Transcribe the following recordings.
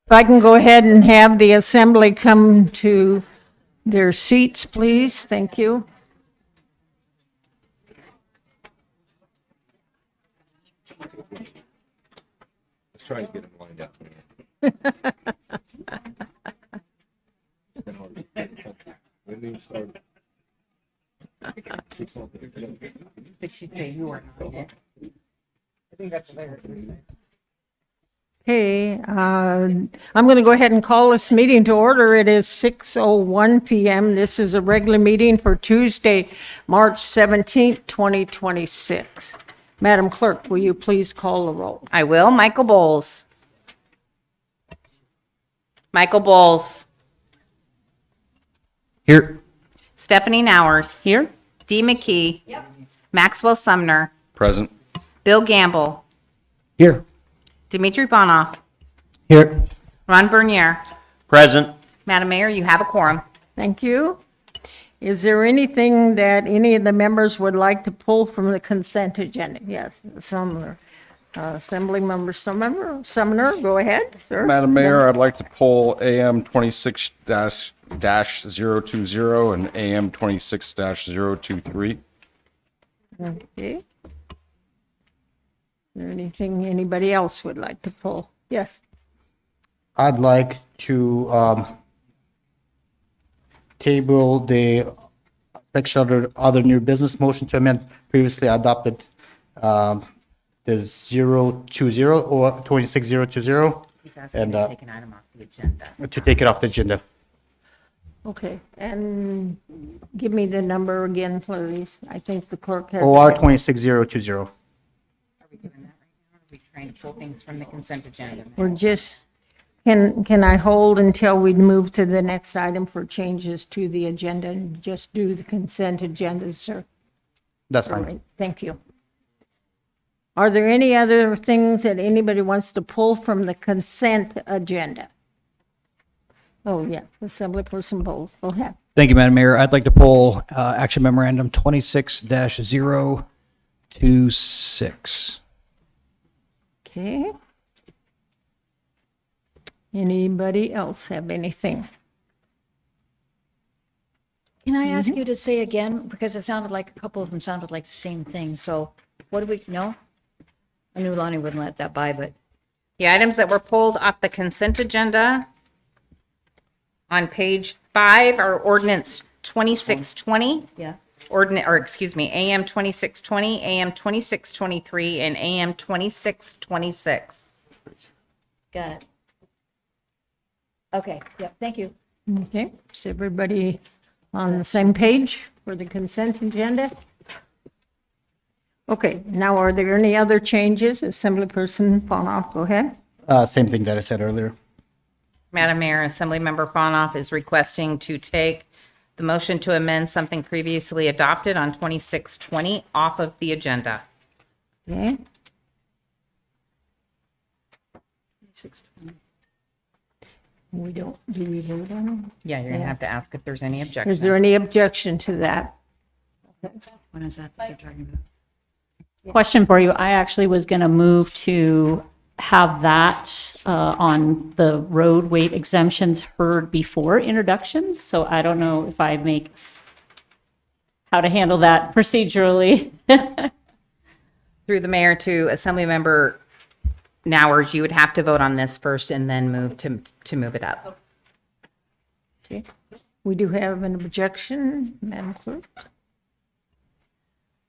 If I can go ahead and have the assembly come to their seats, please. Thank you. Let's try to get them lined up. When they start. Did she say you were not it? I think that's later. Okay, I'm going to go ahead and call this meeting to order. It is 6:01 p.m. This is a regular meeting for Tuesday, March 17th, 2026. Madam Clerk, will you please call the roll? I will. Michael Bowles. Michael Bowles. Here. Stephanie Nowers. Here. Dee McKee. Yep. Maxwell Sumner. Present. Bill Gamble. Here. Dimitri Bonoff. Here. Ron Bernier. Present. Madam Mayor, you have a quorum. Thank you. Is there anything that any of the members would like to pull from the consent agenda? Yes, Sumner. Assembly Member Sumner, go ahead, sir. Madam Mayor, I'd like to pull AM 26-020 and AM 26-023. Okay. Is there anything anybody else would like to pull? Yes. I'd like to table the section other new business motion to amend previously adopted the 020 or 26020 He's asking and to take an item off the agenda. to take it off the agenda. Okay, and give me the number again, please. I think the clerk has. OR 26020. Are we doing that right now? Are we trying to pull things from the consent agenda? We're just, can I hold until we move to the next item for changes to the agenda and just do the consent agenda, sir? That's All fine. right, thank you. Are there any other things that anybody wants to pull from the consent agenda? Oh, yeah, Assemblyperson Bowles, go ahead. Thank you, Madam Mayor. I'd like to pull Action Memorandum 26-026. Okay. Anybody else have anything? Can I ask you to say again, because it sounded like a couple of them sounded like the same thing, so what do we, no? I knew Lonnie wouldn't let that by, but The items that were pulled off the consent agenda on page 5 are ordinance 2620, yeah, AM 2620, AM 2623, and AM 2626. got it. Okay, yeah, thank you. Okay, is everybody on the same page for the consent agenda? Okay, now are there any other changes? Assemblyperson Bonoff, go ahead. Same thing that I said earlier. Madam Mayor, Assemblymember Bonoff is requesting to take the motion to amend something previously adopted on 2620 off of the agenda. Okay, 620. do we vote on them? Yeah, you're gonna have to ask if there's any Is there objection. any objection to that? When is that you're talking about? Question for you. I actually was going to move to have that on the road weight exemptions heard before introductions. So I don't know if I make, how to handle that procedurally. Through the mayor to Assemblymember Nowers, you would have to vote on this first and then move to move it up. Okay, we do have an objection, Madam Clerk.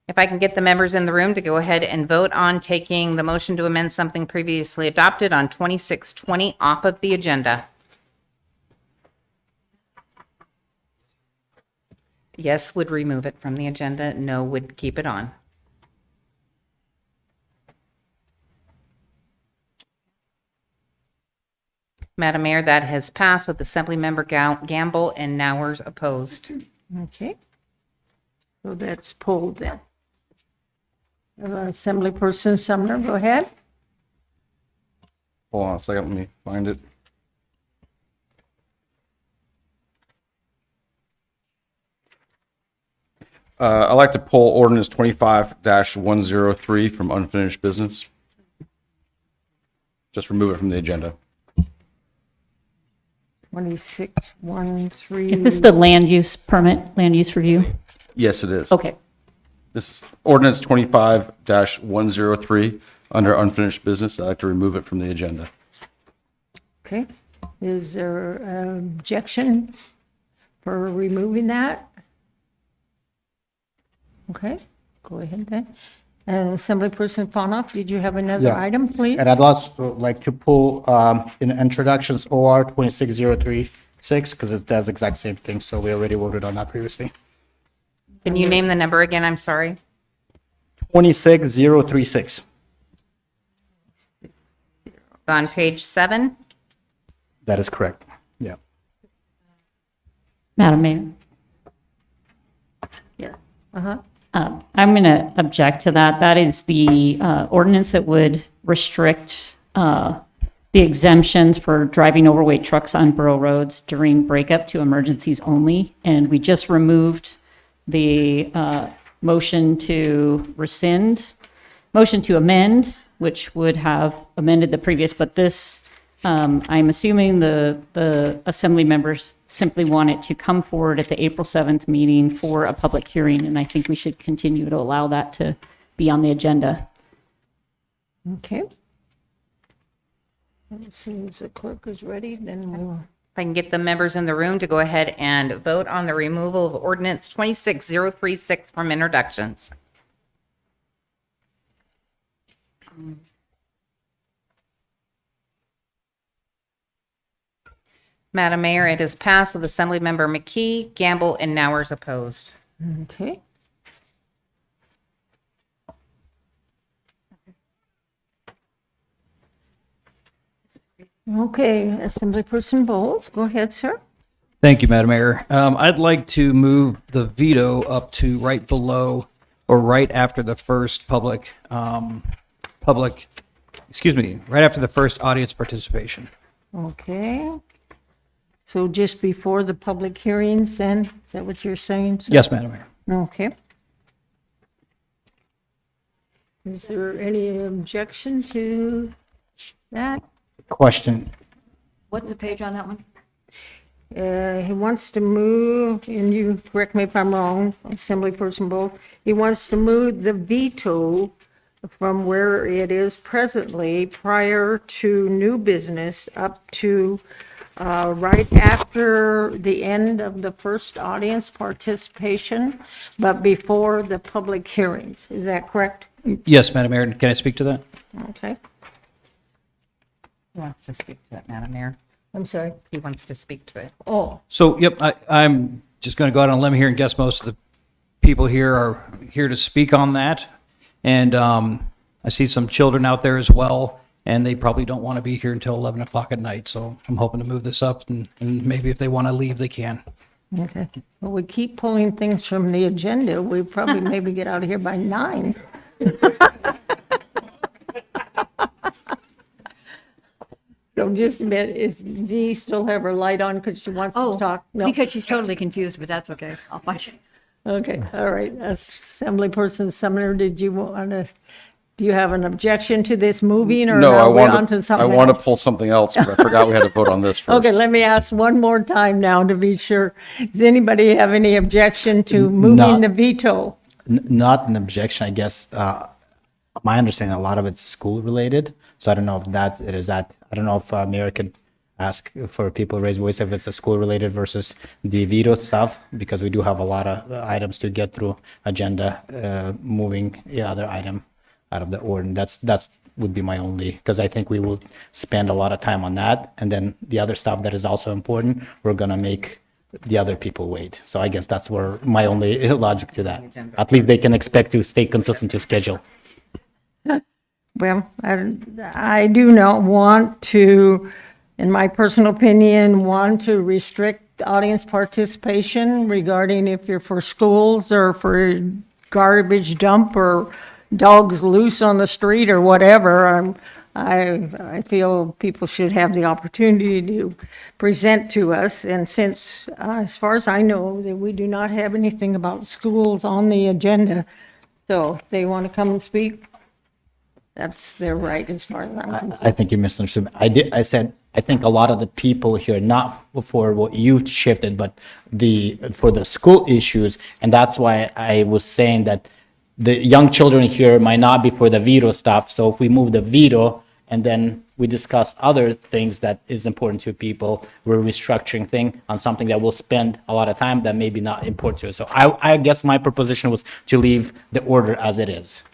If I can get the members in the room to go ahead and vote on taking the motion to amend something previously adopted on 2620 off of the agenda. Yes would remove it from the agenda, no would keep it on. Madam Mayor, that has passed with Assemblymember Gamble and Nowers opposed. Okay, so that's pulled then. Assemblyperson Sumner, go ahead. Hold on a second, let me find it. I'd like to pull ordinance 25-103 from unfinished business. Just remove it from the agenda. 2613. Is this the land use permit, land use review? Yes, it is. Okay. This is ordinance 25-103 under unfinished business. I'd like to remove it from the agenda. Okay, is there an objection for removing that? Okay, go ahead then. And Assemblyperson Ponoff, did you have another Yeah. item, please? And I'd also like to pull in introductions OR 26036 because it does exact same thing. So we already voted on that previously. Can you name the number again? I'm sorry. 26036. On page 7. That is correct. Yeah. Madam Mayor, Yeah. Uh-huh. I'm going to object to that. That is the ordinance that would restrict the exemptions for driving overweight trucks on borough roads during breakup to emergencies only. And we just removed the motion to amend, which would have amended the previous, but this, I'm assuming the assembly members simply want it to come forward at the April 7th meeting for a public hearing, and I think we should continue to allow that to be on the agenda. Okay. As soon as the clerk is ready, then we'll, If I can get the members in the room to go ahead and vote on the removal of ordinance 26036 from introductions. Madam Mayor, it is passed with Assemblymember McKee, Gamble, and Nowers opposed. okay. Okay, Assemblyperson Bowles, go ahead, sir. Thank you, Madam Mayor. I'd like to move the veto up to right below or right after the first right after the first audience participation. Okay. So just before the public hearings then, is that what you're saying? sir? Yes, Madam Mayor. Okay. Is there any objection to that? Question. What's the page on that one? He wants to move, and you correct me if I'm wrong, Assemblyperson Bowles, he wants to move the veto from where it is presently prior to new business up to right after the end of the first audience participation, but before the public hearings. Is that correct? Yes, Madam Mayor. Can I speak to that? Okay. Who wants to speak to it, Madam Mayor? I'm sorry. He wants to speak to it. Oh, So, yep, I'm just going to go out on a limb here and guess most of the people here are here to speak on that. And I see some children out there as well, and they probably don't want to be here until 11 o'clock at night. So I'm hoping to move this up, and maybe if they want to leave, they can. okay. Well, we keep pulling things from the agenda. We probably maybe get out of here by 9. So just a bit, is Dee still have her light on because she wants to Oh, talk? No. because she's totally confused, but that's okay. I'll find you. Okay, all right. Assemblyperson Sumner, did you want to, do you have an objection to this moving or No, now I we're on to I something want to else? pull something else, but I forgot we had to vote on this first. Okay, let me ask one more time now to be sure. Does anybody have any objection to moving Not- the veto? Not an objection, I guess. My understanding, a lot of it's school related. So I don't know if I don't know if Mayor could ask for people to raise voice if it's a school related versus the veto stuff, because we do have a lot of items to get through agenda, moving the other item out of the ordinance. That's would be my only, because I think we will spend a lot of time on that. And then the other stuff that is also important, we're going to make the other people wait. So I guess that's where my only logic to that. At least they can expect to stay consistent to schedule. Well, I do not want to, in my personal opinion, want to restrict audience participation regarding if you're for schools or for garbage dump or dogs loose on the street or whatever. I feel people should have the opportunity to present to us. And since, as far as I know, that we do not have anything about schools on the agenda, so if they want to come and speak, that's their right as far as I'm concerned. I think you misunderstood. I said I think a lot of the people here, not for what you shifted, but for the school issues. And that's why I was saying that the young children here might not be for the veto stuff. So if we move the veto and then we discuss other things that is important to people, we're restructuring thing on something that will spend a lot of time that may be not important to us. So I guess my proposition was to leave the order as it is.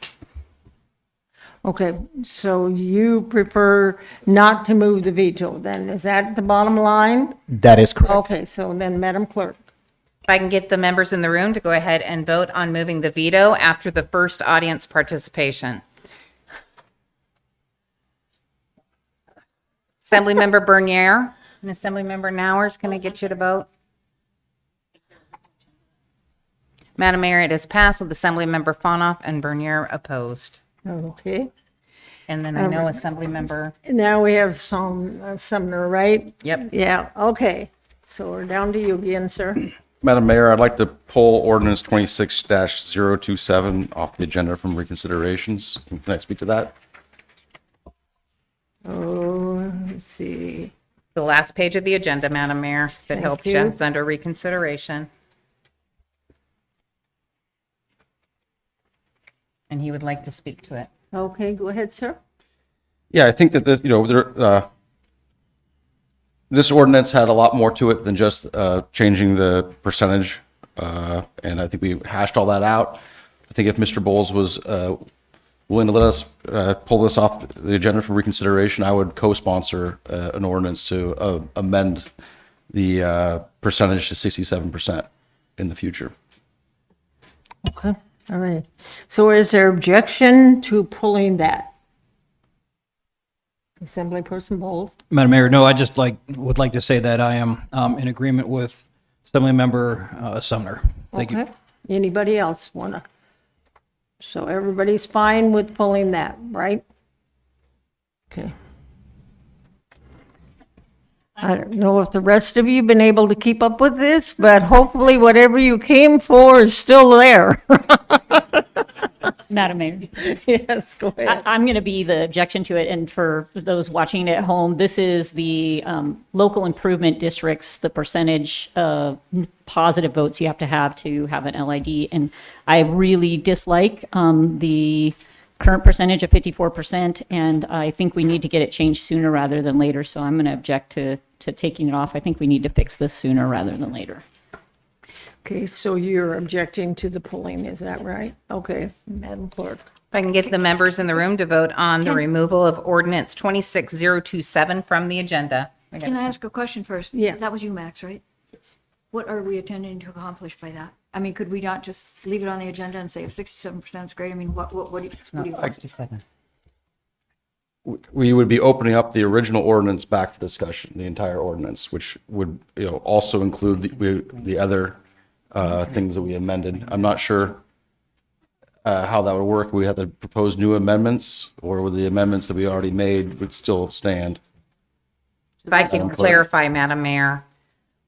Okay, so you prefer not to move the veto then, is that the bottom line? That is correct. Okay, so then Madam Clerk. If I can get the members in the room to go ahead and vote on moving the veto after the first audience participation. Assemblymember Bernier and Assemblymember Nowers, can I get you to vote? Madam Mayor, it is passed with Assemblymember Fonoff and Bernier opposed. Okay, And then I know Assemblymember, now we have Sumner, right? yep. Yeah, okay, so we're down to you again, sir. Madam Mayor, I'd like to pull ordinance 26-027 off the agenda from reconsiderations. Can I speak to that? Oh, let's see. The last page of the agenda, Madam Mayor, if it helps you. you. It's under reconsideration. And he would like to speak to it. Okay, go ahead, sir. Yeah, I think that this, this ordinance had a lot more to it than just changing the percentage, and I think we hashed all that out. I think if Mr. Bowles was willing to let us pull this off the agenda for reconsideration, I would co-sponsor an ordinance to amend the percentage to 67% in the future. Okay, all right. So is there objection to pulling that? Assemblyperson Bowles? Madam Mayor, no, I just would like to say that I am in agreement with Assemblymember Sumner. Thank you. Okay. Anybody else wanna? So everybody's fine with pulling that, right? Okay. I don't know if the rest of you have been able to keep up with this, but hopefully whatever you came for is still there. Madam Mayor. Yes, go ahead. I'm going to be the objection to it, and for those watching at home, this is the local improvement districts, the percentage of positive votes you have to have an LID, and I really dislike the current percentage of 54%, and I think we need to get it changed sooner rather than later, so I'm going to object to taking it off. I think we need to fix this sooner rather than later. Okay, so you're objecting to the pulling, is that right? Okay, Madam Clerk. If I can get the members in the room to vote on the removal of ordinance 26027 from the agenda. Can I ask a question first? Yeah. That was you, Max, right? What are we intending to accomplish by that? I mean, could we not just leave it on the agenda and say if 67% is great? I mean, what do you? 67. We would be opening up the original ordinance back for discussion, the entire ordinance, which would, also include the other things that we amended. I'm not sure how that would work. We have to propose new amendments, or would the amendments that we already made would still stand? If I can clarify, Madam Mayor,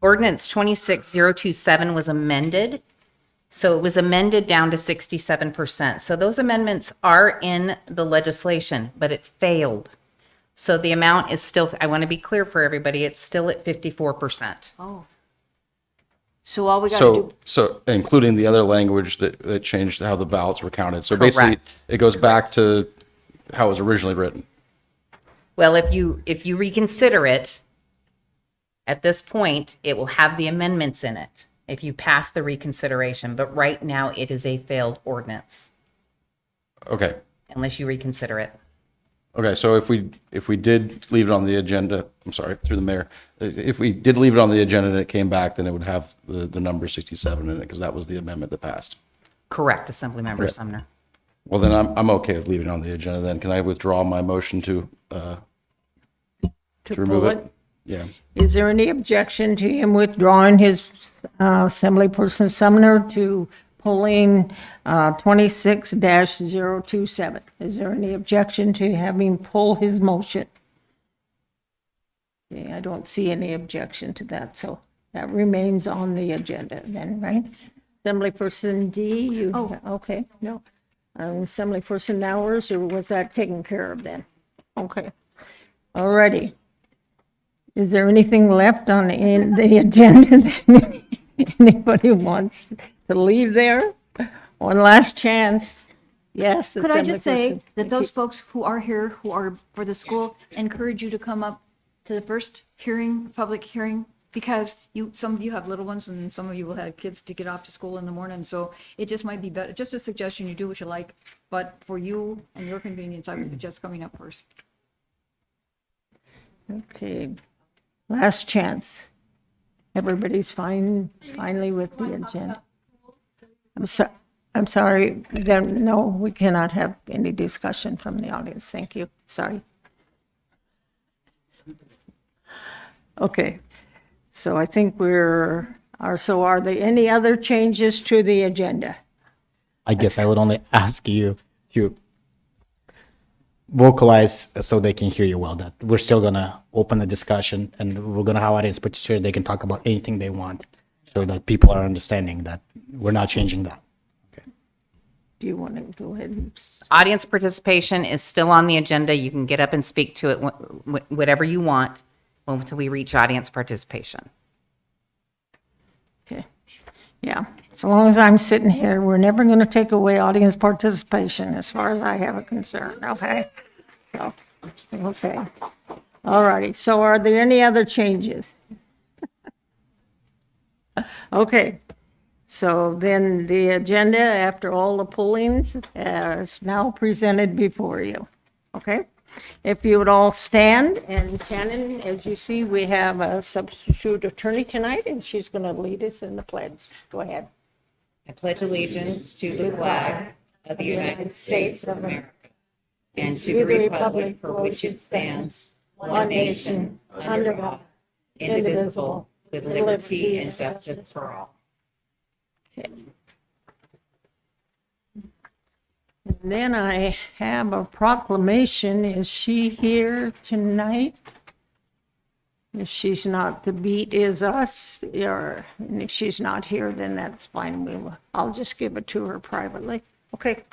ordinance 26027 was amended. So it was amended down to 67%. So those amendments are in the legislation, but it failed. So the amount is still, I want to be clear for everybody, it's still at 54%. Oh. So all we got to do, So including the other language that changed how the ballots were counted. So basically, Correct. it goes back to how it was originally written. Well, if you reconsider it, at this point, it will have the amendments in it if you pass the reconsideration. But right now, it is a failed ordinance Okay. unless you reconsider it. Okay, so if we did leave it on the agenda, I'm sorry, through the mayor, if we did leave it on the agenda and it came back, then it would have the number 67 in it, because that was the amendment that passed. Correct, Assemblymember Sumner. Well, then I'm okay with leaving it on the agenda then. Can I withdraw my motion to remove pull it? Yeah. Is there any objection to him withdrawing his Assemblyperson Sumner to pulling 26-027? Is there any objection to having pull his motion? Okay, I don't see any objection to that, so that remains on the agenda then, right? Assemblyperson D, you, okay, no. Assemblyperson Nowers, or was that taken care of then? Okay, all righty. Is there anything left on the agenda that anybody wants to leave there? One last chance. Yes. Could I assembly just say person. that those folks who are here, who are for the school, encourage you to come up to the first hearing, public hearing, because some of you have little ones and some of you will have kids to get off to school in the morning, so it just might be better, just a suggestion, you do what you like, but for you and your convenience, I would suggest coming up first. Okay, last chance. Everybody's finally with the agenda. I'm sorry, no, we cannot have any discussion from the audience. Thank you, sorry. Okay, so I think so are there any other changes to the agenda? I guess I would only ask you to vocalize so they can hear you well, that we're still gonna open the discussion and we're gonna have audience participate. They can talk about anything they want so that people are understanding that we're not changing that. Do you want to go ahead and? Audience participation is still on the agenda. You can get up and speak to it whatever you want until we reach audience participation. Okay, yeah, as long as I'm sitting here, we're never going to take away audience participation as far as I have a concern, okay? So, okay, all righty, so are there any other changes? Okay, so then the agenda, after all the pullings, is now presented before you, okay? If you would all stand, and Shannon, as you see, we have a substitute attorney tonight, and she's going to lead us in the pledge. Go ahead. I pledge allegiance to the flag of the United States of America and to the republic for which it stands, one nation, under God, indivisible, with liberty and justice for all. And then I have a proclamation. Is she here tonight? If she's not, the beat is us, and if she's not here, then that's fine. I'll just give it to her privately. Okay.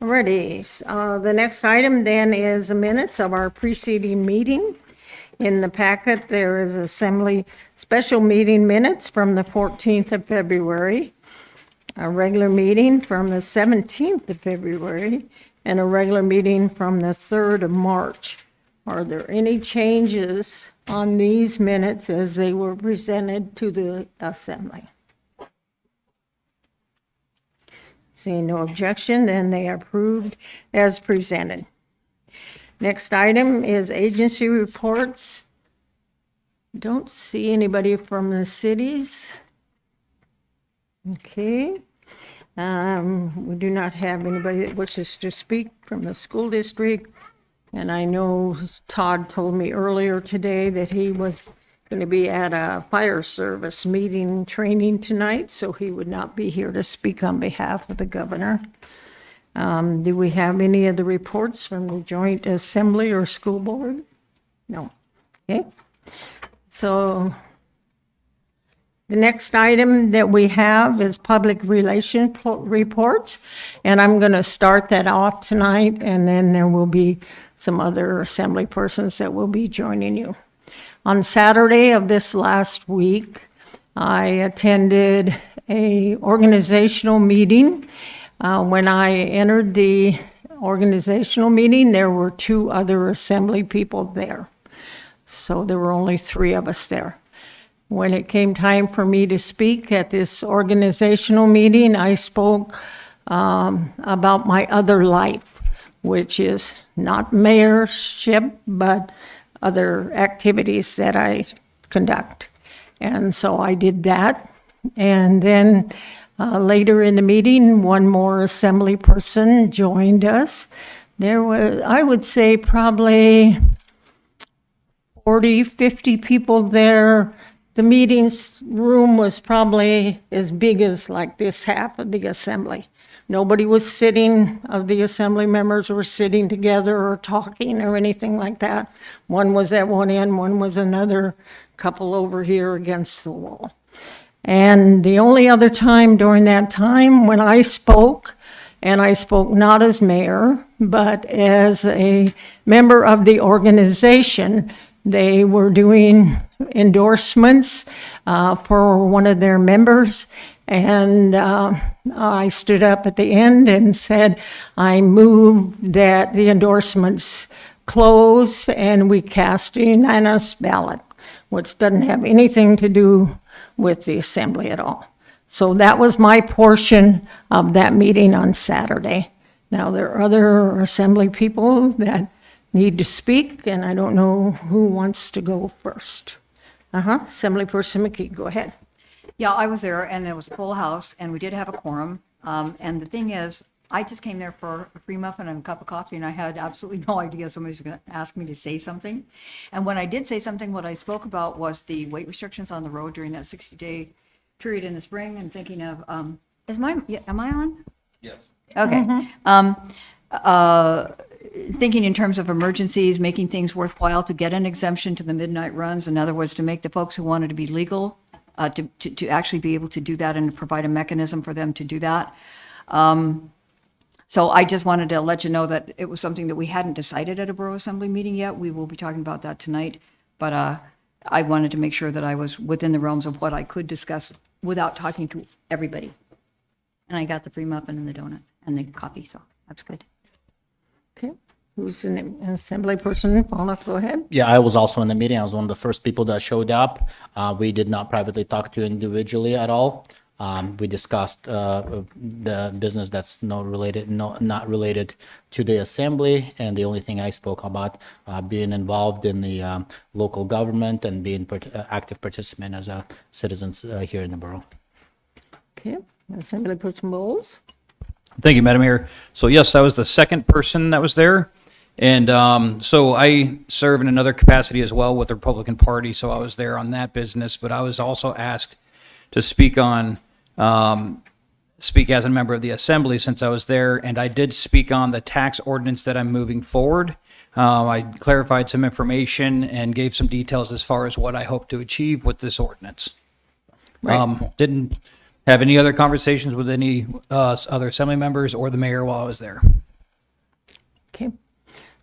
Alrighty. The next item then is the minutes of our preceding meeting. In the packet, there is assembly special meeting minutes from the 14th of February, a regular meeting from the 17th of February, and a regular meeting from the 3rd of March. Are there any changes on these minutes as they were presented to the assembly? Seeing no objection, then they are approved as presented. Next item is agency reports. Don't see anybody from the cities. Okay. We do not have anybody that wishes to speak from the school district. And I know Todd told me earlier today that he was going to be at a fire service meeting training tonight, so he would not be here to speak on behalf of the governor. Do we have any of the reports from the joint assembly or school board? No. Okay. So the next item that we have is public relation reports, and I'm going to start that off tonight, and then there will be some other assembly persons that will be joining you. On Saturday of this last week, I attended a organizational meeting. When I entered the organizational meeting, there were 2 other assembly people there. So there were only 3 of us there. When it came time for me to speak at this organizational meeting, I spoke about my other life, which is not mayorship, but other activities that I conduct. And so I did that. And then later in the meeting, one more assembly person joined us. There was, I would say, probably 40, 50 people there. The meetings room was probably as big as like this half of the assembly. Nobody was sitting, of the assembly members were sitting together or talking or anything like that. One was at one end, one was another, couple over here against the wall. And the only other time during that time when I spoke, and I spoke not as mayor, but as a member of the organization, They were doing endorsements for one of their members, and I stood up at the end and said, I move that the endorsements close and we cast a unanimous ballot, which doesn't have anything to do with the assembly at all. So that was my portion of that meeting on Saturday. Now, there are other assembly people that need to speak, and I don't know who wants to go first. Assemblyperson McKee, go ahead. Yeah, I was there and it was a full house and we did have a quorum. And the thing is, I just came there for a free muffin and a cup of coffee and I had absolutely no idea somebody was going to ask me to say something. And when I did say something, what I spoke about was the weight restrictions on the road during that 60-day period in the spring, and thinking of, am I on? Yes. Okay. Thinking in terms of emergencies, making things worthwhile to get an exemption to the midnight runs. In other words, to make the folks who wanted to be legal, to actually be able to do that and provide a mechanism for them to do that. So I just wanted to let you know that it was something that we hadn't decided at a borough assembly meeting yet. We will be talking about that tonight. But I wanted to make sure that I was within the realms of what I could discuss without talking to everybody. And I got the free muffin and the donut and the coffee, so that's good. Okay, who's an assemblyperson? Paula, go ahead. Yeah, I was also in the meeting. I was one of the first people that showed up. We did not privately talk to individually at all. We discussed the business that's not related to the assembly, and the only thing I spoke about being involved in the local government and being active participant as a citizens here in the borough. Okay, Assemblyperson Bowles. Thank you, Madam Mayor. So yes, I was the second person that was there. And so I serve in another capacity as well with the Republican Party, so I was there on that business. But I was also asked to speak as a member of the assembly since I was there, and I did speak on the tax ordinance that I'm moving forward. I clarified some information and gave some details as far as what I hope to achieve with this ordinance. Didn't have any other conversations with any other assembly members or the mayor while I was there. Okay,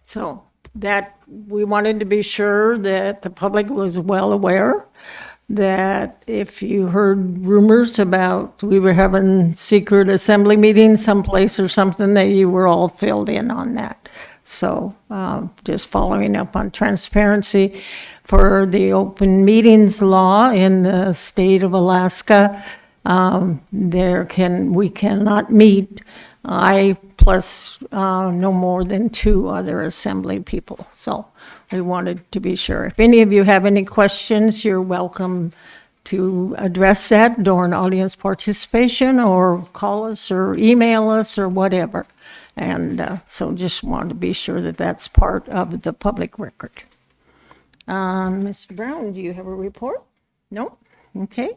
so that, we wanted to be sure that the public was well aware that if you heard rumors about we were having secret assembly meetings someplace or something, that you were all filled in on that. So just following up on transparency for the open meetings law in the state of Alaska, we cannot meet, I plus no more than 2 other assembly people. So we wanted to be sure. If any of you have any questions, you're welcome to address that during audience participation, or call us or email us or whatever. And so just wanted to be sure that that's part of the public record. Mr. Brown, do you have a report? No? Okay.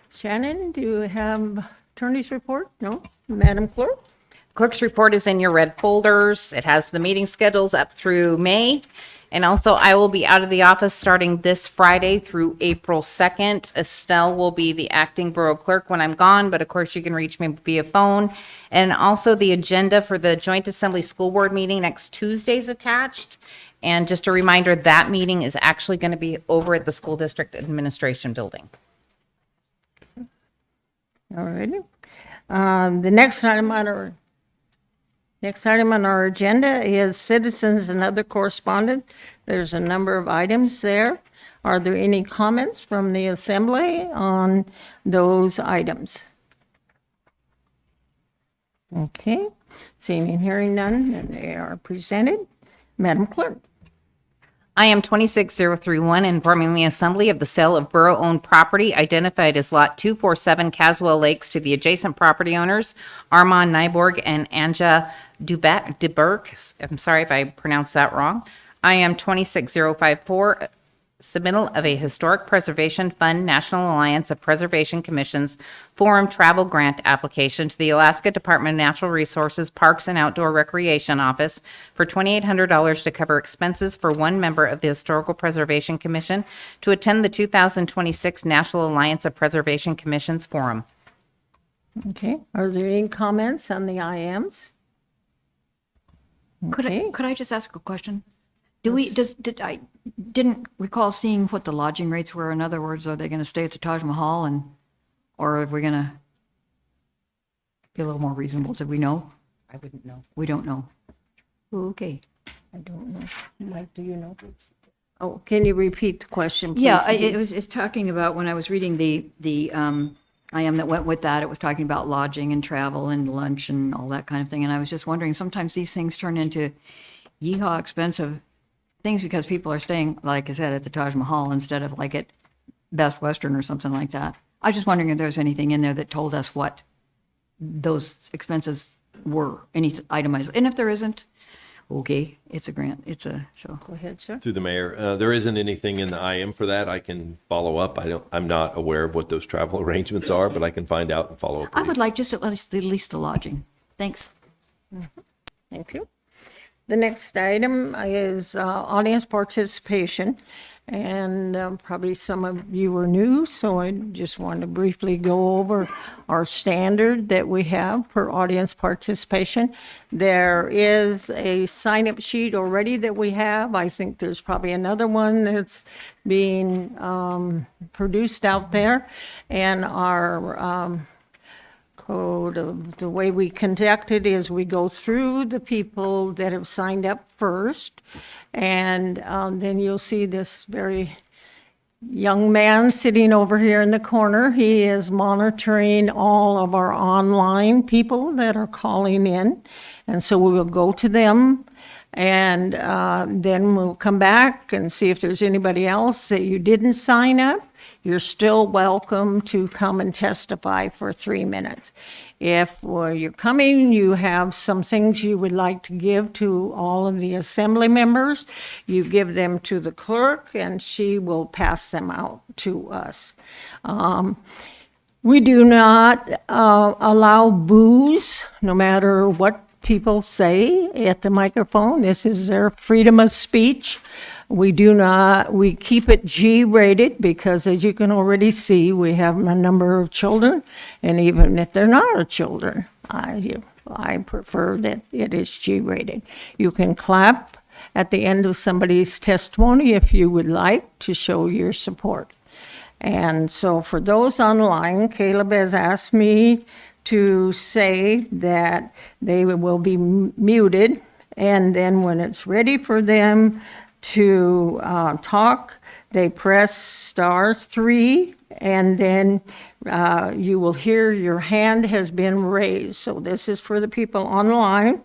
Shannon, do you have attorney's report? No? Madam Clerk? Clerk's report is in your red folders. It has the meeting schedules up through May. And also, I will be out of the office starting this Friday through April 2nd. Estelle will be the acting borough clerk when I'm gone, but of course you can reach me via phone. And also the agenda for the Joint Assembly School Board meeting next Tuesday is attached. And just a reminder, that meeting is actually going to be over at the School District Administration Building. All righty. The next item on our agenda is citizens and other correspondence. There's a number of items there. Are there any comments from the assembly on those items? Okay, seeing and hearing none, and they are presented. Madam Clerk. I am 26031 informing the Assembly of the sale of borough-owned property identified as Lot 247 Caswell Lakes to the adjacent property owners, Armand Nyborg and Anja DeBerg. I'm sorry if I pronounced that wrong. I am 26054, submittal of a Historic Preservation Fund National Alliance of Preservation Commissions Forum Travel Grant application to the Alaska Department of Natural Resources Parks and Outdoor Recreation Office for $2,800 to cover expenses for one member of the Historical Preservation Commission to attend the 2026 National Alliance of Preservation Commissions Forum. Okay, are there any comments on the IMs? Okay. Could I just ask a question? I didn't recall seeing what the lodging rates were. In other words, are they going to stay at the Taj Mahal or are we going to be a little more reasonable? Did we know? I wouldn't know. We don't know. Okay. I don't know. Mike, do you know? Oh, can you repeat the question, please? Yeah, it's talking about, when I was reading the IM that went with that, it was talking about lodging and travel and lunch and all that kind of thing. And I was just wondering, sometimes these things turn into yeehaw expensive things because people are staying, like I said, at the Taj Mahal instead of like at Best Western or something like that. I was just wondering if there's anything in there that told us what those expenses were, any itemized. And if there isn't, okay, it's a grant, so. Go ahead, sir. Through the mayor, there isn't anything in the IM for that. I can follow up. I'm not aware of what those travel arrangements are, but I can find out and follow up. I with would you. like just at least the lodging. Thanks. Thank you. The next item is audience participation. And probably some of you are new, so I just want to briefly go over our standard that we have for audience participation. There is a sign-up sheet already that we have. I think there's probably another one that's being produced out there. And our code of the way we conduct it is we go through the people that have signed up first, and then you'll see this very young man sitting over here in the corner. He is monitoring all of our online people that are calling in, and so we will go to them, and then we'll come back and see if there's anybody else that you didn't sign up. You're still welcome to come and testify for 3 minutes. If you're coming, you have some things you would like to give to all of the assembly members, you give them to the clerk and she will pass them out to us. We do not allow booze, no matter what people say at the microphone. This is their freedom of speech. We keep it G-rated because, as you can already see, we have a number of children, and even if they're not our children, I prefer that it is G-rated. You can clap at the end of somebody's testimony if you would like to show your support. And so for those online, Caleb has asked me to say that they will be muted, and then when it's ready for them to talk, they press *3, and then you will hear your hand has been raised. So this is for the people online.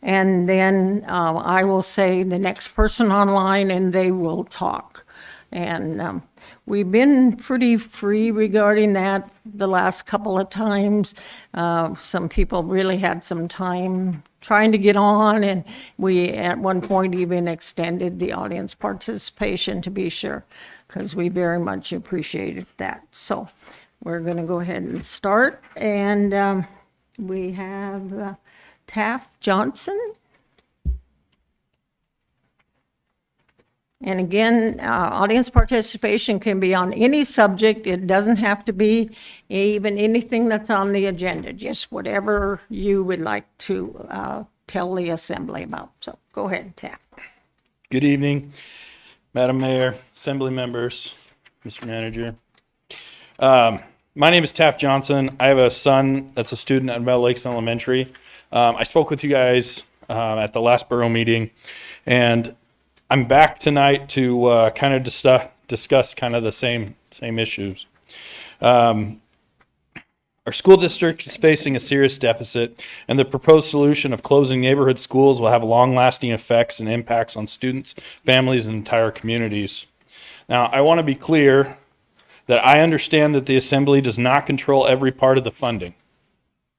And then I will say the next person online, and they will talk. And we've been pretty free regarding that the last couple of times. Some people really had some time trying to get on, and we at one point even extended the audience participation, to be sure, because we very much appreciated that. So we're going to go ahead and start, and we have Taft Johnson. And again, audience participation can be on any subject. It doesn't have to be even anything that's on the agenda, just whatever you would like to tell the assembly about. So go ahead, Taft. Good evening, Madam Mayor, Assembly members, Mr. Manager. My name is Taft Johnson. I have a son that's a student at Meadow Lakes Elementary. I spoke with you guys at the last borough meeting, and I'm back tonight to kind of discuss kind of the same issues. Our school district is facing a serious deficit, and the proposed solution of closing neighborhood schools will have long-lasting effects and impacts on students, families, and entire communities. Now, I want to be clear that I understand that the Assembly does not control every part of the funding,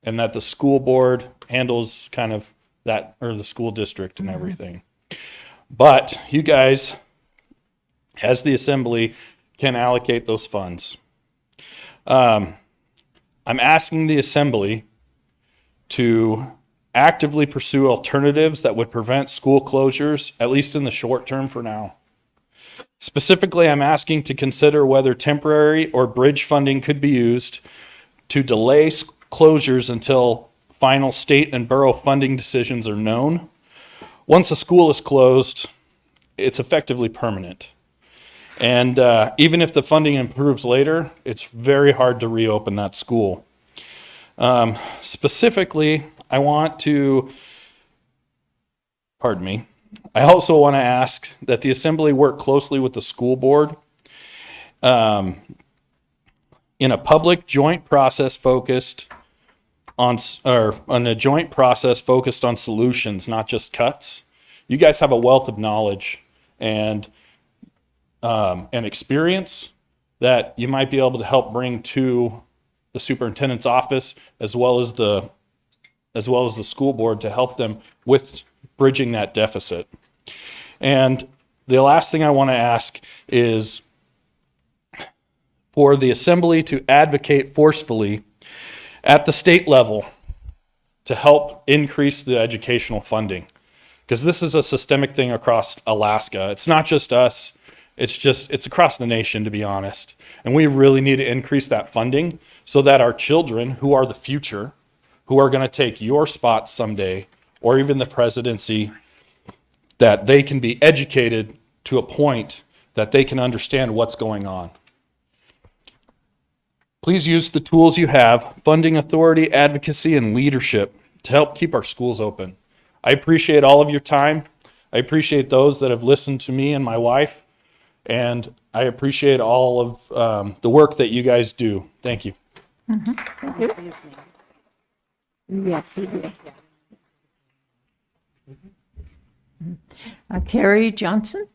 and that the school board handles kind of that, or the school district and everything. But you guys, as the Assembly, can allocate those funds. I'm asking the Assembly to actively pursue alternatives that would prevent school closures, at least in the short term for now. Specifically, I'm asking to consider whether temporary or bridge funding could be used to delay closures until final state and borough funding decisions are known. Once a school is closed, it's effectively permanent. And even if the funding improves later, it's very hard to reopen that school. Specifically, I also want to ask that the assembly work closely with the school board in a public joint process focused on solutions, not just cuts. You guys have a wealth of knowledge and experience that you might be able to help bring to the superintendent's office as well as the school board to help them with bridging that deficit. And the last thing I want to ask is for the assembly to advocate forcefully at the state level to help increase the educational funding. Because this is a systemic thing across Alaska. It's not just us, it's across the nation, to be honest. And we really need to increase that funding so that our children, who are the future, who are going to take your spot someday, or even the presidency, that they can be educated to a point that they can understand what's going on. Please use the tools you have, funding authority, advocacy, and leadership to help keep our schools open. I appreciate all of your time. I appreciate those that have listened to me and my wife, and I appreciate all of the work that you guys do. Thank you. Yes, he did. Carrie Johnson?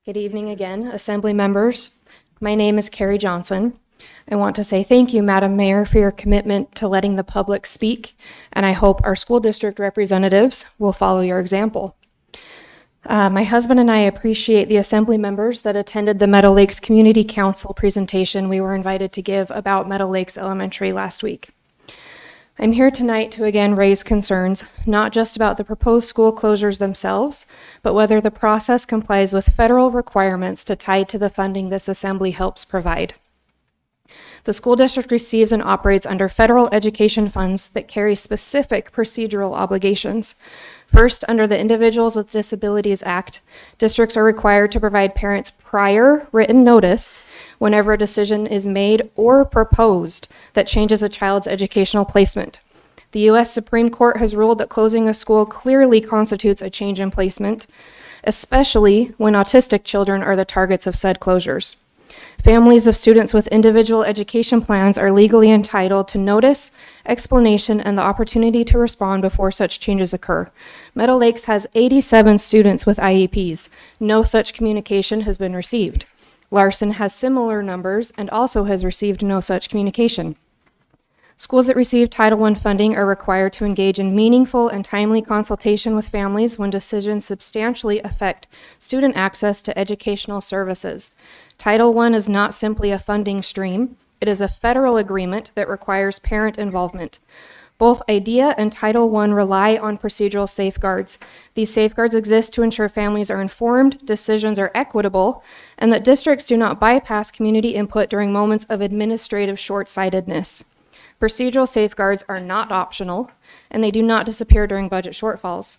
Good evening again, Assembly members. My name is Carrie Johnson. I want to say thank you, Madam Mayor, for your commitment to letting the public speak, and I hope our school district representatives will follow your example. My husband and I appreciate the Assembly members that attended the Meadow Lakes Community Council presentation we were invited to give about Meadow Lakes Elementary last week. I'm here tonight to again raise concerns, not just about the proposed school closures themselves, but whether the process complies with federal requirements to tie to the funding this assembly helps provide. The school district receives and operates under federal education funds that carry specific procedural obligations. First, under the Individuals with Disabilities Act, districts are required to provide parents prior written notice whenever a decision is made or proposed that changes a child's educational placement. The U.S. Supreme Court has ruled that closing a school clearly constitutes a change in placement, especially when autistic children are the targets of said closures. Families of students with individual education plans are legally entitled to notice, explanation, and the opportunity to respond before such changes occur. Meadow Lakes has 87 students with IEPs. No such communication has been received. Larson has similar numbers and also has received no such communication. Schools that receive Title I funding are required to engage in meaningful and timely consultation with families when decisions substantially affect student access to educational services. Title I is not simply a funding stream. It is a federal agreement that requires parent involvement. Both IDEA and Title I rely on procedural safeguards. These safeguards exist to ensure families are informed, decisions are equitable, and that districts do not bypass community input during moments of administrative short-sightedness. Procedural safeguards are not optional, and they do not disappear during budget shortfalls.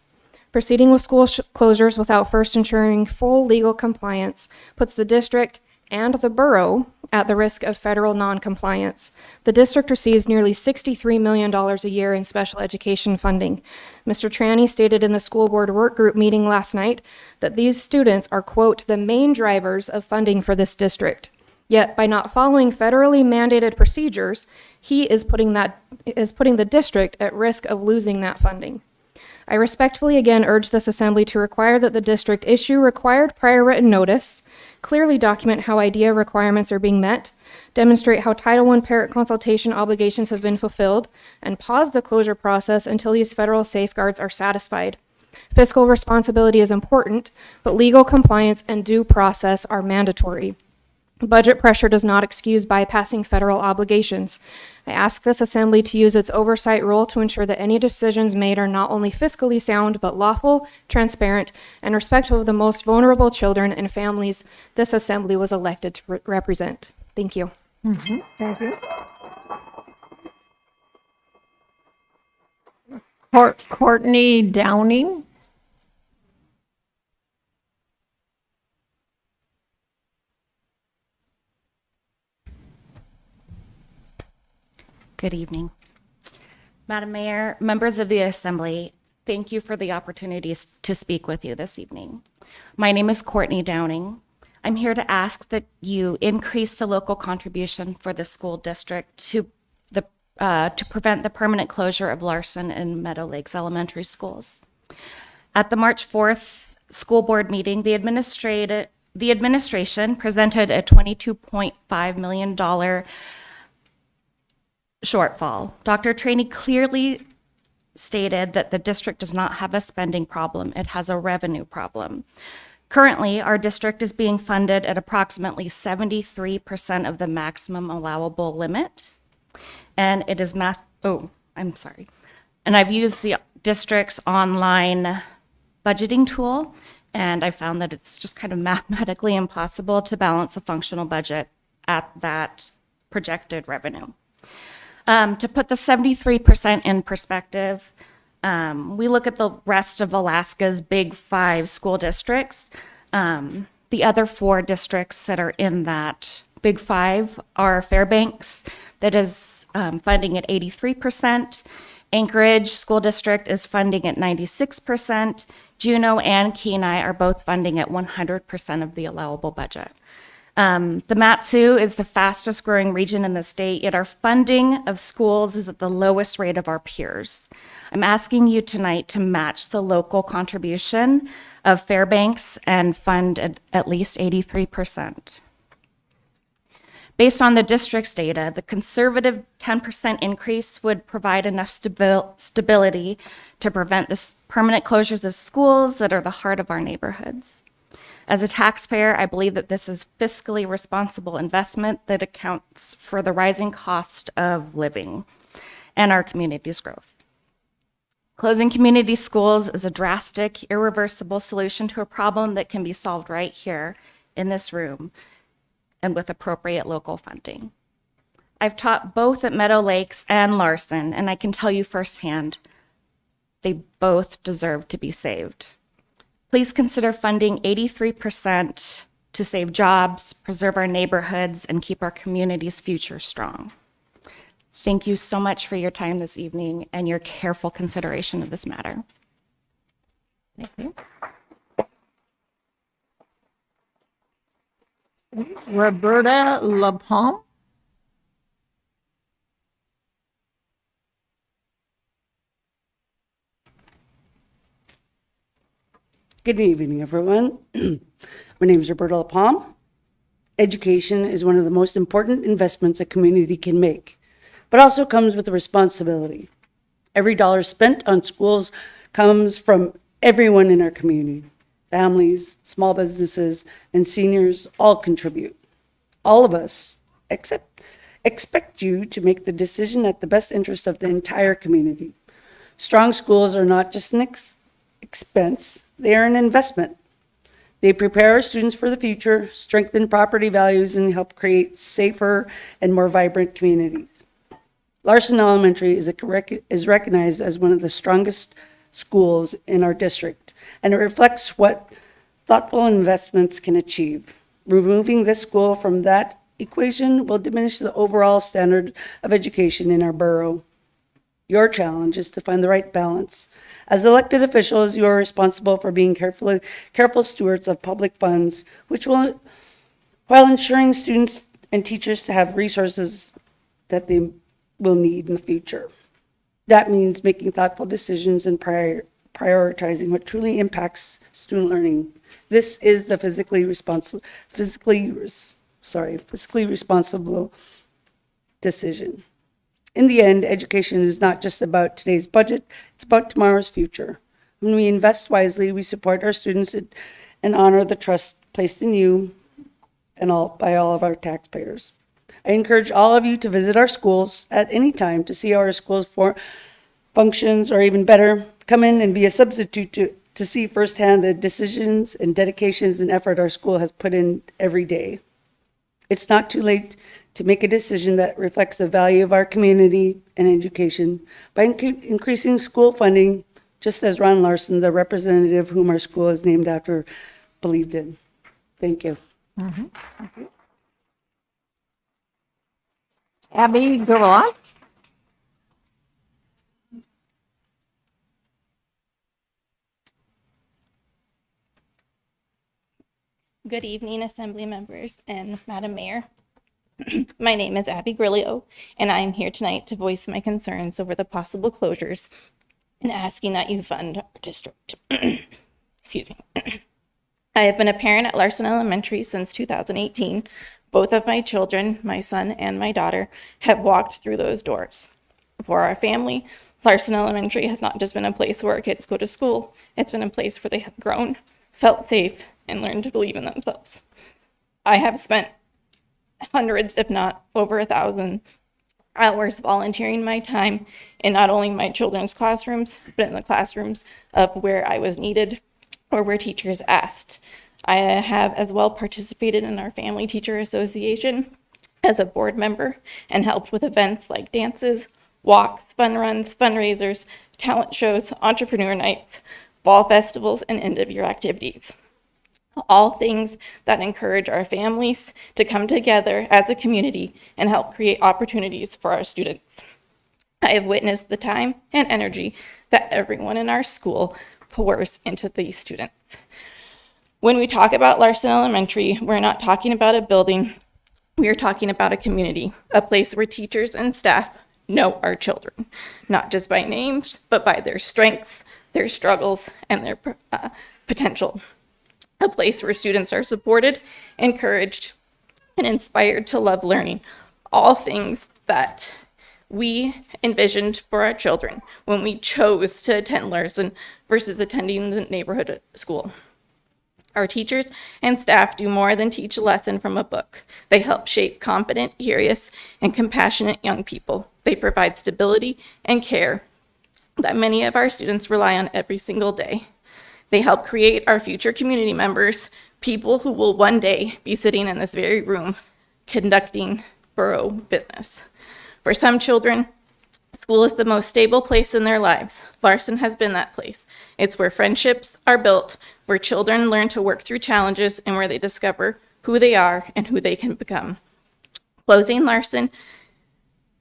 Proceeding with school closures without first ensuring full legal compliance puts the district and the borough at the risk of federal non-compliance. The district receives nearly $63 million a year in special education funding. Mr. Tranny stated in the school board work group meeting last night that these students are, quote, the main drivers of funding for this district. Yet by not following federally mandated procedures, he is putting the district at risk of losing that funding. I respectfully again urge this assembly to require that the district issue required prior written notice, clearly document how IDEA requirements are being met, demonstrate how Title I parent consultation obligations have been fulfilled, and pause the closure process until these federal safeguards are satisfied. Fiscal responsibility is important, but legal compliance and due process are mandatory. Budget pressure does not excuse bypassing federal obligations. I ask this assembly to use its oversight role to ensure that any decisions made are not only fiscally sound, but lawful, transparent, and respectful of the most vulnerable children and families this assembly was elected to represent. Thank you. Thank you. Courtney Downing. Good evening. Madam Mayor, members of the Assembly, thank you for the opportunities to speak with you this evening. My name is Courtney Downing. I'm here to ask that you increase the local contribution for the school district to prevent the permanent closure of Larson and Meadow Lakes Elementary Schools. At the March 4th school board meeting, the administration presented a $22.5 million shortfall. Dr. Trainee clearly stated that the district does not have a spending problem, it has a revenue problem. Currently, our district is being funded at approximately 73% of the maximum allowable limit. And it is and I've used the district's online budgeting tool, and I found that it's just kind of mathematically impossible to balance a functional budget at that projected revenue. To put the 73% in perspective, we look at the rest of Alaska's big 5 school districts. The other 4 districts that are in that big 5 are Fairbanks, that is funding at 83%. Anchorage School District is funding at 96%. Juneau and Kenai are both funding at 100% of the allowable budget. The Mat-Su is the fastest growing region in the state, yet our funding of schools is at the lowest rate of our peers. I'm asking you tonight to match the local contribution of Fairbanks and fund at least 83%. Based on the district's data, the conservative 10% increase would provide enough stability to prevent the permanent closures of schools that are the heart of our neighborhoods. As a taxpayer, I believe that this is fiscally responsible investment that accounts for the rising cost of living and our community's growth. Closing community schools is a drastic, irreversible solution to a problem that can be solved right here in this room and with appropriate local funding. I've taught both at Meadow Lakes and Larson, and I can tell you firsthand, they both deserve to be saved. Please consider funding 83% to save jobs, preserve our neighborhoods, and keep our community's future strong. Thank you so much for your time this evening and your careful consideration of this matter. Thank you. Roberta LaPalme. Good evening, everyone. My name is Roberta LaPalme. Education is one of the most important investments a community can make, but also comes with a responsibility. Every dollar spent on schools comes from everyone in our community. Families, small businesses, and seniors all contribute. All of us expect you to make the decision at the best interest of the entire community. Strong schools are not just an expense, they are an investment. They prepare our students for the future, strengthen property values, and help create safer and more vibrant communities. Larson Elementary is recognized as one of the strongest schools in our district, and it reflects what thoughtful investments can achieve. Removing this school from that equation will diminish the overall standard of education in our borough. Your challenge is to find the right balance. As elected officials, you are responsible for being careful stewards of public funds, while ensuring students and teachers to have resources that they will need in the future. That means making thoughtful decisions and prioritizing what truly impacts student learning. This is the fiscally responsible decision. In the end, education is not just about today's budget, it's about tomorrow's future. When we invest wisely, we support our students and honor the trust placed in you and by all of our taxpayers. I encourage all of you to visit our schools at any time to see how our schools functions, or even better, come in and be a substitute to see firsthand the decisions and dedications and effort our school has put in every day. It's not too late to make a decision that reflects the value of our community and education by increasing school funding, just as Ron Larson, the representative whom our school is named after, believed in. Thank you. Abby Gurlot? Good evening, Assembly members and Madam Mayor. My name is Abby Grillo, and I am here tonight to voice my concerns over the possible closures and asking that you fund our district. Excuse me. I have been a parent at Larson Elementary since 2018. Both of my children, my son and my daughter, have walked through those doors. For our family, Larson Elementary has not just been a place where our kids go to school, it's been a place where they have grown, felt safe, and learned to believe in themselves. I have spent hundreds, if not over 1,000 hours volunteering my time in not only my children's classrooms, but in the classrooms of where I was needed or where teachers asked. I have as well participated in our Family Teacher Association as a board member and helped with events like dances, walks, fun runs, fundraisers, talent shows, entrepreneur nights, fall festivals, and end-of-year activities. All things that encourage our families to come together as a community and help create opportunities for our students. I have witnessed the time and energy that everyone in our school pours into these students. When we talk about Larson Elementary, we're not talking about a building, we are talking about a community, a place where teachers and staff know our children, not just by names, but by their strengths, their struggles, and their potential. A place where students are supported, encouraged, and inspired to love learning, all things that we envisioned for our children when we chose to attend Larson versus attending the neighborhood school. Our teachers and staff do more than teach a lesson from a book. They help shape confident, curious, and compassionate young people. They provide stability and care that many of our students rely on every single day. They help create our future community members, people who will one day be sitting in this very room conducting borough business. For some children, school is the most stable place in their lives. Larson has been that place. It's where friendships are built, where children learn to work through challenges, and where they discover who they are and who they can become. Closing Larson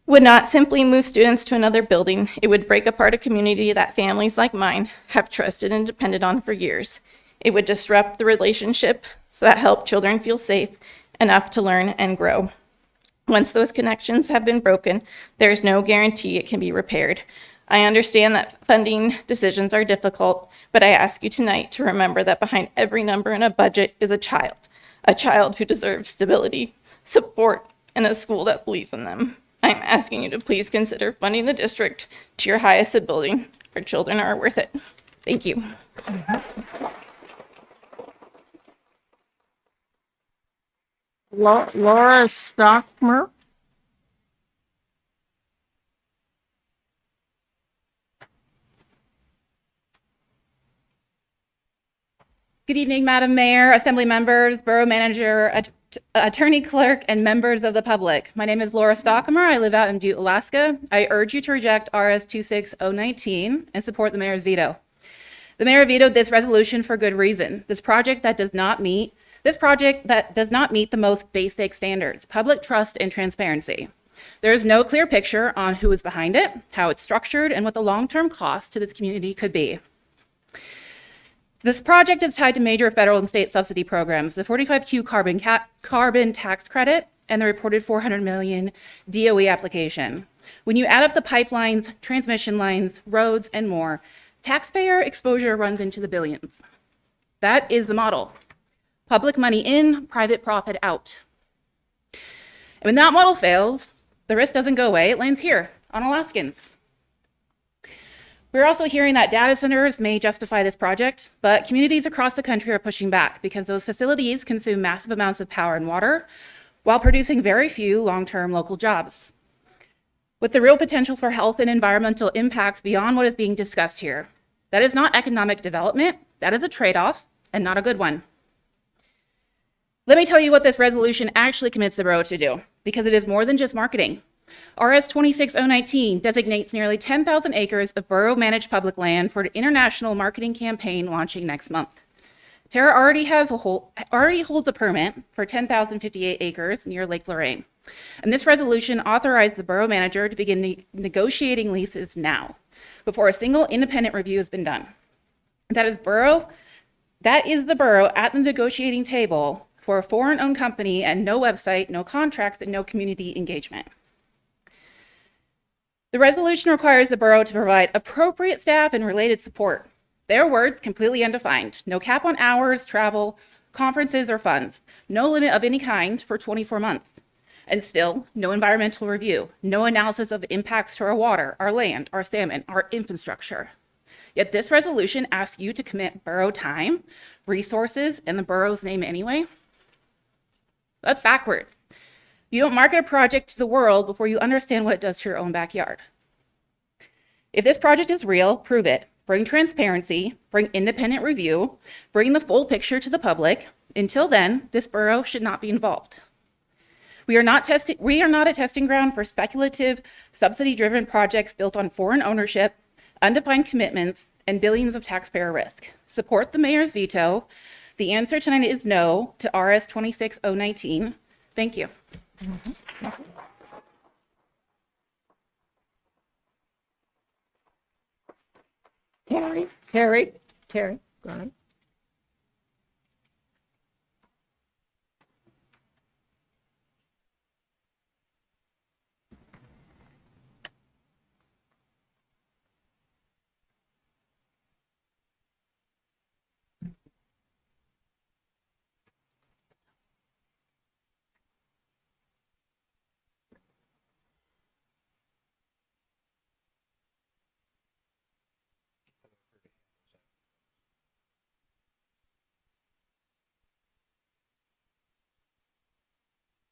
would not simply move students to another building. It would break apart a community that families like mine have trusted and depended on for years. It would disrupt the relationship that help children feel safe enough to learn and grow. Once those connections have been broken, there is no guarantee it can be repaired. I understand that funding decisions are difficult, but I ask you tonight to remember that behind every number in a budget is a child who deserves stability, support, and a school that believes in them. I'm asking you to please consider funding the district to your highest ability. Our children are worth it. Thank you. Laura Stockmer? Good evening, Madam Mayor, Assembly members, Borough Manager, Attorney Clerk, and members of the public. My name is Laura Stockamer. I live out in Butte, Alaska. I urge you to reject RS 26019 and support the mayor's veto. The mayor vetoed this resolution for good reason. This project that does not meet the most basic standards, public trust and transparency. There is no clear picture on who is behind it, how it's structured, and what the long-term cost to this community could be. This project is tied to major federal and state subsidy programs, the 45Q carbon tax credit, and the reported $400 million DOE application. When you add up the pipelines, transmission lines, roads, and more, taxpayer exposure runs into the billions. That is the model. Public money in, private profit out. And when that model fails, the risk doesn't go away, it lands here on Alaskans. We're also hearing that data centers may justify this project, but communities across the country are pushing back because those facilities consume massive amounts of power and water while producing very few long-term local jobs. With the real potential for health and environmental impacts beyond what is being discussed here. That is not economic development, that is a trade-off and not a good one. Let me tell you what this resolution actually commits the borough to do, because it is more than just marketing. RS 26019 designates nearly 10,000 acres of borough-managed public land for an international marketing campaign launching next month. Terra already holds a permit for 10,058 acres near Lake Lorraine. And this resolution authorized the borough manager to begin negotiating leases now, before a single independent review has been done. That is the borough at the negotiating table for a foreign-owned company and no website, no contracts, and no community engagement. The resolution requires the borough to provide appropriate staff and related support. Their words, completely undefined. No cap on hours, travel, conferences, or funds. No limit of any kind for 24 months. And still, no environmental review. No analysis of impacts to our water, our land, our salmon, our infrastructure. Yet this resolution asks you to commit borough time, resources, and the borough's name anyway. That's backwards. You don't market a project to the world before you understand what it does to your own backyard. If this project is real, prove it. Bring transparency, bring independent review, bring the full picture to the public. Until then, this borough should not be involved. We are not a testing ground for speculative, subsidy-driven projects built on foreign ownership, undefined commitments, and billions of taxpayer risk. Support the mayor's veto. The answer tonight is no to RS 26019. Thank you. Terry, go ahead.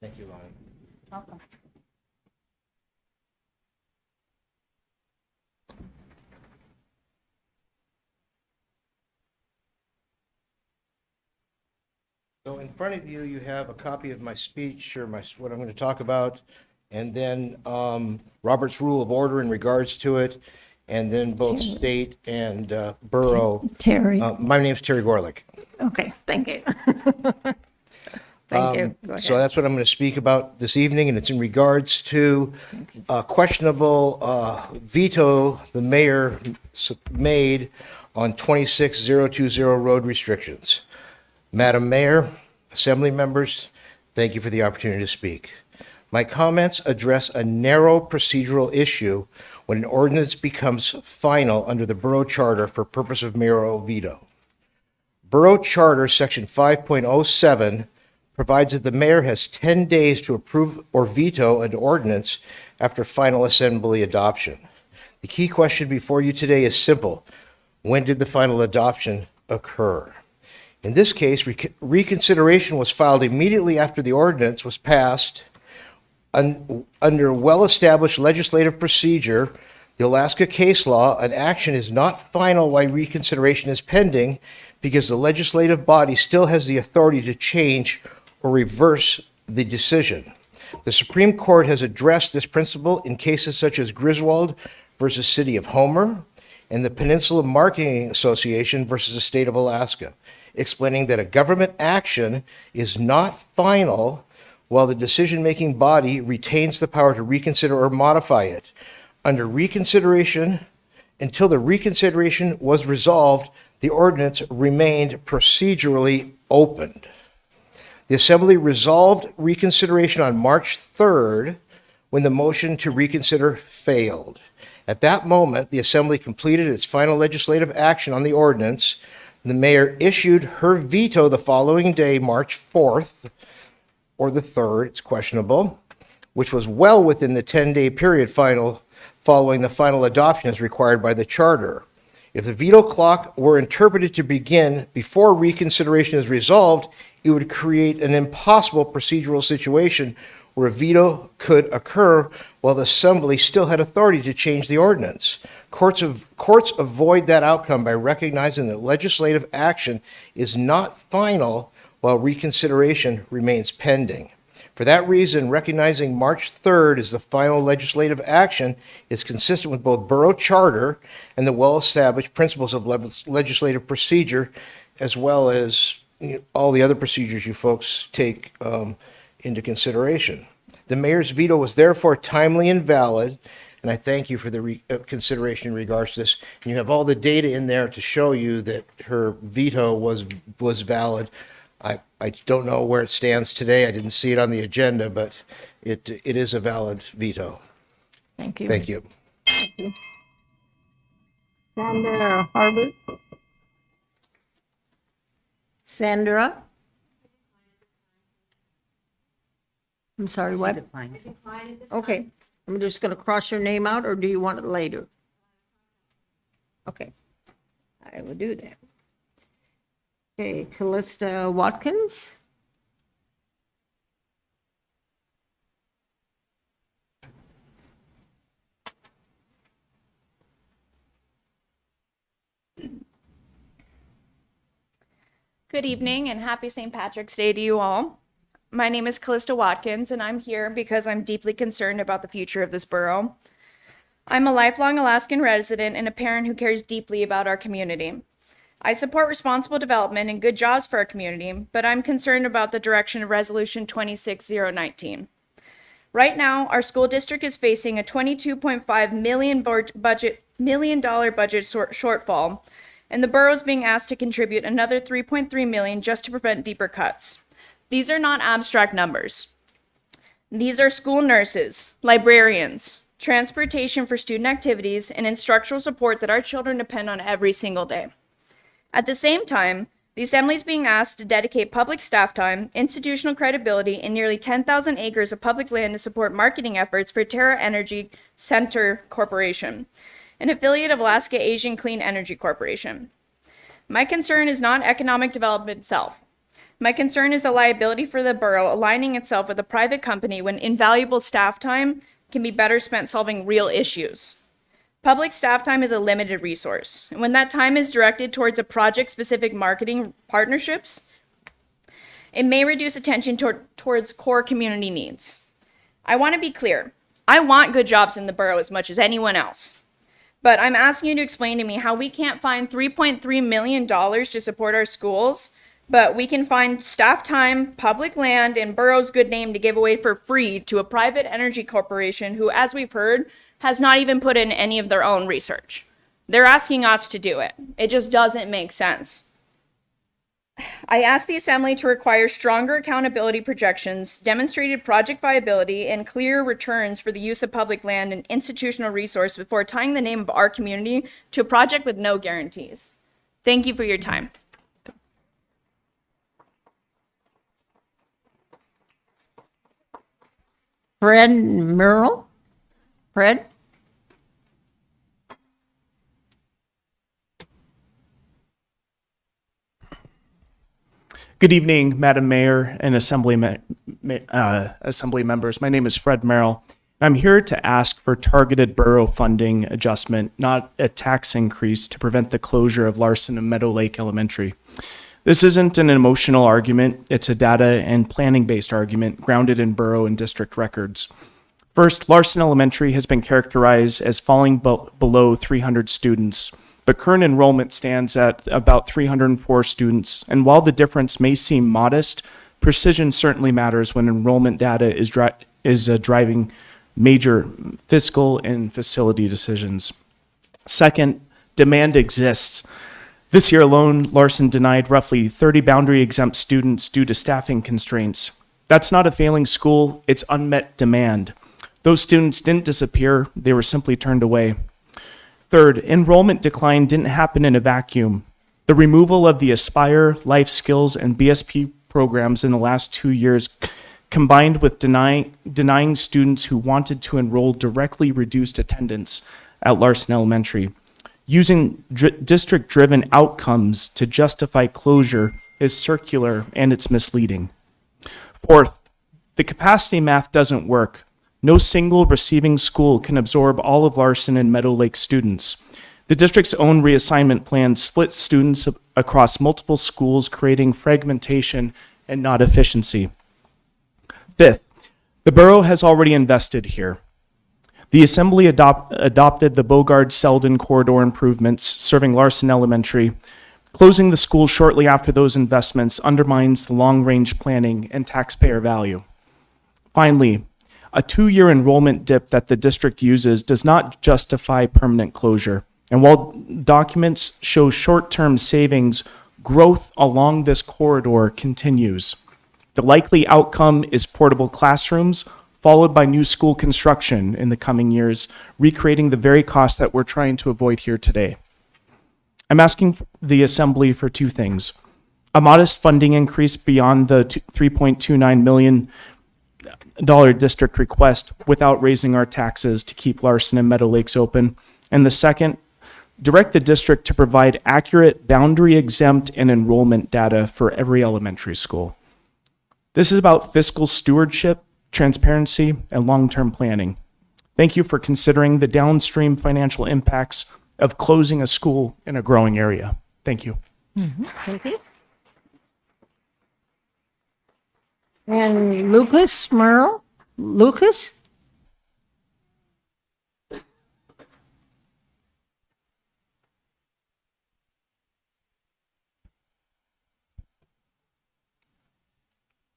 Thank you, Lonnie. Welcome. So in front of you, you have a copy of my speech or what I'm going to talk about, and then Robert's Rule of Order in regards to it, and then both state and borough. Terry. My name's Terry Gorlick. Okay, thank you. Thank you. Go ahead. So that's what I'm going to speak about this evening, and it's in regards to a questionable veto the mayor made on 26020 road restrictions. Madam Mayor, Assembly members, thank you for the opportunity to speak. My comments address a narrow procedural issue when an ordinance becomes final under the Borough Charter for purpose of mayoral veto. Borough Charter Section 5.07 provides that the mayor has 10 days to approve or veto an ordinance after final assembly adoption. The key question before you today is simple. When did the final adoption occur? In this case, reconsideration was filed immediately after the ordinance was passed. Under well-established legislative procedure, the Alaska case law, an action is not final while reconsideration is pending because the legislative body still has the authority to change or reverse the decision. The Supreme Court has addressed this principle in cases such as Griswold versus City of Homer and the Peninsula Marketing Association versus the State of Alaska, explaining that a government action is not final while the decision-making body retains the power to reconsider or modify it. Under reconsideration, until the reconsideration was resolved, the ordinance remained procedurally opened. The Assembly resolved reconsideration on March 3rd when the motion to reconsider failed. At that moment, the Assembly completed its final legislative action on the ordinance. The mayor issued her veto the following day, March 4th, or the 3rd, it's questionable, which was well within the 10-day period following the final adoption as required by the charter. If the veto clock were interpreted to begin before reconsideration is resolved, it would create an impossible procedural situation where a veto could occur while the Assembly still had authority to change the ordinance. Courts avoid that outcome by recognizing that legislative action is not final while reconsideration remains pending. For that reason, recognizing March 3rd as the final legislative action is consistent with both borough charter and the well-established principles of legislative procedure, as well as all the other procedures you folks take into consideration. The mayor's veto was therefore timely and valid, and I thank you for the consideration in regards to this. And you have all the data in there to show you that her veto was valid. I don't know where it stands today. I didn't see it on the agenda, but it is a valid veto. Thank you. Thank you. Sandra Harbert? Sandra? I'm sorry, what? Okay, I'm just gonna cross your name out, or do you want it later? Okay, I will do that. Okay, Callista Watkins? Good evening and happy St. Patrick's Day to you all. My name is Callista Watkins and I'm here because I'm deeply concerned about the future of this borough. I'm a lifelong Alaskan resident and a parent who cares deeply about our community. I support responsible development and good jobs for our community, but I'm concerned about the direction of Resolution 26019. Right now, our school district is facing a $22.5 million budget shortfall, and the borough is being asked to contribute another $3.3 million just to prevent deeper cuts. These are not abstract numbers. These are school nurses, librarians, transportation for student activities, and instructional support that our children depend on every single day. At the same time, the Assembly is being asked to dedicate public staff time, institutional credibility, and nearly 10,000 acres of public land to support marketing efforts for Terra Energy Center Corporation, an affiliate of Alaska Asian Clean Energy Corporation. My concern is not economic development itself. My concern is the liability for the borough aligning itself with a private company when invaluable staff time can be better spent solving real issues. Public staff time is a limited resource, and when that time is directed towards a project-specific marketing partnerships, it may reduce attention towards core community needs. I want to be clear. I want good jobs in the borough as much as anyone else. But I'm asking you to explain to me how we can't find $3.3 million to support our schools, but we can find staff time, public land, and borough's good name to give away for free to a private energy corporation who, as we've heard, has not even put in any of their own research. They're asking us to do it. It just doesn't make sense. I asked the Assembly to require stronger accountability projections, demonstrated project viability, and clear returns for the use of public land and institutional resource before tying the name of our community to a project with no guarantees. Thank you for your time. Fred Merrill? Fred? Good evening, Madam Mayor and Assembly members. My name is Fred Merrill. I'm here to ask for targeted borough funding adjustment, not a tax increase, to prevent the closure of Larson and Meadow Lake Elementary. This isn't an emotional argument. It's a data and planning-based argument grounded in borough and district records. First, Larson Elementary has been characterized as falling below 300 students, but current enrollment stands at about 304 students. And while the difference may seem modest, precision certainly matters when enrollment data is driving major fiscal and facility decisions. Second, demand exists. This year alone, Larson denied roughly 30 boundary-exempt students due to staffing constraints. That's not a failing school, it's unmet demand. Those students didn't disappear, they were simply turned away. Third, enrollment decline didn't happen in a vacuum. The removal of the Aspire, Life Skills, and BSP programs in the last 2 years, combined with denying students who wanted to enroll directly reduced attendance at Larson Elementary. Using district-driven outcomes to justify closure is circular and it's misleading. Fourth, the capacity math doesn't work. No single receiving school can absorb all of Larson and Meadow Lake students. The district's own reassignment plan splits students across multiple schools, creating fragmentation and not efficiency. Fifth, The borough has already invested here. The Assembly adopted the Bogard-Selden corridor improvements serving Larson Elementary. Closing the school shortly after those investments undermines the long-range planning and taxpayer value. Finally, a 2-year enrollment dip that the district uses does not justify permanent closure. And while documents show short-term savings, growth along this corridor continues. The likely outcome is portable classrooms, followed by new school construction in the coming years, recreating the very cost that we're trying to avoid here today. I'm asking the Assembly for 2 things. A modest funding increase beyond the $3.29 million district request without raising our taxes to keep Larson and Meadow Lakes open. And the second, direct the district to provide accurate boundary exempt and enrollment data for every elementary school. This is about fiscal stewardship, transparency, and long-term planning. Thank you for considering the downstream financial impacts of closing a school in a growing area. Thank you. Thank you. And Lucas Merle? Lucas?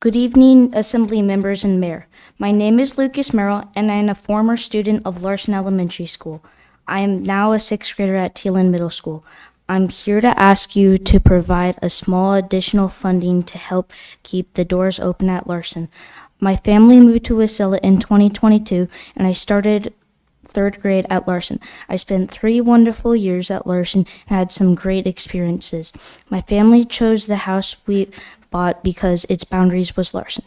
Good evening, Assembly members and Mayor. My name is Lucas Merrill, and I am a former student of Larson Elementary School. I am now a 6th grader at Teelan Middle School. I'm here to ask you to provide a small additional funding to help keep the doors open at Larson. My family moved to Wasilla in 2022, and I started 3rd grade at Larson. I spent 3 wonderful years at Larson and had some great experiences. My family chose the house we bought because its boundaries was Larson.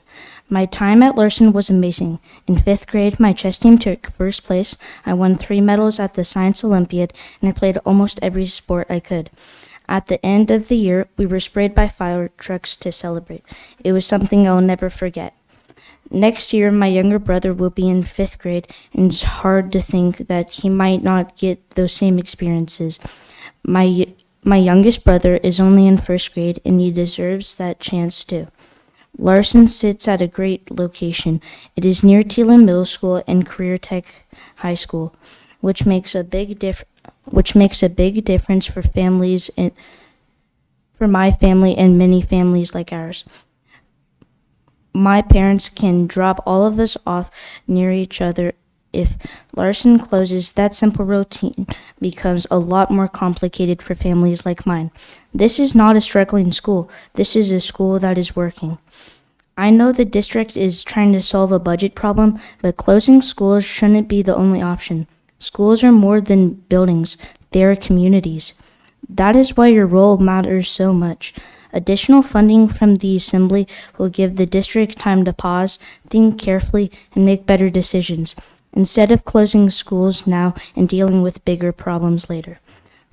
My time at Larson was amazing. In 5th grade, my chess team took 1st place. I won 3 medals at the Science Olympiad, and I played almost every sport I could. At the end of the year, we were sprayed by fire trucks to celebrate. It was something I'll never forget. Next year, my younger brother will be in 5th grade, and it's hard to think that he might not get those same experiences. My youngest brother is only in 1st grade, and he deserves that chance too. Larson sits at a great location. It is near Teelan Middle School and Career Tech High School, which makes a big difference for families and for my family and many families like ours. My parents can drop all of us off near each other. If Larson closes, that simple routine becomes a lot more complicated for families like mine. This is not a struggling school. This is a school that is working. I know the district is trying to solve a budget problem, but closing schools shouldn't be the only option. Schools are more than buildings. They are communities. That is why your role matters so much. Additional funding from the Assembly will give the district time to pause, think carefully, and make better decisions, instead of closing schools now and dealing with bigger problems later.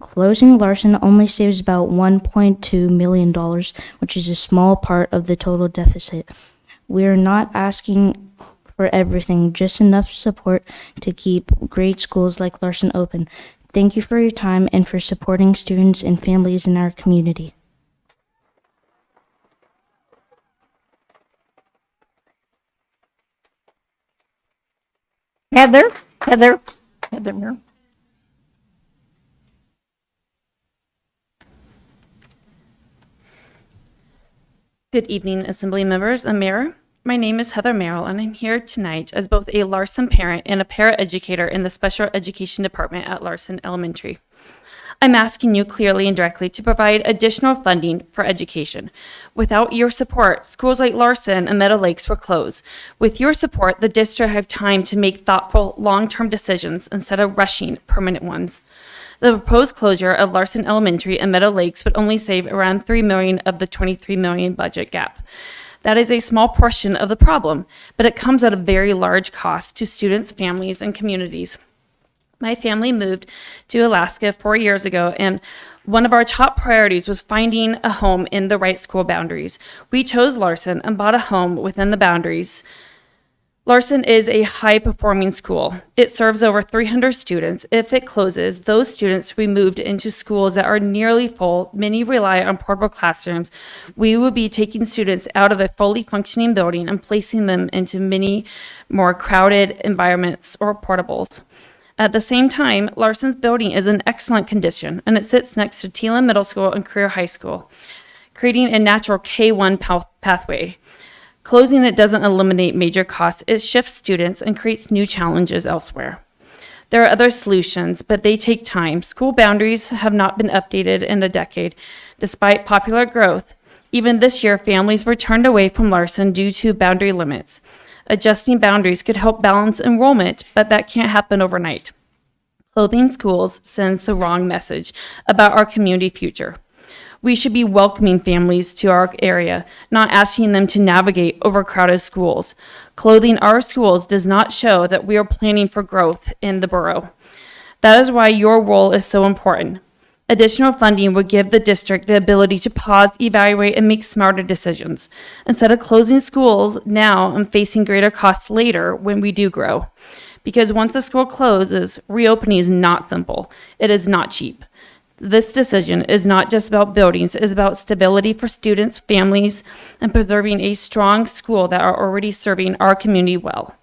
Closing Larson only saves about $1.2 million, which is a small part of the total deficit. We are not asking for everything, just enough support to keep great schools like Larson open. Thank you for your time and for supporting students and families in our community. Heather Merle. Good evening, Assembly members and Mayor. My name is Heather Merrill, and I'm here tonight as both a Larson parent and a paraeducator in the Special Education Department at Larson Elementary. I'm asking you clearly and directly to provide additional funding for education. Without your support, schools like Larson and Meadow Lakes will close. With your support, the district have time to make thoughtful, long-term decisions instead of rushing permanent ones. The proposed closure of Larson Elementary and Meadow Lakes would only save around $3 million of the $23 million budget gap. That is a small portion of the problem, but it comes at a very large cost to students, families, and communities. My family moved to Alaska 4 years ago, and one of our top priorities was finding a home in the right school boundaries. We chose Larson and bought a home within the boundaries. Larson is a high-performing school. It serves over 300 students. If it closes, those students will be moved into schools that are nearly full. Many rely on portable classrooms. We will be taking students out of a fully functioning building and placing them into many more crowded environments or portables. At the same time, Larson's building is in excellent condition, and it sits next to Teelan Middle School and Career High School, creating a natural K-1 pathway. Closing it doesn't eliminate major costs. It shifts students and creates new challenges elsewhere. There are other solutions, but they take time. School boundaries have not been updated in a decade, despite popular growth. Even this year, families were turned away from Larson due to boundary limits. Adjusting boundaries could help balance enrollment, but that can't happen overnight. Closing schools sends the wrong message about our community future. We should be welcoming families to our area, not asking them to navigate overcrowded schools. Closing our schools does not show that we are planning for growth in the borough. That is why your role is so important. Additional funding would give the district the ability to pause, evaluate, and make smarter decisions, instead of closing schools now and facing greater costs later when we do grow. Because once a school closes, reopening is not simple. It is not cheap. This decision is not just about buildings, it is about stability for students, families, and preserving a strong school that are already serving our community well.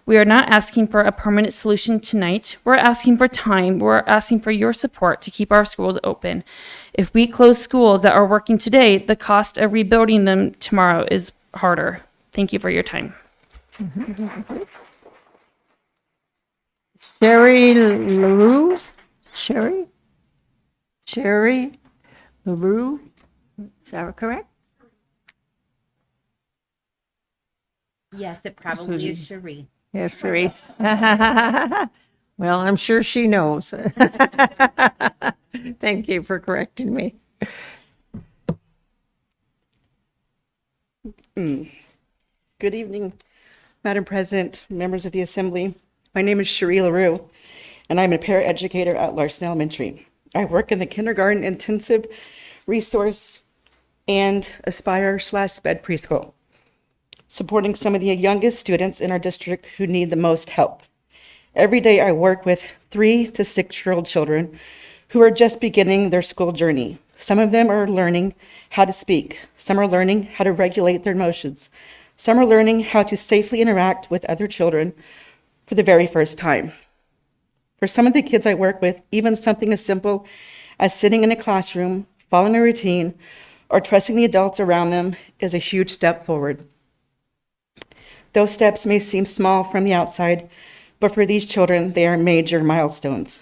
We are not asking for a permanent solution tonight. We're asking for time. We're asking for your support to keep our schools open. If we close schools that are working today, the cost of rebuilding them tomorrow is harder. Thank you for your time. Sherry LaRue? Sherry LaRue? Is that correct? Yes, it probably is Cherie. Yes, Sherry. Well, I'm sure she knows. Thank you for correcting me. Good evening, Madam President, members of the Assembly. My name is Cherie LaRue, and I'm a paraeducator at Larson Elementary. I work in the kindergarten intensive resource and Aspire/SPED preschool, supporting some of the youngest students in our district who need the most help. Every day I work with 3 to 6-year-old children who are just beginning their school journey. Some of them are learning how to speak. Some are learning how to regulate their emotions. Some are learning how to safely interact with other children for the very first time. For some of the kids I work with, even something as simple as sitting in a classroom, following a routine, or trusting the adults around them is a huge step forward. Those steps may seem small from the outside, but for these children, they are major milestones.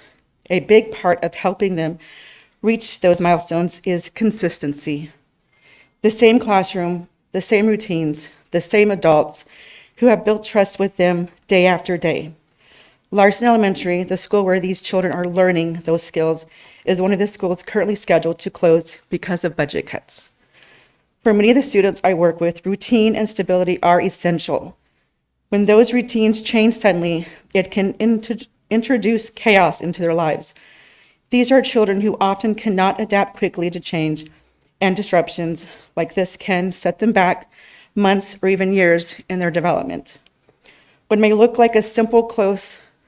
A big part of helping them reach those milestones is consistency. The same classroom, the same routines, the same adults who have built trust with them day after day. Larson Elementary, the school where these children are learning those skills, is one of the schools currently scheduled to close because of budget cuts. For many of the students I work with, routine and stability are essential. When those routines change suddenly, it can introduce chaos into their lives. These are children who often cannot adapt quickly to change, and disruptions like this can set them back months or even years in their development. What may look like a simple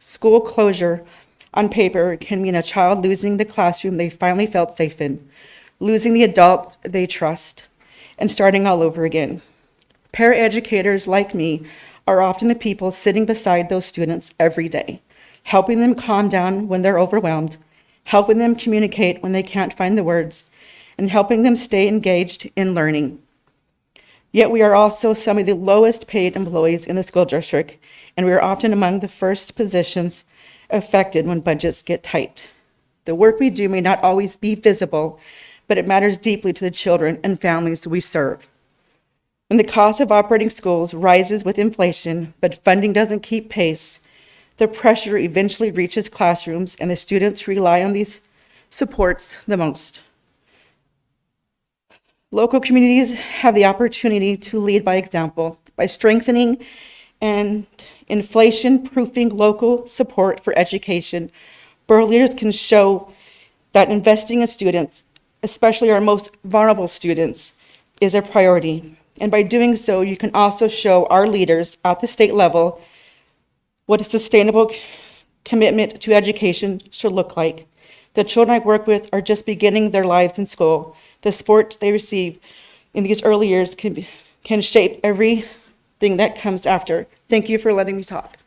school closure on paper can mean a child losing the classroom they finally felt safe in, losing the adults they trust, and starting all over again. Paraeducators like me are often the people sitting beside those students every day, helping them calm down when they're overwhelmed, helping them communicate when they can't find the words, and helping them stay engaged in learning. Yet we are also some of the lowest paid employees in the school district, and we are often among the first positions affected when budgets get tight. The work we do may not always be visible, but it matters deeply to the children and families we serve. When the cost of operating schools rises with inflation, but funding doesn't keep pace, the pressure eventually reaches classrooms and the students rely on these supports the most. Local communities have the opportunity to lead by example by strengthening and inflation-proofing local support for education. Borough leaders can show that investing in students, especially our most vulnerable students, is a priority. And by doing so, you can also show our leaders at the state level what a sustainable commitment to education should look like. The children I work with are just beginning their lives in school. The support they receive in these early years can shape everything that comes after. Thank you for letting me talk.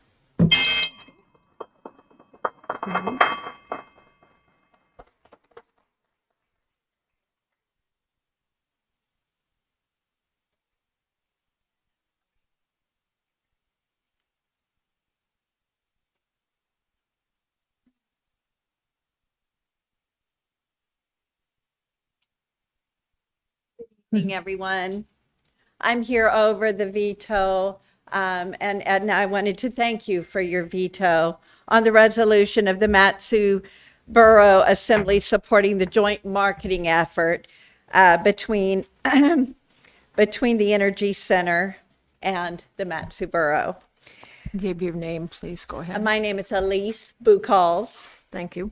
Evening, everyone. I'm here over the veto, and I wanted to thank you for your veto on the resolution of the Matsu Borough Assembly supporting the joint marketing effort between the Energy Center and the Matsu Borough. Give your name, please. Go ahead. My name is Elise Buchholz. Thank you.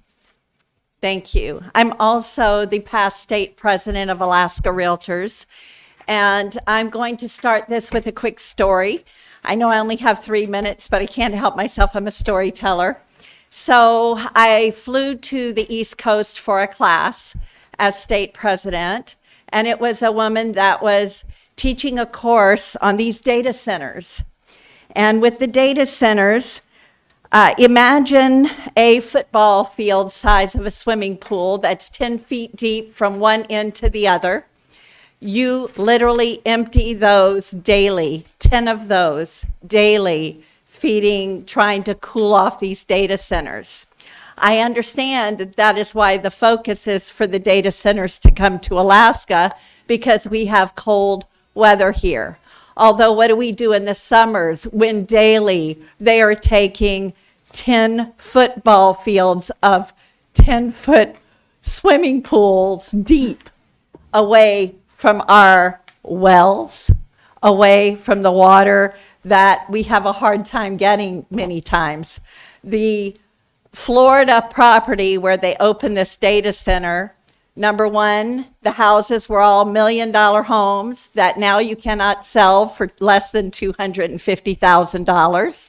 Thank you. I'm also the past state president of Alaska Realtors, and I'm going to start this with a quick story. I know I only have 3 minutes, but I can't help myself. I'm a storyteller. So I flew to the East Coast for a class as state president, and it was a woman that was teaching a course on these data centers. And with the data centers, imagine a football field size of a swimming pool that's 10 feet deep from one end to the other. You literally empty those daily, 10 of those daily, trying to cool off these data centers. I understand that is why the focus is for the data centers to come to Alaska, because we have cold weather here. Although what do we do in the summers when daily they are taking 10 football fields of 10-foot swimming pools deep away from our wells, away from the water that we have a hard time getting many times. The Florida property where they opened this data center, number one, the houses were all $1 million homes that now you cannot sell for less than $250,000.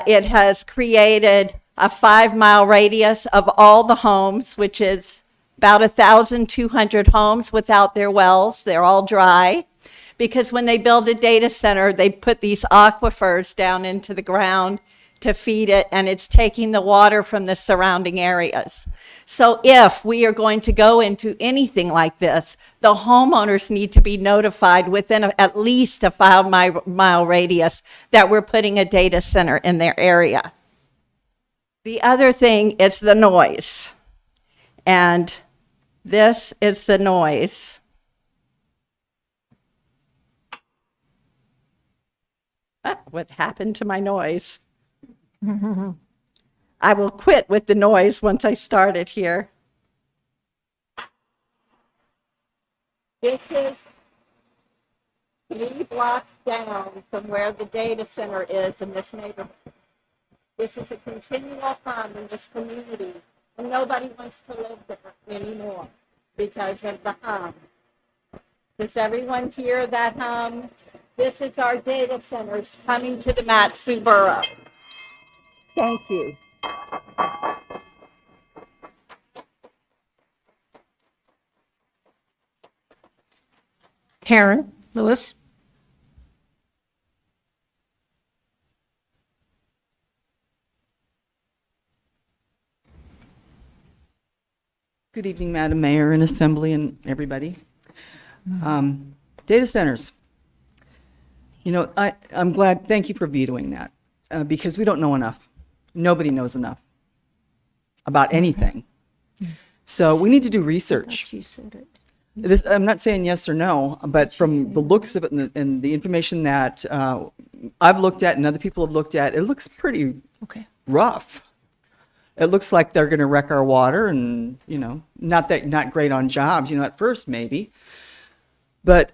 It has created a 5-mile radius of all the homes, which is about 1,200 homes without their wells. They're all dry. Because when they build a data center, they put these aquifers down into the ground to feed it, and it's taking the water from the surrounding areas. So if we are going to go into anything like this, the homeowners need to be notified within at least a 5-mile radius that we're putting a data center in their area. The other thing is the noise. And this is the noise. What happened to my noise? I will quit with the noise once I start it here. This is 3 blocks down from where the data center is in this neighborhood. This is a continual hum in this community, and nobody wants to live there anymore because of the hum. Does everyone hear that hum? This is our data centers coming to the Matsu Borough. Thank you. Karen Lewis. Good evening, Madam Mayor and Assembly and everybody. Data centers. You know, I'm glad, thank you for vetoing that, because we don't know enough. Nobody knows enough about anything. So we need to do research. You said it. I'm not saying yes or no, but from the looks of it and the information that I've looked at and other people have looked at, it looks pretty rough. It looks like they're going to wreck our water, and not great on jobs. At first maybe, but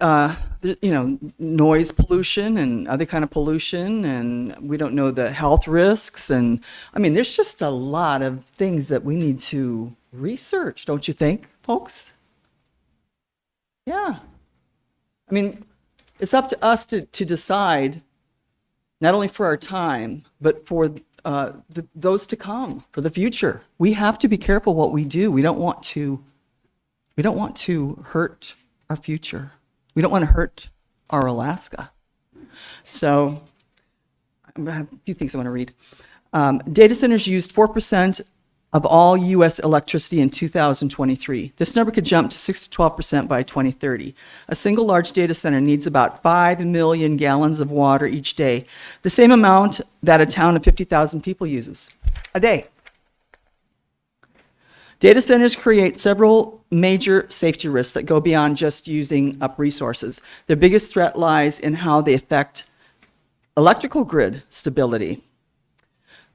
noise pollution and other kind of pollution, and we don't know the health risks, and I mean, there's just a lot of things that we need to research, don't you think, folks? Yeah. I mean, It's up to us to decide, not only for our time, but for those to come, for the future. We have to be careful what we do. We don't want to hurt our future. We don't want to hurt our Alaska. So I have a few things I want to read. Data centers used 4% of all U.S. electricity in 2023. This number could jump to 6 to 12% by 2030. A single large data center needs about 5 million gallons of water each day, the same amount that a town of 50,000 people uses a day. Data centers create several major safety risks that go beyond just using up resources. Their biggest threat lies in how they affect electrical grid stability.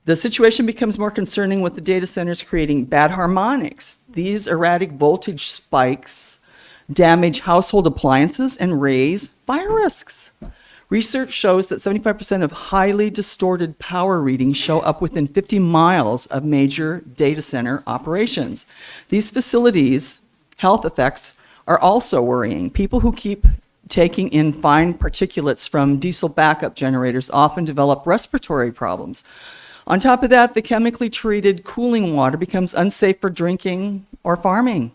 The situation becomes more concerning with the data centers creating bad harmonics. These erratic voltage spikes damage household appliances and raise fire risks. Research shows that 75% of highly distorted power readings show up within 50 miles of major data center operations. These facilities' health effects are also worrying. People who keep taking in fine particulates from diesel backup generators often develop respiratory problems. On top of that, the chemically treated cooling water becomes unsafe for drinking or farming.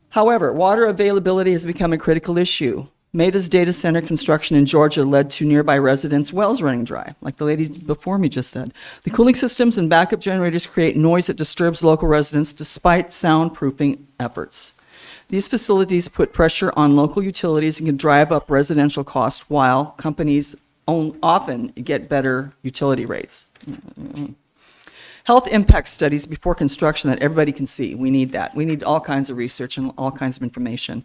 However, water availability has become a critical issue. Meta's data center construction in Georgia led to nearby residents' wells running dry, like the lady before me just said. The cooling systems and backup generators create noise that disturbs local residents despite soundproofing efforts. These facilities put pressure on local utilities and can drive up residential costs while companies often get better utility rates. Health impact studies before construction that everybody can see. We need that. We need all kinds of research and all kinds of information.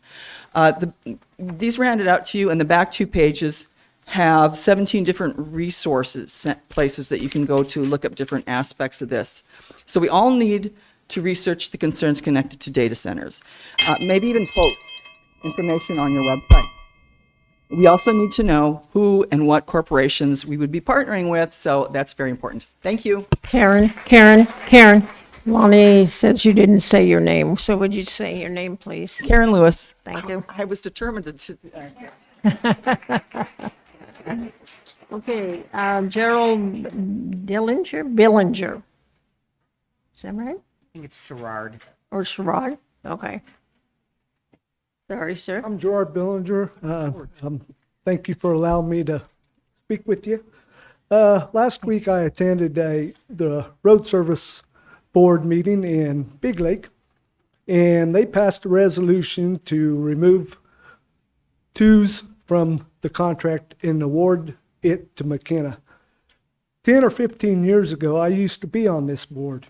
These were handed out to you, and the back 2 pages have 17 different resources, places that you can go to look up different aspects of this. So we all need to research the concerns connected to data centers. Maybe even post information on your website. We also need to know who and what corporations we would be partnering with, so that's very important. Thank you. Karen. Lonnie says you didn't say your name, so would you say your name, please? Karen Lewis. Thank you. I was determined to. Okay, Gerald Billinger. Is that right? I think it's Gerard. Or Sherrod? Okay. Sorry, sir. I'm Gerard Billinger. Thank you for allowing me to speak with you. Last week I attended the road service board meeting in Big Lake, and they passed a resolution to remove twos from the contract and award it to McKenna. 10 or 15 years ago, I used to be on this board,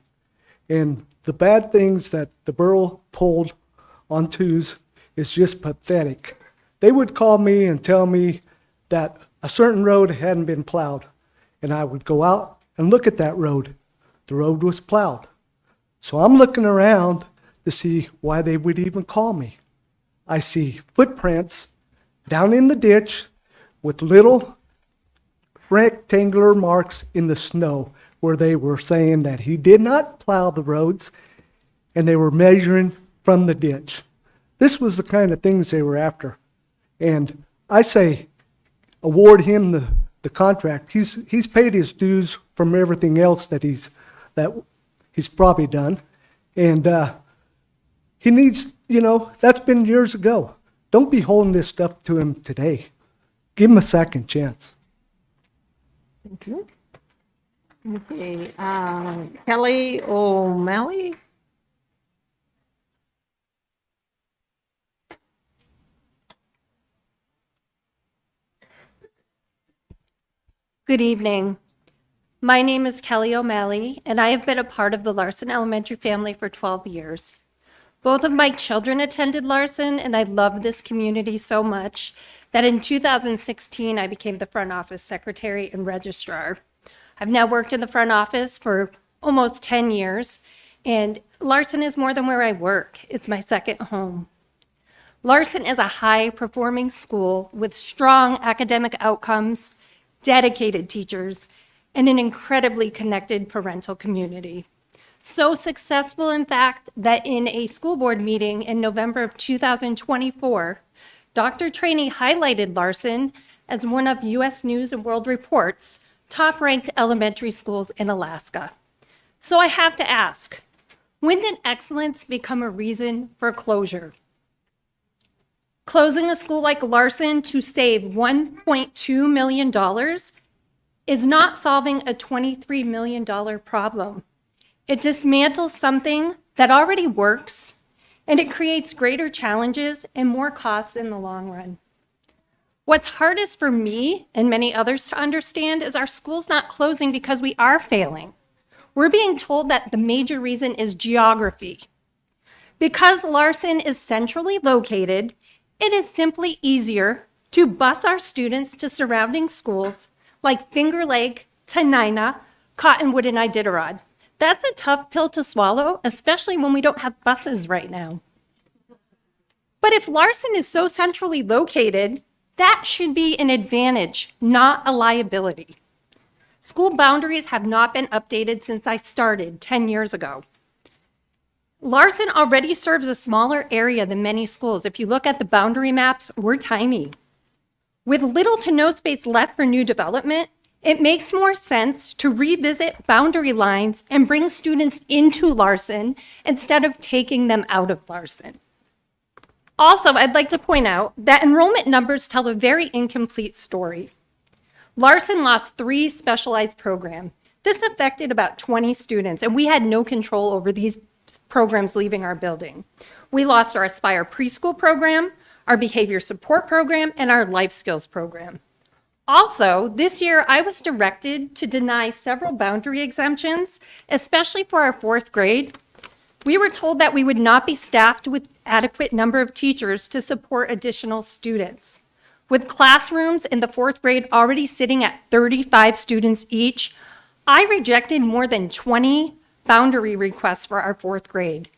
and the bad things that the borough pulled on twos is just pathetic. They would call me and tell me that a certain road hadn't been plowed, and I would go out and look at that road. The road was plowed. So I'm looking around to see why they would even call me. I see footprints down in the ditch with little rectangular marks in the snow where they were saying that he did not plow the roads, and they were measuring from the ditch. This was the kind of things they were after. And I say, award him the contract. He's paid his dues from everything else that he's probably done. And he needs, that's been years ago. Don't be holding this stuff to him today. Give him a second chance. Thank you. Okay, Kelly O'Malley? Good evening. My name is Kelly O'Malley, and I have been a part of the Larson Elementary family for 12 years. Both of my children attended Larson, and I love this community so much that in 2016, I became the front office secretary and registrar. I've now worked in the front office for almost 10 years, and Larson is more than where I work. It's my second home. Larson is a high-performing school with strong academic outcomes, dedicated teachers, and an incredibly connected parental community. So successful, in fact, that in a school board meeting in November of 2024, Dr. Trainee highlighted Larson as one of U.S. News and World Report's top-ranked elementary schools in Alaska. So I have to ask, when did excellence become a reason for closure? Closing a school like Larson to save $1.2 million is not solving a $23 million problem. It dismantles something that already works, and it creates greater challenges and more costs in the long run. What's hardest for me and many others to understand is our school's not closing because we are failing. We're being told that the major reason is geography. Because Larson is centrally located, it is simply easier to bus our students to surrounding schools like Finger Lake, Tenina, Cottonwood, and Iditarod. That's a tough pill to swallow, especially when we don't have buses right now. But if Larson is so centrally located, that should be an advantage, not a liability. School boundaries have not been updated since I started 10 years ago. Larson already serves a smaller area than many schools. If you look at the boundary maps, we're tiny. With little to no space left for new development, it makes more sense to revisit boundary lines and bring students into Larson instead of taking them out of Larson. Also, I'd like to point out that enrollment numbers tell a very incomplete story. Larson lost 3 specialized programs. This affected about 20 students, and we had no control over these programs leaving our building. We lost our Aspire preschool program, our behavior support program, and our life skills program. Also, this year, I was directed to deny several boundary exemptions, especially for our 4th grade. We were told that we would not be staffed with adequate number of teachers to support additional students. With classrooms in the 4th grade already sitting at 35 students each, I rejected more than 20 boundary requests for our 4th grade.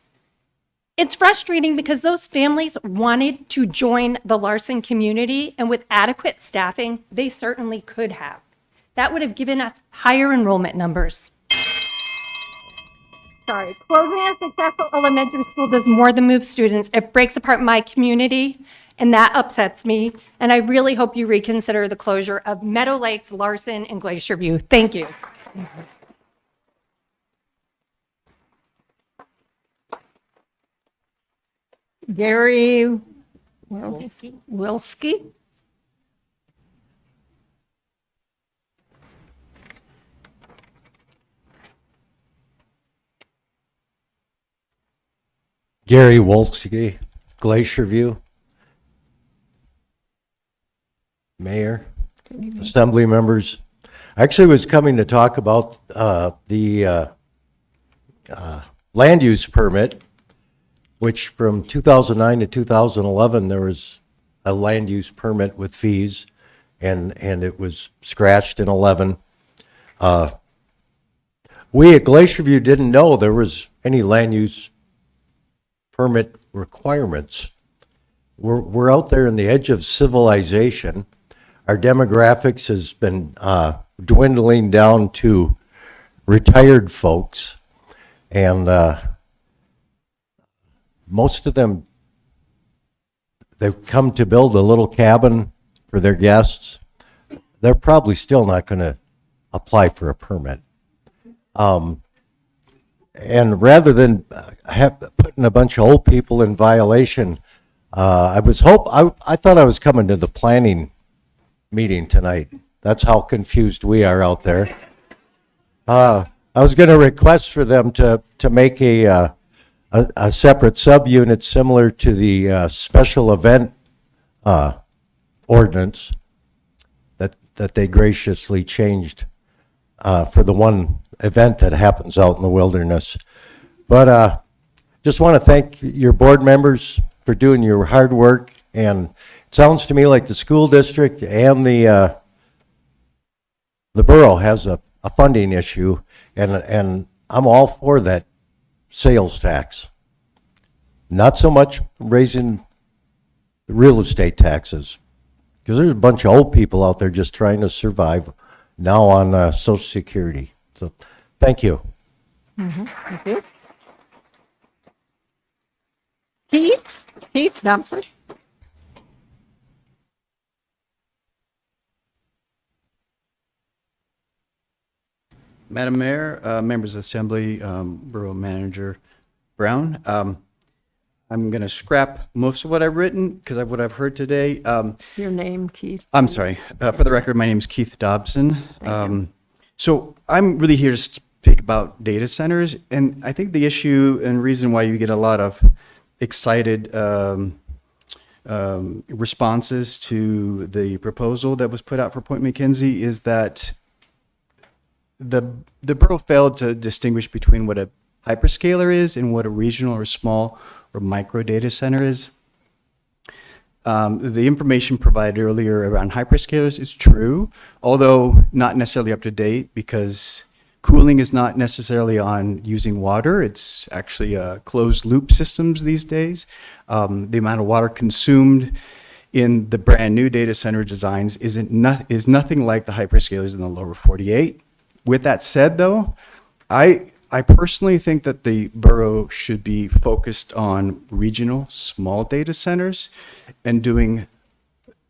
It's frustrating because those families wanted to join the Larson community, and with adequate staffing, they certainly could have. That would have given us higher enrollment numbers. Sorry, closing a successful elementary school does more than move students. It breaks apart my community, and that upsets me. And I really hope you reconsider the closure of Meadow Lakes, Larson, and Glacier View. Thank you. Gary Wilski. Gary Wolski, Glacier View. Mayor, assembly members. I actually was coming to talk about the land use permit, which from 2009 to 2011, there was a land use permit with fees, and it was scratched in 11. We at Glacier View didn't know there was any land use permit requirements. We're out there in the edge of civilization. Our demographics has been dwindling down to retired folks, and most of them, they've come to build a little cabin for their guests. They're probably still not going to apply for a permit. And rather than putting a bunch of old people in violation, I thought I was coming to the planning meeting tonight. That's how confused we are out there. I was going to request for them to make a separate subunit similar to the special event ordinance that they graciously changed for the one event that happens out in the wilderness. But just want to thank your board members for doing your hard work. And it sounds to me like the school district and the borough has a funding issue, and I'm all for that sales tax. Not so much raising the real estate taxes, because there's a bunch of old people out there just trying to survive now on Social Security. So thank you. Thank you. Keith Dumpster. Madam Mayor, members of the Assembly, Borough Manager Brown, I'm going to scrap most of what I've written because of what I've heard today. Your name, Keith? I'm sorry. For the record, my name is Keith Dobson. So I'm really here to speak about data centers, and I think the issue and reason why you get a lot of excited responses to the proposal that was put out for Point McKenzie is that the borough failed to distinguish between what a hyperscaler is and what a regional or small or micro data center is. The information provided earlier around hyperscalers is true, although not necessarily up to date because cooling is not necessarily on using water. It's actually closed loop systems these days. The amount of water consumed in the brand new data center designs is nothing like the hyperscalers in the lower 48. With that said, though, I personally think that the borough should be focused on regional small data centers and doing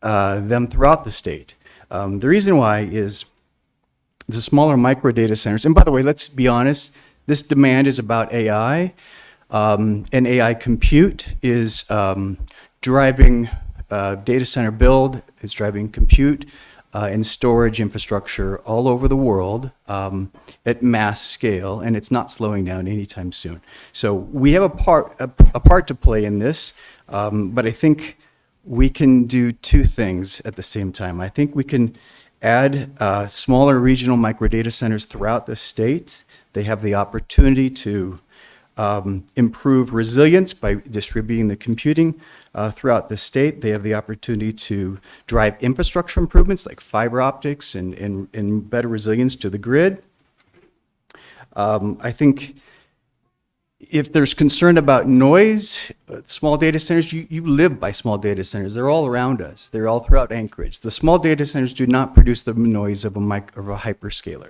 them throughout the state. The reason why is the smaller micro data centers, and by the way, let's be honest, this demand is about AI, and AI compute is driving data center build, it's driving compute and storage infrastructure all over the world at mass scale, and it's not slowing down anytime soon. So we have a part to play in this, but I think we can do two things at the same time. I think we can add smaller regional micro data centers throughout the state. They have the opportunity to improve resilience by distributing the computing throughout the state. They have the opportunity to drive infrastructure improvements like fiber optics and better resilience to the grid. I think if there's concern about noise, small data centers, you live by small data centers. They're all around us. They're all throughout Anchorage. The small data centers do not produce the noise of a hyperscaler.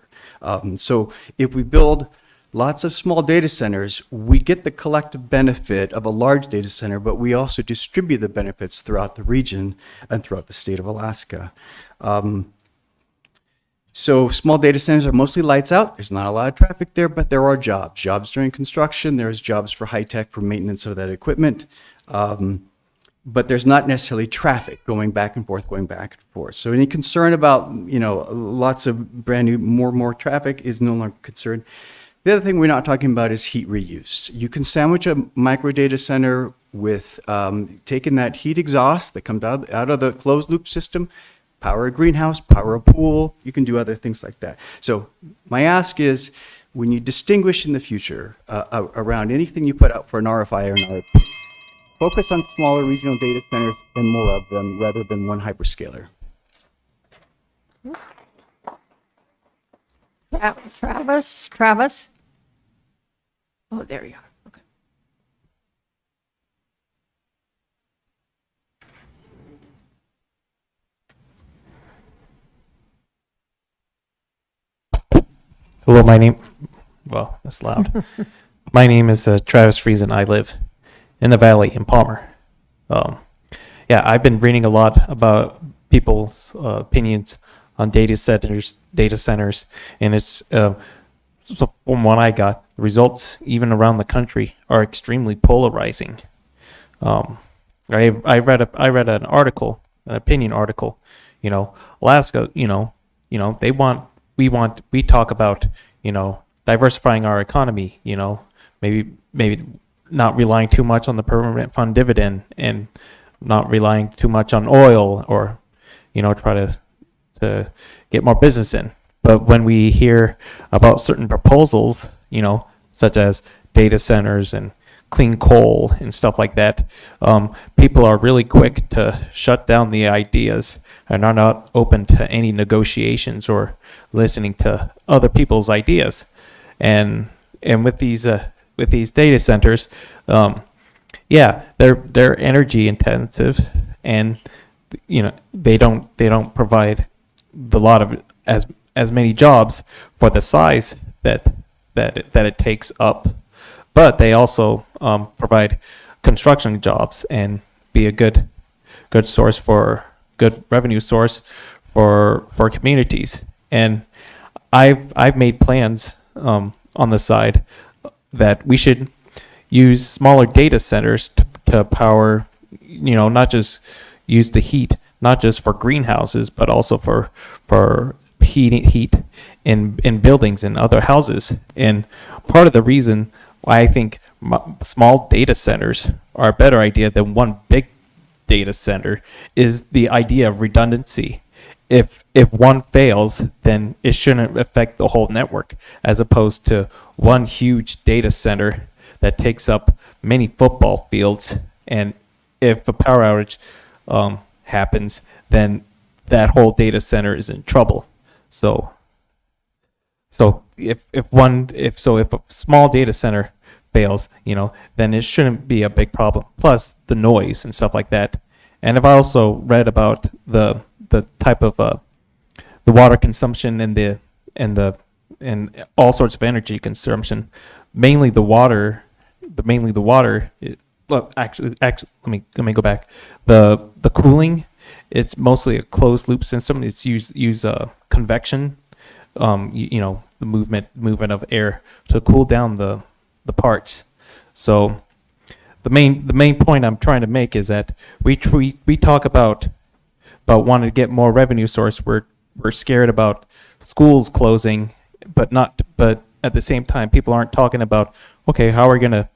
So if we build lots of small data centers, we get the collective benefit of a large data center, but we also distribute the benefits throughout the region and throughout the state of Alaska. So small data centers are mostly lights out. There's not a lot of traffic there, but there are jobs. Jobs during construction, there's jobs for high tech for maintenance of that equipment. But there's not necessarily traffic going back and forth. So any concern about, lots of brand new, more traffic is no longer concerned. The other thing we're not talking about is heat reuse. You can sandwich a micro data center with taking that heat exhaust that comes out of the closed loop system, power a greenhouse, power a pool. You can do other things like that. So my ask is, when you distinguish in the future around anything you put out for an RFI or an RFP, focus on smaller regional data centers and more of them rather than one hyperscaler. Travis? Oh, there you are. Okay. Hello, that's loud. My name is Travis Friesen. I live in the valley in Palmer. I've been reading a lot about people's opinions on data centers, and it's so from what I got, the results even around the country are extremely polarizing. I read an article, an opinion article. Alaska, we talk about diversifying our economy. Maybe not relying too much on the permanent fund dividend and not relying too much on oil, or try to get more business in. But when we hear about certain proposals, such as data centers and clean coal and stuff like that, people are really quick to shut down the ideas and are not open to any negotiations or listening to other people's ideas. And with these data centers, they're energy intensive, and they don't provide a lot of as many jobs for the size that it takes up, but they also provide construction jobs and be a good revenue source for communities. And I've made plans on the side that we should use smaller data centers to power, not just use the heat, not just for greenhouses, but also for heat in buildings and other houses. And part of the reason why I think small data centers are a better idea than one big data center is the idea of redundancy. If one fails, then it shouldn't affect the whole network, as opposed to one huge data center that takes up many football fields. And if a power outage happens, then that whole data center is in trouble. So if a small data center fails, then it shouldn't be a big problem. Plus the noise and stuff like that. And I've also read about the type of the water consumption and all sorts of energy consumption. Mainly the water. Well, actually, let me go back. The cooling, it's mostly a closed loop system. It's use convection, the movement of air to cool down the parts. So the main point I'm trying to make is that we talk about wanting to get more revenue source. We're scared about schools closing, but at the same time, people aren't talking about, okay, how are we gonna,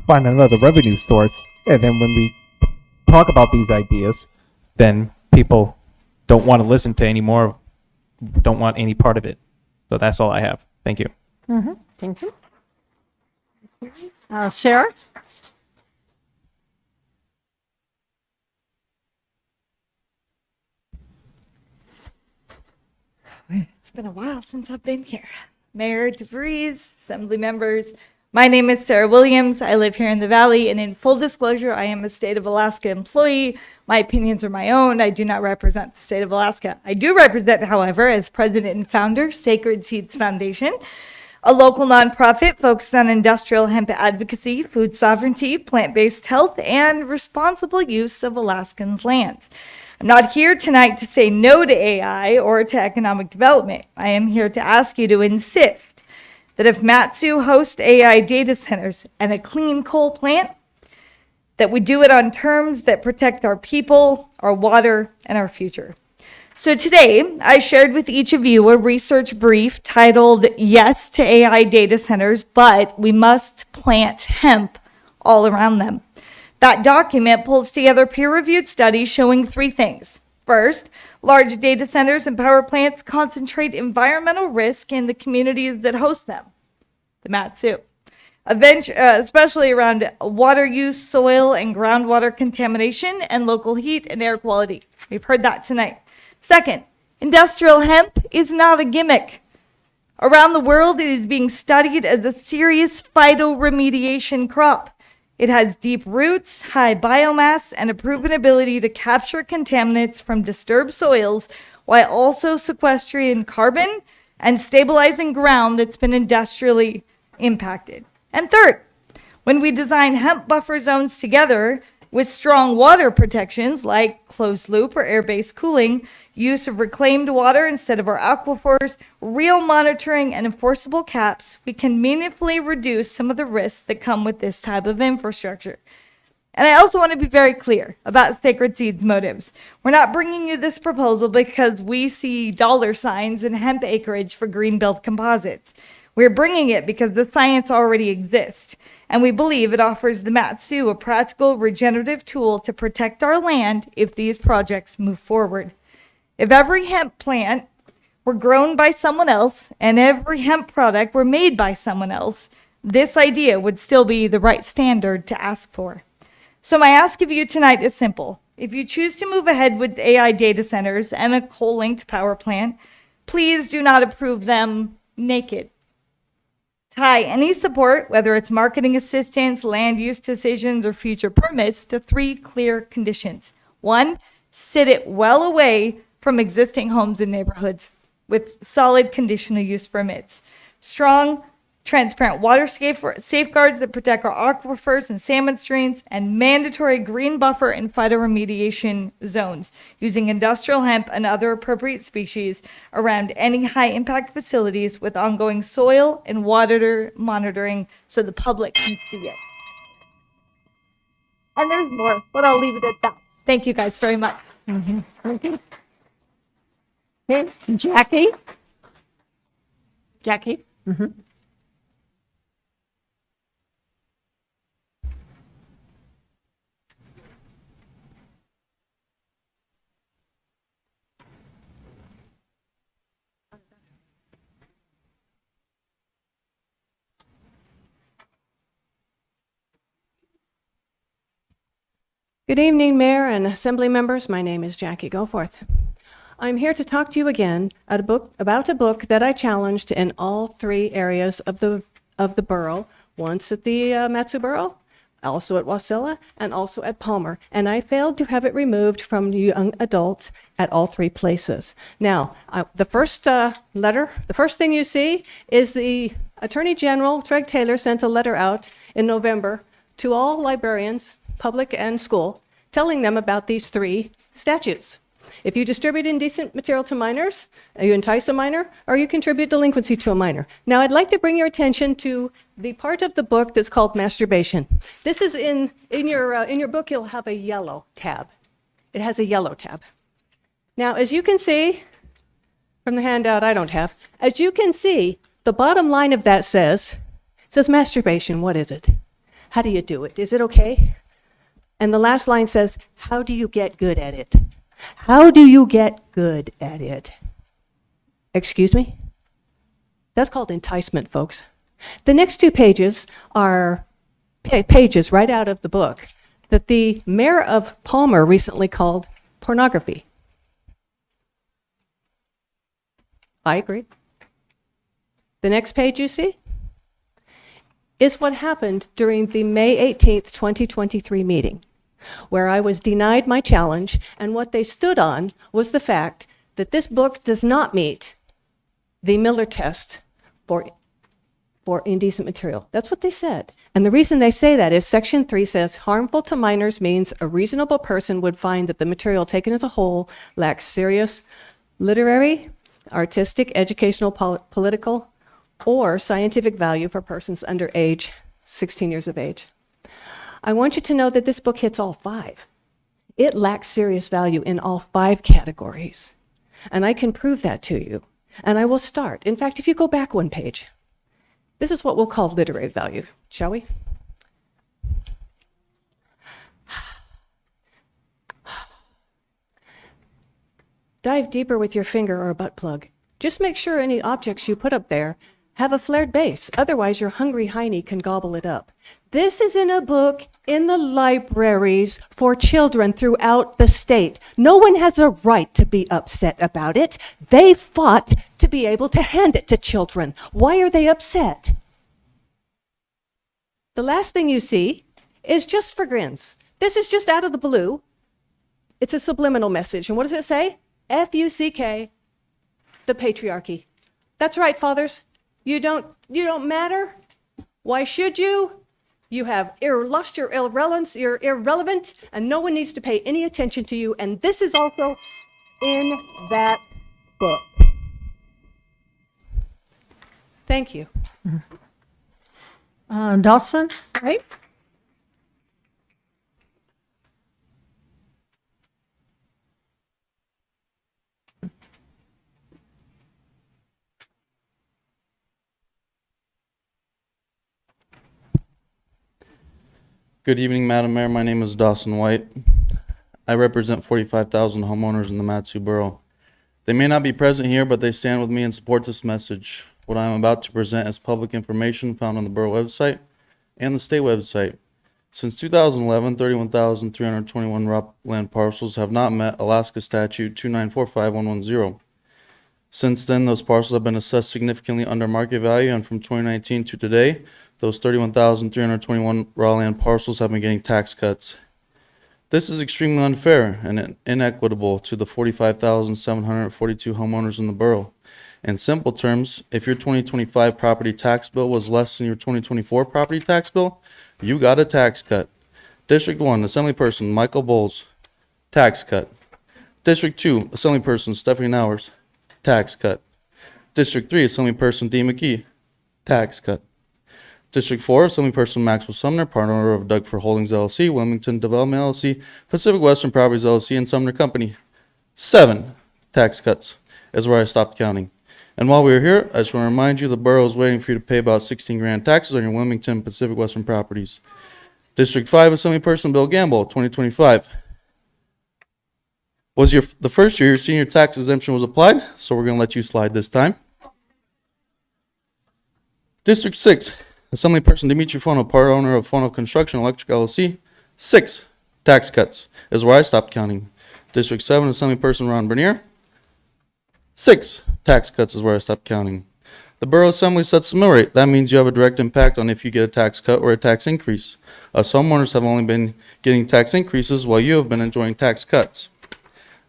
find another revenue source? And then when we talk about these ideas, then people don't want to listen to any more, don't want any part of it. So that's all I have. Thank you. Mm-hmm. Thank you. Sarah? It's been a while since I've been here. Mayor DeVries, Assembly members, my name is Sarah Williams. I live here in the Valley, and in full disclosure, I am a state of Alaska employee. My opinions are my own. I do not represent the state of Alaska. I do represent, however, as president and founder, Sacred Seeds Foundation, a local nonprofit focused on industrial hemp advocacy, food sovereignty, plant-based health, and responsible use of Alaskans' lands. I'm not here tonight to say no to AI or to economic development. I am here to ask you to insist that if Matsu hosts AI data centers and a clean coal plant, that we do it on terms that protect our people, our water, and our future. So today, I shared with each of you a research brief titled Yes to AI Data Centers, but we must plant hemp all around them. That document pulls together peer-reviewed studies showing three things. First, large data centers and power plants concentrate environmental risk in the communities that host them, the Matsu, especially around water use, soil and groundwater contamination, and local heat and air quality. We've heard that tonight. Second, industrial hemp is not a gimmick. Around the world, it is being studied as a serious phytoremediation crop. It has deep roots, high biomass, and a proven ability to capture contaminants from disturbed soils while also sequestering carbon and stabilizing ground that's been industrially impacted. And third, when we design hemp buffer zones together with strong water protections like closed loop or air-based cooling, use of reclaimed water instead of our aquifers, real monitoring, and enforceable caps, we can meaningfully reduce some of the risks that come with this type of infrastructure. And I also want to be very clear about Sacred Seeds' motives. We're not bringing you this proposal because we see dollar signs in hemp acreage for greenbelt composites. We're bringing it because the science already exists, and we believe it offers the Matsu a practical regenerative tool to protect our land if these projects move forward. If every hemp plant were grown by someone else and every hemp product were made by someone else, this idea would still be the right standard to ask for. So my ask of you tonight is simple. If you choose to move ahead with AI data centers and a coal-linked power plant, please do not approve them naked. Tie any support, whether it's marketing assistance, land use decisions, or future permits, to three clear conditions. One, sit it well away from existing homes and neighborhoods with solid conditional use permits. Strong transparent water safeguards that protect our aquifers and salmon streams, and mandatory green buffer and phytoremediation zones using industrial hemp and other appropriate species around any high-impact facilities with ongoing soil and water monitoring so the public can see it. And there's more, but I'll leave it at that. Thank you guys very much. Okay, Jackie? Jackie? Good evening, Mayor and Assembly members. My name is Jackie Goforth. I'm here to talk to you again about a book that I challenged in all three areas of the borough, once at the Matsu Borough, also at Wasilla, and also at Palmer. And I failed to have it removed from young adults at all three places. Now, the first letter, the first thing you see is the Attorney General, Greg Taylor, sent a letter out in November to all librarians, public and school, telling them about these three statutes. If you distribute indecent material to minors, you entice a minor, or you contribute delinquency to a minor. Now, I'd like to bring your attention to the part of the book that's called masturbation. This is in your book, you'll have a yellow tab. It has a yellow tab. Now, as you can see from the handout I don't have, as you can see, the bottom line of that says masturbation, what is it? How do you do it? Is it okay? And the last line says, how do you get good at it? How do you get good at it? Excuse me? That's called enticement, folks. The next two pages are pages right out of the book that the mayor of Palmer recently called pornography. I agree. The next page you see is what happened during the May 18th, 2023 meeting, where I was denied my challenge, and what they stood on was the fact that this book does not meet the Miller test for indecent material. That's what they said. And the reason they say that is Section 3 says harmful to minors means a reasonable person would find that the material taken as a whole lacks serious literary, artistic, educational, political, or scientific value for persons under age 16 years of age. I want you to know that this book hits all five. It lacks serious value in all five categories. And I can prove that to you. And I will start. In fact, if you go back one page, this is what we'll call literary value, shall we? Dive deeper with your finger or a butt plug. Just make sure any objects you put up there have a flared base. Otherwise, your hungry hiney can gobble it up. This is in a book in the libraries for children throughout the state. No one has a right to be upset about it. They fought to be able to hand it to children. Why are they upset? The last thing you see is just for grins. This is just out of the blue. It's a subliminal message. And what does it say? F-U-C-K, the patriarchy. That's right, fathers. You don't matter. Why should you? You have lost your irrelevance, you're irrelevant, and no one needs to pay any attention to you. And this is also in that book. Thank you. Dawson, right? Good evening, Madam Mayor. My name is Dawson White. I represent 45,000 homeowners in the Matsu Borough. They may not be present here, but they stand with me and support this message. What I am about to present is public information found on the borough website and the state website. Since 2011, 31,321 ROP land parcels have not met Alaska Statute 2945110. Since then, those parcels have been assessed significantly under market value, and from 2019 to today, those 31,321 raw land parcels have been getting tax cuts. This is extremely unfair and inequitable to the 45,742 homeowners in the borough. In simple terms, if your 2025 property tax bill was less than your 2024 property tax bill, you got a tax cut. District 1, Assemblyperson Michael Bowles, tax cut. District 2, Assemblyperson Stephanie Nowers, tax cut. District 3, Assemblyperson D. McKee, tax cut. District 4, Assemblyperson Maxwell Sumner, part owner of Dougford Holdings LLC, Wilmington Development LLC, Pacific Western Properties LLC, and Sumner Company. 7 tax cuts is where I stopped counting. And while we were here, I just want to remind you the borough is waiting for you to pay about 16 grand taxes on your Wilmington Pacific Western properties. District 5, Assemblyperson Bill Gamble, 2025. Was the first year your senior tax exemption was applied, so we're going to let you slide this time. District 6, Assemblyperson Dimitri Fono, part owner of Fono Construction Electric LLC, 6 tax cuts is where I stopped counting. District 7, Assemblyperson Ron Bernier, 6 tax cuts is where I stopped counting. The Borough Assembly sets the mill rate. That means you have a direct impact on if you get a tax cut or a tax increase. Us homeowners have only been getting tax increases while you have been enjoying tax cuts.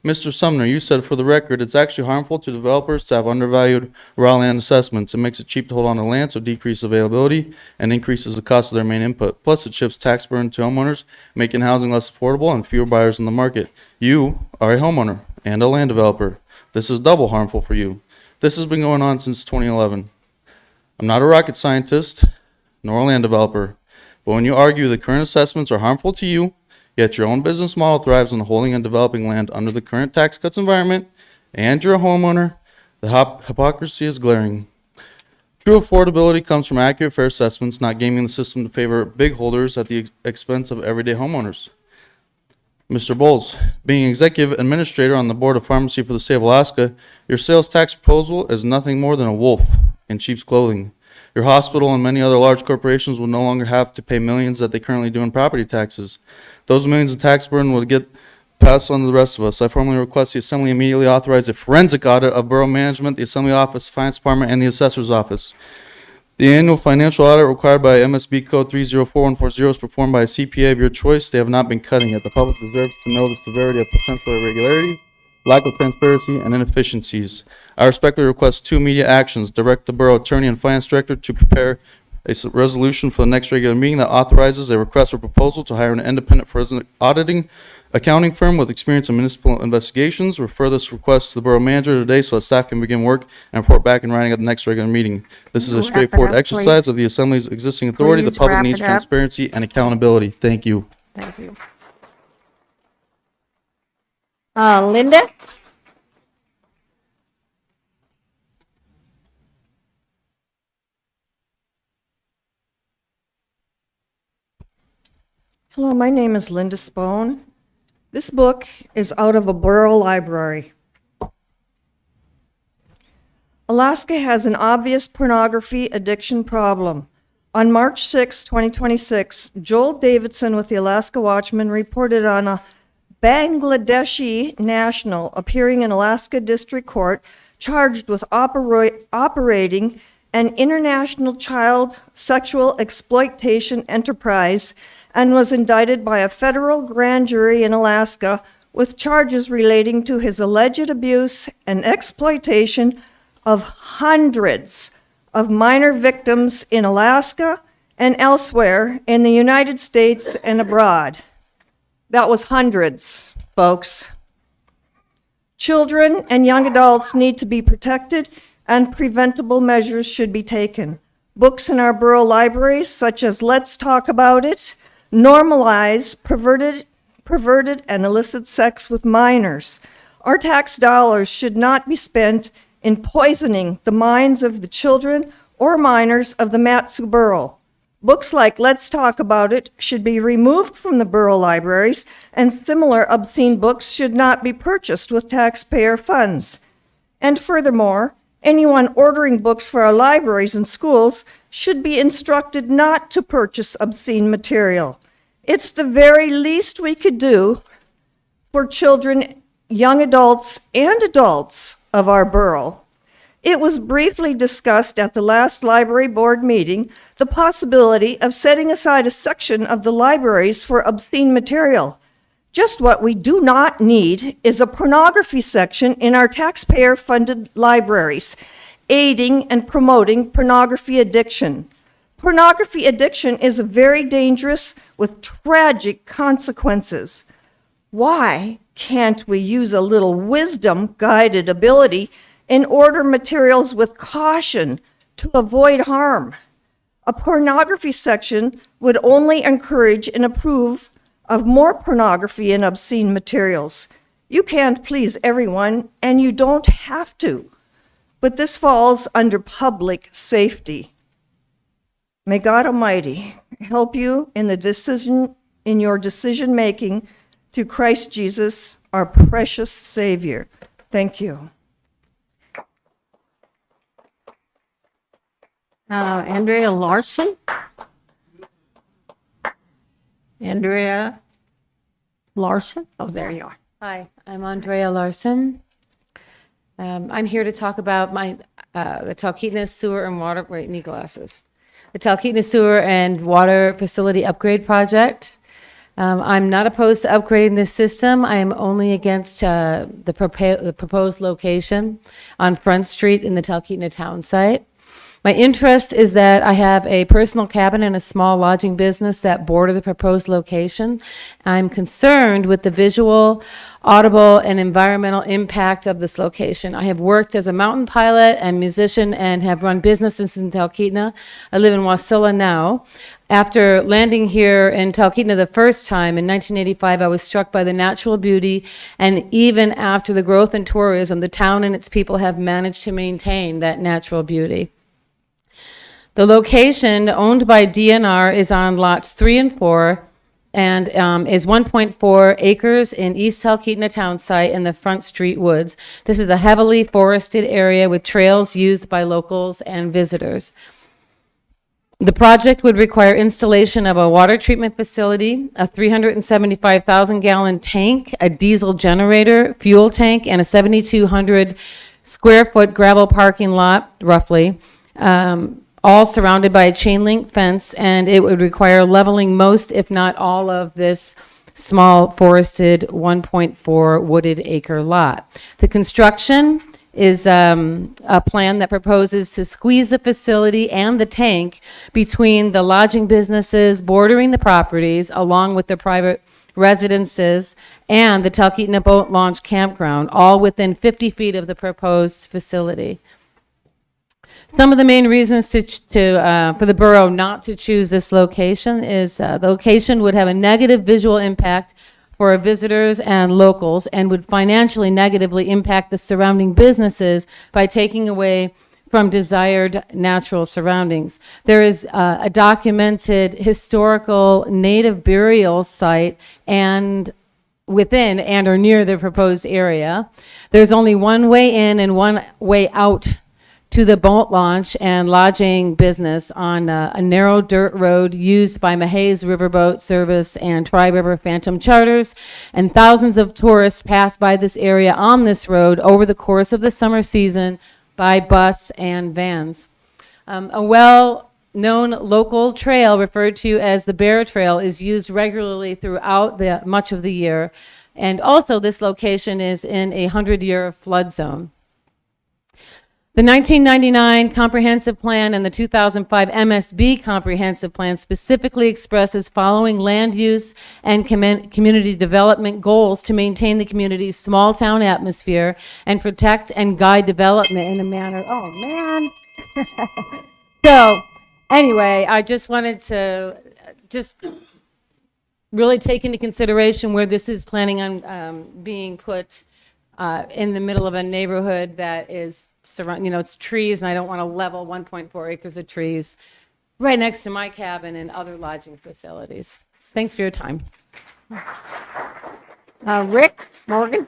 Mr. Sumner, you said for the record, it's actually harmful to developers to have undervalued raw land assessments. It makes it cheap to hold on to land, so decreases availability and increases the cost of their main input. Plus, it shifts tax burden to homeowners, making housing less affordable and fewer buyers in the market. You are a homeowner and a land developer. This is double harmful for you. This has been going on since 2011. I'm not a rocket scientist, nor a land developer, but when you argue the current assessments are harmful to you, yet your own business model thrives on holding and developing land under the current tax cuts environment, and you're a homeowner, the hypocrisy is glaring. True affordability comes from accurate, fair assessments, not gaming the system to favor big holders at the expense of everyday homeowners. Mr. Bowles, being executive administrator on the Board of Pharmacy for the state of Alaska, your sales tax proposal is nothing more than a wolf in sheep's clothing. Your hospital and many other large corporations will no longer have to pay millions that they currently do in property taxes. Those millions in tax burden will get passed on to the rest of us. I formally request the Assembly immediately authorize a forensic audit of Borough Management, the Assembly Office, Finance Department, and the Assessor's Office. The annual financial audit required by MSB Code 304140 is performed by a CPA of your choice. They have not been cutting it. The public deserves to know the severity of potential irregularities, lack of transparency, and inefficiencies. I respectfully request 2 immediate actions. Direct the Borough Attorney and Finance Director to prepare a resolution for the next regular meeting that authorizes a request for proposal to hire an independent forensic auditing accounting firm with experience in municipal investigations. Refer this request to the Borough Manager today so that staff can begin work and report back in writing at the next regular meeting. This is a straightforward exercise of the Assembly's existing authority. The Please public wrap needs it up. transparency and accountability. Thank you. Thank you. Linda? Hello, my name is Linda Spohn. This book is out of a borough library. Alaska has an obvious pornography addiction problem. On March 6, 2026, Joel Davidson with the Alaska Watchman reported on a Bangladeshi national appearing in Alaska District Court charged with operating an international child sexual exploitation enterprise and was indicted by a federal grand jury in Alaska with charges relating to his alleged abuse and exploitation of hundreds of minor victims in Alaska and elsewhere in the United States and abroad. That was hundreds, folks. Children and young adults need to be protected and preventable measures should be taken. Books in our borough libraries, such as Let's Talk About It, normalize perverted and illicit sex with minors. Our tax dollars should not be spent in poisoning the minds of the children or minors of the Mat-Su Borough. Books like Let's Talk About It should be removed from the borough libraries, and similar obscene books should not be purchased with taxpayer funds. And furthermore, anyone ordering books for our libraries and schools should be instructed not to purchase obscene material. It's the very least we could do for children, young adults, and adults of our borough. It was briefly discussed at the last library board meeting, the possibility of setting aside a section of the libraries for obscene material. Just what we do not need is a pornography section in our taxpayer-funded libraries, aiding and promoting pornography addiction. Pornography addiction is very dangerous with tragic consequences. Why can't we use a little wisdom-guided ability and order materials with caution to avoid harm? A pornography section would only encourage and approve of more pornography and obscene materials. You can't please everyone, and you don't have to, but this falls under public safety. May God Almighty help you in your decision making through Christ Jesus, our precious Savior. Thank you. Andrea Larson. Andrea Larson. Oh, there you are. Hi, I'm Andrea Larson. I'm here to talk about the Talkeetna Sewer and Water, wait, need glasses. The Talkeetna Sewer and Water Facility Upgrade Project. I'm not opposed to upgrading this system. I am only against the proposed location on Front Street in the Talkeetna town site. My interest is that I have a personal cabin and a small lodging business that border the proposed location. I'm concerned with the visual, audible, and environmental impact of this location. I have worked as a mountain pilot and musician and have run businesses in Talkeetna. I live in Wasilla now. After landing here in Talkeetna the first time in 1985, I was struck by the natural beauty, and even after the growth in tourism, the town and its people have managed to maintain that natural beauty. The location owned by DNR is on lots 3 and 4 and is 1.4 acres in East Talkeetna town site in the Front Street Woods. This is a heavily forested area with trails used by locals and visitors. The project would require installation of a water treatment facility, a 375,000 gallon tank, a diesel generator, fuel tank, and a 7,200 square foot gravel parking lot, roughly. All surrounded by a chain link fence, and it would require leveling most, if not all, of this small forested 1.4 wooded acre lot. The construction is a plan that proposes to squeeze the facility and the tank between the lodging businesses bordering the properties, along with the private residences and the Talkeetna Boat Launch Campground, all within 50 feet of the proposed facility. Some of the main reasons for the borough not to choose this location is the location would have a negative visual impact for our visitors and locals and would financially negatively impact the surrounding businesses by taking away from desired natural surroundings. There is a documented historical native burial site and within and or near the proposed area. There's only one way in and one way out to the boat launch and lodging business on a narrow dirt road used by Mahays Riverboat Service and Tri-River Phantom Charters, and thousands of tourists pass by this area on this road over the course of the summer season by bus and vans. A well-known local trail referred to as the Bear Trail is used regularly throughout much of the year, and also this location is in a 100-year flood zone. The 1999 Comprehensive Plan and the 2005 MSB Comprehensive Plan specifically expresses following land use and community development goals to maintain the community's small town atmosphere and protect and guide development in a manner. Oh, man. So, anyway, I just wanted to really take into consideration where this is planning on being put in the middle of a neighborhood that is it's trees, and I don't want to level 1.4 acres of trees right next to my cabin and other lodging facilities. Thanks for your time. Rick Morgan.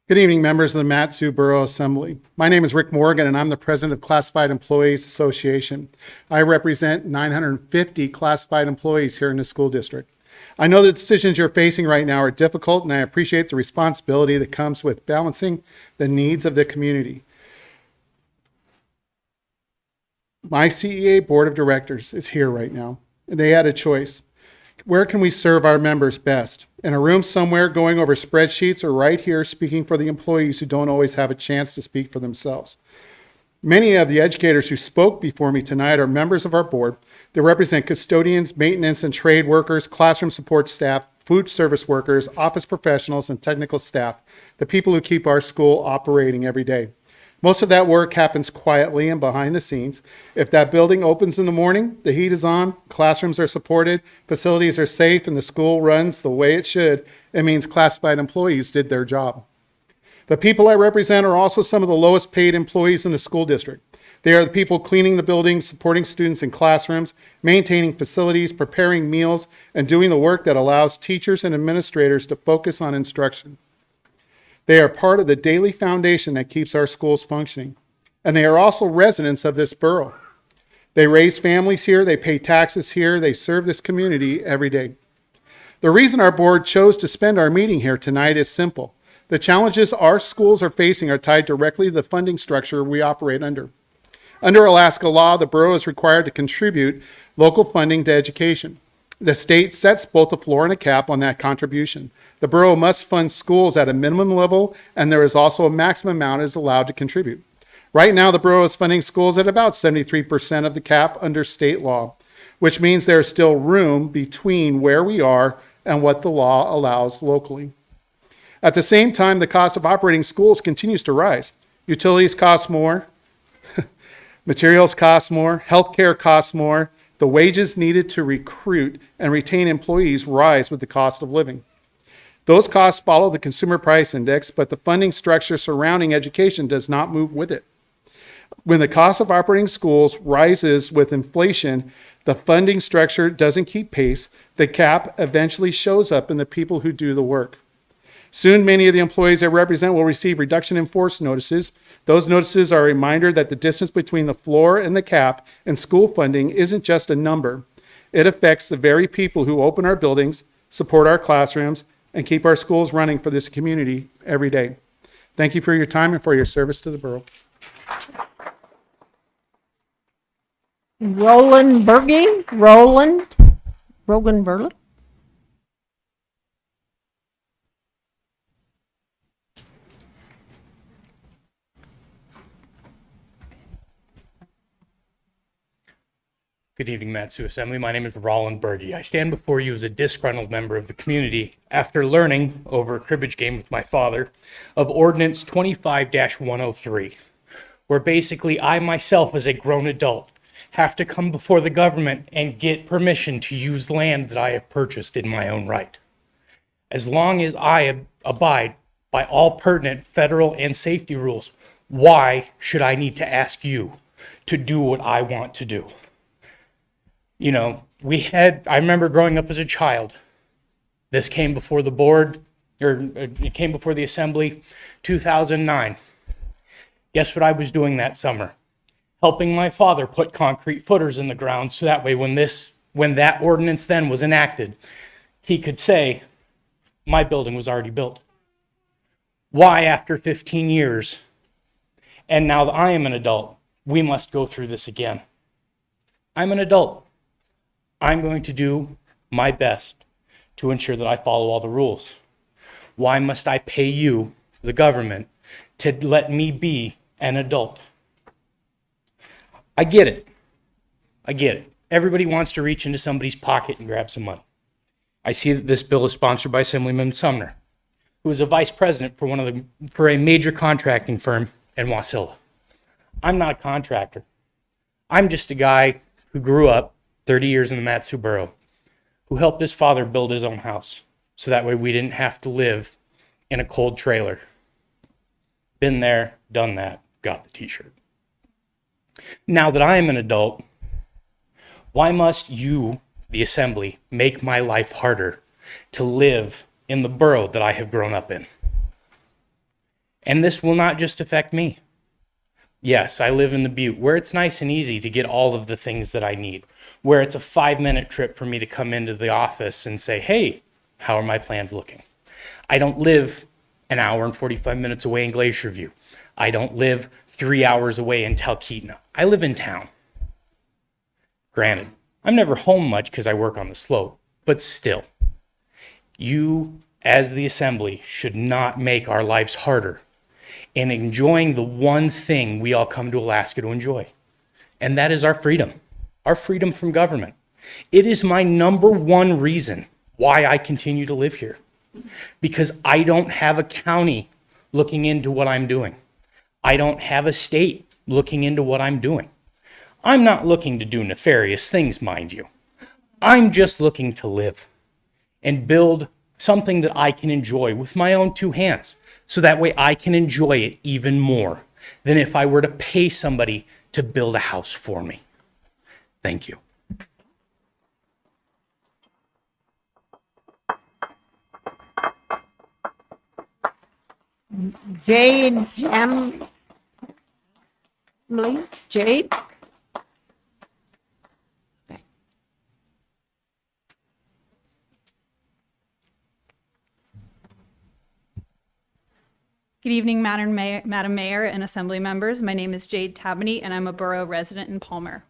Good evening, members of the Mat-Su Borough Assembly. My name is Rick Morgan, and I'm the president of Classified Employees Association. I represent 950 classified employees here in the school district. I know the decisions you're facing right now are difficult, and I appreciate the responsibility that comes with balancing the needs of the community. My CEA board of directors is here right now, and they had a choice. Where can we serve our members best? In a room somewhere going over spreadsheets, or right here speaking for the employees who don't always have a chance to speak for themselves? Many of the educators who spoke before me tonight are members of our board. They represent custodians, maintenance and trade workers, classroom support staff, food service workers, office professionals, and technical staff, the people who keep our school operating every day. Most of that work happens quietly and behind the scenes. If that building opens in the morning, the heat is on, classrooms are supported, facilities are safe, and the school runs the way it should, it means classified employees did their job. The people I represent are also some of the lowest paid employees in the school district. They are the people cleaning the buildings, supporting students in classrooms, maintaining facilities, preparing meals, and doing the work that allows teachers and administrators to focus on instruction. They are part of the daily foundation that keeps our schools functioning. And they are also residents of this borough. They raise families here, they pay taxes here, they serve this community every day. The reason our board chose to spend our meeting here tonight is simple. The challenges our schools are facing are tied directly to the funding structure we operate under. Under Alaska law, the borough is required to contribute local funding to education. The state sets both a floor and a cap on that contribution. The borough must fund schools at a minimum level, and there is also a maximum amount is allowed to contribute. Right now, the borough is funding schools at about 73% of the cap under state law, which means there is still room between where we are and what the law allows locally. At the same time, the cost of operating schools continues to rise. Utilities cost more, materials cost more, healthcare costs more. The wages needed to recruit and retain employees rise with the cost of living. Those costs follow the consumer price index, but the funding structure surrounding education does not move with it. When the cost of operating schools rises with inflation, the funding structure doesn't keep pace. The cap eventually shows up in the people who do the work. Soon, many of the employees I represent will receive reduction in force notices. Those notices are a reminder that the distance between the floor and the cap in school funding isn't just a number. It affects the very people who open our buildings, support our classrooms, and keep our schools running for this community every day. Thank you for your time and for your service to the borough. Roland Berge, Rogan Burley. Good evening, Matsu Assembly. My name is Roland Berge. I stand before you as a disgruntled member of the community after learning over a cribbage game with my father of Ordinance 25-103, where basically I myself as a grown adult have to come before the government and get permission to use land that I have purchased in my own right. As long as I abide by all pertinent federal and safety rules, why should I need to ask you to do what I want to do? You know, I remember growing up as a child, this came before the board, or it came before the assembly, 2009. Guess what I was doing that summer? Helping my father put concrete footers in the ground so that way when that ordinance then was enacted, he could say, my building was already built. Why, after 15 years, and now that I am an adult, we must go through this again? I'm an adult. I'm going to do my best to ensure that I follow all the rules. Why must I pay you, the government, to let me be an adult? I get it. I get it. Everybody wants to reach into somebody's pocket and grab some money. I see that this bill is sponsored by Assemblyman Sumner, who is a vice president for a major contracting firm in Wasilla. I'm not a contractor. I'm just a guy who grew up 30 years in the Matsu Borough, who helped his father build his own house, so that way we didn't have to live in a cold trailer. Been there, done that, got the t-shirt. Now that I am an adult, why must you, the assembly, make my life harder to live in the borough that I have grown up in? And this will not just affect me. Yes, I live in the Butte, where it's nice and easy to get all of the things that I need, where it's a 5-minute trip for me to come into the office and say, hey, how are my plans looking? I don't live an hour and 45 minutes away in Glacier View. I don't live 3 hours away in Talkeetna. I live in town. Granted, I'm never home much because I work on the slope, but still, you as the assembly should not make our lives harder in enjoying the one thing we all come to Alaska to enjoy, and that is our freedom from government. It is my number one reason why I continue to live here, because I don't have a county looking into what I'm doing. I don't have a state looking into what I'm doing. I'm not looking to do nefarious things, mind you. I'm just looking to live and build something that I can enjoy with my own two hands, so that way I can enjoy it even more than if I were to pay somebody to build a house for me. Thank you. Jade Jade? Good evening, Madam Mayor and Assembly members. My name is Jade Tabney, and I'm a borough resident in Palmer.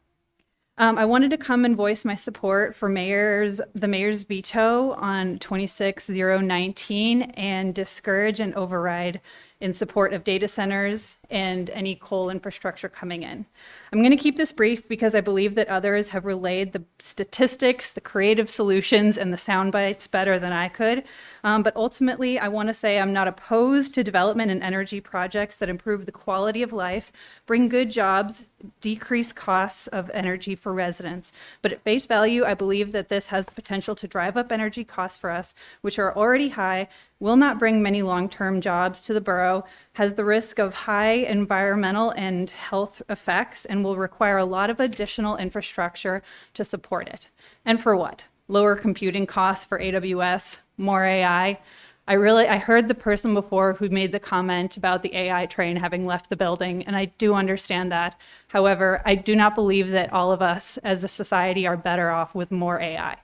I wanted to come and voice my support for the mayor's veto on 26019 and discourage and override in support of data centers and any coal infrastructure coming in. I'm going to keep this brief because I believe that others have relayed the statistics, the creative solutions, and the sound bites better than I could. But ultimately, I want to say I'm not opposed to development and energy projects that improve the quality of life, bring good jobs, decrease costs of energy for residents. But at face value, I believe that this has the potential to drive up energy costs for us, which are already high, will not bring many long-term jobs to the borough, has the risk of high environmental and health effects, and will require a lot of additional infrastructure to support it. And for what? Lower computing costs for AWS, more AI. I heard the person before who made the comment about the AI train having left the building, and I do understand that. However, I do not believe that all of us as a society are better off with more AI.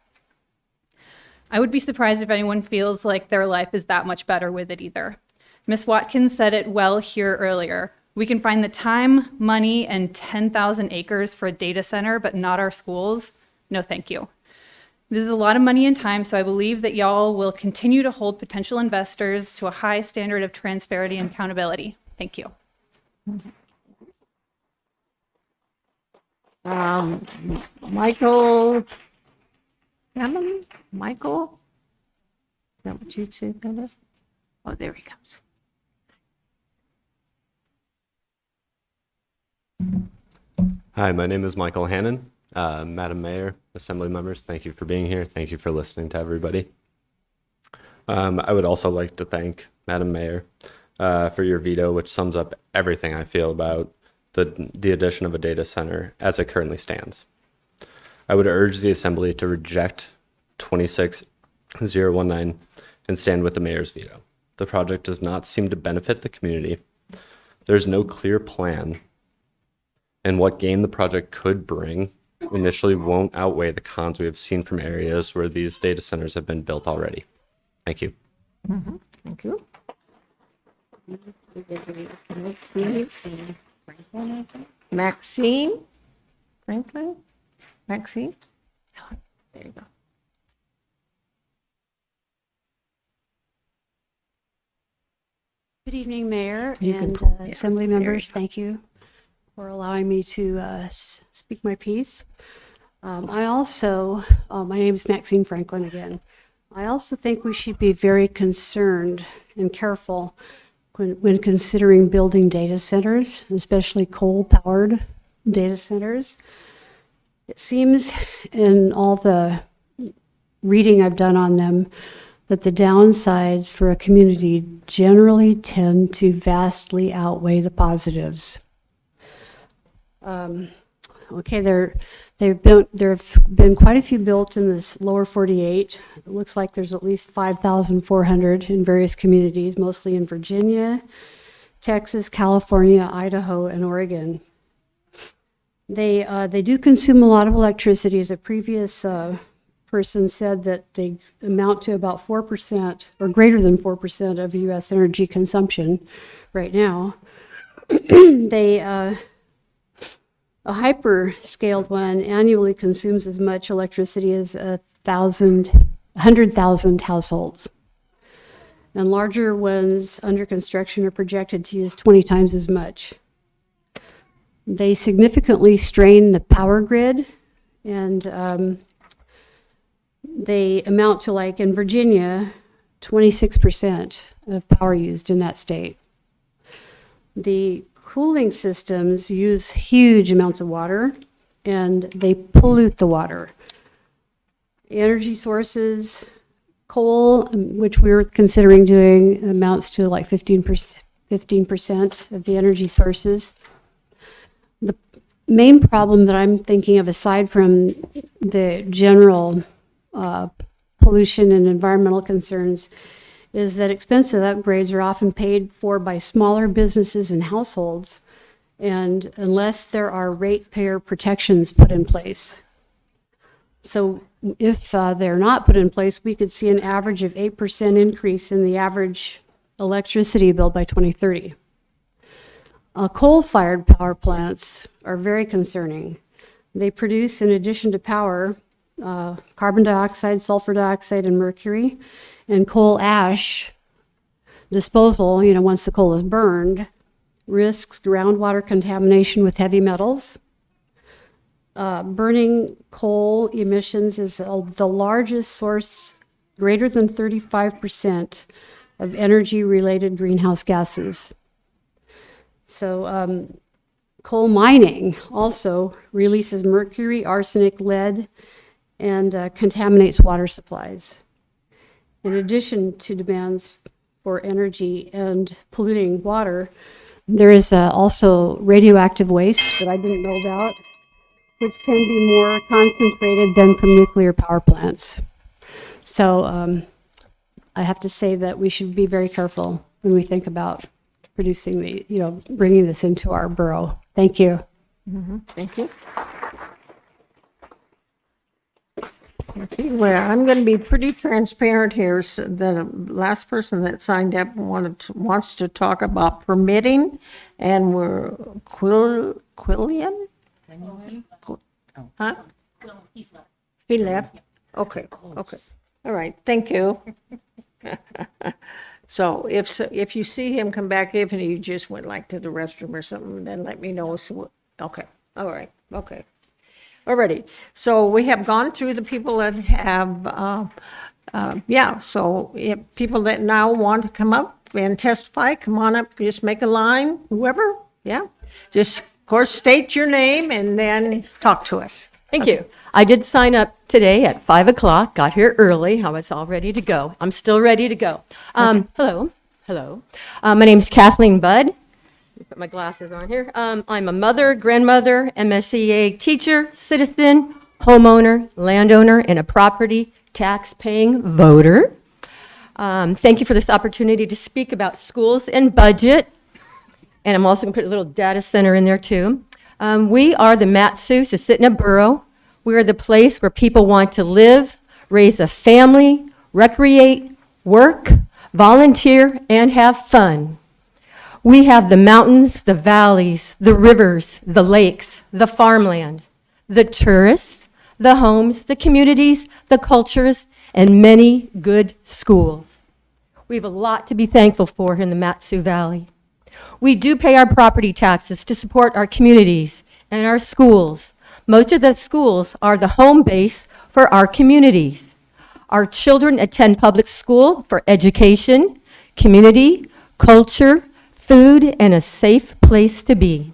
I would be surprised if anyone feels like their life is that much better with it either. Ms. Watkins said it well here earlier. We can find the time, money, and 10,000 acres for a data center, but not our schools. No, thank you. This is a lot of money and time, so I believe that y'all will continue to hold potential investors to a high standard of transparency and accountability. Thank you. Michael Hammond? Michael? Is that what you said, Dennis? Oh, there he comes. Hi, my name is Michael Hannon. Madam Mayor, Assembly members, thank you for being here. Thank you for listening to everybody. I would also like to thank Madam Mayor for your veto, which sums up everything I feel about the addition of a data center as it currently stands. I would urge the Assembly to reject 26019 and stand with the Mayor's veto. The project does not seem to benefit the community. There's no clear plan, and what gain the project could bring initially won't outweigh the cons we have seen from areas where these data centers have been built already. Thank you. Mm-hmm. Thank you. Maxine? Franklin? Maxine? There you go. Good evening, Mayor You can and pull- yeah, Assembly there you members. go. Thank you for allowing me to speak my piece. I also, my name is Maxine Franklin again. I also think we should be very concerned and careful when considering building data centers, especially coal-powered data centers. It seems in all the reading I've done on them that the downsides for a community generally tend to vastly outweigh the positives. Okay, there have been quite a few built in this lower 48. It looks like there's at least 5,400 in various communities, mostly in Virginia, Texas, California, Idaho, and Oregon. They do consume a lot of electricity. As a previous person said, that they amount to about 4% or greater than 4% of U.S. energy consumption right now. A hyper-scaled one annually consumes as much electricity as 100,000 households. And larger ones under construction are projected to use 20 times as much. They significantly strain the power grid, and they amount to, like in Virginia, 26% of power used in that state. The cooling systems use huge amounts of water, and they pollute the water. Energy sources, coal, which we're considering doing, amounts to like 15% of the energy sources. The main problem that I'm thinking of, aside from the general pollution and environmental concerns, is that expensive upgrades are often paid for by smaller businesses and households, and unless there are ratepayer protections put in place. So if they're not put in place, we could see an average of 8% increase in the average electricity bill by 2030. Coal-fired power plants are very concerning. They produce, in addition to power, carbon dioxide, sulfur dioxide, and mercury. And coal ash disposal, once the coal is burned, risks groundwater contamination with heavy metals. Burning coal emissions is the largest source, greater than 35% of energy-related greenhouse gases. So coal mining also releases mercury, arsenic, lead, and contaminates water supplies. In addition to demands for energy and polluting water, there is also radioactive waste that I didn't know about, which can be more concentrated than from nuclear power plants. So I have to say that we should be very careful when we think about producing bringing this into our borough. Thank you. Thank you. Okay, well, I'm going to be pretty transparent here. So the last person that signed up wants to talk about permitting, and we're Quillian? Huh? He left? Okay, okay. All right, thank you. So if you see him come back, if he just went like to the restroom or something, then let me know. So, okay, all right, okay. Alrighty, so we have gone through the people that have, so if people that now want to come up and testify, come on up, just make a line, whoever, just, of course, state your name and then talk to us. Thank you. I did sign up today at 5 o'clock, got here early. I was all ready to go. I'm still ready to go. Hello. My name's Kathleen Budd. Put my glasses on here. I'm a mother, grandmother, MSEA teacher, citizen, homeowner, landowner, and a property tax-paying voter. Thank you for this opportunity to speak about schools and budget. And I'm also going to put a little data center in there too. We are the Matanuska-Susitna Borough. We are the place where people want to live, raise a family, recreate, work, volunteer, and have fun. We have the mountains, the valleys, the rivers, the lakes, the farmland, the tourists, the homes, the communities, the cultures, and many good schools. We have a lot to be thankful for in the Matsu Valley. We do pay our property taxes to support our communities and our schools. Most of the schools are the home base for our communities. Our children attend public school for education, community, culture, food, and a safe place to be.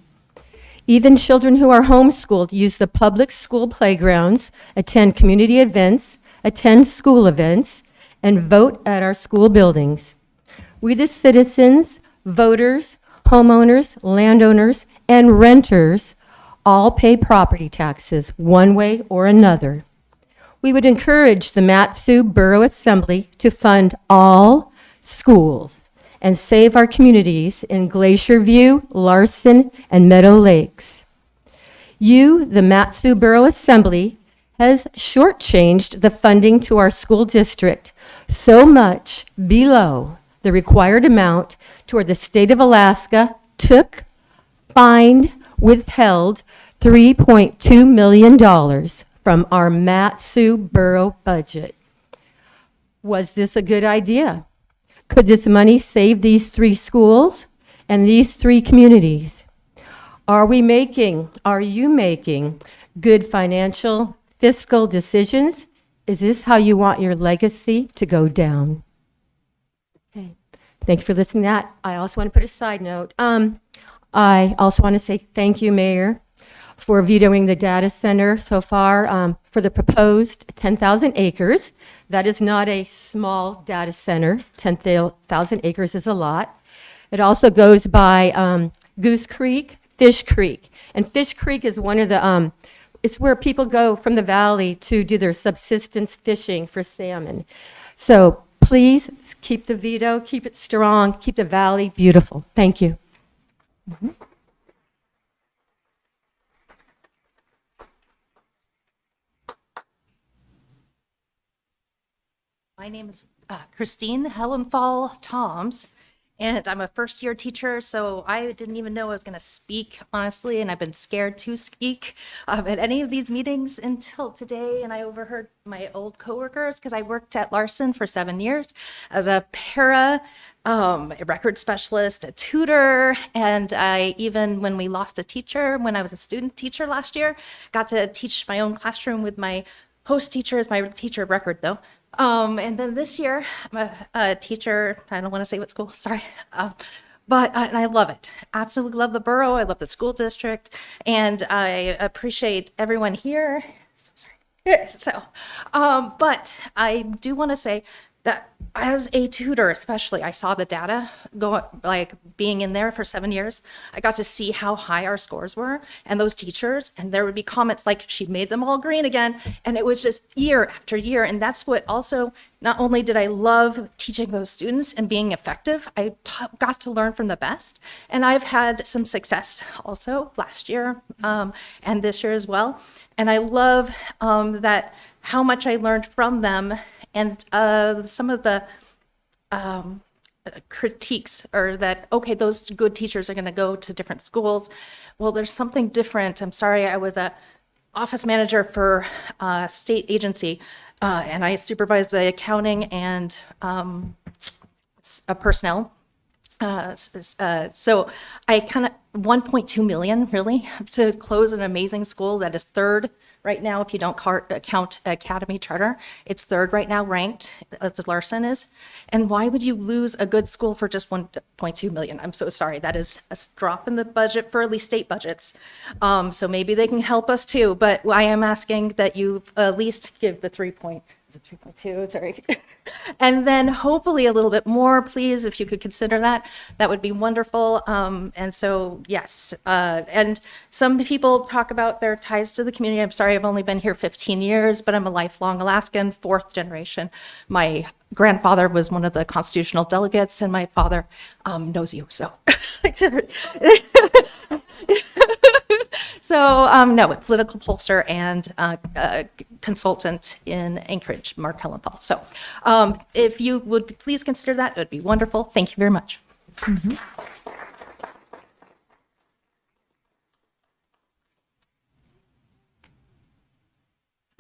Even children who are homeschooled use the public school playgrounds, attend community events, attend school events, and vote at our school buildings. We, the citizens, voters, homeowners, landowners, and renters all pay property taxes one way or another. We would encourage the Matsu Borough Assembly to fund all schools and save our communities in Glacier View, Larson, and Meadow Lakes. You, the Mat-Su Borough Assembly, has shortchanged the funding to our school district so much below the required amount toward the state of Alaska took, fined, withheld $3.2 million from our Mat-Su Borough budget. Was this a good idea? Could this money save these 3 schools and these 3 communities? Are you making good financial, fiscal decisions? Is this how you want your legacy to go down? Okay. Thank you for listening to that. I also want to put a side note. I also want to say thank you, Mayor, for vetoing the data center so far for the proposed 10,000 acres. That is not a small data center. 10,000 acres is a lot. It also goes by Goose Creek, Fish Creek. And Fish Creek is one of the, it's where people go from the valley to do their subsistence fishing for salmon. So please keep the veto, keep it strong, keep the valley beautiful. Thank you. My name is Christine Hellenthal Toms, and I'm a first-year teacher, so I didn't even know I was going to speak, honestly, and I've been scared to speak at any of these meetings until today, and I overheard my old coworkers, because I worked at Larson for 7 years as a para, a record specialist, a tutor, and I even, when we lost a teacher, when I was a student teacher last year, got to teach my own classroom with my host teacher as my teacher of record, though. And then this year, I'm a teacher, I don't want to say what school, sorry. But I love it. Absolutely love the borough. I love the school district. And I appreciate everyone here. So sorry. So, but I do want to say that as a tutor, especially, I saw the data go, like being in there for 7 years. I got to see how high our scores were and those teachers, and there would be comments like, she made them all green again. And it was just year after year. And that's what also, not only did I love teaching those students and being effective, I got to learn from the best. And I've had some success also last year and this year as well. And I love that how much I learned from them. And some of the critiques are that, okay, those good teachers are going to go to different schools. Well, there's something different. I'm sorry, I was a office manager for a state agency, and I supervised the accounting and personnel. So I kind of, 1.2 million really to close an amazing school that is 3rd right now, if you don't count Academy Charter. It's 3rd right now ranked, as Larson is. And why would you lose a good school for just 1.2 million? I'm so sorry. That is a drop in the budget for at least state budgets. So maybe they can help us too. But I am asking that you at least give the 3.2, sorry. And then hopefully a little bit more, please, if you could consider that, that would be wonderful. And so, yes. And some people talk about their ties to the community. I'm sorry, I've only been here 15 years, but I'm a lifelong Alaskan, 4th generation. My grandfather was one of the constitutional delegates, and my father knows you, so. So, no, a political pollster and consultant in Anchorage, Mark Hellenthal. So if you would please consider that, it would be wonderful. Thank you very much.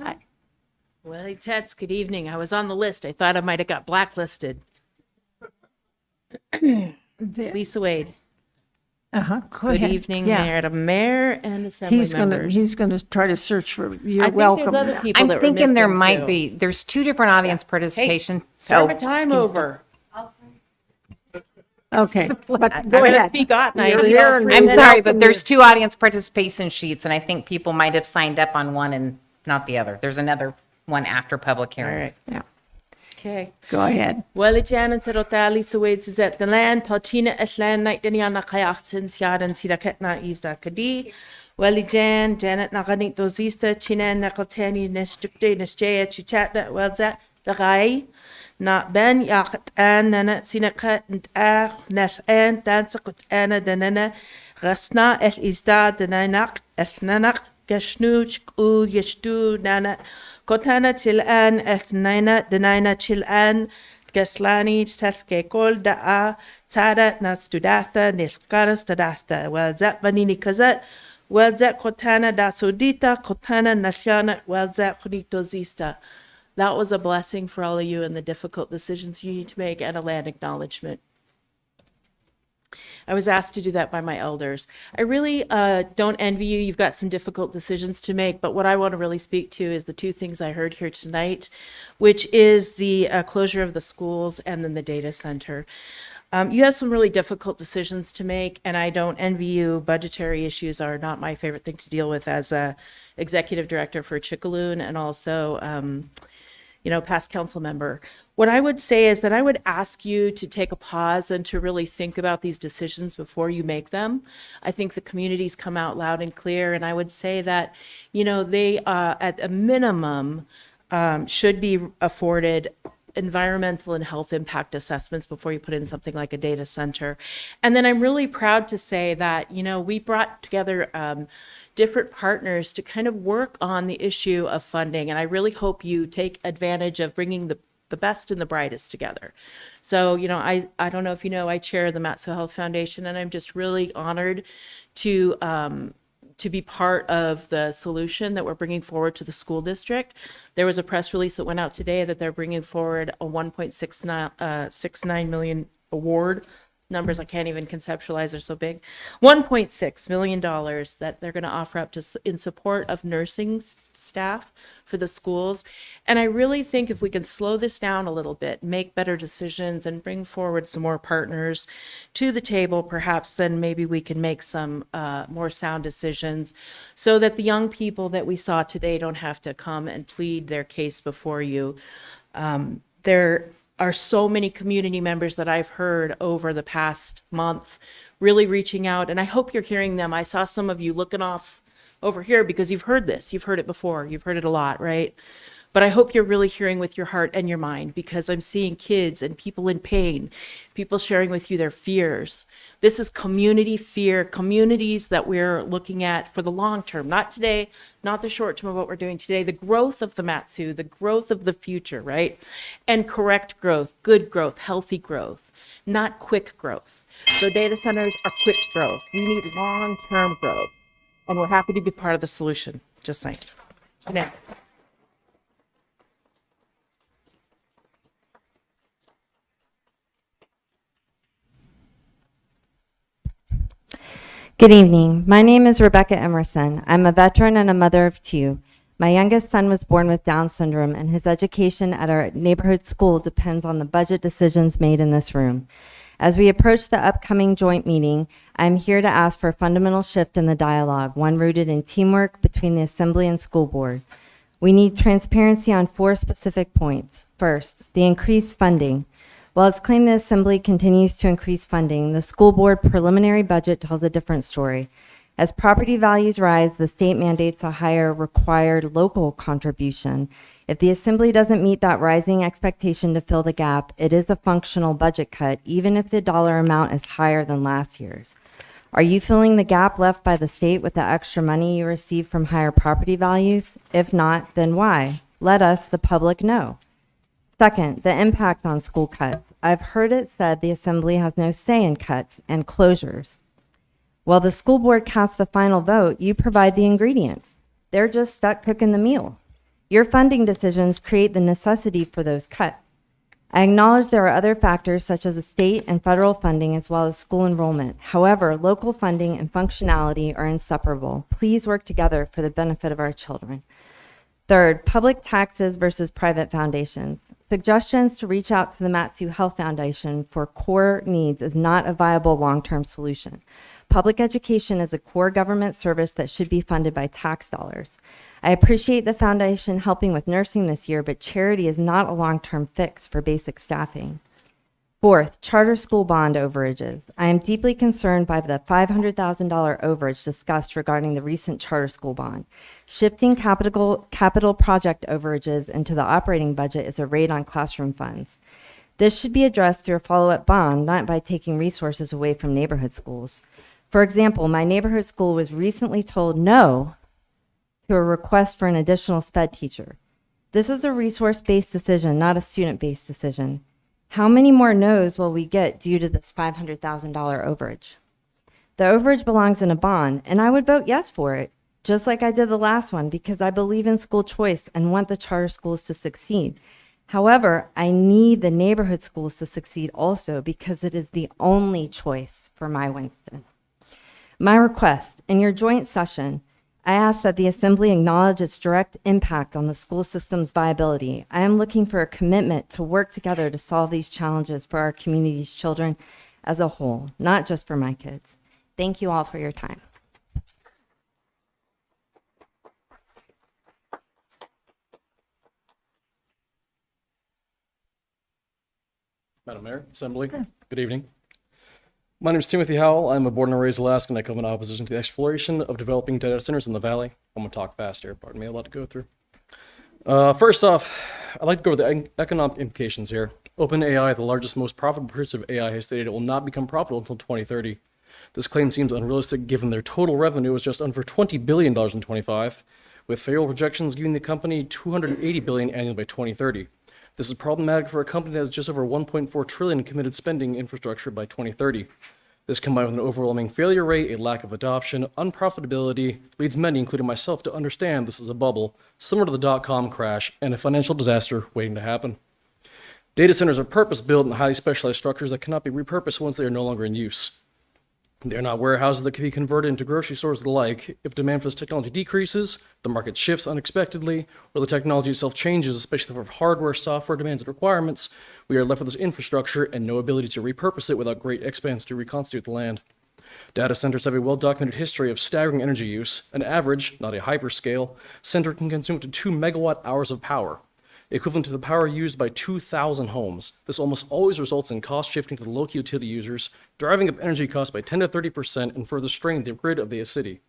Hi. Well, Tats, good evening. I was on the list. I thought I might have got blacklisted. Lisa Wade. Go Good ahead. evening, Yeah. Mayor and Assembly members. He's gonna try to search for, you're I think welcome. there's other people I'm that were thinking there missing, might too. be, there's 2 different audience participation. Start my time over. Okay, but I'm go gonna ahead. speak on it. You're here and I'm we sorry, welcome but you. there's 2 audience participation sheets, and I think people might have signed up on one and not the other. There's another one after public hearings. Yeah. Okay. Go ahead. Well, Jan and Sarota, Lisa Wade, Suzette, the land, Totina, Ashland, Night, Daniana, Kayachten, Siaran, Siraketna, Isda, Kadi. Well, Jan, Janet, Naganik, Dozista, China, Nakaltani, Nestukte, Nesjaya, Chutatna, well, that, Dagai, na ben yakat an nana sinakat and nel an dansakut ana danana, rasna el izda dananak, el nanak, gashnuch u yeshtu nana, kotana til an el nina danina til an, gaslani selke kol da a, tada na studatha, nilkara studatha, well zat vanini kazat, well zat kotana da sodita, kotana nashana, well zat kodito zista. That was a blessing for all of you and the difficult decisions you need to make and a land acknowledgement. I was asked to do that by my elders. I really don't envy you. You've got some difficult decisions to make, but what I want to really speak to is the two things I heard here tonight, which is the closure of the schools and then the data center. You have some really difficult decisions to make, and I don't envy you. Budgetary issues are not my favorite thing to deal with as a executive director for Chickaloon and also past council member. What I would say is that I would ask you to take a pause and to really think about these decisions before you make them. I think the communities come out loud and clear, and I would say that, they at a minimum should be afforded environmental and health impact assessments before you put in something like a data center. And then I'm really proud to say that, we brought together different partners to kind of work on the issue of funding. And I really hope you take advantage of bringing the best and the brightest together. So, I don't know if you know, I chair the Matsu Health Foundation, and I'm just really honored to be part of the solution that we're bringing forward to the school district. There was a press release that went out today that they're bringing forward a 1.69 million award. Numbers I can't even conceptualize, they're so big. $1.6 million that they're going to offer up in support of nursing staff for the schools. And I really think if we can slow this down a little bit, make better decisions, and bring forward some more partners to the table, perhaps then maybe we can make some more sound decisions so that the young people that we saw today don't have to come and plead their case before you. There are so many community members that I've heard over the past month really reaching out, and I hope you're hearing them. I saw some of you looking off over here because you've heard this. You've heard it before. You've heard it a lot, right? But I hope you're really hearing with your heart and your mind, because I'm seeing kids and people in pain, people sharing with you their fears. This is community fear, communities that we're looking at for the long term, not today, not the short term of what we're doing today, the growth of the Matsu, the growth of the future, right? And correct growth, good growth, healthy growth, not quick growth. So data centers are quick growth. We need long-term growth, and we're happy to be part of the solution, just saying. Now. Good evening. My name is Rebecca Emerson. I'm a veteran and a mother of two. My youngest son was born with Down syndrome, and his education at our neighborhood school depends on the budget decisions made in this room. As we approach the upcoming joint meeting, I'm here to ask for a fundamental shift in the dialogue, one rooted in teamwork between the Assembly and School Board. We need transparency on 4 specific points. First, the increased funding. While it's claimed the Assembly continues to increase funding, the school board preliminary budget tells a different story. As property values rise, the state mandates a higher required local contribution. If the Assembly doesn't meet that rising expectation to fill the gap, it is a functional budget cut, even if the dollar amount is higher than last year's. Are you filling the gap left by the state with the extra money you receive from higher property values? If not, then why? Let us, the public, know. Second, the impact on school cuts. I've heard it said the Assembly has no say in cuts and closures. While the school board casts the final vote, you provide the ingredients. They're just stuck cooking the meal. Your funding decisions create the necessity for those cuts. I acknowledge there are other factors such as the state and federal funding as well as school enrollment. However, local funding and functionality are inseparable. Please work together for the benefit of our children. Third, public taxes versus private foundations. Suggestions to reach out to the Matsu Health Foundation for core needs is not a viable long-term solution. Public education is a core government service that should be funded by tax dollars. I appreciate the foundation helping with nursing this year, but charity is not a long-term fix for basic staffing. Fourth, charter school bond overages. I am deeply concerned by the $500,000 overage discussed regarding the recent charter school bond. Shifting capital project overages into the operating budget is a raid on classroom funds. This should be addressed through a follow-up bond, not by taking resources away from neighborhood schools. For example, my neighborhood school was recently told no to a request for an additional sped teacher. This is a resource-based decision, not a student-based decision. How many more no's will we get due to this $500,000 overage? The overage belongs in a bond, and I would vote yes for it, just like I did the last one, because I believe in school choice and want the charter schools to succeed. However, I need the neighborhood schools to succeed also because it is the only choice for my Winston. My request, in your joint session, I ask that the Assembly acknowledge its direct impact on the school system's viability. I am looking for a commitment to work together to solve these challenges for our community's children as a whole, not just for my kids. Thank you all for your time. Madam Mayor, Assembly, good evening. My name is Timothy Howell. I'm a born and raised Alaskan. I come in opposition to the exploration of developing data centers in the valley. I'm going to talk fast here. Pardon me, a lot to go through. First off, I'd like to go over the economic implications here. OpenAI, the largest, most profitable producer of AI, has stated it will not become profitable until 2030. This claim seems unrealistic given their total revenue is just under $20 billion in 25, with favorable projections giving the company $280 billion annually by 2030. This is problematic for a company that has just over $1.4 trillion in committed spending infrastructure by 2030. This, combined with an overwhelming failure rate, a lack of adoption, unprofitability, leads many, including myself, to understand this is a bubble, similar to the dot-com crash, and a financial disaster waiting to happen. Data centers are purpose-built and highly specialized structures that cannot be repurposed once they are no longer in use. They are not warehouses that can be converted into grocery stores or the like. If demand for this technology decreases, the market shifts unexpectedly, or the technology itself changes, especially for hardware, software demands, and requirements, we are left with this infrastructure and no ability to repurpose it without great expense to reconstitute the land. Data centers have a well-documented history of staggering energy use. An average, not a hyperscale, center can consume up to 2 megawatt hours of power, equivalent to the power used by 2,000 homes. This almost always results in cost shifting to the local utility users, driving up energy costs by 10 to 30% and further straining the grid of the city.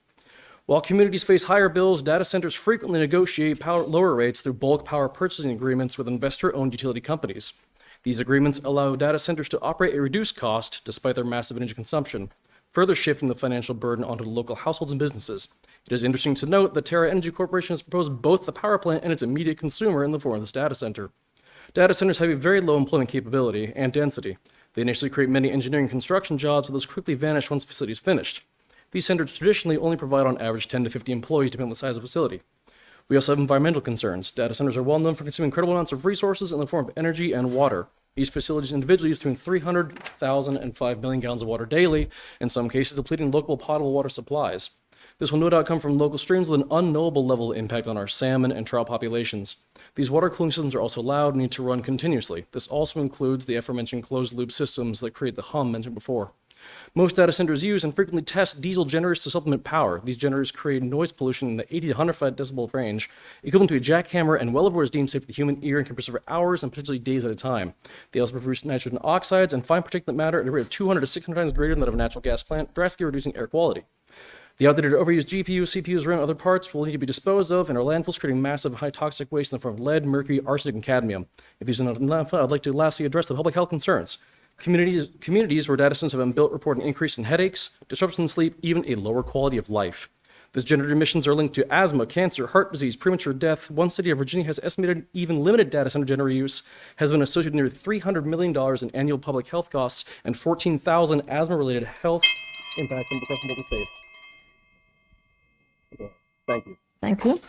While communities face higher bills, data centers frequently negotiate lower rates through bulk power purchasing agreements with investor-owned utility companies. These agreements allow data centers to operate at a reduced cost despite their massive energy consumption, further shifting the financial burden onto the local households and businesses. It is interesting to note that Terra Energy Corporation has proposed both the power plant and its immediate consumer in the form of this data center. Data centers have a very low employment capability and density. They initially create many engineering and construction jobs, but those quickly vanish once the facility is finished. These centers traditionally only provide on average 10 to 50 employees depending on the size of the facility. We also have environmental concerns. Data centers are well known for consuming incredible amounts of resources in the form of energy and water. These facilities individually use between 300,000 and 5 million gallons of water daily, in some cases depleting local potable water supplies. This will no doubt come from local streams with an unknowable level of impact on our salmon and trout populations. These water cooling systems are also loud and need to run continuously. This also includes the aforementioned closed-loop systems that create the hum mentioned before. Most data centers use and frequently test diesel generators to supplement power. These generators create noise pollution in the 80 to 105 decibel range, equivalent to a jackhammer, and well over what is deemed safe for the human ear and can persist for hours and potentially days at a time. They also produce nitrogen oxides and fine particulate matter at a rate of 200 to 600 times greater than that of a natural gas plant, drastically reducing air quality. The outdated or overused GPUs, CPUs, RAM, and other parts will need to be disposed of and are landfills, creating massive high toxic waste in the form of lead, mercury, arsenic, and cadmium. If these are not enough, I'd like to lastly address the public health concerns. Communities where data centers have been built report an increase in headaches, disruptions in sleep, even a lower quality of life. This generated emissions are linked to asthma, cancer, heart disease, premature death. One city of Virginia has estimated even limited data center generator use has been associated with nearly $300 million in annual public health costs and 14,000 asthma-related health impacts in the state. Thank you. Thank you.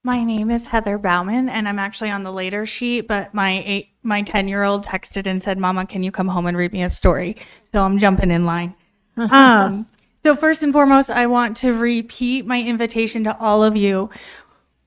My name is Heather Bauman, and I'm actually on the later sheet, but my 10-year-old texted and said, "Mama, can you come home and read me a story?" So I'm jumping in line. So first and foremost, I want to repeat my invitation to all of you.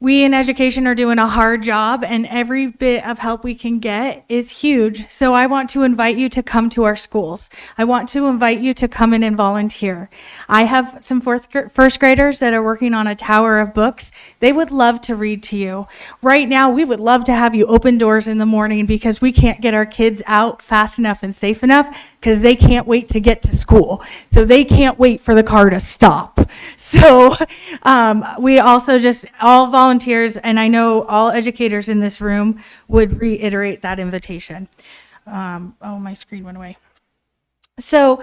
We in education are doing a hard job, and every bit of help we can get is huge. So I want to invite you to come to our schools. I want to invite you to come in and volunteer. I have some first graders that are working on a tower of books. They would love to read to you. Right now, we would love to have you open doors in the morning because we can't get our kids out fast enough and safe enough because they can't wait to get to school. So they can't wait for the car to stop. So we also just all volunteers, and I know all educators in this room would reiterate that invitation. Oh, my screen went away. So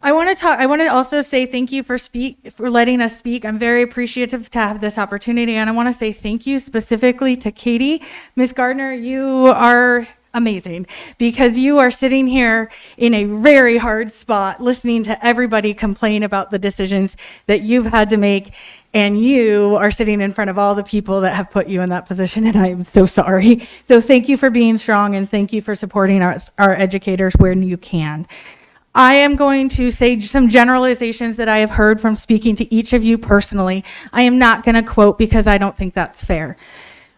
I want to also say thank you for letting us speak. I'm very appreciative to have this opportunity, and I want to say thank you specifically to Katie. Ms. Gardner, you are amazing because you are sitting here in a very hard spot listening to everybody complain about the decisions that you've had to make, and you are sitting in front of all the people that have put you in that position, and I am so sorry. So thank you for being strong, and thank you for supporting our educators when you can. I am going to say some generalizations that I have heard from speaking to each of you personally. I am not going to quote because I don't think that's fair.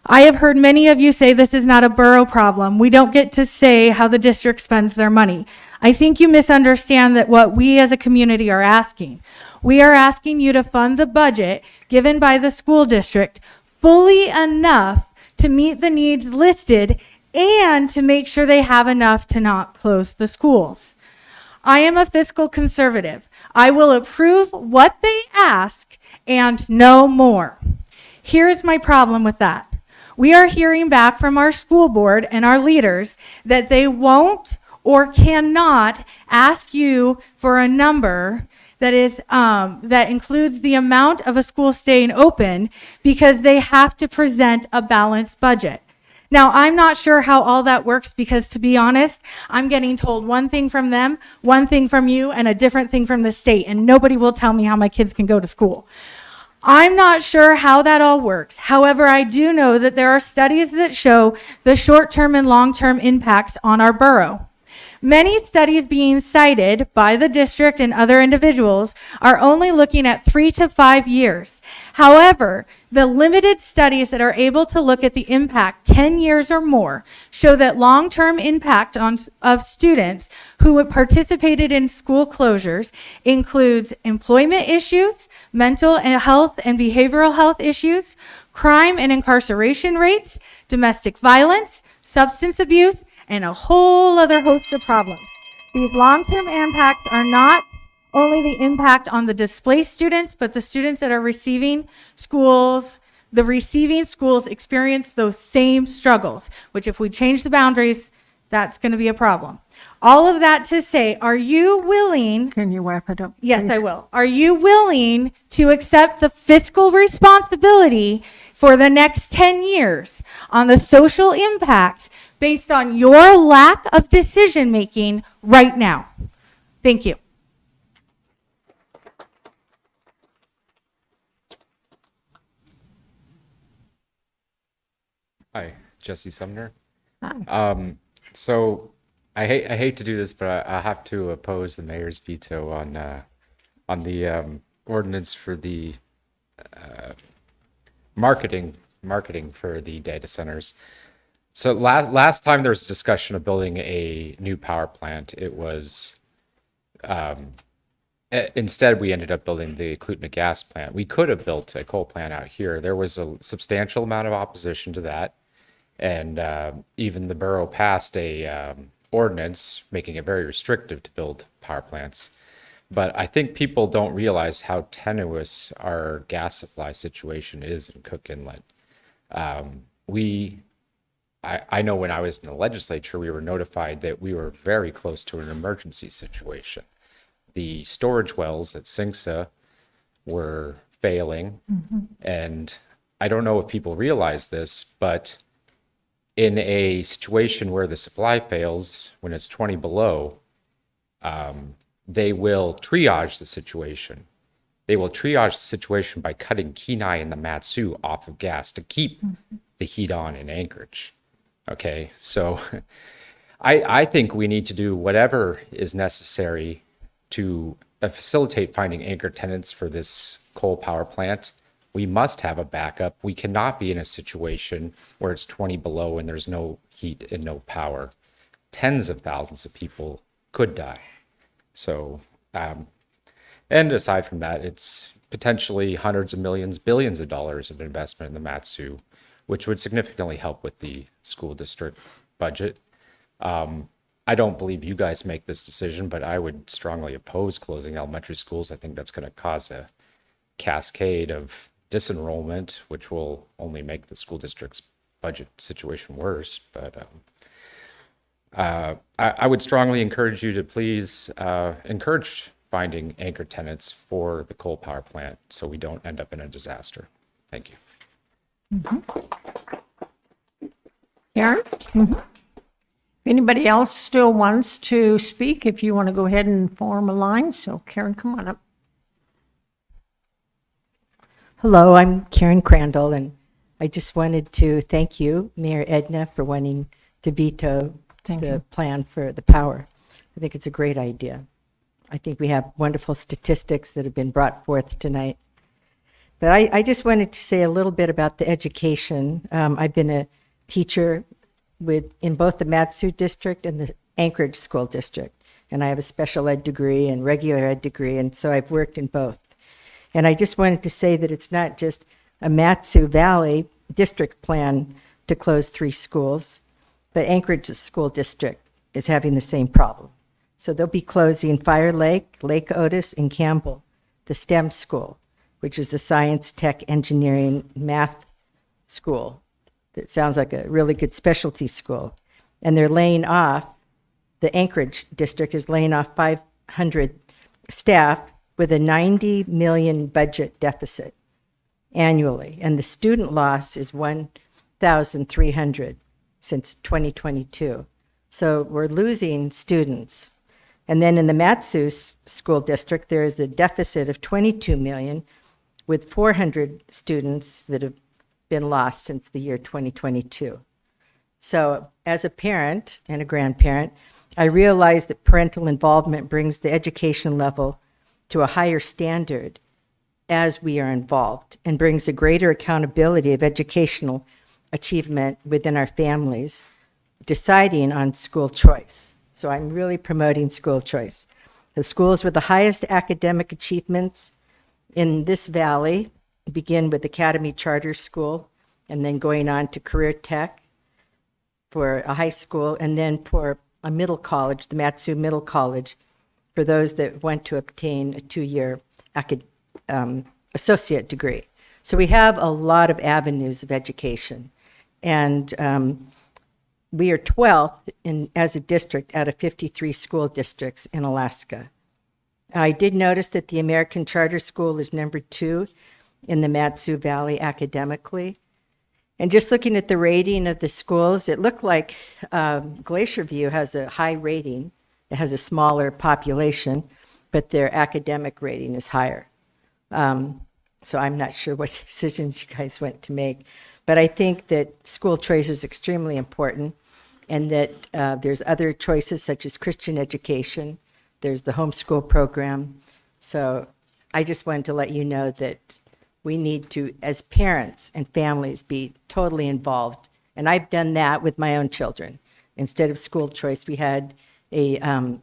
I have heard many of you say this is not a borough problem. We don't get to say how the district spends their money. I think you misunderstand that what we as a community are asking. We are asking you to fund the budget given by the school district fully enough to meet the needs listed and to make sure they have enough to not close the schools. I am a fiscal conservative. I will approve what they ask and no more. Here's my problem with that. We are hearing back from our school board and our leaders that they won't or cannot ask you for a number that is that includes the amount of a school staying open because they have to present a balanced budget. Now, I'm not sure how all that works because, to be honest, I'm getting told one thing from them, one thing from you, and a different thing from the state, and nobody will tell me how my kids can go to school. I'm not sure how that all works. However, I do know that there are studies that show the short-term and long-term impacts on our borough. Many studies being cited by the district and other individuals are only looking at 3 to 5 years. However, the limited studies that are able to look at the impact 10 years or more show that long-term impact of students who have participated in school closures includes employment issues, mental health and behavioral health issues, crime and incarceration rates, domestic violence, substance abuse, and a whole other host of problems. These long-term impacts are not only the impact on the displaced students, but the students that are receiving schools, the receiving schools experience those same struggles, which if we change the boundaries, that's going to be a problem. All of that to say, are you willing? Can you wrap it up? Yes, please? I will. Are you willing to accept the fiscal responsibility for the next 10 years on the social impact based on your lack of decision making right now? Thank you. Hi, Jesse Sumner. Hi. So I hate to do this, but I have to oppose the mayor's veto on the ordinance for the marketing for the data centers. So last time there was a discussion of building a new power plant, it was instead we ended up building the Clutna gas plant. We could have built a coal plant out here. There was a substantial amount of opposition to that, and even the borough passed a ordinance making it very restrictive to build power plants. But I think people don't realize how tenuous our gas supply situation is in Cook Inlet. I know when I was in the legislature, we were notified that we were very close to an emergency situation. The storage wells at Singsa were failing. And I don't know if people realize this, but in a situation where the supply fails, when it's 20 below, they will triage the situation. They will triage the situation by cutting Kenai and the Matsu off of gas to keep the heat on in Anchorage. Okay, so I think we need to do whatever is necessary to facilitate finding anchor tenants for this coal power plant We must have a backup. We cannot be in a situation where it's 20 below and there's no heat and no power. Tens of thousands of people could die. So, and aside from that, it's potentially hundreds of millions, billions of dollars of investment in the Matsu, which would significantly help with the school district budget. I don't believe you guys make this decision, but I would strongly oppose closing elementary schools. I think that's going to cause a cascade of disenrollment, which will only make the school district's budget situation worse. But I would strongly encourage you to please encourage finding anchor tenants for the coal power plant so we don't end up in a disaster. Thank you. Karen? If anybody else still wants to speak, if you want to go ahead and form a line. So Karen, come on up. Hello, I'm Karen Crandall, and I just wanted to thank you, Mayor Edna, for wanting to veto the plan for the power. I think it's a great idea. I think we have wonderful statistics that have been brought forth tonight. But I just wanted to say a little bit about the education. I've been a teacher in both the Matsu district and the Anchorage School District, and I have a special ed degree and regular ed degree, and so I've worked in both. And I just wanted to say that it's not just a Matsu Valley district plan to close 3 schools, but Anchorage School District is having the same problem. So they'll be closing Fire Lake, Lake Otis, and Campbell, the STEM school, which is the science, tech, engineering, math school. That sounds like a really good specialty school. And they're laying off, the Anchorage district is laying off 500 staff with a $90 million budget deficit annually. And the student loss is 1,300 since 2022. So we're losing students. And then in the Matsu School District, there is a deficit of 22 million with 400 students that have been lost since the year 2022. So as a parent and a grandparent, I realize that parental involvement brings the education level to a higher standard as we are involved and brings a greater accountability of educational achievement within our families, deciding on school choice. So I'm really promoting school choice. The schools with the highest academic achievements in this valley begin with Academy Charter School and then going on to Career Tech for a high school and then for a middle college, the Matsu Middle College, for those that want to obtain a 2-year associate degree. So we have a lot of avenues of education. And we are 12th as a district out of 53 school districts in Alaska. I did notice that the American Charter School is number 2 in the Matsu Valley academically. And just looking at the rating of the schools, it looked like Glacier View has a high rating. It has a smaller population, but their academic rating is higher. So I'm not sure what decisions you guys went to make, but I think that school choice is extremely important and that there's other choices such as Christian education. There's the homeschool program. So I just wanted to let you know that we need to, as parents and families, be totally involved. And I've done that with my own children. Instead of school choice, we had a,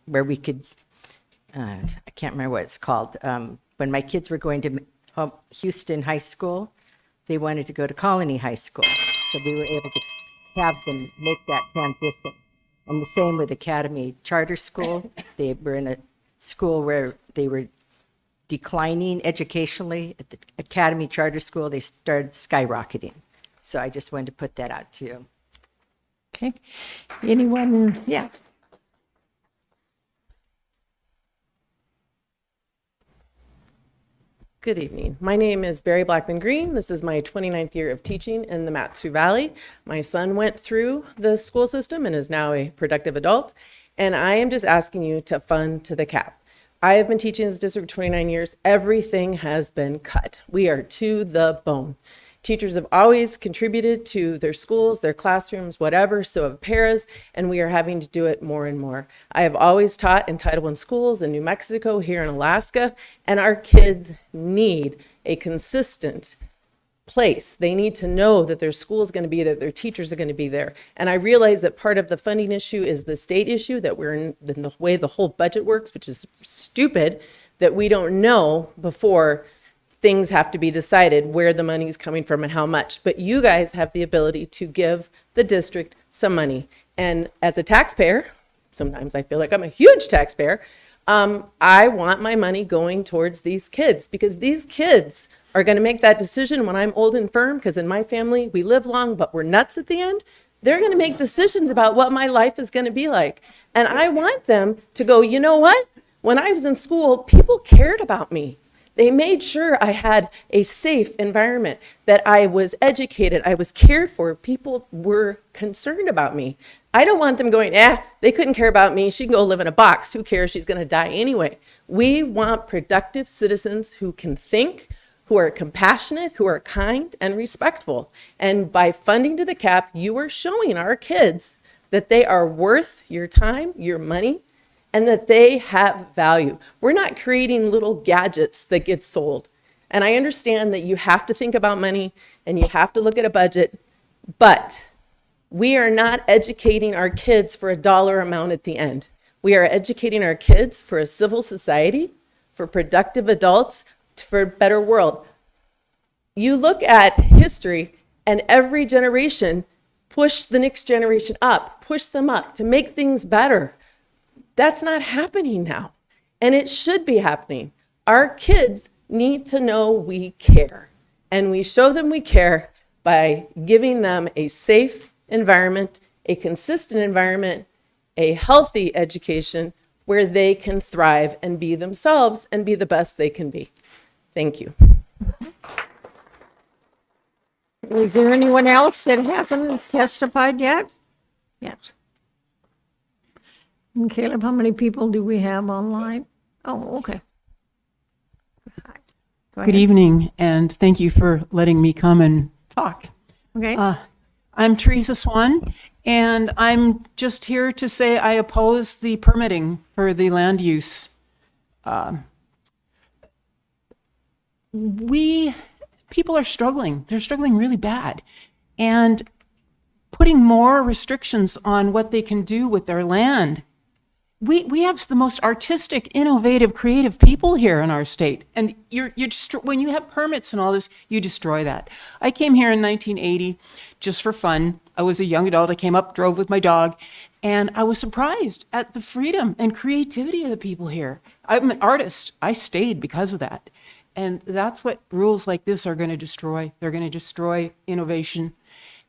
where we could, I can't remember what it's called. When my kids were going to Houston High School, they wanted to go to Colony High School. So we were able to have them make that transition. And the same with Academy Charter School. They were in a school where they were declining educationally. At the Academy Charter School, they started skyrocketing. So I just wanted to put that out to you. Okay. Anyone? Yeah. Good evening. My name is Barry Blackman Green. This is my 29th year of teaching in the Matsu Valley. My son went through the school system and is now a productive adult. And I am just asking you to fund to the cap. I have been teaching this district for 29 years. Everything has been cut. We are to the bone. Teachers have always contributed to their schools, their classrooms, whatever, so have paras, and we are having to do it more and more. I have always taught in Title I schools in New Mexico, here in Alaska, and our kids need a consistent place. They need to know that their school is going to be there, their teachers are going to be there. And I realize that part of the funding issue is the state issue, that we're in the way the whole budget works, which is stupid, that we don't know before things have to be decided where the money is coming from and how much. But you guys have the ability to give the district some money. And as a taxpayer, sometimes I feel like I'm a huge taxpayer, I want my money going towards these kids, because these kids are going to make that decision when I'm old and firm, because in my family, we live long, but we're nuts at the end. They're going to make decisions about what my life is going to be like. And I want them to go, you know what? When I was in school, people cared about me. They made sure I had a safe environment, that I was educated, I was cared for. People were concerned about me. I don't want them going, they couldn't care about me. She can go live in a box. Who cares? She's going to die anyway. We want productive citizens who can think, who are compassionate, who are kind and respectful. And by funding to the cap, you are showing our kids that they are worth your time, your money, and that they have value. We're not creating little gadgets that get sold. And I understand that you have to think about money and you have to look at a budget, but we are not educating our kids for a dollar amount at the end. We are educating our kids for a civil society, for productive adults, for a better world. You look at history, and every generation pushed the next generation up, push them up to make things better. That's not happening now, and it should be happening. Our kids need to know we care, and we show them we care by giving them a safe environment, a consistent environment, a healthy education where they can thrive and be themselves and be the best they can be. Thank you. Is there anyone else that hasn't testified yet? Yes. And Caleb, how many people do we have online? Oh, okay. Go Good ahead. evening, and thank you for letting me come and talk. Okay. I'm Teresa Swan, and I'm just here to say I oppose the permitting for the land use. People are struggling. They're struggling really bad. And putting more restrictions on what they can do with their land. We have the most artistic, innovative, creative people here in our state. And when you have permits and all this, you destroy that. I came here in 1980 just for fun. I was a young adult. I came up, drove with my dog, and I was surprised at the freedom and creativity of the people here. I'm an artist. I stayed because of that. And that's what rules like this are going to destroy. They're going to destroy innovation.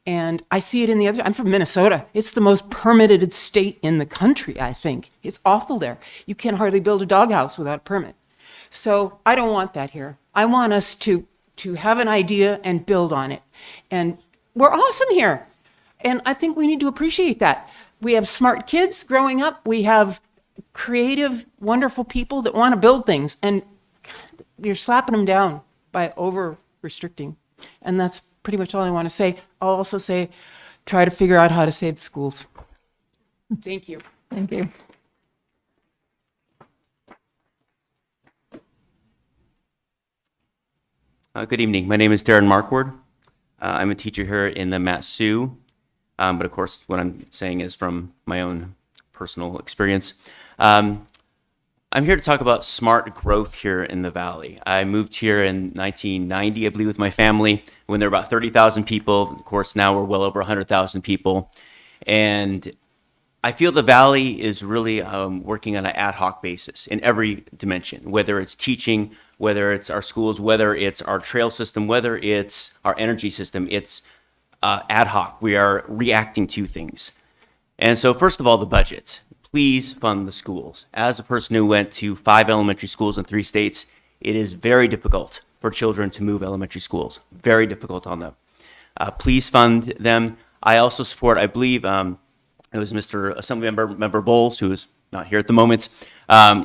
And I see it in the other, I'm from Minnesota. It's the most permitted state in the country, I think. It's awful there. You can hardly build a doghouse without a permit. So I don't want that here. I want us to have an idea and build on it. And we're awesome here. And I think we need to appreciate that. We have smart kids growing up. We have creative, wonderful people that want to build things. And you're slapping them down by over restricting. And that's pretty much all I want to say. I'll also say, try to figure out how to save the schools. Thank you. Thank you. Good evening. My name is Darren Markward. I'm a teacher here in the Mat-Su, but of course what I'm saying is from my own personal experience. I'm here to talk about smart growth here in the Valley. I moved here in 1990, I believe, with my family when there were about 30,000 people. Of course, now we're well over 100,000 people. And I feel the Valley is really working on an ad hoc basis in every dimension, whether it's teaching, whether it's our schools, whether it's our trail system, whether it's our energy system. It's ad hoc. We are reacting to things. And so first of all, the budget. Please fund the schools. As a person who went to 5 elementary schools in 3 states, it is very difficult for children to move elementary schools. Very difficult on them. Please fund them. I also support, I believe, it was Mr. Assemblymember Bowles, who is not here at the moment.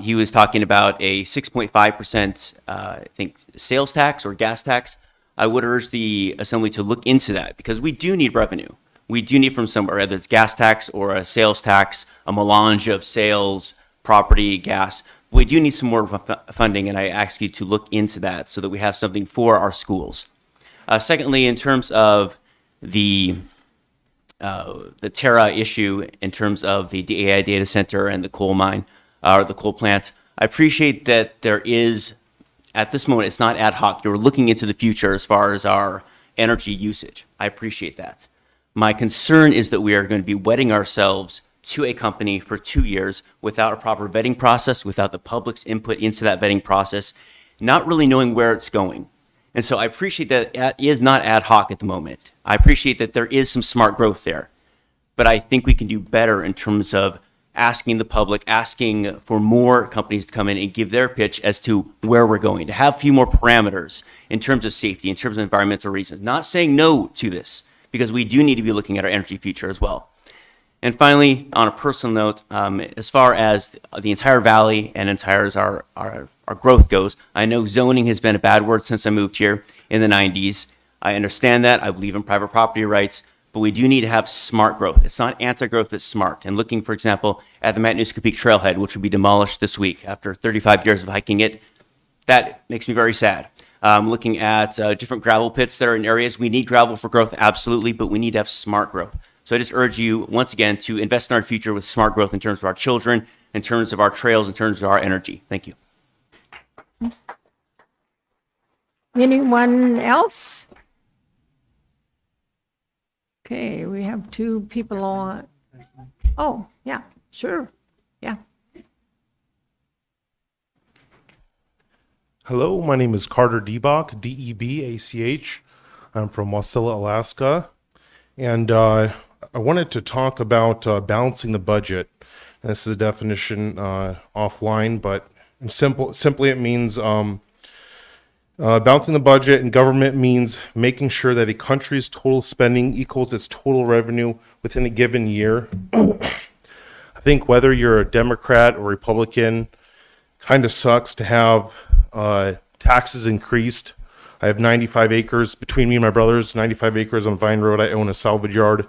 He was talking about a 6.5%, I think, sales tax or gas tax. I would urge the Assembly to look into that because we do need revenue. We do need from somewhere, whether it's gas tax or a sales tax, a melange of sales, property, gas. We do need some more funding, and I ask you to look into that so that we have something for our schools. Secondly, in terms of the Terra issue, in terms of the AI data center and the coal mine, or the coal plant, I appreciate that there is, at this moment, it's not ad hoc. You're looking into the future as far as our energy usage. I appreciate that. My concern is that we are going to be wedding ourselves to a company for 2 years without a proper vetting process, without the public's input into that vetting process, not really knowing where it's going. And so I appreciate that it is not ad hoc at the moment. I appreciate that there is some smart growth there. But I think we can do better in terms of asking the public, asking for more companies to come in and give their pitch as to where we're going, to have a few more parameters in terms of safety, in terms of environmental reasons. Not saying no to this, because we do need to be looking at our energy future as well. And finally, on a personal note, as far as the entire valley and entire our growth goes, I know zoning has been a bad word since I moved here in the 90s. I understand that. I believe in private property rights, but we do need to have smart growth. It's not anti-growth, it's smart. And looking, for example, at the Matanuska Peak Trailhead, which will be demolished this week after 35 years of hiking it, that makes me very sad. Looking at different gravel pits that are in areas, we need gravel for growth, absolutely, but we need to have smart growth. So I just urge you, once again, to invest in our future with smart growth in terms of our children, in terms of our trails, in terms of our energy. Thank you. Anyone else? Okay, we have 2 people on. Oh, yeah, sure. Yeah. Hello, my name is Carter Debach, D-E-B-A-C-H. I'm from Wasilla, Alaska. And I wanted to talk about balancing the budget. And this is a definition offline, but simply it means balancing the budget in government means making sure that a country's total spending equals its total revenue within a given year. I think whether you're a Democrat or Republican, kind of sucks to have taxes increased. I have 95 acres between me and my brothers, 95 acres on Vine Road. I own a salvage yard.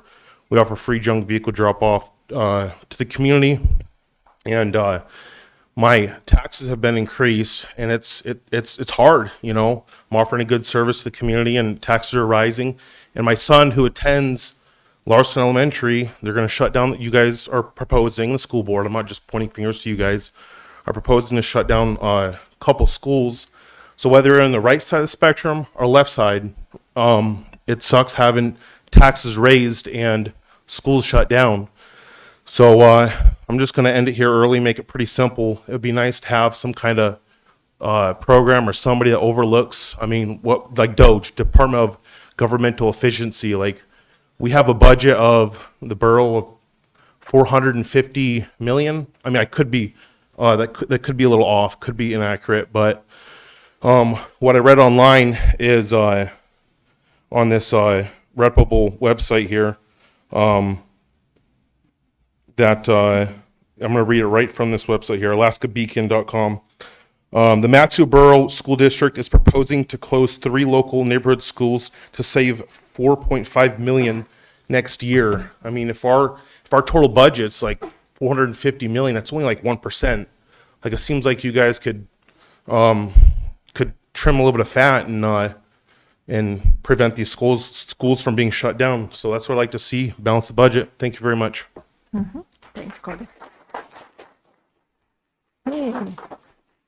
We offer free junk vehicle drop off to the community. And my taxes have been increased, and it's hard, you know. I'm offering a good service to the community, and taxes are rising. And my son, who attends Larson Elementary, they're going to shut down. You guys are proposing, the school board, I'm not just pointing fingers to you guys, are proposing to shut down a couple schools. So whether you're on the right side of the spectrum or left side, it sucks having taxes raised and schools shut down. So I'm just going to end it here early, make it pretty simple. It would be nice to have some kind of program or somebody that overlooks, like DOGE, Department of Governmental Efficiency. Like, we have a budget of the borough of $450 million. I could be, that could be a little off, could be inaccurate, but what I read online is on this reputable website here, that I'm going to read it right from this website here, alaskabeacon.com. The Matsu Borough School District is proposing to close 3 local neighborhood schools to save $4.5 million next year. If our total budget's like $450 million, that's only like 1%. Like, it seems like you guys could trim a little bit of fat and prevent these schools from being shut down. So that's what I'd like to see, balance the budget. Thank you very much. Mm-hmm. Thanks, Carter. Okay.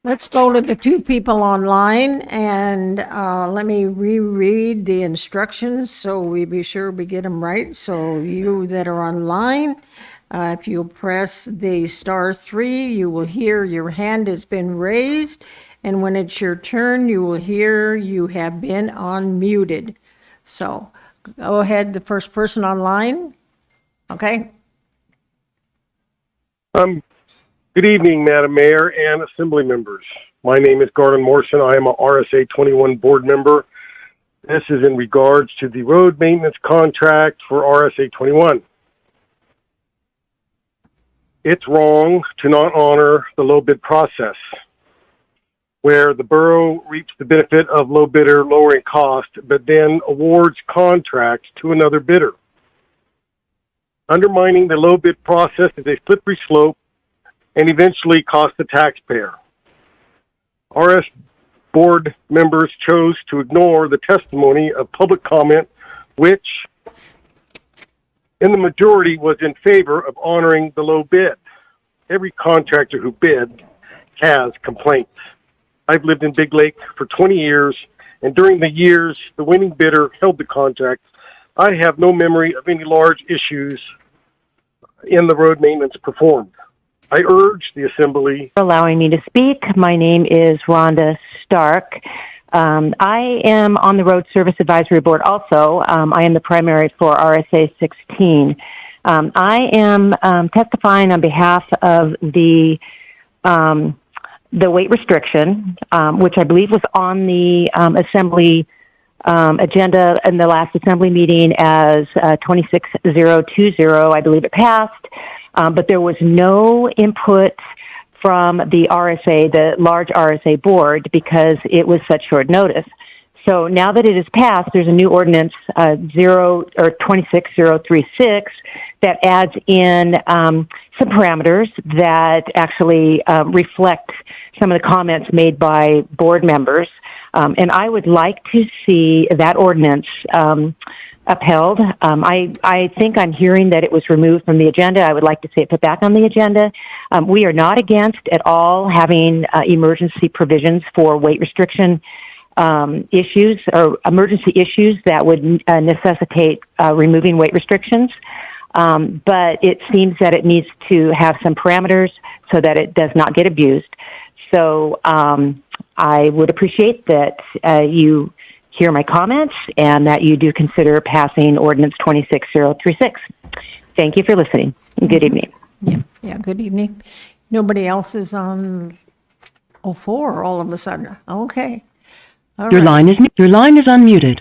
Let's go to the 2 people online, and let me reread the instructions so we be sure we get them right. So you that are online, if you press the *3, you will hear your hand has been raised, and when it's your turn, you will hear you have been unmuted. So go ahead, the first person online. Okay. Good evening, Madam Mayor and Assembly members. My name is Gordon Morrison. I am a RSA 21 board member. This is in regards to the road maintenance contract for RSA 21. It's wrong to not honor the low bid process, where the borough reaps the benefit of low bidder lowering cost, but then awards contracts to another bidder. Undermining the low bid process is a slippery slope and eventually cost the taxpayer. RSA board members chose to ignore the testimony of public comment, which in the majority was in favor of honoring the low bid. Every contractor who bid has complaints. I've lived in Big Lake for 20 years, and during the years the winning bidder held the contract, I have no memory of any large issues in the road maintenance performed. I urge the Assembly. Allowing me to speak. My name is Rhonda Stark. I am on the Road Service Advisory Board also. I am the primary for RSA 16. I am testifying on behalf of the weight restriction, which I believe was on the Assembly agenda in the last Assembly meeting as 26020. I believe it passed, but there was no input from the RSA, the large RSA board, because it was such short notice. So now that it is passed, there's a new ordinance 26036 that adds in some parameters that actually reflect some of the comments made by board members. And I would like to see that ordinance upheld. I think I'm hearing that it was removed from the agenda. I would like to see it put back on the agenda. We are not against at all having emergency provisions for weight restriction issues or emergency issues that would necessitate removing weight restrictions. But it seems that it needs to have some parameters so that it does not get abused. So I would appreciate that you hear my comments and that you do consider passing ordinance 26036. Thank you for listening. Good evening. Yeah, good evening. Nobody else is on 04 all of a sudden. Okay. All Your right. line is unmuted.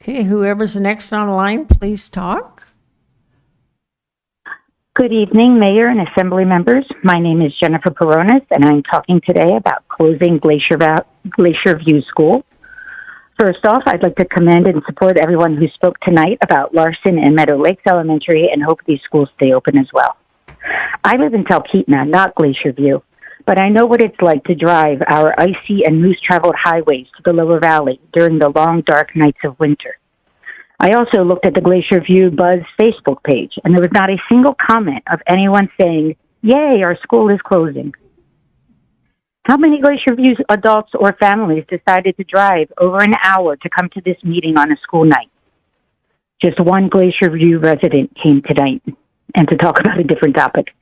Okay, whoever's next on line, please talk. Good evening, Mayor and Assembly members. My name is Jennifer Peronis, and I'm talking today about closing Glacier View School. First off, I'd like to commend and support everyone who spoke tonight about Larson and Meadow Lakes Elementary and hope these schools stay open as well. I live in Talkeetna, not Glacier View, but I know what it's like to drive our icy and moose-traveled highways to the lower valley during the long, dark nights of winter. I also looked at the Glacier View Buzz Facebook page, and there was not a single comment of anyone saying, "Yay, our school is closing." How many Glacier View adults or families decided to drive over an hour to come to this meeting on a school night? Just one Glacier View resident came tonight and to talk about a different topic.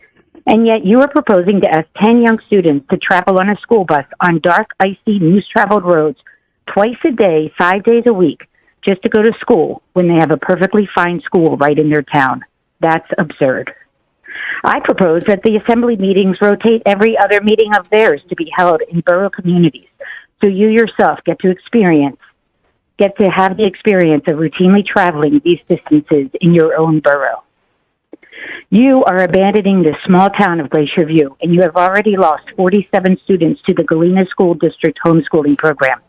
And yet you are proposing to ask 10 young students to travel on a school bus on dark, icy, moose-traveled roads twice a day, 5 days a week, just to go to school when they have a perfectly fine school right in their town. That's absurd. I propose that the Assembly meetings rotate every other meeting of theirs to be held in borough communities, so you yourself get to have the experience of routinely traveling these distances in your own borough. You are abandoning this small town of Glacier View, and you have already lost 47 students to the Galena School District homeschooling program.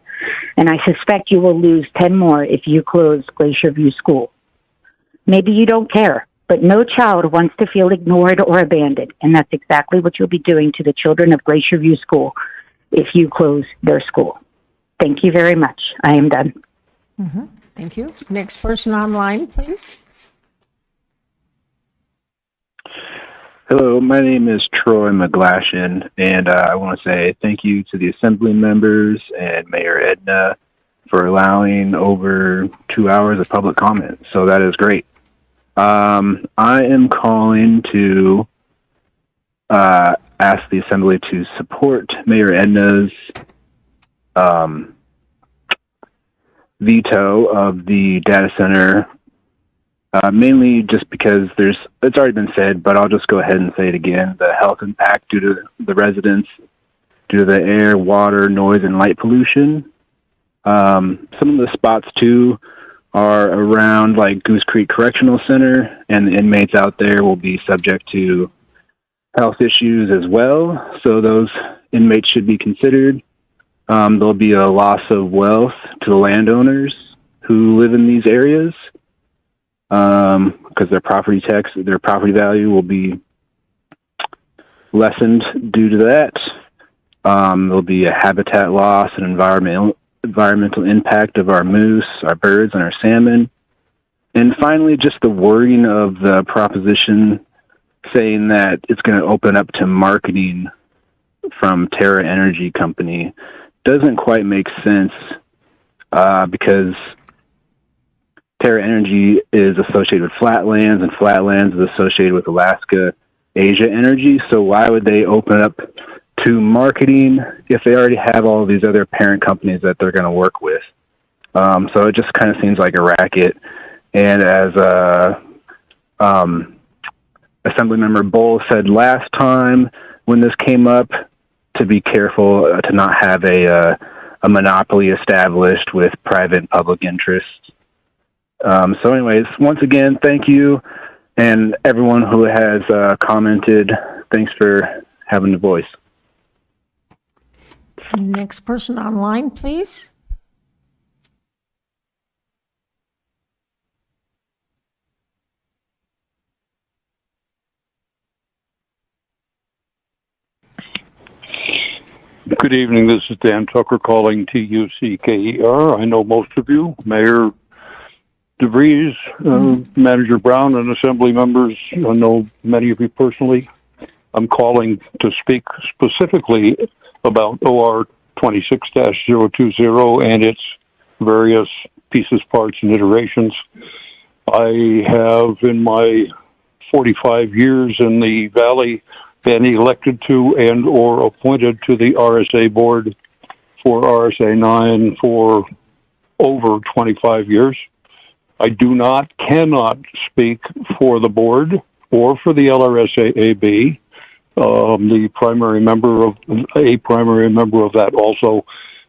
And I suspect you will lose 10 more if you close Glacier View School. Maybe you don't care, but no child wants to feel ignored or abandoned, and that's exactly what you'll be doing to the children of Glacier View School if you close their school. Thank you very much. I am done. Thank you. Next person online, please. Hello, my name is Troy McGlashan, and I want to say thank you to the Assembly members and Mayor Edna for allowing over 2 hours of public comment. So that is great. I am calling to ask the Assembly to support Mayor Edna's veto of the data center. Mainly just because it's already been said, but I'll just go ahead and say it again. The health impact due to the residents, due to the air, water, noise, and light pollution. Some of the spots, too, are around like Goose Creek Correctional Center, and the inmates out there will be subject to health issues as well. So those inmates should be considered. There'll be a loss of wealth to the landowners who live in these areas. Because their property value will be lessened due to that. There'll be a habitat loss and environmental impact of our moose, our birds, and our salmon. And finally, just the wording of the proposition saying that it's going to open up to marketing from Terra Energy Company doesn't quite make sense because Terra Energy is associated with Flatlands, and Flatlands is associated with Alaska Asia Energy. So why would they open up to marketing if they already have all of these other parent companies that they're going to work with? So it just kind of seems like a racket. And as Assemblymember Bull said last time when this came up, to be careful to not have a monopoly established with private and public interests. So anyways, once again, thank you. And everyone who has commented, thanks for having the voice. Next person online, please. Good evening. This is Dan Tucker calling TUCKER. I know most of you, Mayor DeVries, Manager Brown, and Assembly members. I know many of you personally. I'm calling to speak specifically about OR 26-020 and its various pieces, parts, and iterations. I have, in my 45 years in the Valley, been elected to and or appointed to the RSA board for RSA 9 for over 25 years. I cannot speak for the board or for the LRSAAB. A primary member of that also,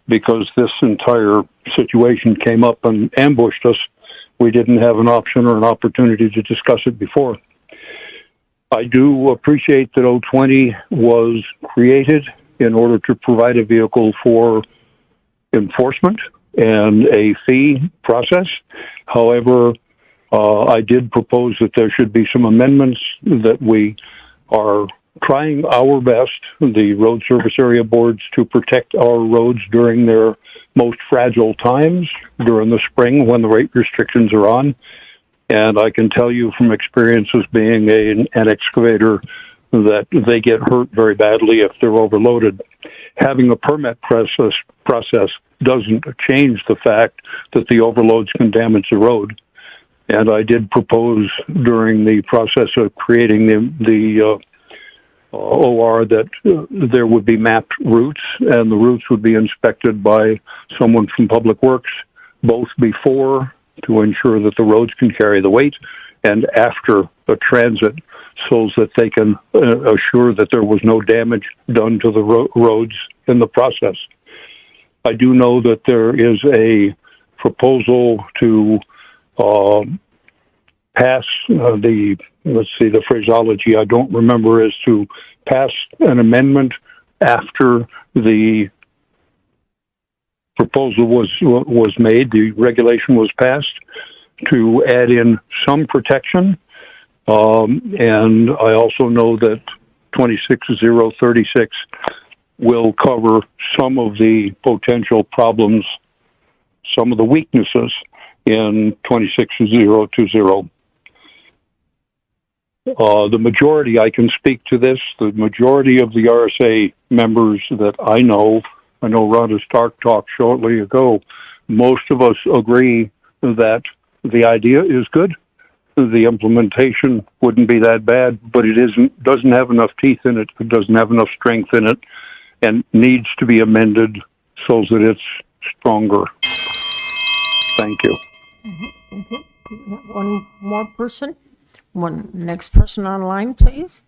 because this entire situation came up and ambushed us. We didn't have an option or an opportunity to discuss it before. I do appreciate that 020 was created in order to provide a vehicle for enforcement and a fee process. However, I did propose that there should be some amendments, that we are trying our best, the road service area boards, to protect our roads during their most fragile times, during the spring when the rate restrictions are on. And I can tell you from experience as being an excavator that they get hurt very badly if they're overloaded. Having a permit process doesn't change the fact that the overloads can damage the road. And I did propose during the process of creating the OR that there would be mapped routes, and the routes would be inspected by someone from Public Works, both before to ensure that the roads can carry the weight, and after the transit, so that they can assure that there was no damage done to the roads in the process. I do know that there is a proposal to pass the phraseology I don't remember, is to pass an amendment after the proposal was made, the regulation was passed, to add in some protection. And I also know that 26036 will cover some of the potential problems, some of the weaknesses in 26020. The majority, I can speak to this, the majority of the RSA members that I know Rhonda Stark talked shortly ago, most of us agree that the idea is good. The implementation wouldn't be that bad, but it doesn't have enough teeth in it, it doesn't have enough strength in it, and needs to be amended so that it's stronger. Thank you. One more person. Next person online, please.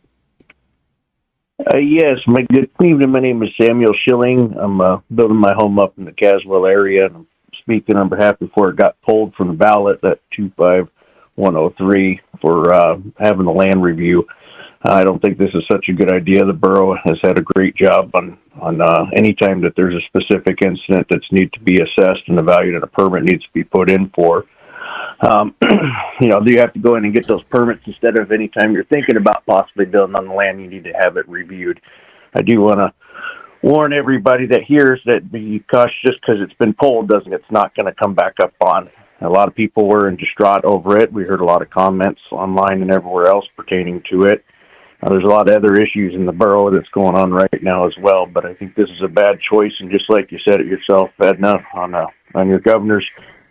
Yes, good evening. My name is Samuel Schilling. I'm building my home up in the Caswell area, and I'm speaking on behalf before it got pulled from the ballot, that 25103, for having the land review. I don't think this is such a good idea. The borough has had a great job on any time that there's a specific incident that's need to be assessed and evaluated and a permit needs to be put in for. You have to go in and get those permits instead of any time you're thinking about possibly building on the land, you need to have it reviewed. I do want to warn everybody that hears that because just because it's been pulled doesn't it's not going to come back up on. A lot of people were in distraught over it. We heard a lot of comments online and everywhere else pertaining to it. There's a lot of other issues in the borough that's going on right now as well, but I think this is a bad choice. And just like you said it yourself, Edna, on your governor's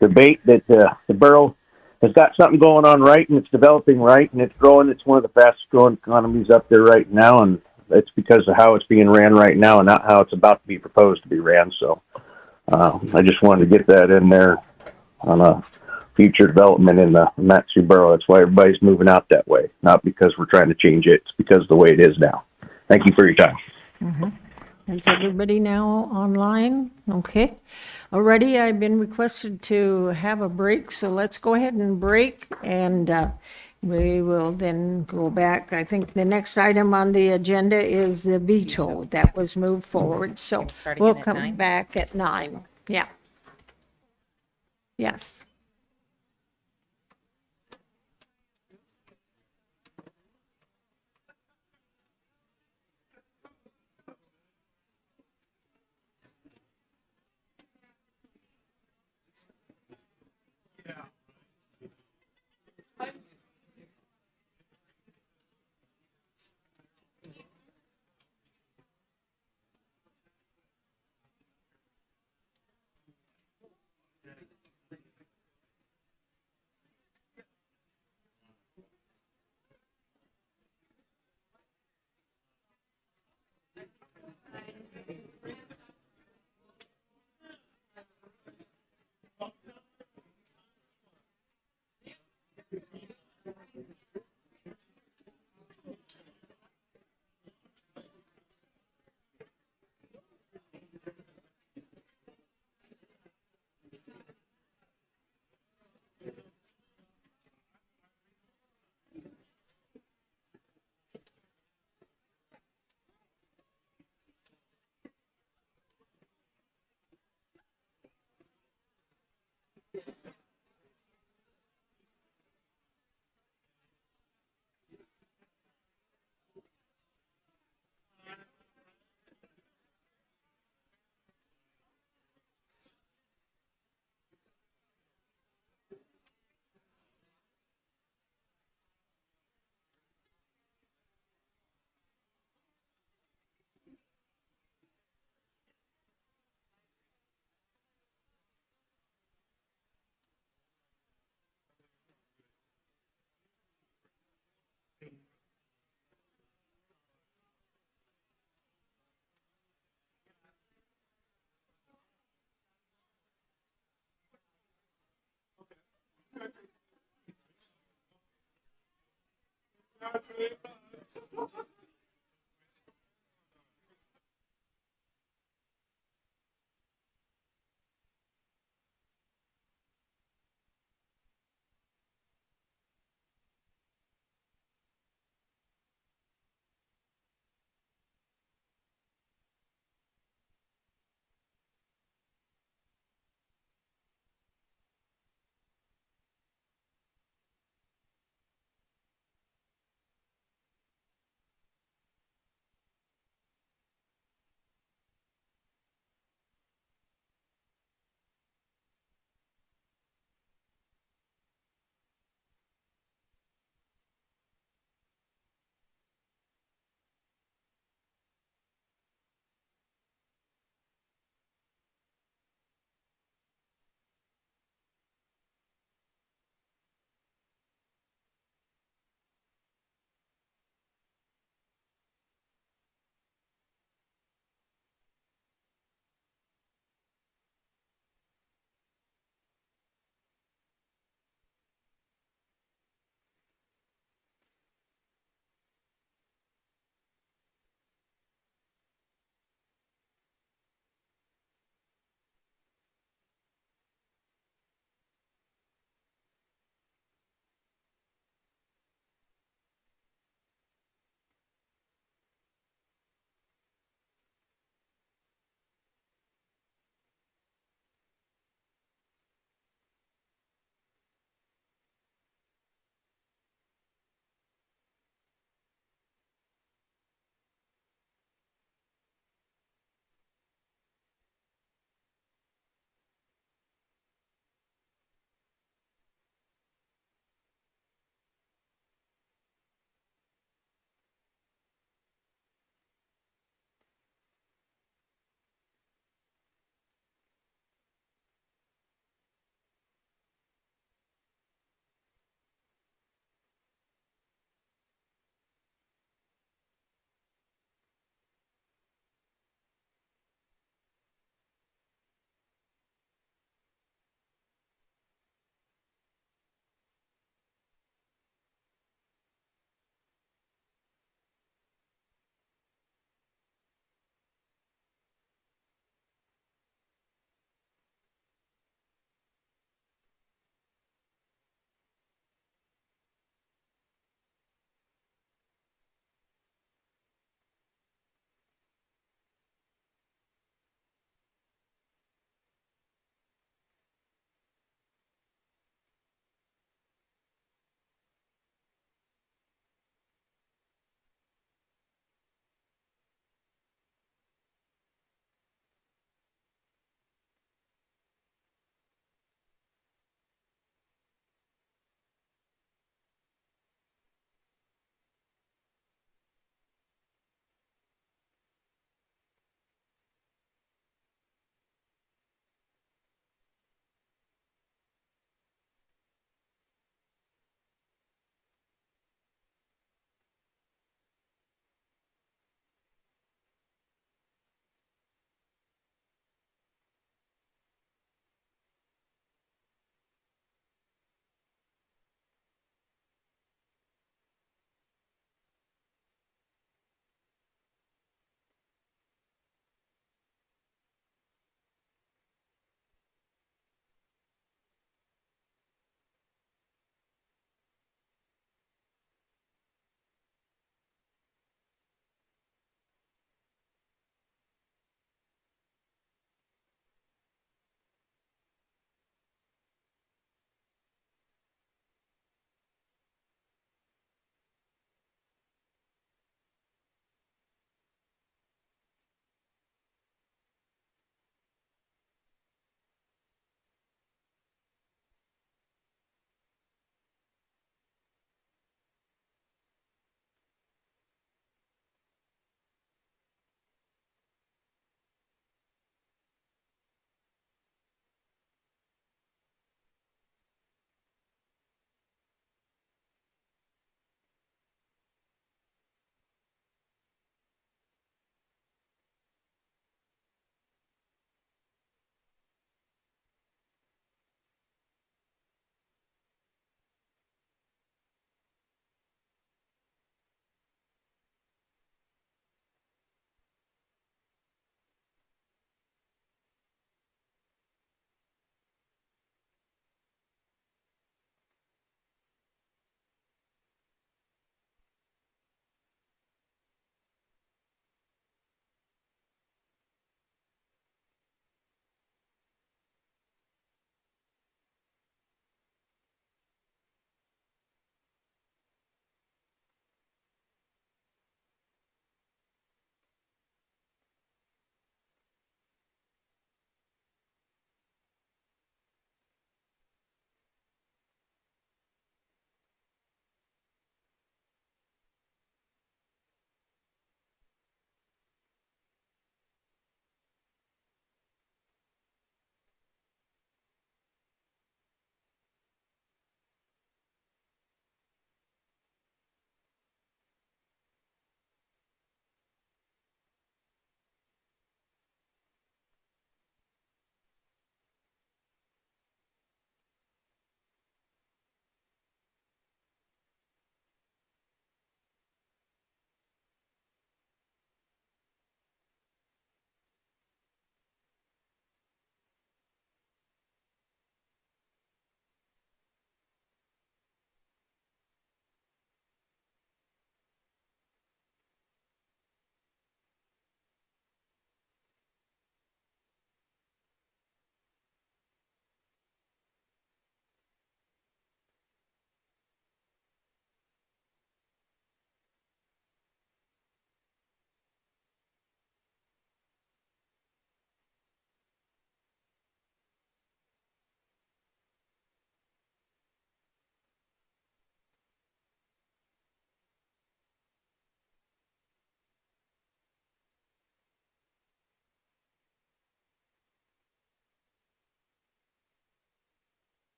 debate, that the borough has got something going on right, and it's developing right, and it's growing. It's one of the fastest growing economies up there right now, and it's because of how it's being ran right now and not how it's about to be proposed to be ran. So I just wanted to get that in there on a future development in the Mat-Su borough. That's why everybody's moving out that way, not because we're trying to change it. It's because of the way it is now. Thank you for your time. Is everybody now online? Okay. Already, I've been requested to have a break, so let's go ahead and break, and we will then go back. I think the next item on the agenda is the veto that was moved forward, so Start we'll again at come 9? back at 9. Yeah. Yes.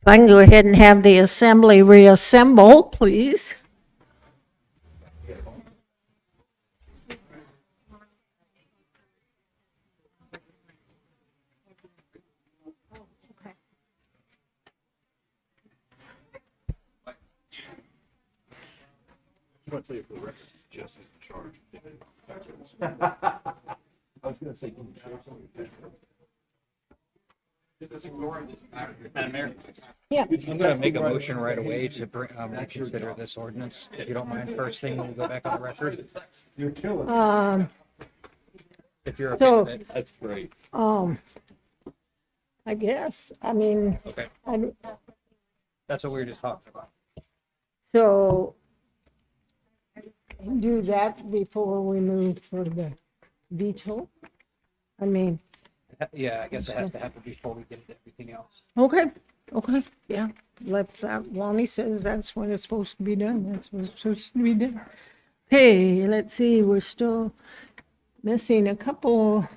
If I can go ahead and have the assembly reassemble, please. Jesse's in charge. I was going to say, can you share something? Madam Mayor? Yeah. I'm going to make a motion right away to reconsider this ordinance, if you don't mind. First thing, we'll go back on the record. You're killing If you're okay So, with it. That's great. I guess, I mean, Okay. I, That's what we were just talking about. so do that before we move for the veto. I mean, Yeah, I guess it has to happen before we get into everything else. okay, yeah. Let's, Lonnie says that's when it's supposed to be done. That's when it's supposed to be done. Okay, let's see, we're still missing a couple.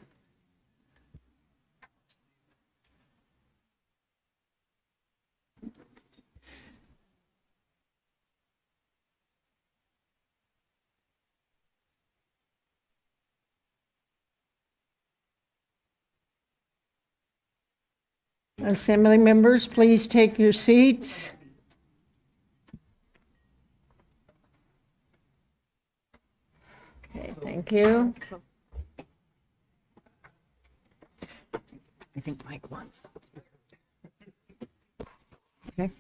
Assembly members, please take your seats. Okay, thank you. I think Mike wants. Okay.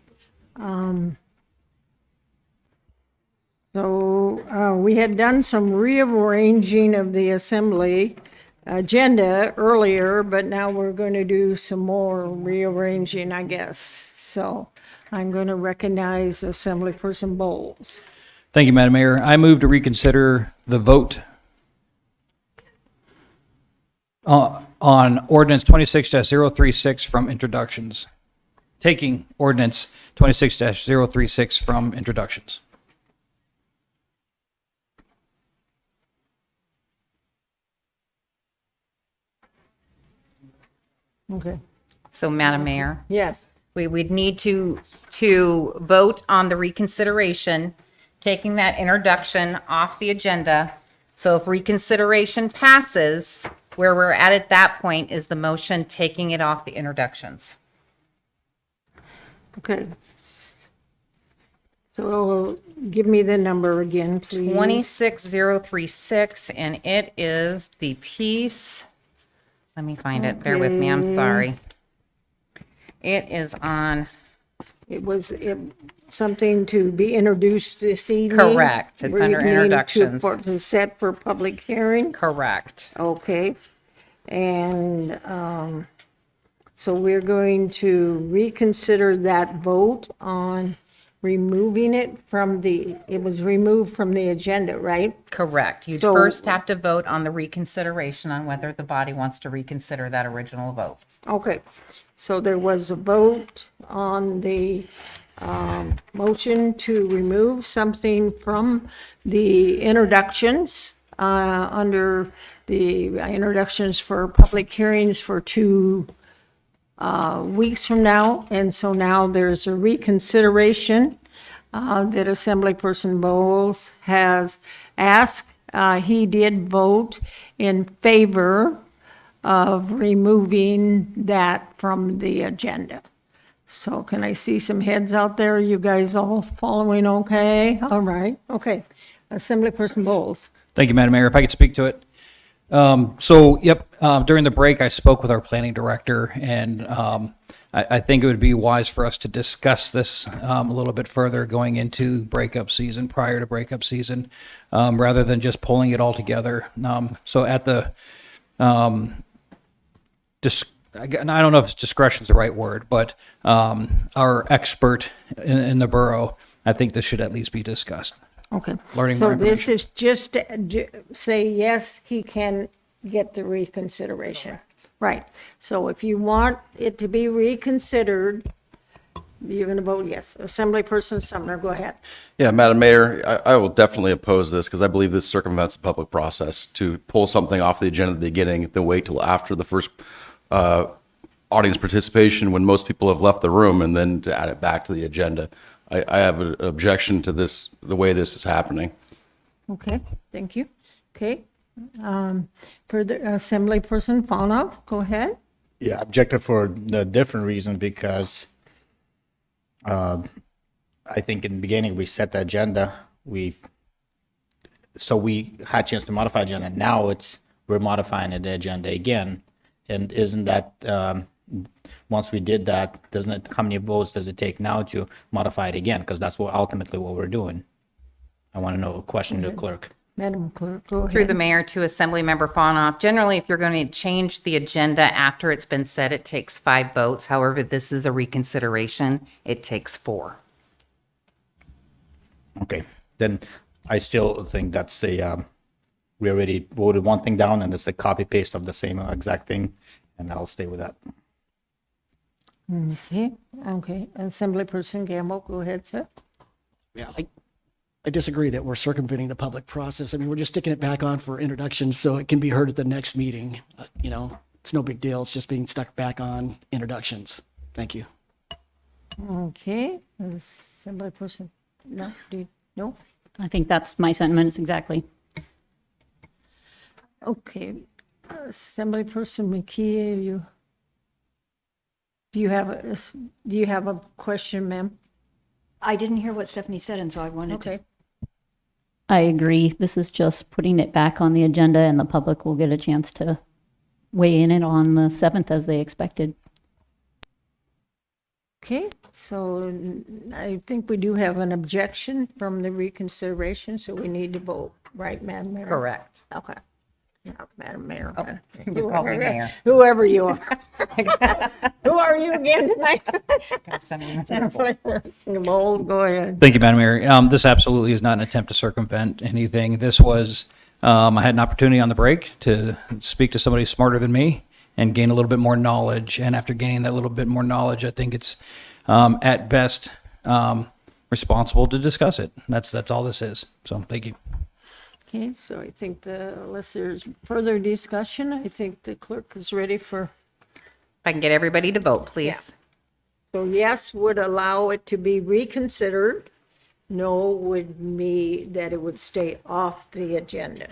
So we had done some rearranging of the assembly agenda earlier, but now we're going to do some more rearranging, I guess. So I'm going to recognize Assemblyperson Bowles. Thank you, Madam Mayor. I move to reconsider the vote on ordinance 26-036 from introductions. Taking ordinance 26-036 from introductions. Okay. So, Madam Mayor, Yes. we would need to vote on the reconsideration, taking that introduction off the agenda. So if reconsideration passes, where we're at that point is the motion taking it off the introductions. Okay. So give me the number again, please. 26036, and it is the piece, let me find it, bear with me, I'm Okay. sorry. It is on, It was something to be introduced this evening? Correct. It's under Evening introductions. to set for public hearing? correct. Okay. And so we're going to reconsider that vote on removing it from it was removed from the agenda, right? Correct. You So- first have to vote on the reconsideration on whether the body wants to reconsider that original vote. Okay. So there was a vote on the motion to remove something from the introductions under the introductions for public hearings for 2 weeks from now. And so now there's a reconsideration that Assemblyperson Bowles has asked. He did vote in favor of removing that from the agenda. So can I see some heads out there? You guys all following okay? All right, okay. Assemblyperson Bowles. Thank you, Madam Mayor. If I could speak to it. During the break, I spoke with our planning director, and I think it would be wise for us to discuss this a little bit further going into breakup season, prior to breakup season, rather than just pulling it all together. So at the, I don't know if discretion is the right word, but our expert in the borough, I think this should at least be discussed. Okay. Learning more So this information. is just to say, yes, he can get the reconsideration. Right. So if you want it to be reconsidered, you're going to vote yes. Assemblyperson Sumner, go ahead. Yeah, Madam Mayor, I will definitely oppose this because I believe this circumvents the public process to pull something off the agenda at the beginning, then wait till after the first audience participation when most people have left the room and then to add it back to the agenda. I have an objection to this, the way this is happening. Okay, thank you. Okay. Further, Assemblyperson Faunov, go ahead. Yeah, objective for the different reason because I think in the beginning we set the agenda. We had a chance to modify agenda. Now we're modifying the agenda again. And isn't that once we did that, doesn't it? How many votes does it take now to modify it again? Because that's ultimately what we're doing. I want to know. A question to the clerk. Madam Clerk, go ahead. Through the mayor to Assemblymember Faunov. Generally, if you're going to change the agenda after it's been set, it takes 5 votes. However, this is a reconsideration. It takes 4. Okay, then I still think that's we already voted one thing down and it's a copy paste of the same exact thing, and I'll stay with that. Okay, Assemblyperson Gamble, go ahead, sir. Yeah, I disagree that we're circumventing the public process. I mean, we're just sticking it back on for introductions so it can be heard at the next meeting. It's no big deal. It's just being stuck back on introductions. Thank you. Okay, Assemblyperson, no? I think that's my sentiments exactly. Okay, Assemblyperson McKee, do you have a question, ma'am? I didn't hear what Stephanie said, and so I wanted Okay. to. I agree. This is just putting it back on the agenda, and the public will get a chance to weigh in it on the 7th as they expected. Okay, so I think we do have an objection from the reconsideration, so we need to vote, right, Madam Mayor? Correct. Okay. Yeah, Madam Mayor. You call me mayor. Whoever you are. Who are you again tonight? Mold, go ahead. Thank you, Madam Mayor. This absolutely is not an attempt to circumvent anything. This was, I had an opportunity on the break to speak to somebody smarter than me and gain a little bit more knowledge. And after gaining that little bit more knowledge, I think it's at best responsible to discuss it. That's all this is. So thank you. Okay, so I think unless there's further discussion, I think the clerk is ready for. If I can get everybody to vote, please. So yes would allow it to be reconsidered. No would mean that it would stay off the agenda.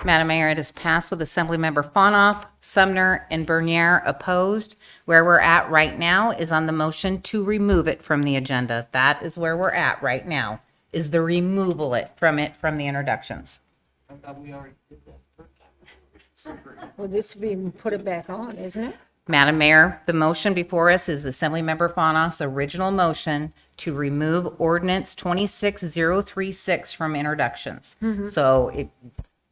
Madam Mayor, it is passed with Assemblymember Faunov, Sumner, and Bernier opposed. Where we're at right now is on the motion to remove it from the agenda. That is where we're at right now, is the removal from the introductions. Well, this being put it back on, isn't it? Madam Mayor, the motion before us is Assemblymember Faunov's original motion to remove ordinance 26036 from introductions. So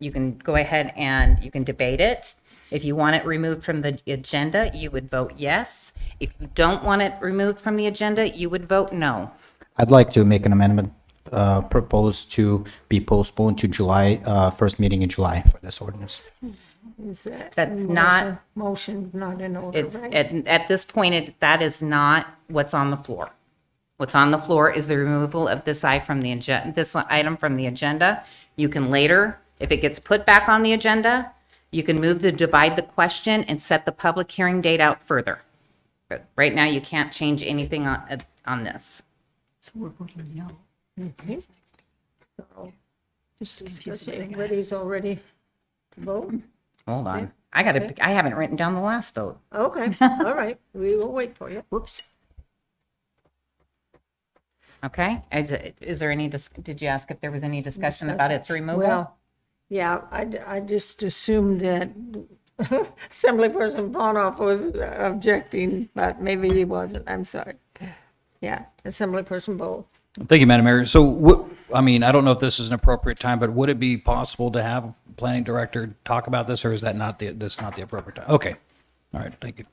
you can go ahead and you can debate it. If you want it removed from the agenda, you would vote yes. If you don't want it removed from the agenda, you would vote no. I'd like to make an amendment, propose to be postponed to July, first meeting in July for this ordinance. Is that That's not- motion not in order, It's right? at this point, that is not what's on the floor. What's on the floor is the removal of this item from the agenda. You can later, if it gets put back on the agenda, you can move to divide the question and set the public hearing date out further. But right now, you can't change anything on this. So we're voting no. Okay. So, just everybody's already to vote? Hold on. I haven't written down the last vote. Okay, all right, we will wait for you. Whoops. Okay, is there any, did you ask if there was any discussion about its removal? Well, yeah, I just assumed that Assemblyperson Bonoff was objecting, but maybe he wasn't, I'm sorry. Yeah, Assemblyperson Bowe. Thank you, Madam Mayor. So, I don't know if this is an appropriate time, but would it be possible to have planning director talk about this, or is that not the appropriate time? Okay. All right. Thank you.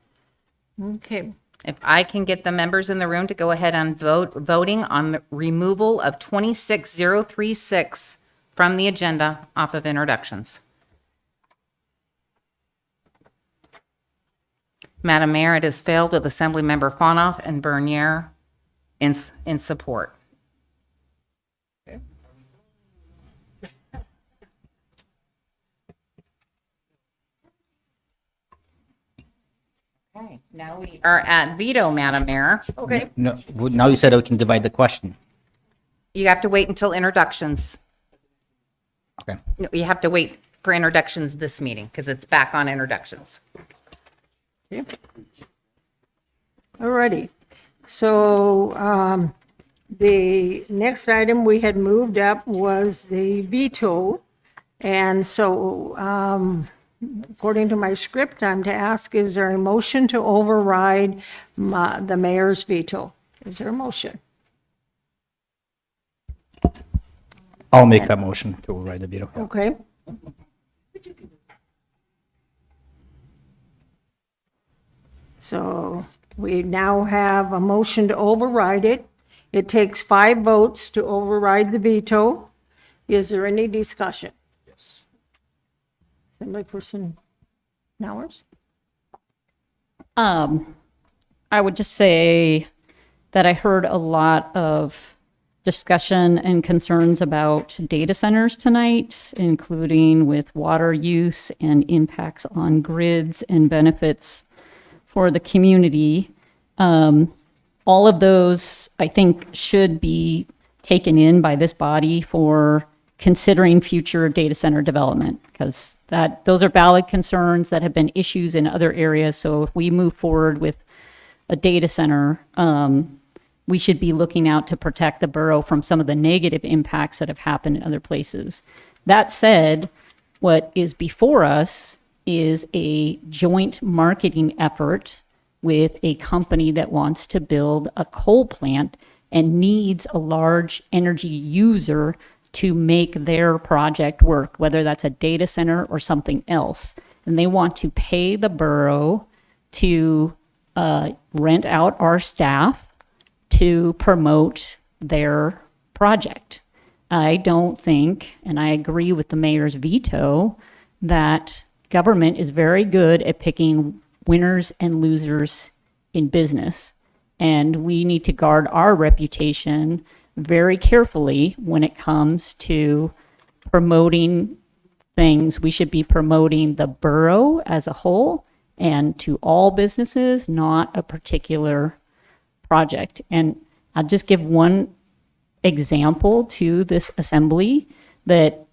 Okay. If I can get the members in the room to go ahead and voting on the removal of 26036 from the agenda off of introductions. Madam Mayor, it has failed with Assemblymember Faunoff and Bernier in support. Okay, now we are at veto, Madam Mayor. Okay. No, now you said we can divide the question. You have to wait until introductions. Okay. No, you have to wait for introductions this meeting because it's back on introductions. Alrighty. So the next item we had moved up was the veto. And so according to my script, I'm to ask, is there a motion to override the mayor's veto? Is there a motion? I'll make that motion to override the veto. Okay. So we now have a motion to override it. It takes 5 votes to override the veto. Is there any discussion? Yes. Assemblyperson Nowers? I would just say that I heard a lot of discussion and concerns about data centers tonight, including with water use and impacts on grids and benefits for the community. All of those, I think, should be taken in by this body for considering future data center development, because those are valid concerns that have been issues in other areas. So if we move forward with a data center, we should be looking out to protect the borough from some of the negative impacts that have happened in other places. That said, what is before us is a joint marketing effort with a company that wants to build a coal plant and needs a large energy user to make their project work, whether that's a data center or something else. And they want to pay the borough to rent out our staff to promote their project. I don't think, and I agree with the mayor's veto, that government is very good at picking winners and losers in business. And we need to guard our reputation very carefully when it comes to promoting things. We should be promoting the borough as a whole and to all businesses, not a particular project. And I'll just give one example to this assembly that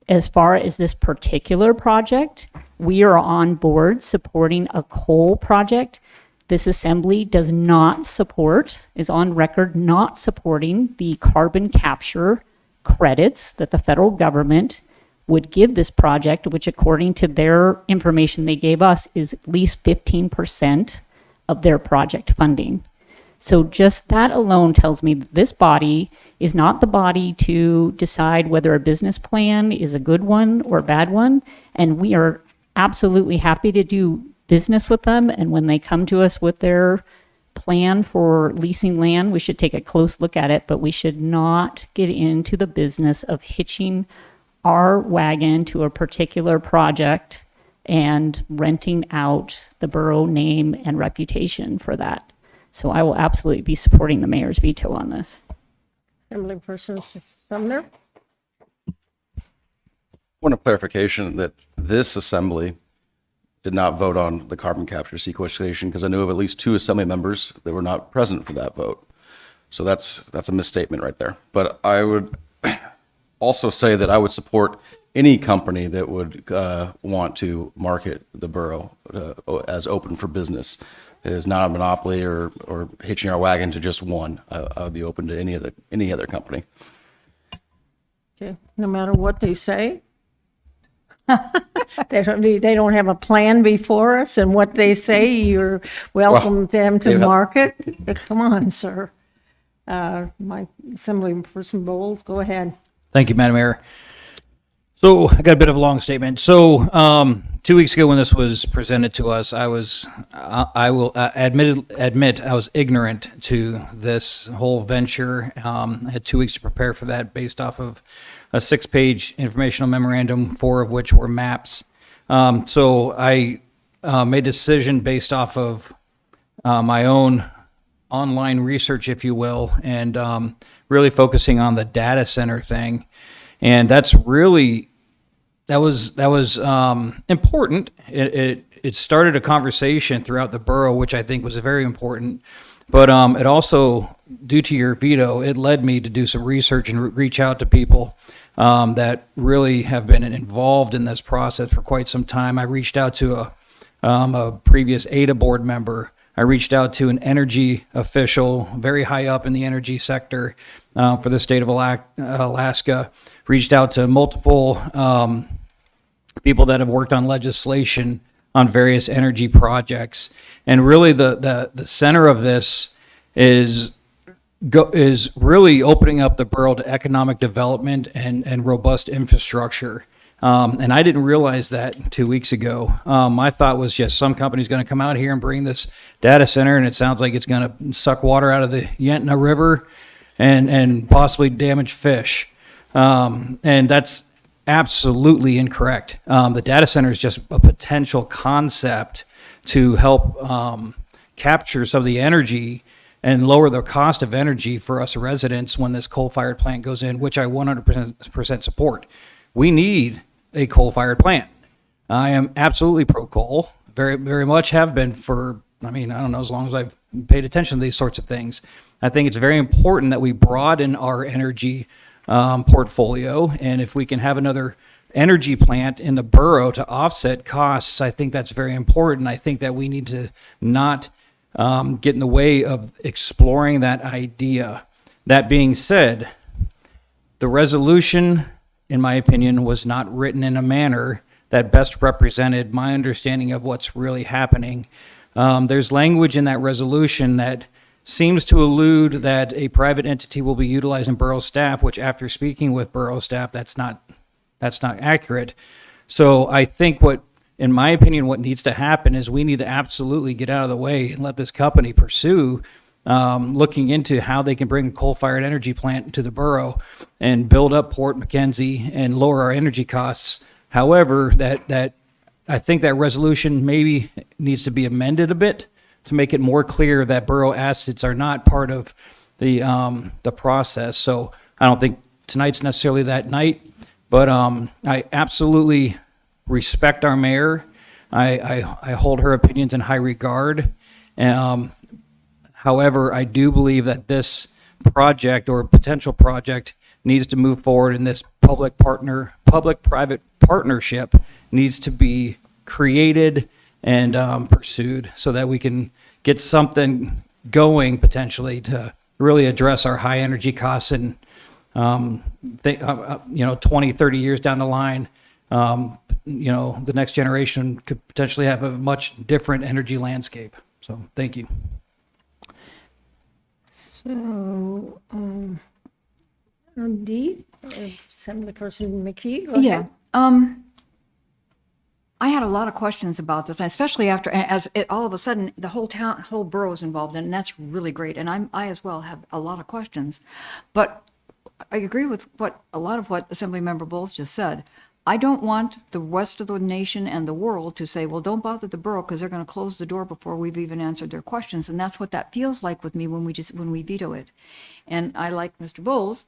as far as this particular project, we are on board supporting a coal project. This assembly does not support, is on record not supporting the carbon capture credits that the federal government would give this project, which according to their information they gave us is at least 15% of their project funding. So just that alone tells me that this body is not the body to decide whether a business plan is a good one or a bad one. And we are absolutely happy to do business with them. And when they come to us with their plan for leasing land, we should take a close look at it, but we should not get into the business of hitching our wagon to a particular project and renting out the borough name and reputation for that. So I will absolutely be supporting the mayor's veto on this. Assemblyperson Sumner? Point of clarification that this assembly did not vote on the carbon capture sequestration, because I knew of at least 2 assembly members that were not present for that vote. So that's a misstatement right there. But I would also say that I would support any company that would want to market the borough as open for business. It is not a monopoly or hitching our wagon to just one. I would be open to any other company. Okay, no matter what they say? They don't have a plan before us, and what they say, you're welcome them to market? Come on, sir. My Assemblyperson Bowles, go ahead. Thank you, Madam Mayor. So I got a bit of a long statement. So 2 weeks ago when this was presented to us, I will admit I was ignorant to this whole venture. I had 2 weeks to prepare for that based off of a 6-page informational memorandum, 4 of which were maps. So I made a decision based off of my own online research, if you will, and really focusing on the data center thing. And that's really, that was important. It it started a conversation throughout the borough, which I think was very important. But it also, due to your veto, it led me to do some research and reach out to people that really have been involved in this process for quite some time. I reached out to a previous ADA board member. I reached out to an energy official very high up in the energy sector for the state of Alaska. Reached out to multiple people that have worked on legislation on various energy projects. And really the center of this is really opening up the borough to economic development and robust infrastructure. And I didn't realize that 2 weeks ago. My thought was just some company's going to come out here and bring this data center, and it sounds like it's going to suck water out of the Yentna River and possibly damage fish. And that's absolutely incorrect. The data center is just a potential concept to help capture some of the energy and lower the cost of energy for us residents when this coal-fired plant goes in, which I 100% support. We need a coal-fired plant. I am absolutely pro-coal, very, very much have been for, I don't know, as long as I've paid attention to these sorts of things. I think it's very important that we broaden our energy portfolio, and if we can have another energy plant in the borough to offset costs, I think that's very important. I think that we need to not get in the way of exploring that idea. That being said, the resolution, in my opinion, was not written in a manner that best represented my understanding of what's really happening. There's language in that resolution that seems to allude that a private entity will be utilizing borough staff, which after speaking with borough staff, that's not accurate. So I think in my opinion, what needs to happen is we need to absolutely get out of the way and let this company pursue looking into how they can bring a coal-fired energy plant to the borough and build up Port McKenzie and lower our energy costs. However, that I think that resolution maybe needs to be amended a bit to make it more clear that borough assets are not part of the process. So I don't think tonight's necessarily that night, but I absolutely respect our mayor. I hold her opinions in high regard. However, I do believe that this project or potential project needs to move forward, and this public-private partnership needs to be created and pursued so that we can get something going potentially to really address our high energy costs and 20, 30 years down the line, the next generation could potentially have a much different energy landscape. So thank you. So, D, Assemblyperson McKee, go ahead. I had a lot of questions about this, especially after, as it all of a sudden, the whole borough is involved in it, and that's really great. And I as well have a lot of questions. But I agree with a lot of what Assemblymember Bowles just said. I don't want the rest of the nation and the world to say, well, don't bother the borough because they're going to close the door before we've even answered their questions. And that's what that feels like with me when we veto it. And I, like Mr. Bowles,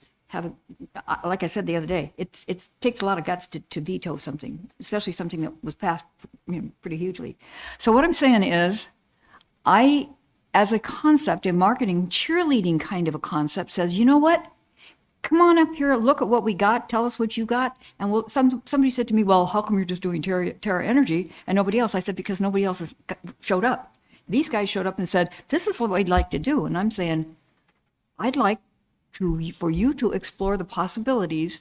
like I said the other day, it takes a lot of guts to veto something, especially something that was passed pretty hugely. So what I'm saying is, as a concept, a marketing cheerleading kind of a concept says, you know what? Come on up here, look at what we got, tell us what you got. And somebody said to me, well, how come you're just doing Terra Energy and nobody else? I said, because nobody else has showed up. These guys showed up and said, this is what I'd like to do. And I'm saying, I'd like for you to explore the possibilities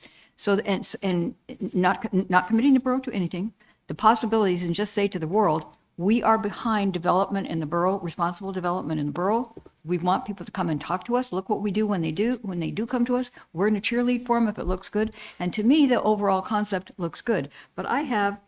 and not committing the borough to anything, the possibilities, and just say to the world, we are behind development in the borough, responsible development in the borough. We want people to come and talk to us. Look what we do when they do come to us. We're going to cheerlead for them if it looks good. And to me, the overall concept looks good. But I have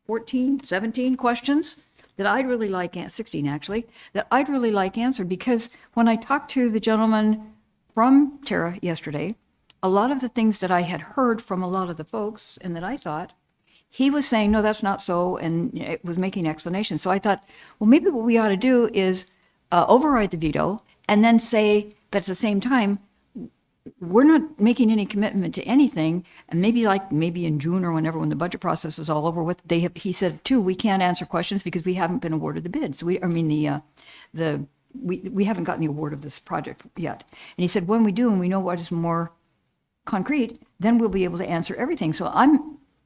14, 17 questions that I'd really like, 16 actually, that I'd really like answered, because when I talked to the gentleman from Terra yesterday, a lot of the things that I had heard from a lot of the folks and that I thought, he was saying, no, that's not so, and it was making explanations. So I thought, well, maybe what we ought to do is override the veto and then say, but at the same time, we're not making any commitment to anything. And maybe in June or whenever, when the budget process is all over with, he said too, we can't answer questions because we haven't been awarded the bid. So we haven't gotten the award of this project yet. And he said, when we do, and we know what is more concrete, then we'll be able to answer everything. So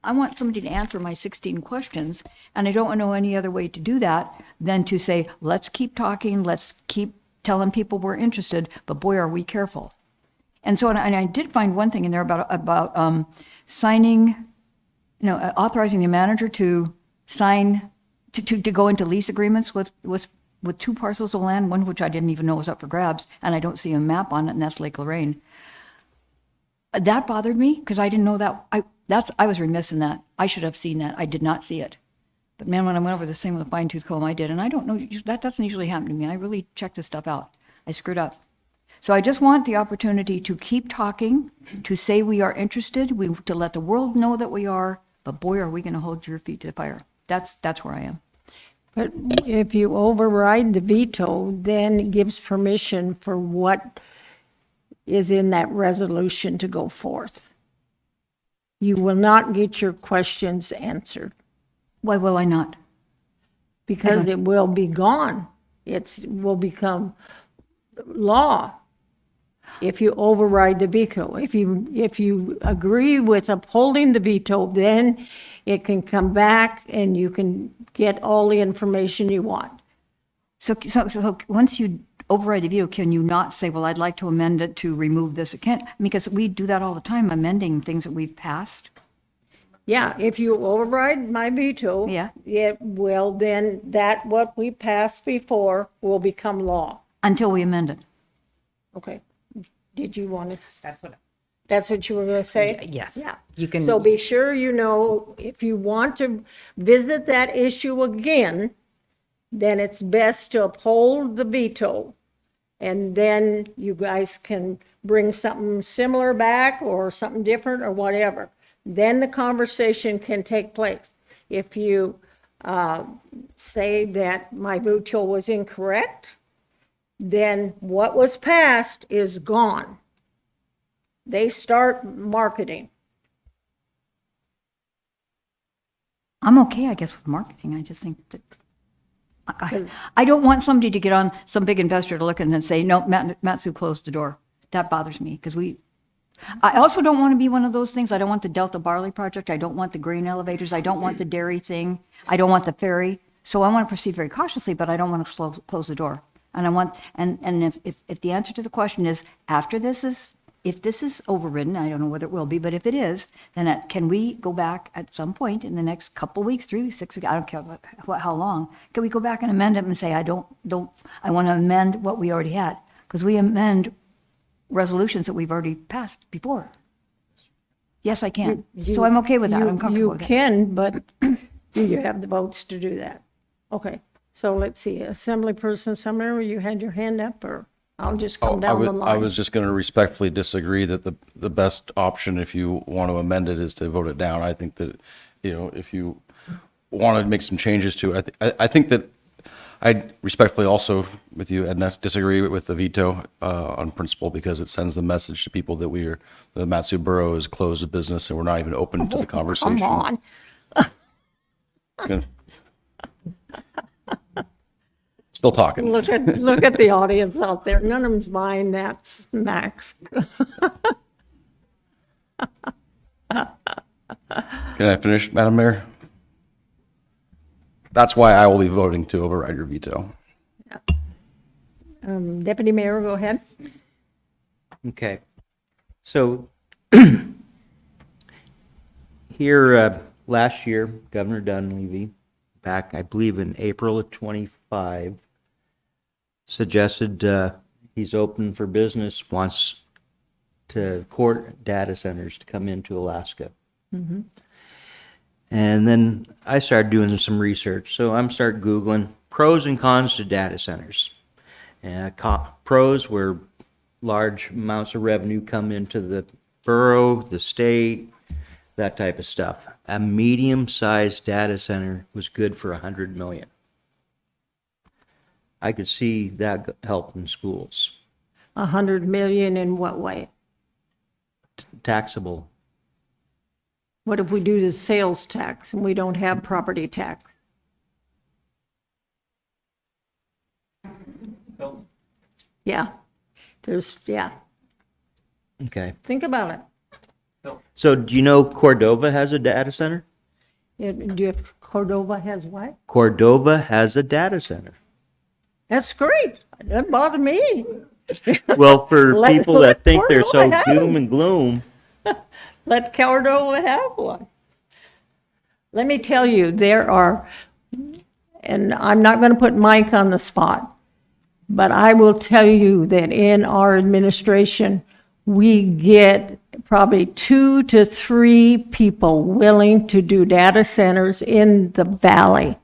I want somebody to answer my 16 questions, and I don't know any other way to do that than to say, let's keep talking, let's keep telling people we're interested, but boy, are we careful. And so, and I did find one thing in there about signing, authorizing the manager to sign, to go into lease agreements with 2 parcels of land, one which I didn't even know was up for grabs, and I don't see a map on it, and that's Lake Lorraine. That bothered me because I didn't know that. I was remiss in that. I should have seen that. I did not see it. But man, when I went over this thing with a fine tooth comb, I did. And I don't know, that doesn't usually happen to me. I really check this stuff out. I screwed up. So I just want the opportunity to keep talking, to say we are interested, to let the world know that we are, but boy, are we going to hold your feet to the fire. That's where I am. But if you override the veto, then it gives permission for what is in that resolution to go forth. You will not get your questions answered. Why will I not? Because it will be gone. It will become law if you override the veto. If you agree with upholding the veto, then it can come back and you can get all the information you want. So once you override the veto, can you not say, well, I'd like to amend it to remove this? It can't, because we do that all the time, amending things that we've passed. Yeah, if you override my veto, Yeah. it will then, that what we passed before will become law. Until we amend it. Okay. Did you want to? That's what you were going to say? Yes. Yeah. You can. So be sure you know, if you want to visit that issue again, then it's best to uphold the veto. And then you guys can bring something similar back or something different or whatever. Then the conversation can take place. If you say that my veto was incorrect, then what was passed is gone. They start marketing. I'm okay, I guess, with marketing. I just think that I don't want somebody to get on, some big investor to look and then say, no, Matsu closed the door. That bothers me because I also don't want to be one of those things. I don't want the Delta Barley Project. I don't want the grain elevators. I don't want the dairy thing. I don't want the ferry. So I want to proceed very cautiously, but I don't want to close the door. And I want, and if the answer to the question is after this is, if this is overridden, I don't know whether it will be, but if it is, then can we go back at some point in the next couple of weeks, 3 weeks, 6 weeks, I don't care how long, can we go back and amend it and say, I want to amend what we already had? Because we amend resolutions that we've already passed before. Yes, I can. So I'm okay with that. I'm comfortable with that. You can, but do you have the votes to do that? Okay, so let's see, Assembly Person Summer, you had your hand up, or I'll just come down the line. I was just going to respectfully disagree that the best option, if you want to amend it, is to vote it down. I think that, if you want to make some changes to it, I think that I respectfully also, with you, Edna, disagree with the veto on principle, because it sends the message to people that the Matsu Borough is closed to business and we're not even open to the conversation. Come on. Still talking. Look at the audience out there. None of them's buying that, Max. Can I finish, Madam Mayor? That's why I will be voting to override your veto. Deputy Mayor, go ahead. Okay. So here last year, Governor Dunleavy, back I believe in April of 25, suggested he's open for business, wants to court data centers to come into Alaska. Mm-hmm. And then I started doing some research. So I'm start Googling pros and cons to data centers. Pros where large amounts of revenue come into the borough, the state, that type of stuff. A medium-sized data center was good for $100 million. I could see that helping schools. 100 million in what way? taxable. What if we do the sales tax and we don't have property tax? Yeah, yeah, Okay. think about it. So do you know Cordova has a data center? Do you have, Cordova has what? Cordova has a data center. That's great. It doesn't bother me. Well, for Let- people let that think they're so Cordova have doom it. and gloom, Let Cordova have one. Let me tell you, there are, and I'm not going to put Mike on the spot, but I will tell you that in our administration, we get probably 2 to 3 people willing to do data centers in the valley.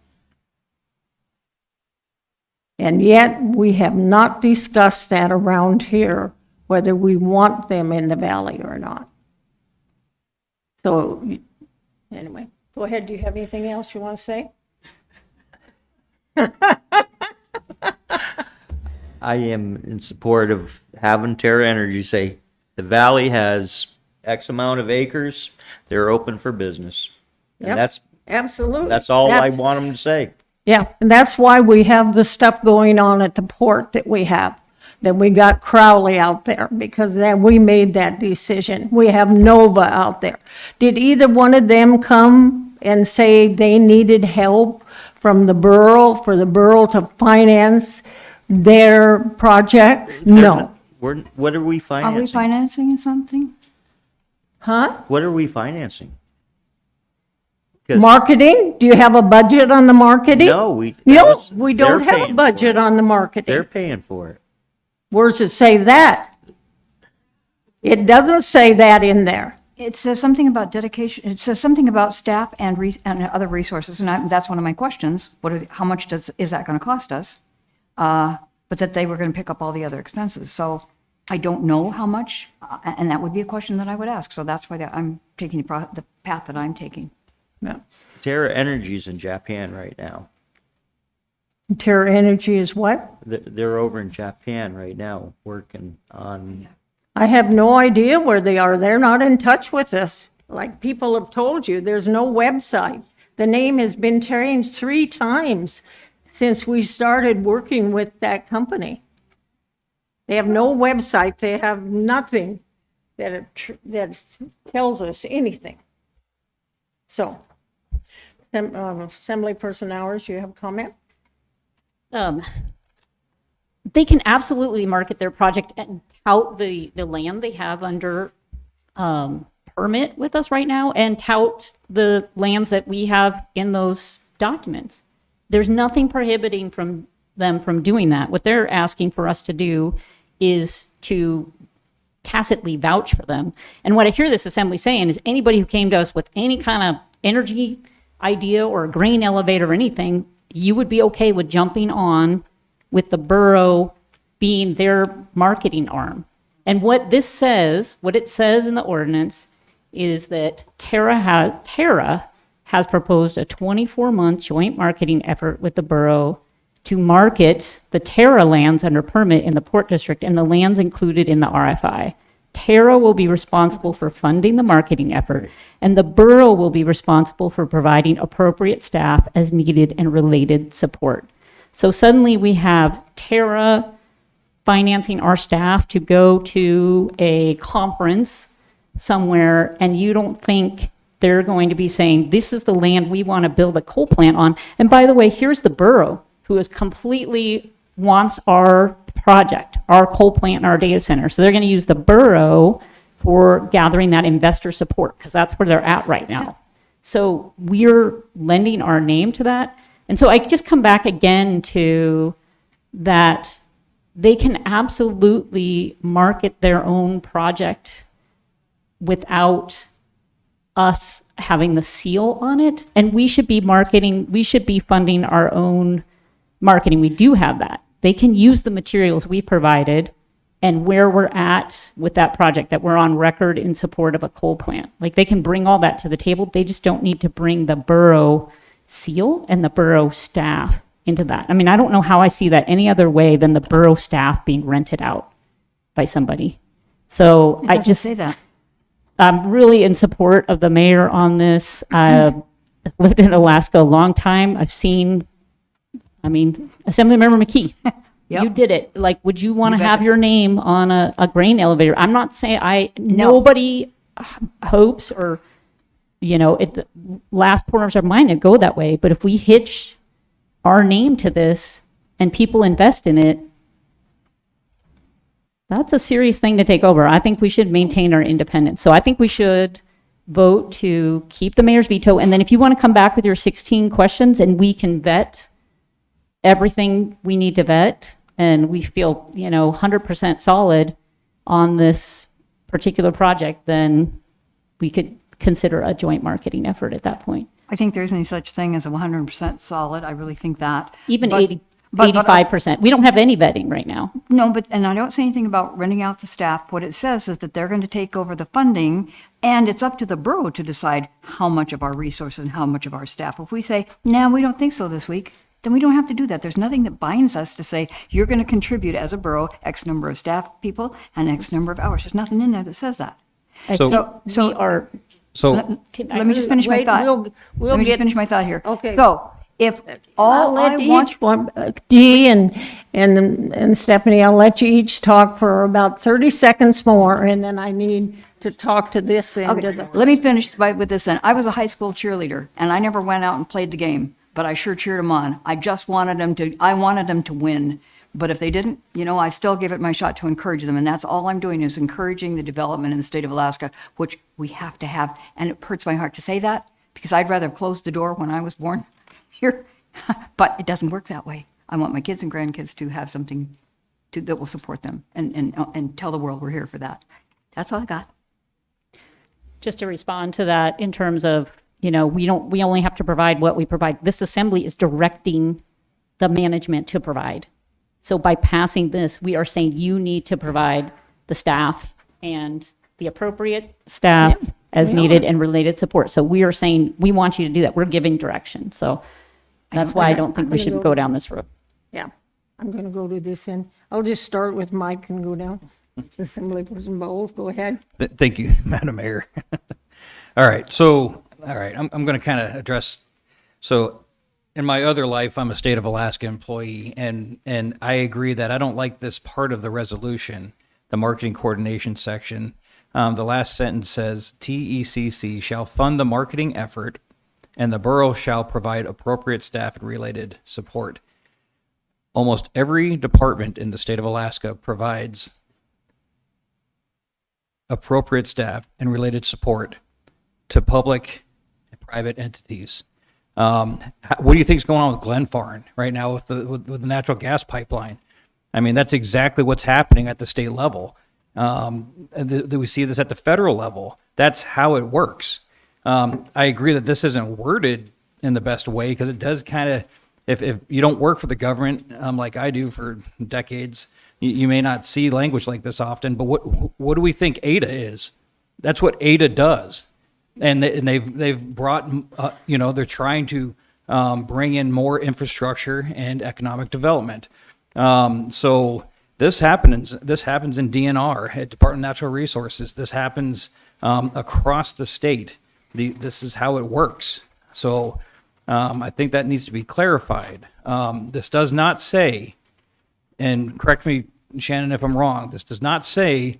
And yet, we have not discussed that around here, whether we want them in the valley or not. So, anyway, go ahead. Do you have anything else you want to say? I am in support of having Terra Energy say the valley has X amount of acres, they're open for business. And Yep, absolutely. that's all I That's- want them to say. Yeah, and that's why we have the stuff going on at the port that we have. Then we got Crowley out there because then we made that decision. We have Nova out there. Did either one of them come and say they needed help from the borough, for the borough to finance their projects? No. What are we Are we financing? financing something? Huh? What are we financing? 'Cause- Marketing? Do you have a budget on the marketing? No, we. No, we they're don't have paying a for budget it. on the marketing. They're paying for it. Where does it say that? It doesn't say that in there. It says something about dedication, it says something about staff and and other resources, and that's one of my questions. How much is that gonna cost us? But that they were gonna pick up all the other expenses, so I don't know how much, and that would be a question that I would ask, so that's why I'm taking the path that I'm taking. Yeah. Terra Energy's in Japan right now. Terra Energy is what? They're over in Japan right now, working on. I have no idea where they are. They're not in touch with us. Like people have told you, there's no website. The name has been changed 3 times since we started working with that company. They have no website. They have nothing that tells us anything. So, Assembly Person Hours, you have a comment? They can absolutely market their project and tout the land they have under permit with us right now and tout the lands that we have in those documents. There's nothing prohibiting them from doing that. What they're asking for us to do is to tacitly vouch for them. And what I hear this assembly saying is anybody who came to us with any kind of energy idea or a grain elevator or anything, you would be okay with jumping on with the borough being their marketing arm. And what it says in the ordinance is that Terra has proposed a 24-month joint marketing effort with the borough to market the Terra lands under permit in the Port District and the lands included in the RFI. Terra will be responsible for funding the marketing effort, and the borough will be responsible for providing appropriate staff as needed and related support. So suddenly we have Terra financing our staff to go to a conference somewhere, and you don't think they're going to be saying, this is the land we want to build a coal plant on. And by the way, here's the borough who is completely wants our project, our coal plant and our data center. So they're going to use the borough for gathering that investor support because that's where they're at right now. So we're lending our name to that. And so I just come back again to that they can absolutely market their own project without us having the seal on it. And we should be funding our own marketing. We do have that. They can use the materials we provided and where we're at with that project, that we're on record in support of a coal plant. Like they can bring all that to the table. They just don't need to bring the borough seal and the borough staff into that. I mean, I don't know how I see that any other way than the borough staff being rented out by somebody. So It I doesn't just say that. I'm really in support of the mayor on this. I've lived in Alaska a long time. I've seen, Assemblymember McKee, Yep. you did it. Like, would you want You to have betcha. your name on a grain elevator? I'm not saying nobody hopes or, at the last corners of mine to go that way. But if we hitch our name to this and people invest in it, that's a serious thing to take over. I think we should maintain our independence. So I think we should vote to keep the mayor's veto. And then if you want to come back with your 16 questions and we can vet everything we need to vet, and we feel, 100% solid on this particular project, then we could consider a joint marketing effort at that point. I think there isn't any such thing as a 100% solid. I really think that. Even But- 80, but- 85%. We don't have any vetting right now. No, and I don't say anything about renting out the staff. What it says is that they're going to take over the funding, and it's up to the borough to decide how much of our resources and how much of our staff. If we say, no, we don't think so this week, then we don't have to do that. There's nothing that binds us to say, you're going to contribute as a borough X number of staff people and X number of hours. There's nothing in there that says that. So we are. So Let me just finish my thought. We'll Let me get- just finish my thought here. Okay. So if all I want. Each one, Dee and Stephanie, I'll let you each talk for about 30 seconds more, and then I need to talk to this end Okay, of the. let me finish with this then. I was a high school cheerleader, and I never went out and played the game, but I sure cheered them on. I wanted them to win. But if they didn't, I still give it my shot to encourage them. And that's all I'm doing is encouraging the development in the state of Alaska, which we have to have. And it hurts my heart to say that because I'd rather have closed the door when I was born here. But it doesn't work that way. I want my kids and grandkids to have something that will support them and tell the world we're here for that. That's all I got. Just to respond to that in terms of, we only have to provide what we provide. This assembly is directing the management to provide. So by passing this, we are saying you need to provide the staff and the appropriate staff as needed and related support. So we are saying, we want you to do that. We're giving direction. So that's why I don't think we should go down this road. Yeah, I'm going to go to this end. I'll just start with Mike and go down. Assemblyperson Bowles, go ahead. Thank you, Madam Mayor. All right, I'm going to kind of address, so in my other life, I'm a state of Alaska employee, and I agree that I don't like this part of the resolution, the marketing coordination section. The last sentence says, TECC shall fund the marketing effort, and the borough shall provide appropriate staff and related support. Almost every department in the state of Alaska provides appropriate staff and related support to public and private entities. What do you think is going on with Glenfarne right now with the natural gas pipeline? I mean, that's exactly what's happening at the state level. We see this at the federal level. That's how it works. I agree that this isn't worded in the best way because it does kind of, if you don't work for the government like I do for decades, you may not see language like this often. But what do we think ADA is? That's what ADA does. And they've brought, they're trying to bring in more infrastructure and economic development. So this happens in DNR at Department of Natural Resources. This happens across the state. This is how it works. So I think that needs to be clarified. This does not say, and correct me, Shannon, if I'm wrong, this does not say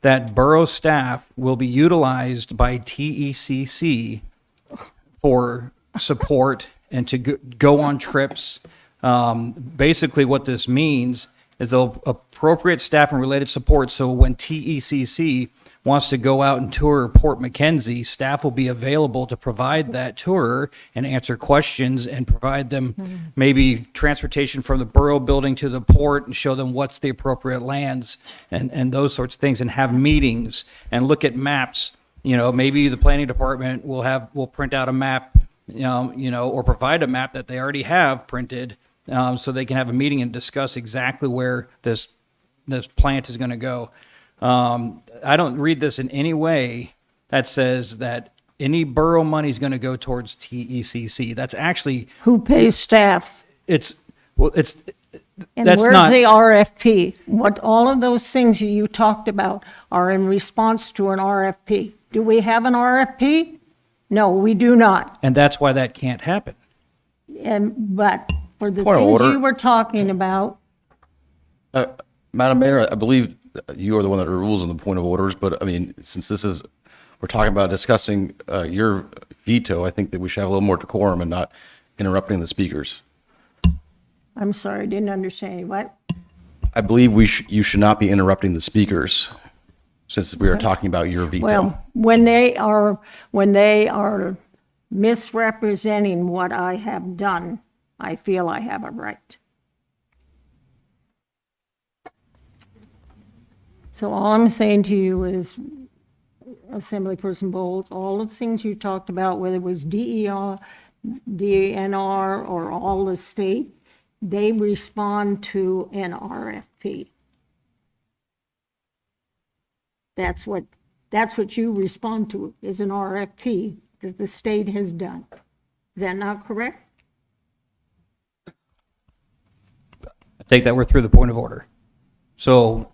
that borough staff will be utilized by TECC for support and to go on trips. Basically what this means is they'll appropriate staff and related support. So when TECC wants to go out and tour Port McKenzie, staff will be available to provide that tour and answer questions and provide them maybe transportation from the borough building to the port and show them what's the appropriate lands and those sorts of things, and have meetings and look at maps. Maybe the planning department will print out a map, or provide a map that they already have printed, so they can have a meeting and discuss exactly where this plant is going to go. I don't read this in any way that says that any borough money is going to go towards TECC. That's actually Who pays staff? this And That's where's not- the RFP? What, all of those things you talked about are in response to an RFP. Do we have an RFP? No, we do not. And that's why that can't happen. But for the Point of things order. you were talking about, Madam Mayor, I believe you are the one that rules on the point of orders, but I mean, since we're talking about discussing your veto, I think that we should have a little more decorum and not interrupting the speakers. I'm sorry, I didn't understand. What? I believe you should not be interrupting the speakers since we are talking about your veto. Well, when they are misrepresenting what I have done, I feel I have a right. So all I'm saying to you is, Assemblyperson Bowles, all the things you talked about, whether it was DER, DNR, or all the state, they respond to an RFP. That's what you respond to, is an RFP that the state has done. Is that not correct? I take that we're through the point of order. So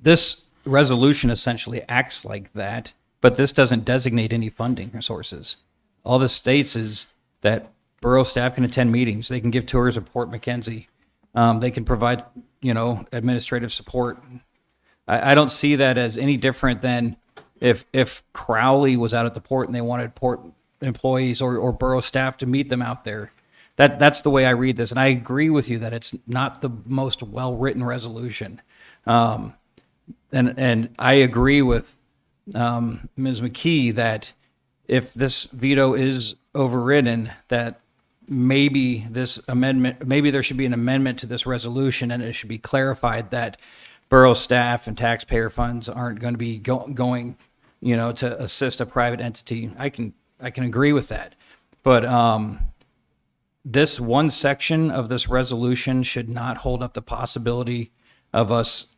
this resolution essentially acts like that, but this doesn't designate any funding sources. All this states is that borough staff can attend meetings, they can give tours of Port McKenzie, they can provide, administrative support. I don't see that as any different than if Crowley was out at the port and they wanted port employees or borough staff to meet them out there. That's the way I read this, and I agree with you that it's not the most well-written resolution. And I agree with Ms. McKee that if this veto is overridden, that maybe there should be an amendment to this resolution, and it should be clarified that borough staff and taxpayer funds aren't going to be going, to assist a private entity. I can agree with that, but this one section of this resolution should not hold up the possibility of us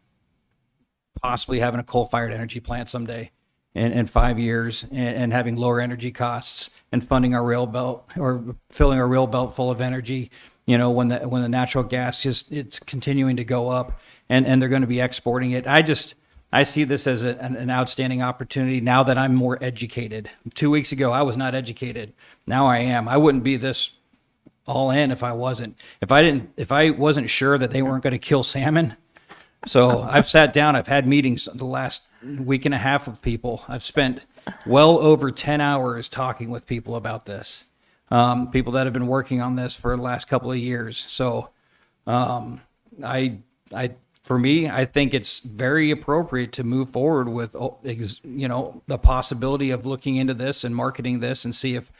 possibly having a coal-fired energy plant someday in 5 years and having lower energy costs and funding our rail belt or filling our rail belt full of energy, when the natural gas it's continuing to go up and they're going to be exporting it. I see this as an outstanding opportunity now that I'm more educated. 2 weeks ago, I was not educated. Now I am. I wouldn't be this all in if I wasn't. If I wasn't sure that they weren't going to kill salmon. So I've sat down, I've had meetings the last week and a half with people. I've spent well over 10 hours talking with people about this. People that have been working on this for the last couple of years. So for me, I think it's very appropriate to move forward with, the possibility of looking into this and marketing this and see if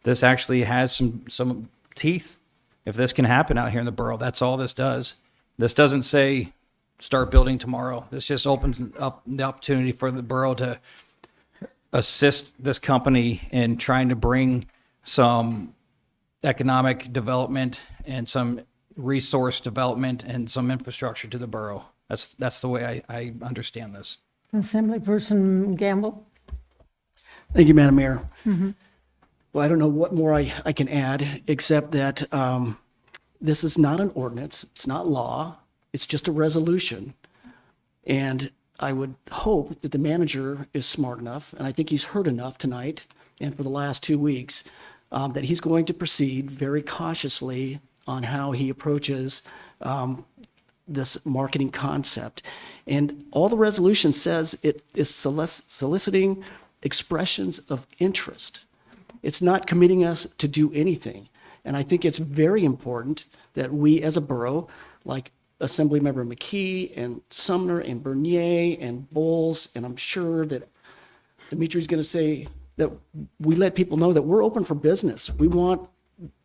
this actually has some teeth, if this can happen out here in the borough. That's all this does. This doesn't say start building tomorrow. This just opens up the opportunity for the borough to assist this company in trying to bring some economic development and some resource development and some infrastructure to the borough. That's the way I understand this. Assemblyperson Gamble? Thank you, Madam Mayor. Well, I don't know what more I can add, except that this is not an ordinance. It's not law. It's just a resolution. And I would hope that the manager is smart enough, and I think he's heard enough tonight and for the last 2 weeks, that he's going to proceed very cautiously on how he approaches this marketing concept. And all the resolution says it is soliciting expressions of interest. It's not committing us to do anything. And I think it's very important that we as a borough, like Assemblymember McKee and Sumner and Bernier and Bowles, and I'm sure that Dimitri's going to say that we let people know that we're open for business. We want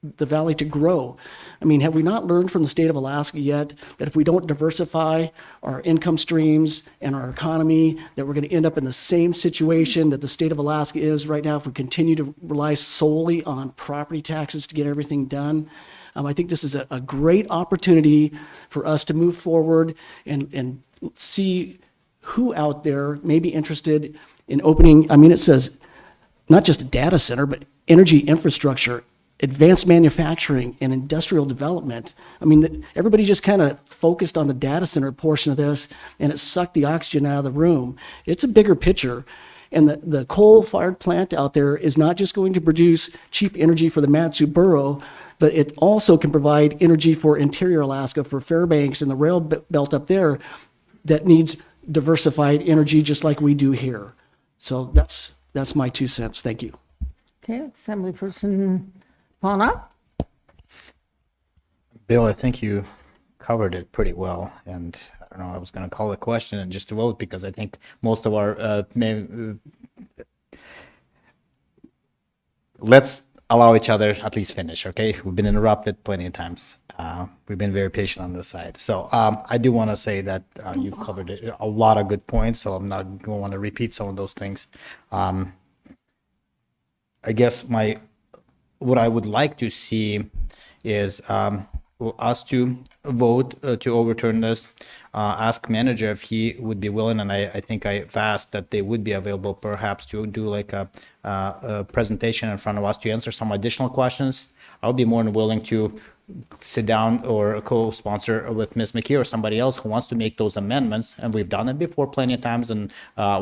the valley to grow. I mean, have we not learned from the state of Alaska yet that if we don't diversify our income streams and our economy, that we're going to end up in the same situation that the state of Alaska is right now if we continue to rely solely on property taxes to get everything done? I think this is a great opportunity for us to move forward and see who out there may be interested in opening. I mean, it says not just a data center, but energy infrastructure advanced manufacturing and industrial development. I mean, everybody just kind of focused on the data center portion of this, and it sucked the oxygen out of the room. It's a bigger picture. And the coal-fired plant out there is not just going to produce cheap energy for the Matsu borough, but it also can provide energy for interior Alaska, for Fairbanks and the rail belt up there that needs diversified energy just like we do here. So that's my 2 cents. Thank you. Okay, Assemblyperson Pana? Bill, I think you covered it pretty well, and I don't know, I was going to call a question and just to vote because I think most of our let's allow each other at least finish, okay? We've been interrupted plenty of times. We've been very patient on this side. So I do want to say that you've covered a lot of good points, so I'm not going to want to repeat some of those things. I guess what I would like to see is us to vote to overturn this, ask manager if he would be willing, and I think I've asked that they would be available perhaps to do like a presentation in front of us to answer some additional questions. I'll be more than willing to sit down or co-sponsor with Ms. McKee or somebody else who wants to make those amendments, and we've done it before plenty of times, and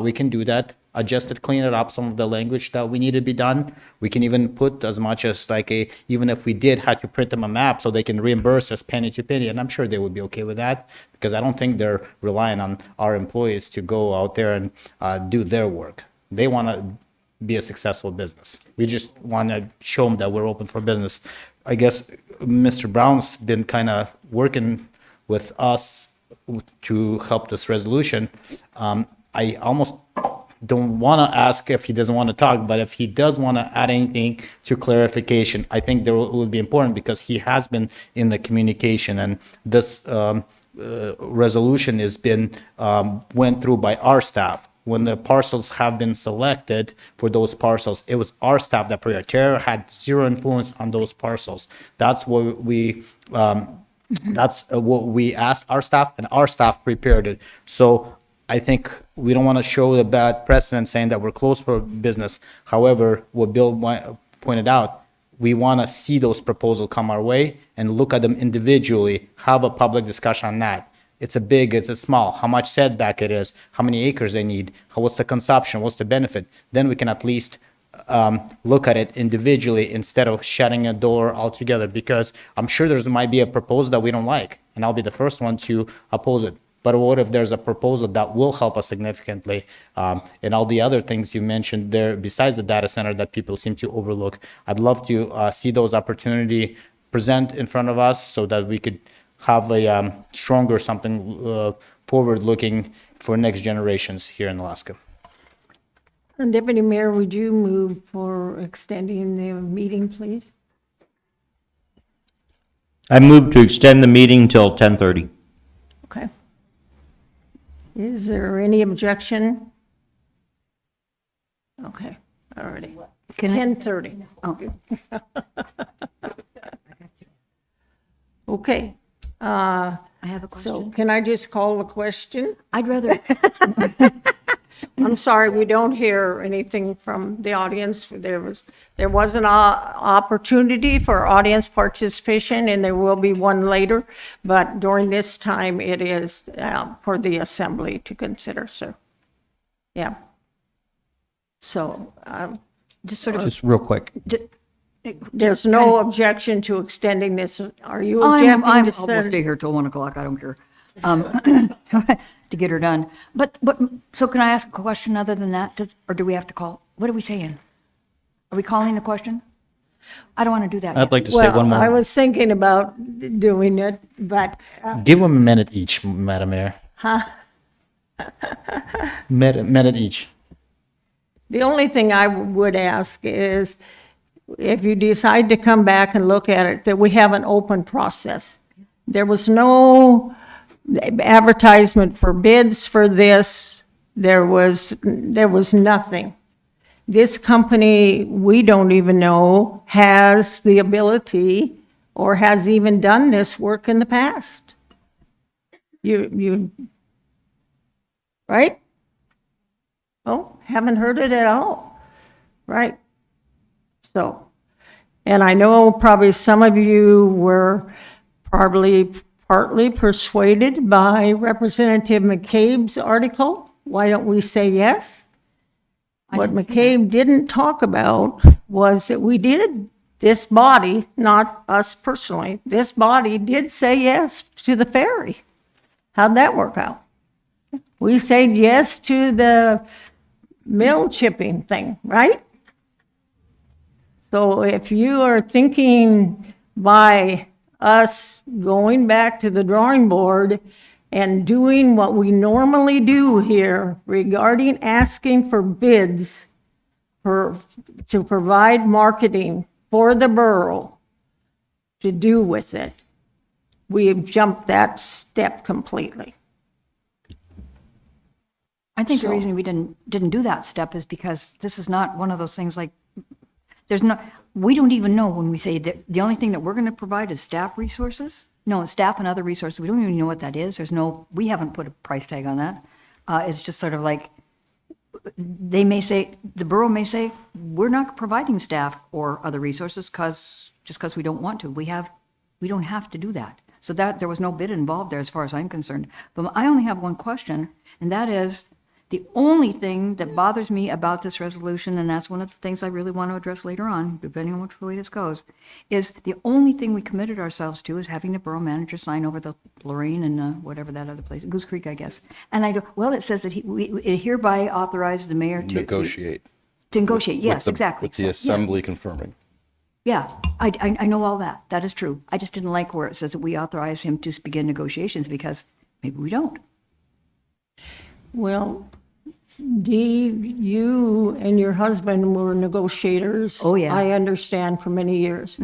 we can do that, adjust it, clean it up, some of the language that we need to be done. We can even put as much as like even if we did have to print them a map so they can reimburse us penny to penny, and I'm sure they would be okay with that because I don't think they're relying on our employees to go out there and do their work. They want to be a successful business. We just want to show them that we're open for business. I guess Mr. Brown's been kind of working with us to help this resolution. I almost don't want to ask if he doesn't want to talk, but if he does want to add anything to clarification, I think that would be important because he has been in the communication, and this resolution has been went through by our staff. When the parcels have been selected for those parcels, it was our staff that prepared. Terra had zero influence on those parcels. That's what we asked our staff, and our staff prepared it. So I think we don't want to show the bad precedent saying that we're closed for business. However, what Bill pointed out, we want to see those proposals come our way and look at them individually, have a public discussion on that. It's a big, it's a small, how much setback it is, how many acres they need, what's the consumption, what's the benefit. Then we can at least look at it individually instead of shutting a door altogether, because I'm sure there might be a proposal that we don't like, and I'll be the first one to oppose it. But what if there's a proposal that will help us significantly, and all the other things you mentioned there besides the data center that people seem to overlook? I'd love to see those opportunity present in front of us so that we could have a stronger something forward-looking for next generations here in Alaska. And Deputy Mayor, would you move for extending the meeting, please? I move to extend the meeting till 10:30. Okay. Is there any objection? Okay, already. 10:30. Oh. Okay. I have a So question. can I just call the question? I'd rather, I'm sorry, we don't hear anything from the audience. There was an opportunity for audience participation, and there will be one later, but during this time, it is for the assembly to consider, sir. Yeah. So, just sort of, Just real quick. there's no objection to extending this. Are you I'm, objecting to I'll stay here till 1 o'clock, I don't care, to get her done. But, so can I ask a question other than that? Or do we have to call? What are we saying? Are we calling the question? I don't want to do that I'd yet. like to say one more. I was thinking about doing it, but, Give them a minute each, Madam Mayor. huh? Minute each. The only thing I would ask is, if you decide to come back and look at it, that we have an open process. There was no advertisement for bids for this. There was nothing. This company, we don't even know, has the ability or has even done this work in the past. You, right? Oh, haven't heard it at all. Right. So, And I know probably some of you were probably partly persuaded by Representative McCabe's article. Why don't we say yes? What McCabe didn't talk about was that we did, this body, not us personally, this body did say yes to the ferry. How'd that work out? We said yes to the mill chipping thing, right? So if you are thinking by us going back to the drawing board and doing what we normally do here regarding asking for bids to provide marketing for the borough to do with it, we have jumped that step completely. I think the reason we didn't do that step is because this is not one of those things like, we don't even know when we say that the only thing that we're going to provide is staff resources. No, staff and other resources. We don't even know what that is. We haven't put a price tag on that. It's just sort of like, they may say, the borough may say, we're not providing staff or other resources just because we don't want to. We don't have to do that. So that there was no bid involved there as far as I'm concerned. But I only have one question, and that is, the only thing that bothers me about this resolution, and that's one of the things I really want to address later on, depending on which way this goes, is the only thing we committed ourselves to is having the borough manager sign over the Lorraine and whatever that other place, Goose Creek, I guess. And it says that it hereby authorizes the mayor to Negotiate. To negotiate, yes, With exactly. the assembly confirming. Yeah, I know all that. That is true. I just didn't like where it says that we authorize him to begin negotiations, because maybe we don't. Well, Dee, you and your husband were negotiators. Oh, yeah. I understand, for many years.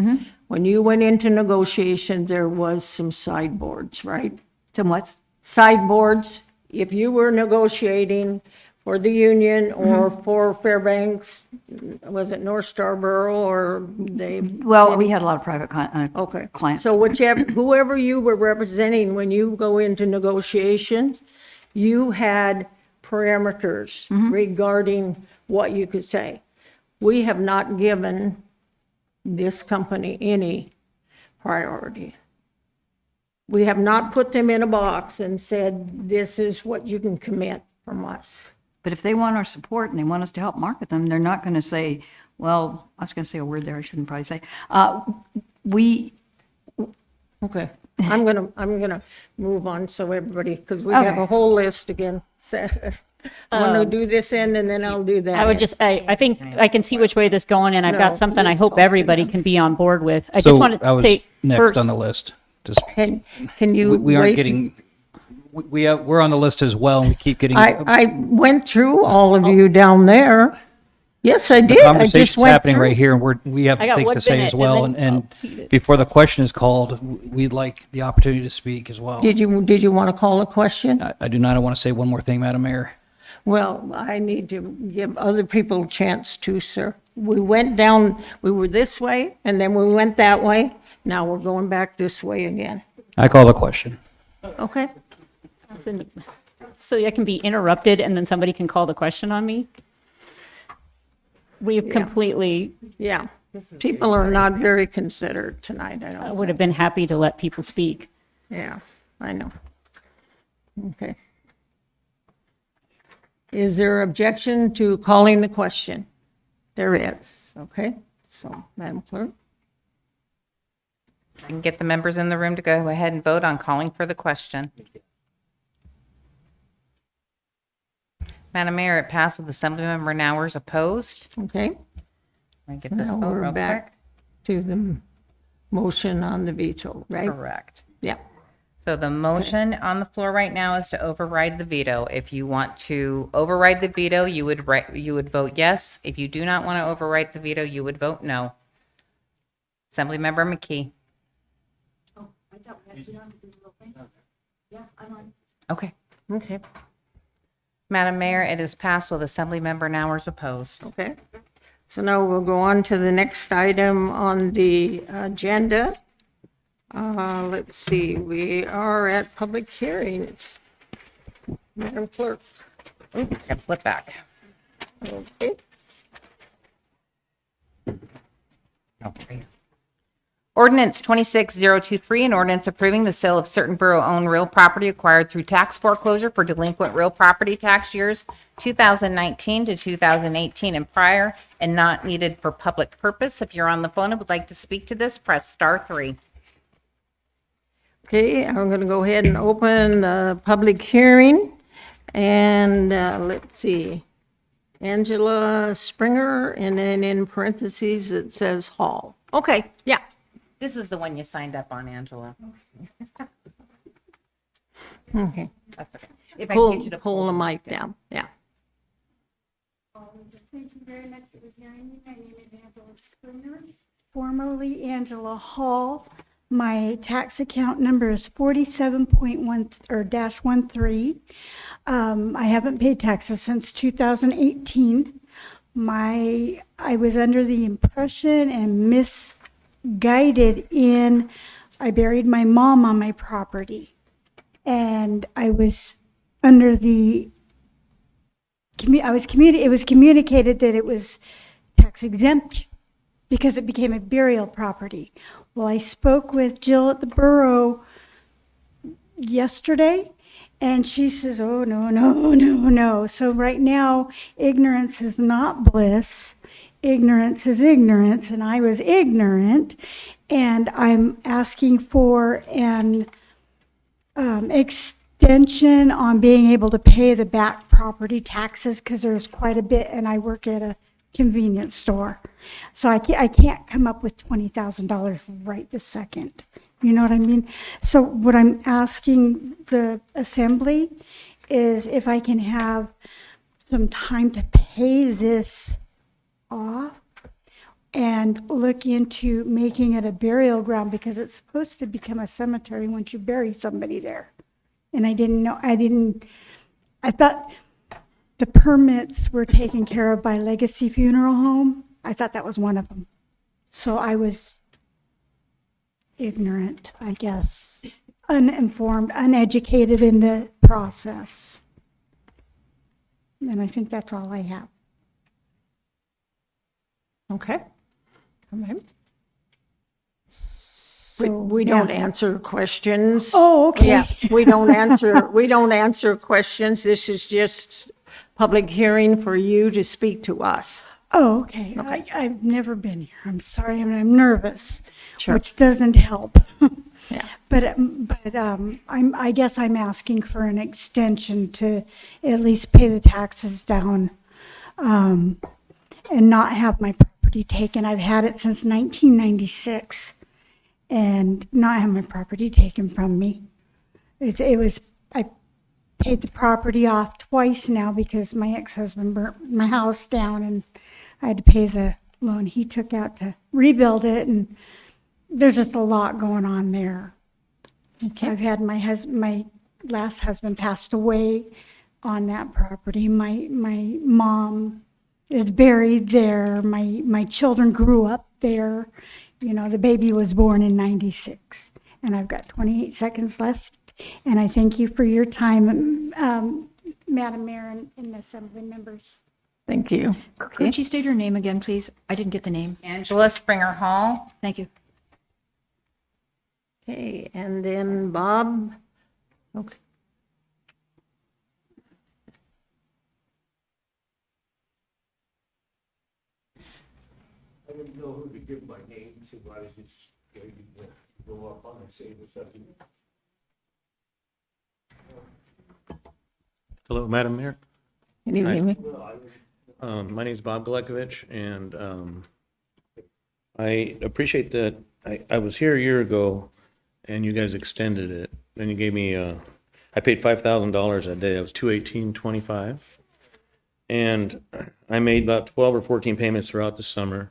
When you went into negotiations, there was some sideboards, right? Some what? Sideboards. If you were negotiating for the union or for Fairbanks, was it North Starborough or they? Well, we had a lot of private Okay. clients. So whoever you were representing when you go into negotiations, you had parameters regarding what you could say. We have not given this company any priority. We have not put them in a box and said, this is what you can commit from us. But if they want our support and they want us to help market them, they're not going to say, well, I was going to say a word there I shouldn't probably say. Okay. I'm gonna move on so everybody, because we have a whole list again. So I'm gonna do this end and then I'll do that. I would just, I think I can see which way this is going, and I've No, got something I please hope don't. everybody can be on board with. I So just wanted I to was say next first, on the list. Just, Can you we aren't wait? getting, we're on the list as well, and we keep getting. I went through all of you down there. Yes, I The did. I just conversation's went happening through. right here, and we have I got things one to say minute, as well. and then I'll cede And it. before the question is called, we'd like the opportunity to speak as well. Did you want to call a question? I do not want to say one more thing, Madam Mayor. Well, I need to give other people a chance too, sir. We went down, we were this way, and then we went that way. Now we're going back this way again. I call the question. Okay? so I can be interrupted and then somebody can call the question on me. We've completely, Yeah. People are not very considerate tonight, I I don't would have been happy to let people speak. Yeah, I know. Okay. Is there objection to calling the question? There is, okay? So, Madam Clerk? I can get the members in the room to go ahead and vote on calling for the question. Madam Mayor, it passed with Assemblymember Nowers opposed. Okay. Let me get this Now vote we're real back quick. to the motion on the veto, right? Correct. Yeah. So the motion on the floor right now is to override the veto. If you want to override the veto, you would vote yes. If you do not want to override the veto, you would vote no. Assemblymember McKee. Okay. Okay. Madam Mayor, it is passed with Assemblymember Nowers opposed. Okay. So now we'll go on to the next item on the agenda. Let's see, we are at public hearings. Madam Clerk. Ooh, I gotta flip back. Okay. Oh, right here. Ordinance 26023, an ordinance approving the sale of certain borough-owned real property acquired through tax foreclosure for delinquent real property tax years 2019 to 2018 and prior, and not needed for public purpose. If you're on the phone and would like to speak to this, press *3. Okay, I'm going to go ahead and open the public hearing. And let's see, Angela Springer, and then in parentheses, it says Hall. Okay, yeah. This is the one you signed up on, Angela. Okay. That's okay. If I can get you to Pull the mic down, yeah. Thank you very much for hearing me. My name is Angela Springer, formerly Angela Hall. My tax account number is 47.1-13. I haven't paid taxes since 2018. I was under the impression and misguided I buried my mom on my property. And I was under the, it was communicated that it was tax exempt because it became a burial property. Well, I spoke with Jill at the borough yesterday, and she says, oh, no. So right now, ignorance is not bliss. Ignorance is ignorance, and I was ignorant, and I'm asking for an extension on being able to pay the back property taxes because there's quite a bit, and I work at a convenience store. So I can't come up with $20,000 right this second. You know what I mean? So what I'm asking the assembly is if I can have some time to pay this off and look into making it a burial ground because it's supposed to become a cemetery once you bury somebody there. And I thought the permits were taken care of by Legacy Funeral Home. I thought that was one of them. So I was ignorant, I guess, uninformed, uneducated in the process. And I think that's all I have. Okay. All right. So, we don't answer questions. Oh, okay. Yeah, we don't answer questions. This is just public hearing for you to speak to us. Oh, okay. I've never been here. I'm sorry. I'm nervous, Sure. which doesn't help. Yeah. But I guess I'm asking for an extension to at least pay the taxes down, and not have my property taken. I've had it since 1996, and not have my property taken from me. I paid the property off twice now because my ex-husband burnt my house down, and I had to pay the loan he took out to rebuild it, and there's just a lot going on there. Okay. I've had my last husband passed away on that property. My mom is buried there. My children grew up there. You know, the baby was born in 96, and I've got 28 seconds left. And I thank you for your time, Madam Mayor and Assembly members. Thank you. Could you state your name again, please? I didn't get the name. Angela Springer Hall. Thank you. Okay, and then Bob. Okay. I didn't know who to give my name to. I was just going to go up on and say what's up. Hello, Madam Mayor. Can you hear me? My name is Bob Galekovich, and I appreciate that. I was here a year ago, and you guys extended it. Then you gave me, I paid $5,000 that day. That was $218.25, and I made about 12 or 14 payments throughout the summer,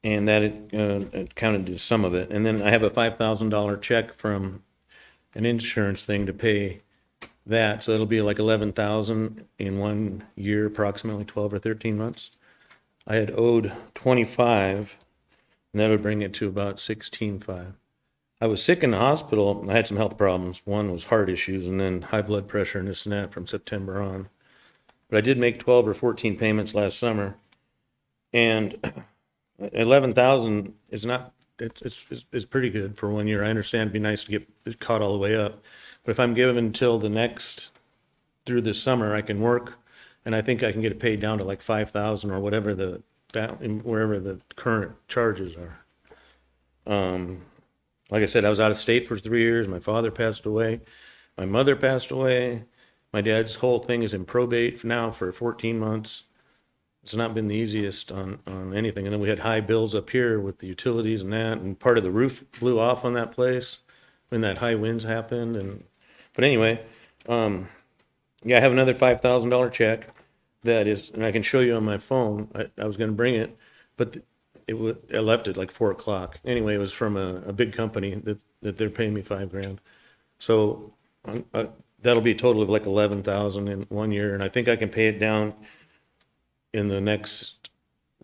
and that it counted to some of it. And then I have a $5,000 check from an insurance thing to pay that, so it'll be like 11,000 in 1 year, approximately 12 or 13 months. I had owed 25, and that would bring it to about 16.5. I was sick in the hospital. I had some health problems. One was heart issues, and then high blood pressure and this and that from September on. But I did make 12 or 14 payments last summer, and 11,000 is not it's pretty good for 1 year. I understand it'd be nice to get it caught all the way up. But if I'm given until through this summer, I can work, and I think I can get it paid down to like 5,000 or whatever wherever the current charges are. Like I said, I was out of state for 3 years. My father passed away. My mother passed away. My dad's whole thing is in probate now for 14 months. It's not been the easiest on anything. And then we had high bills up here with the utilities and that, and part of the roof blew off on that place when that high winds happened. But anyway, yeah, I have another $5,000 check that is, and I can show you on my phone. I was going to bring it, but I left it like 4 o'clock. Anyway, it was from a big company that they're paying me $5,000. So that'll be a total of like 11,000 in 1 year, and I think I can pay it down in the next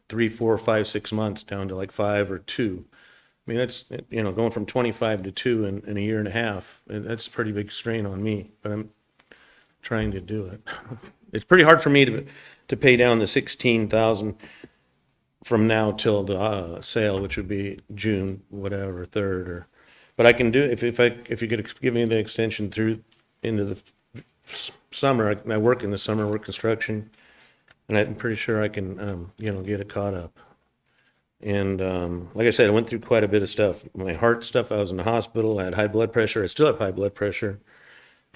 3, 4, 5, 6 months down to like 5 or 2. I mean, that's, going from 25 to 2 in a year and a half. And that's a pretty big strain on me, but I'm trying to do it. It's pretty hard for me to pay down the 16,000 from now till the sale, which would be June, whatever, 3rd, but I can do it if you could give me the extension through into the summer. I work in the summer, work construction, and I'm pretty sure I can, get it caught up. And like I said, I went through quite a bit of stuff. My heart stuff, I was in the hospital. I had high blood pressure. I still have high blood pressure.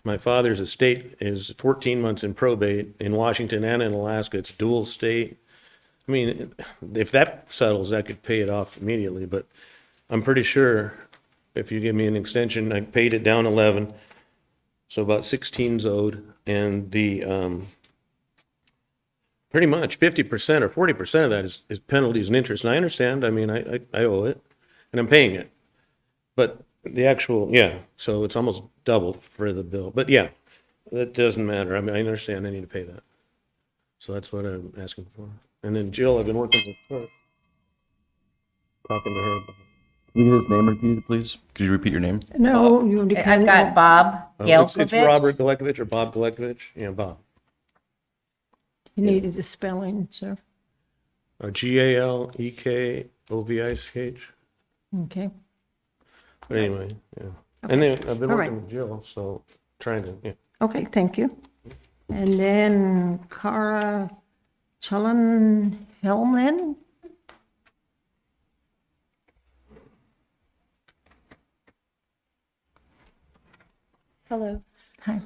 My father's estate is 14 months in probate in Washington and in Alaska. It's dual state. I mean, if that settles, I could pay it off immediately. But I'm pretty sure if you give me an extension, I paid it down 11, so about 16's owed, and the pretty much 50% or 40% of that is penalties and interest. And I understand. I mean, I owe it, and I'm paying it. But the actual, so it's almost double for the bill. But yeah, that doesn't matter. I mean, I understand I need to pay that. So that's what I'm asking for. And then Jill, I've been working with her, talking to her about. Can we get his name repeated, please? Could you repeat your name? No, I've got Bob Gelkovich. It's Robert Galekovich or Bob Galekovich. Yeah, Bob. You needed the spelling, sir. Galekovich. Okay. But anyway, yeah. And then I've been All working right. with Jill, so trying to, Okay, thank you. And then Cara Chullen-Hellman? Hello. Hi.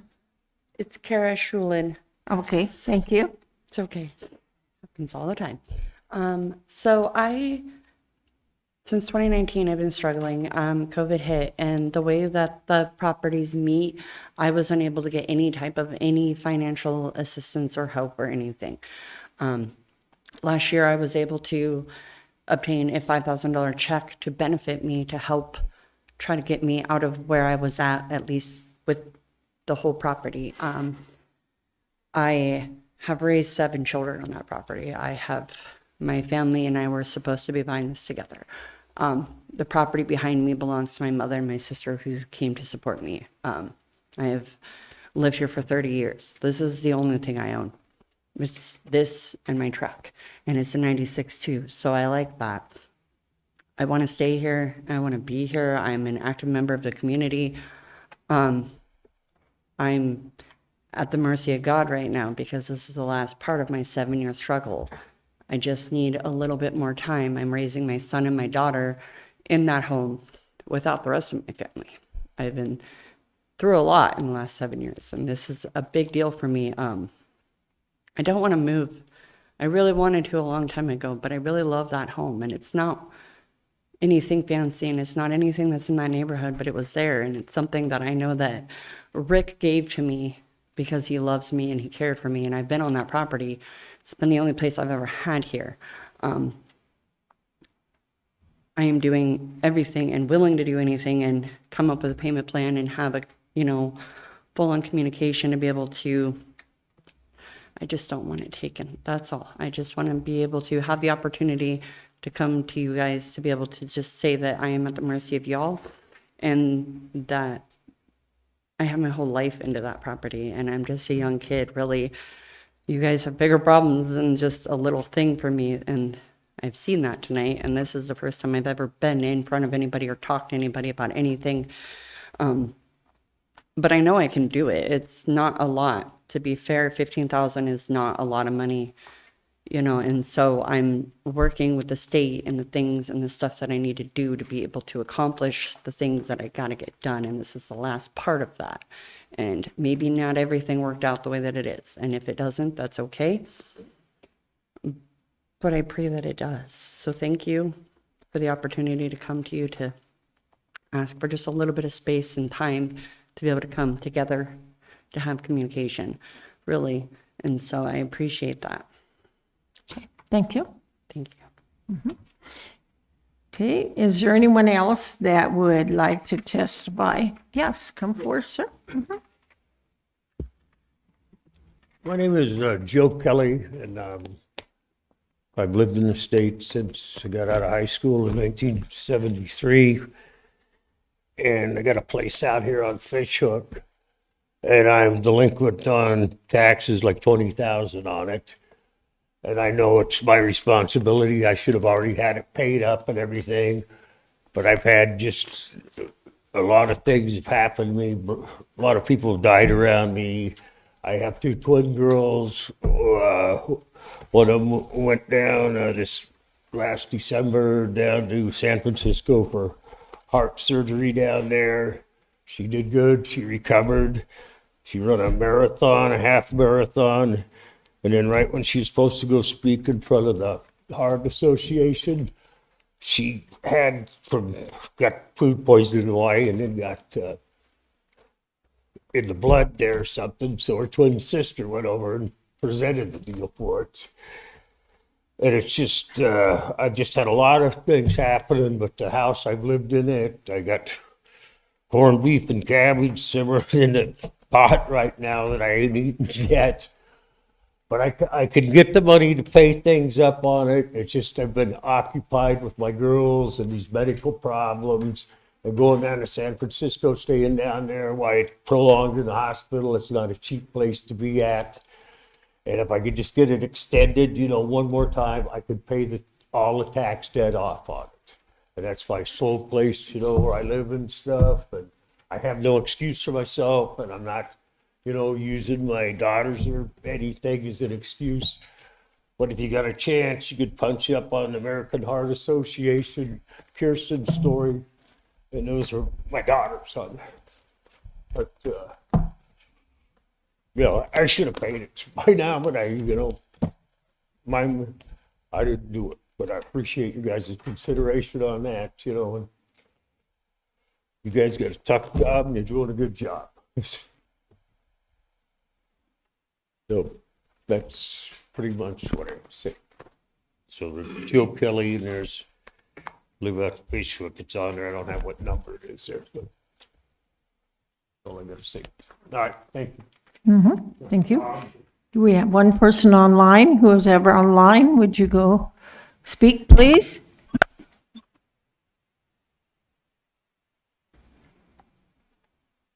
It's Kara Shulin. Okay, thank you. It's okay. Happens all the time. Since 2019, I've been struggling. COVID hit, and the way that the properties meet, I was unable to get any type of any financial assistance or help or anything. Last year, I was able to obtain a $5,000 check to benefit me to help try to get me out of where I was at least with the whole property. I have raised 7 children on that property. My family and I were supposed to be buying this together. The property behind me belongs to my mother and my sister who came to support me. I have lived here for 30 years. This is the only thing I own. It's this and my truck, and it's a 96 too, so I like that. I want to stay here. I want to be here. I'm an active member of the community. I'm at the mercy of God right now because this is the last part of my 7-year struggle. I just need a little bit more time. I'm raising my son and my daughter in that home without the rest of my family. I've been through a lot in the last 7 years, and this is a big deal for me. I don't want to move. I really wanted to a long time ago, but I really love that home, and it's not anything fancy, and it's not anything that's in my neighborhood, but it was there, and it's something that I know that Rick gave to me because he loves me and he cared for me, and I've been on that property. It's been the only place I've ever had here. I am doing everything and willing to do anything and come up with a payment plan and have a, full-on communication to be able to, I just don't want it taken. That's all. I just want to be able to have the opportunity to come to you guys to be able to just say that I am at the mercy of y'all and that I have my whole life into that property and I'm just a young kid, really. You guys have bigger problems than just a little thing for me, and I've seen that tonight, and this is the first time I've ever been in front of anybody or talked to anybody about anything. But I know I can do it. It's not a lot. To be fair, 15,000 is not a lot of money, you know, and so I'm working with the state and the things and the stuff that I need to do to be able to accomplish the things that I got to get done. And this is the last part of that. And maybe not everything worked out the way that it is. And if it doesn't, that's okay. But I pray that it does. So thank you for the opportunity to come to you to ask for just a little bit of space and time to be able to come together to have communication, really. And so I appreciate that. Thank you. Thank you. Okay, is there anyone else that would like to testify? Yes, come forward, sir. My name is Joe Kelly, and I've lived in the state since I got out of high school in 1973. And I got a place out here on Fishhook, and I'm delinquent on taxes, like 20,000 on it. And I know it's my responsibility. I should have already had it paid up and everything. But I've had just a lot of things have happened to me. A lot of people have died around me. I have two twin girls. One of them went down this last December down to San Francisco for heart surgery down there. She did good. She recovered. She ran a marathon, a half marathon. And then right when she was supposed to go speak in front of the Heart Association, she got food poisoning in Hawaii and then got in the blood there or something. So her twin sister went over and presented the deal for it. And it's just, I've just had a lot of things happening, but the house I've lived in it, I got corned beef and cabbage simmering in the pot right now that I ain't eaten yet. But I could get the money to pay things up on it. It's just I've been occupied with my girls and these medical problems and going down to San Francisco, staying down there while it prolonged in the hospital. It's not a cheap place to be at. And if I could just get it extended, you know, one more time, I could pay all the tax debt off on it. And that's my sole place, you know, where I live and stuff. And I have no excuse for myself, and I'm not, you know, using my daughters or anything as an excuse. But if you got a chance, you could punch up on the American Heart Association, Pearson story, and those are my daughters on there. But, you know, I should have paid it by now, but I didn't do it. But I appreciate you guys' consideration on that, you know, and you guys got a tough job and you're doing a good job. So that's pretty much what I was saying. So there's Joe Kelly, and there's live out Fishhook. It's on there. I don't have what number it is there, but that's all I got to say. All right, thank you. Thank you. Do we have one person online who is ever online? Would you go speak, please?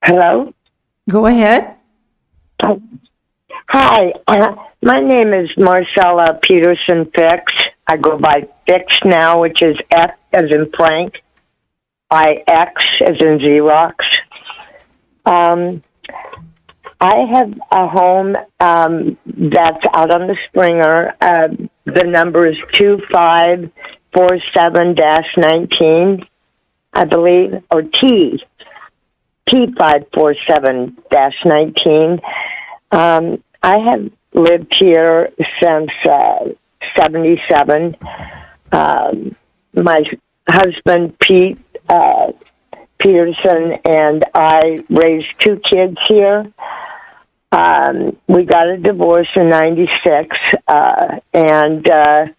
Hello? Go ahead. Hi, my name is Marcella Peterson Fix. I go by Fix now, which is F as in Frank, IX as in Xerox. I have a home that's out on the Springer. The number is 2547-19, I believe, or T547-19. I have lived here since 77. My husband, Pete Peterson, and I raised two kids here. We got a divorce in 96, and a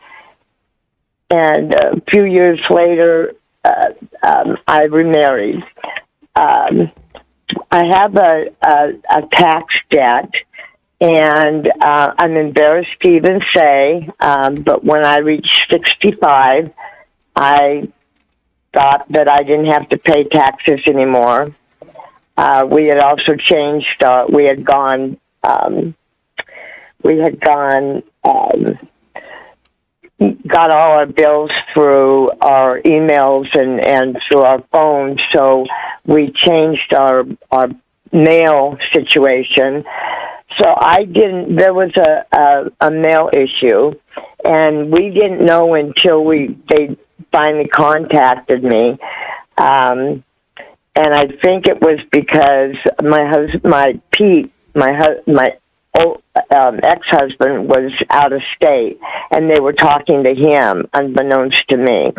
few years later, I remarried. I have a tax debt, and I'm embarrassed to even say, but when I reached 65, I thought that I didn't have to pay taxes anymore. We had also changed. We had gone got all our bills through our emails and through our phones, so we changed our mail situation. So there was a mail issue, and we didn't know until they finally contacted me. And I think it was because Pete, my ex-husband was out of state, and they were talking to him unbeknownst to me.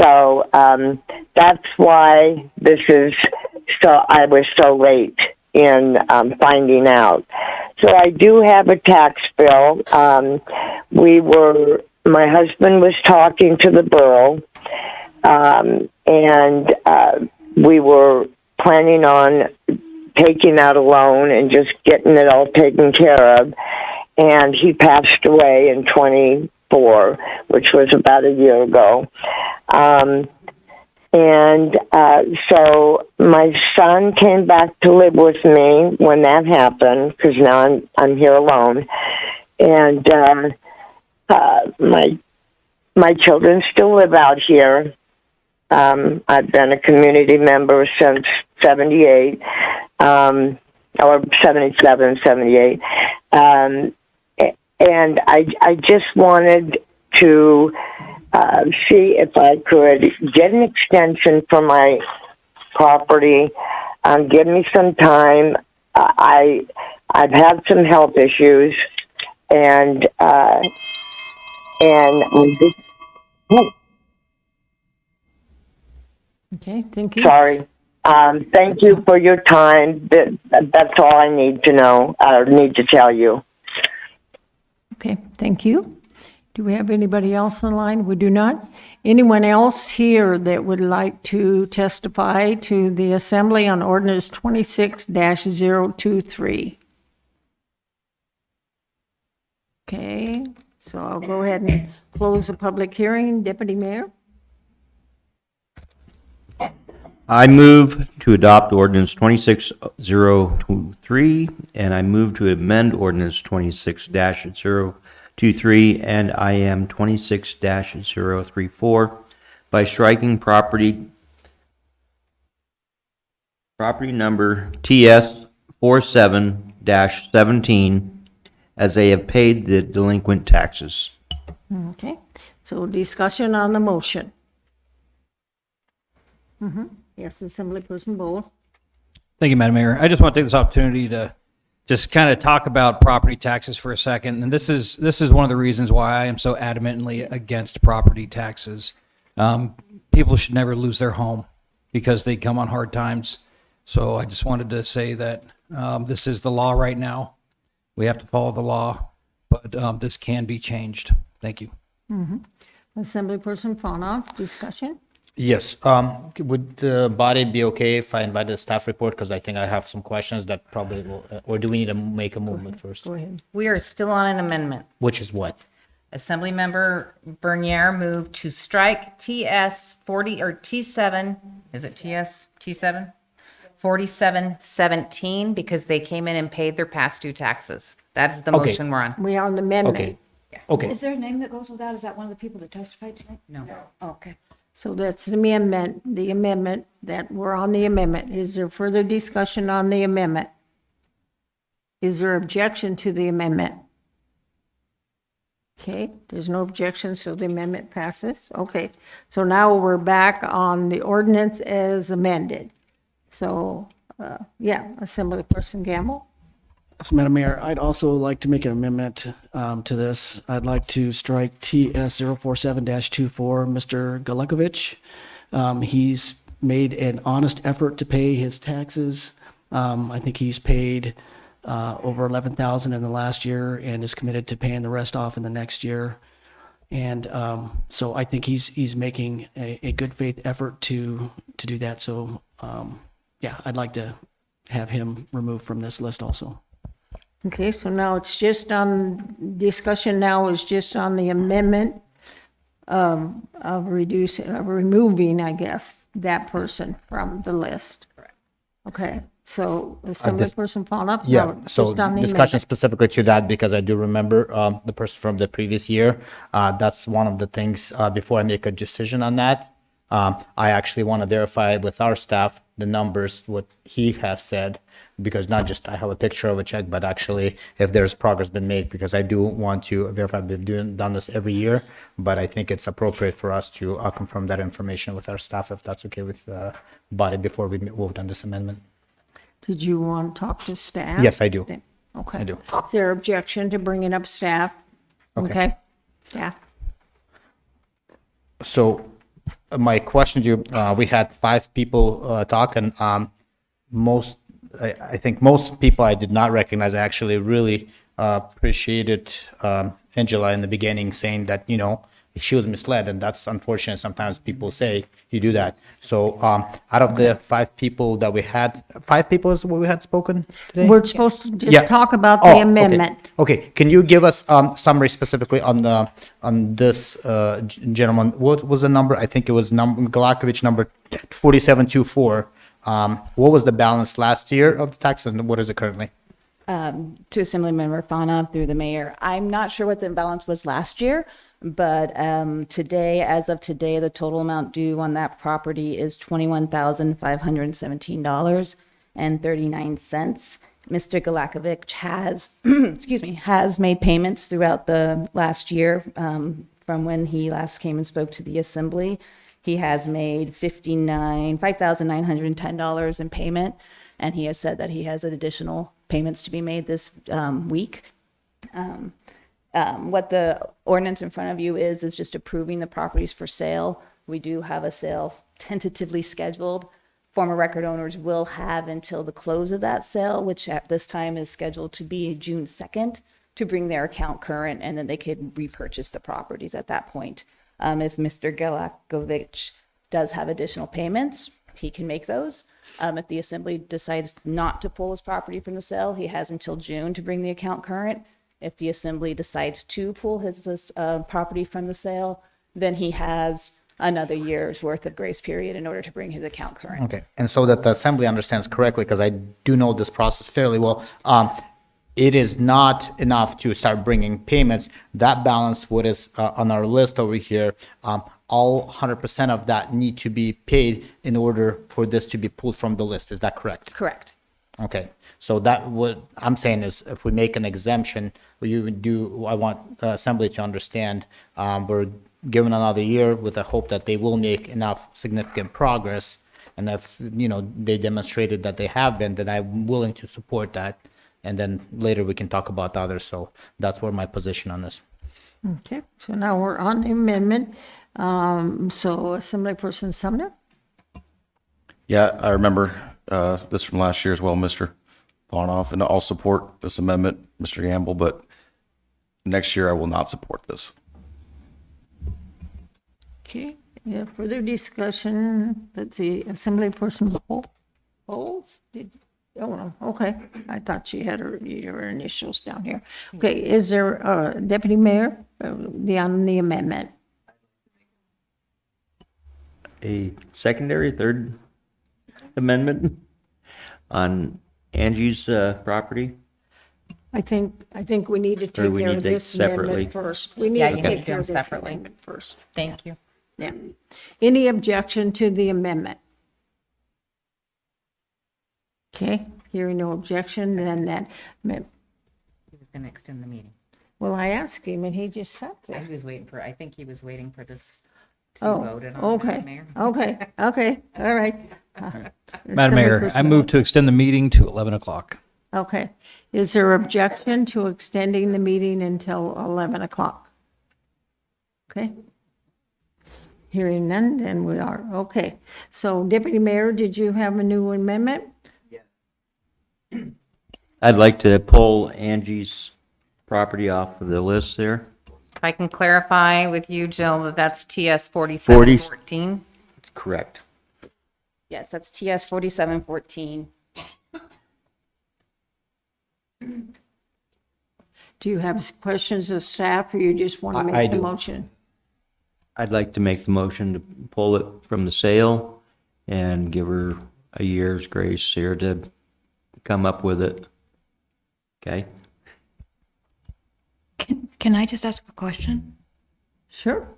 So that's why I was so late in finding out. So I do have a tax bill. My husband was talking to the borough, and we were planning on taking out a loan and just getting it all taken care of. And he passed away in 24, which was about a year ago. So my son came back to live with me when that happened, because now I'm here alone. And my children still live out here. I've been a community member since 78, or 77, 78. And I just wanted to see if I could get an extension for my property. Give me some time. I've had some health issues, and just, Okay, thank you. sorry. Thank you for your time. That's all I need to know, or need to tell you. Okay, thank you. Do we have anybody else on line? We do not. Anyone else here that would like to testify to the Assembly on Ordinance 26-023? Okay, so I'll go ahead and close the public hearing. Deputy Mayor? I move to adopt ordinance 26-023, and I move to amend ordinance 26-023 and IM 26-034 by striking property number TS 47-17 as they have paid the delinquent taxes. Okay, so discussion on the motion. Yes, Assemblyperson Bowles. Thank you, Madam Mayor. I just want to take this opportunity to just kind of talk about property taxes for a second. And this is one of the reasons why I am so adamantly against property taxes. People should never lose their home because they come on hard times. So I just wanted to say that this is the law right now. We have to follow the law, but this can be changed. Thank you. Assemblyperson Fanoff, discussion? Yes, would the body be okay if I invite the staff report? Because I think I have some questions that probably will, or do we need to make a movement first? Go ahead. We are still on an amendment. Which is what? Assemblymember Bernier moved to strike TS 40 or T7. Is it TS T7? 4717 because they came in and paid their past due taxes. That's the Okay. motion we're on. We are on the amendment. Okay, okay. Is there a name that goes with that? Is that one of the people that testified tonight? No. Oh, okay. So that's the amendment that we're on the amendment. Is there further discussion on the amendment? Is there objection to the amendment? Okay, there's no objection, so the amendment passes. Okay, so now we're back on the ordinance as amended. So, Assemblyperson Gamble? So, Madam Mayor, I'd also like to make an amendment to this. I'd like to strike TS 047-24, Mr. Galekovich. He's made an honest effort to pay his taxes. I think he's paid over $11,000 in the last year and is committed to paying the rest off in the next year. And so I think he's making a good faith effort to do that. So, I'd like to have him removed from this list also. Okay, so now it's just discussion now is just on the amendment of removing, I guess, that person from the list. Correct. Okay, So Assemblyperson Fauna? Yeah, No, so just on the discussion amendment. specifically to that, because I do remember the person from the previous year. That's one of the things, before I make a decision on that. I actually want to verify with our staff the numbers, what he has said, because not just I have a picture of a check, but actually if there's progress been made, because I do want to verify. We've done this every year, but I think it's appropriate for us to confirm that information with our staff, if that's okay with the body, before we vote on this amendment. Did you want to talk to staff? Yes, I do. Okay. I do. Is there objection to bringing up staff? Okay. Staff? So my question to you, we had 5 people talk, and I think most people I did not recognize. I actually really appreciated Angela in the beginning saying that, she was misled, and that's unfortunate. Sometimes people say you do that. So out of the 5 people that we had, 5 people is what we had spoken today? We're supposed to just Yeah. talk about Oh, the okay. amendment. Okay, can you give us summary specifically on this gentleman? What was the number? I think it was Galakovich number 4724. What was the balance last year of the tax, and what is it currently? To Assemblymember Fana through the mayor. I'm not sure what the balance was last year, but today, as of today, the total amount due on that property is $21,517.39. Mr. Galakovich has, has made payments throughout the last year from when he last came and spoke to the assembly. He has made $5,910 in payment, and he has said that he has additional payments to be made this week. What the ordinance in front of you is just approving the properties for sale. We do have a sale tentatively scheduled. Former record owners will have until the close of that sale, which at this time is scheduled to be June 2nd, to bring their account current, and then they could repurchase the properties at that point. If Mr. Galakovich does have additional payments, he can make those. If the assembly decides not to pull his property from the sale, he has until June to bring the account current. If the assembly decides to pull his property from the sale, then he has another year's worth of grace period in order to bring his account current. Okay, and so that the assembly understands correctly, because I do know this process fairly well, it is not enough to start bringing payments. That balance, what is on our list over here, all 100% of that need to be paid in order for this to be pulled from the list. Is that correct? Correct. Okay, so that what I'm saying is, if we make an exemption, I want the assembly to understand, we're given another year with the hope that they will make enough significant progress. And if, they demonstrated that they have been, then I'm willing to support that. And then later we can talk about others. So that's where my position on this. Okay, so now we're on the amendment. So Assemblyperson Sumner? Yeah, I remember this from last year as well, Mr. Bonoff, and I'll support this amendment, Mr. Gamble, but next year I will not support this. Okay, yeah, further discussion. Let's see, Assemblyperson Bowles? Oh, no, okay. I thought she had her initials down here. Okay, is there, Deputy Mayor, on the amendment? A secondary, third amendment on Angie's property? I think we need to Or take we care need of to take this separately? amendment first. We need Yeah, to you gotta take do care of them this separately. amendment first. Thank you. Yeah. Any objection to the amendment? Okay, hearing no objection, then that, He was going to extend the meeting. well, I asked him and he just sat there. I think he was waiting for this to be Oh, voted on. okay, Mayor. okay, all right. Madam Mayor, I move to extend the meeting to 11 o'clock. Okay, is there objection to extending the meeting until 11 o'clock? Okay. Hearing none, then we are, okay. So Deputy Mayor, did you have a new amendment? I'd like to pull Angie's property off of the list there. If I can clarify with you, Jill, that's TS 4714. Correct. Yes, that's TS 4714. Do you have questions of staff, or you just want to I make the do. motion? I'd like to make the motion to pull it from the sale and give her a year's grace here to come up with it. Okay? Can I just ask a question? Sure.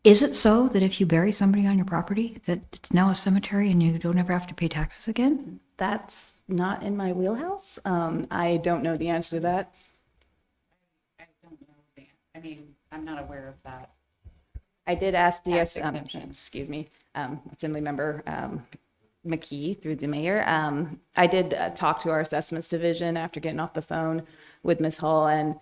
Is it so that if you bury somebody on your property, that it's now a cemetery and you don't ever have to pay taxes again? That's not in my wheelhouse. I don't know the answer to that. I mean, I'm not aware of that. I did ask the, Tax exemption. excuse me, Assembly Member McKee through the mayor. I did talk to our assessments division after getting off the phone with Ms. Hall, and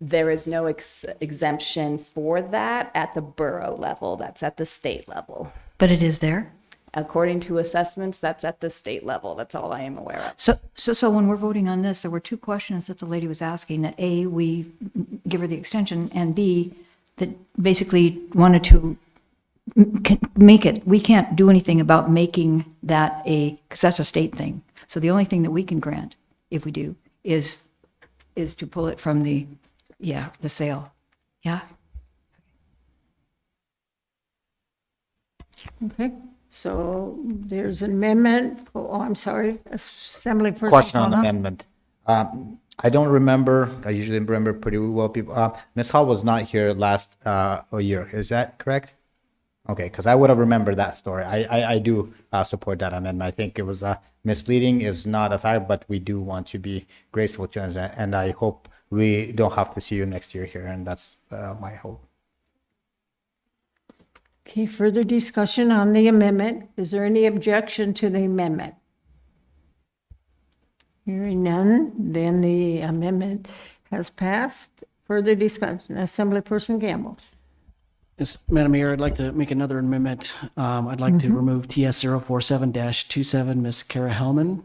there is no exemption for that at the borough level. That's at the state level. But it is there? According to assessments, that's at the state level. That's all I am aware of. So when we're voting on this, there were two questions that the lady was asking, that A, we give her the extension, and B, that basically wanted to make it, we can't do anything about making that because that's a state thing. So the only thing that we can grant, if we do, is to pull it from the sale. Yeah? Okay, so there's an amendment. Oh, I'm sorry, Assemblyperson. Question on Hannah? amendment. I don't remember, I usually remember pretty well people. Ms. Hall was not here last year, is that correct? Okay, because I would have remembered that story. I do support that amendment. I think it was misleading is not a fact, but we do want to be graceful to it, and I hope we don't have to see you next year here, and that's my hope. Okay, further discussion on the amendment. Is there any objection to the amendment? Hearing none, then the amendment has passed. Further discussion, Assemblyperson Gamble. Yes, Madam Mayor, I'd like to make another amendment. I'd like to remove TS 047-27, Ms. Kara Hellman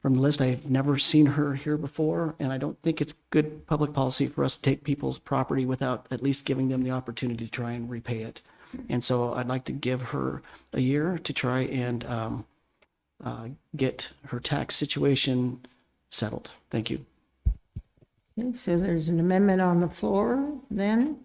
from the list. I've never seen her here before, and I don't think it's good public policy for us to take people's property without at least giving them the opportunity to try and repay it. And so I'd like to give her a year to try and get her tax situation settled. Thank you. Okay, so there's an amendment on the floor then.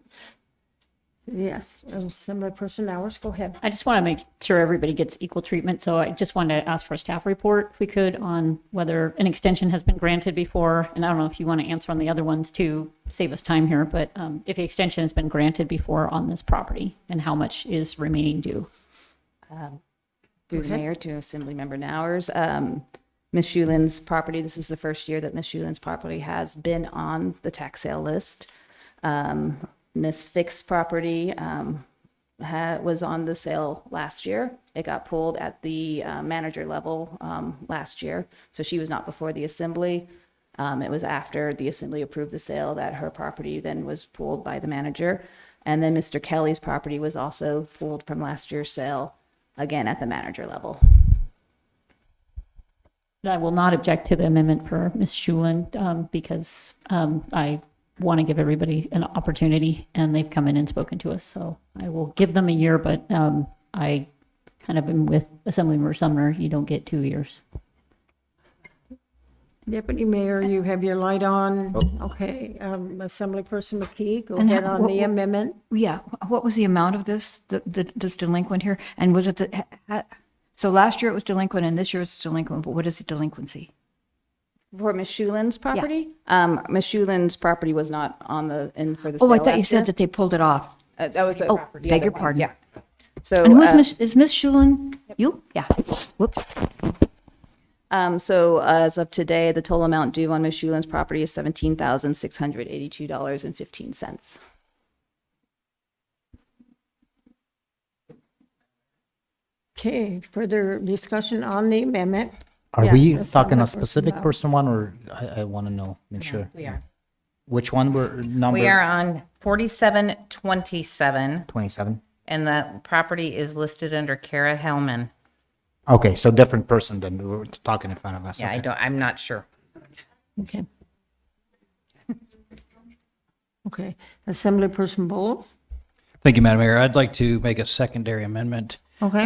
Yes, Assemblyperson Bowers, go ahead. I just want to make sure everybody gets equal treatment, so I just wanted to ask for a staff report, if we could, on whether an extension has been granted before, and I don't know if you want to answer on the other ones to save us time here, but if the extension has been granted before on this property, and how much is remaining due? Through the mayor to Assembly Member Nowers. Ms. Schulin's property, this is the first year that Ms. Schulin's property has been on the tax sale list. Ms. Fick's property was on the sale last year. It got pulled at the manager level last year, so she was not before the assembly. It was after the assembly approved the sale that her property then was pulled by the manager. And then Mr. Kelly's property was also pulled from last year's sale, again at the manager level. I will not object to the amendment for Ms. Schulin because I want to give everybody an opportunity, and they've come in and spoken to us. So I will give them a year, but I kind of am with Assemblymember Sumner. You don't get 2 years. Deputy Mayor, you have your light on. Okay, Assemblyperson McKee, go ahead on the amendment. Yeah, what was the amount of this delinquent here? And was it so last year it was delinquent and this year it's delinquent, but what is the delinquency? For Ms. Schulin's property? Ms. Schulin's property was not on for the sale. Oh, I thought you last said year. that they pulled it off. That was a property. Beg your otherwise, pardon. Yeah. So, And who is Ms. Schulin? You? Yeah. Whoops. So as of today, the total amount due on Ms. Schulin's property is $17,682.15. Okay, further discussion on the amendment. Are Yeah, we that's talking a Assemblyperson specific Bowers. person one, or I want to know, make sure. We are. Which one were number? We are on 4727, 27. and the property is listed under Kara Hellman. Okay, so different person than we were talking in front of us. Yeah, Okay. I'm not sure. Okay. Okay, Assemblyperson Bowles. Thank you, Madam Mayor. I'd like to make a secondary amendment. Okay.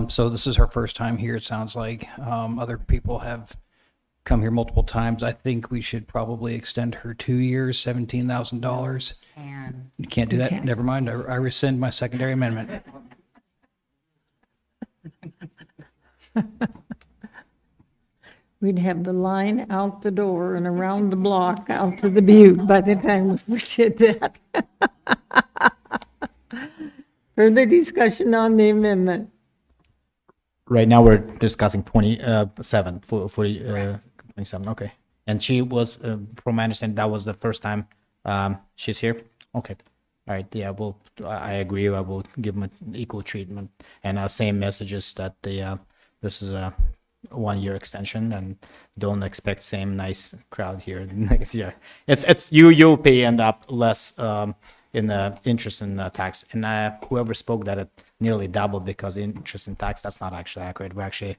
So this is her first time here, it sounds like. Other people have come here multiple times. I think we should probably extend her 2 years, $17,000. You can't do that? Okay. Never mind. I rescind my secondary amendment. We'd have the line out the door and around the block out to the butte by the time we did that. Further discussion on the amendment. Right now, we're discussing 27, 27, okay. And she was, from my understanding, that was the first time she's here? Okay. All right, yeah, well, I agree. I will give them equal treatment. And same messages that this is a 1 year extension, and don't expect same nice crowd here next year. You'll pay end up less in the interest and tax. And whoever spoke that it nearly doubled because interest and tax, that's not actually accurate. We actually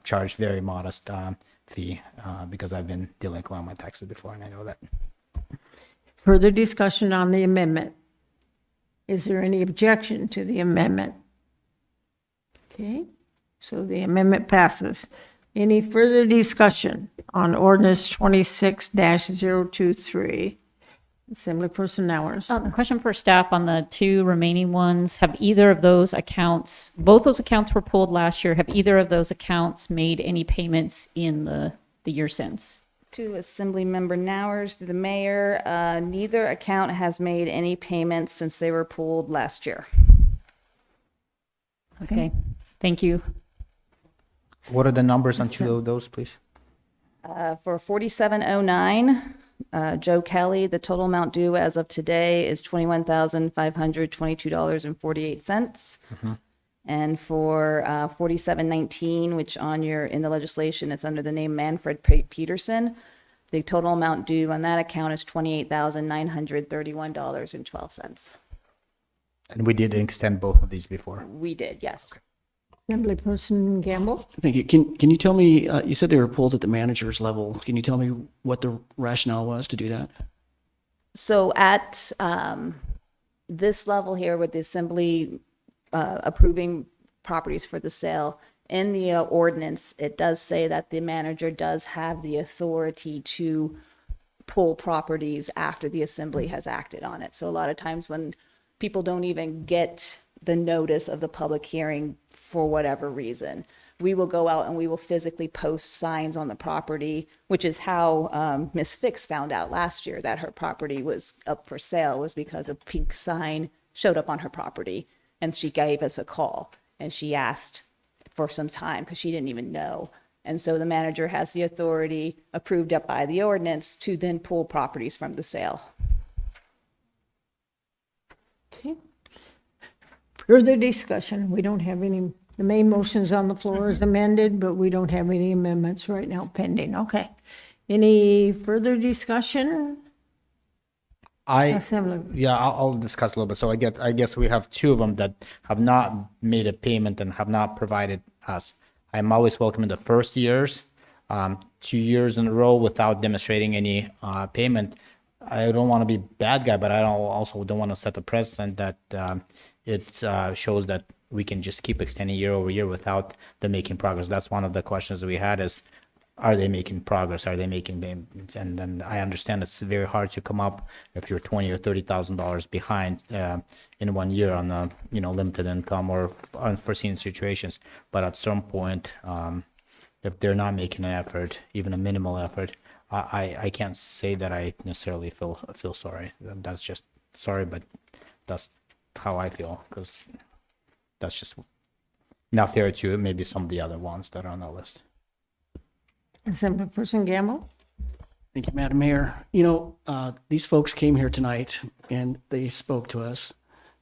charge very modest fee because I've been dealing with my taxes before, and I know that. Further discussion on the amendment. Is there any objection to the amendment? Okay, so the amendment passes. Any further discussion on ordinance 26-023? Assemblyperson Nowers. Question for staff on the two remaining ones. Have either of those accounts, both those accounts were pulled last year, have either of those accounts made any payments in the year since? To Assemblymember Nowers, to the mayor, neither account has made any payments since they were pulled last year. Okay, thank you. What are the numbers on two of those, please? For 4709, Joe Kelly, the total amount due as of today is $21,522.48. And for 4719, which in the legislation, it's under the name Manfred Peterson, the total amount due on that account is $28,931.12. And we did extend both of these before. We did, yes. Assemblyperson Gamble. Thank you. Can you tell me, you said they were pulled at the manager's level. Can you tell me what the rationale was to do that? So at this level here with the assembly approving properties for the sale, in the ordinance, it does say that the manager does have the authority to pull properties after the assembly has acted on it. So a lot of times when people don't even get the notice of the public hearing for whatever reason, we will go out and we will physically post signs on the property, which is how Miss Fix found out last year that her property was up for sale, was because a pink sign showed up on her property. And she gave us a call and she asked for some time because she didn't even know. And so the manager has the authority, approved up by the ordinance, to then pull properties from the sale. Okay. Further discussion. We don't have any, the main motions on the floor is amended, but we don't have any amendments right now pending. Okay. Any further discussion? I'll discuss a little bit. So I guess we have two of them that have not made a payment and have not provided us. I'm always welcoming the first years, 2 years in a row without demonstrating any payment. I don't want to be bad guy, but I also don't want to set the precedent that it shows that we can just keep extending year over year without them making progress. That's one of the questions that we had is, are they making progress? Are they making payments? And then I understand it's very hard to come up if you're $20,000 or $30,000 behind in 1 year on a limited income or unforeseen situations. But at some point, if they're not making an effort, even a minimal effort, I can't say that I necessarily feel sorry. That's just sorry, but that's how I feel, because that's just not fair to maybe some of the other ones that are on the list. Assemblyperson Gamble. Thank you, Madam Mayor. These folks came here tonight and they spoke to us.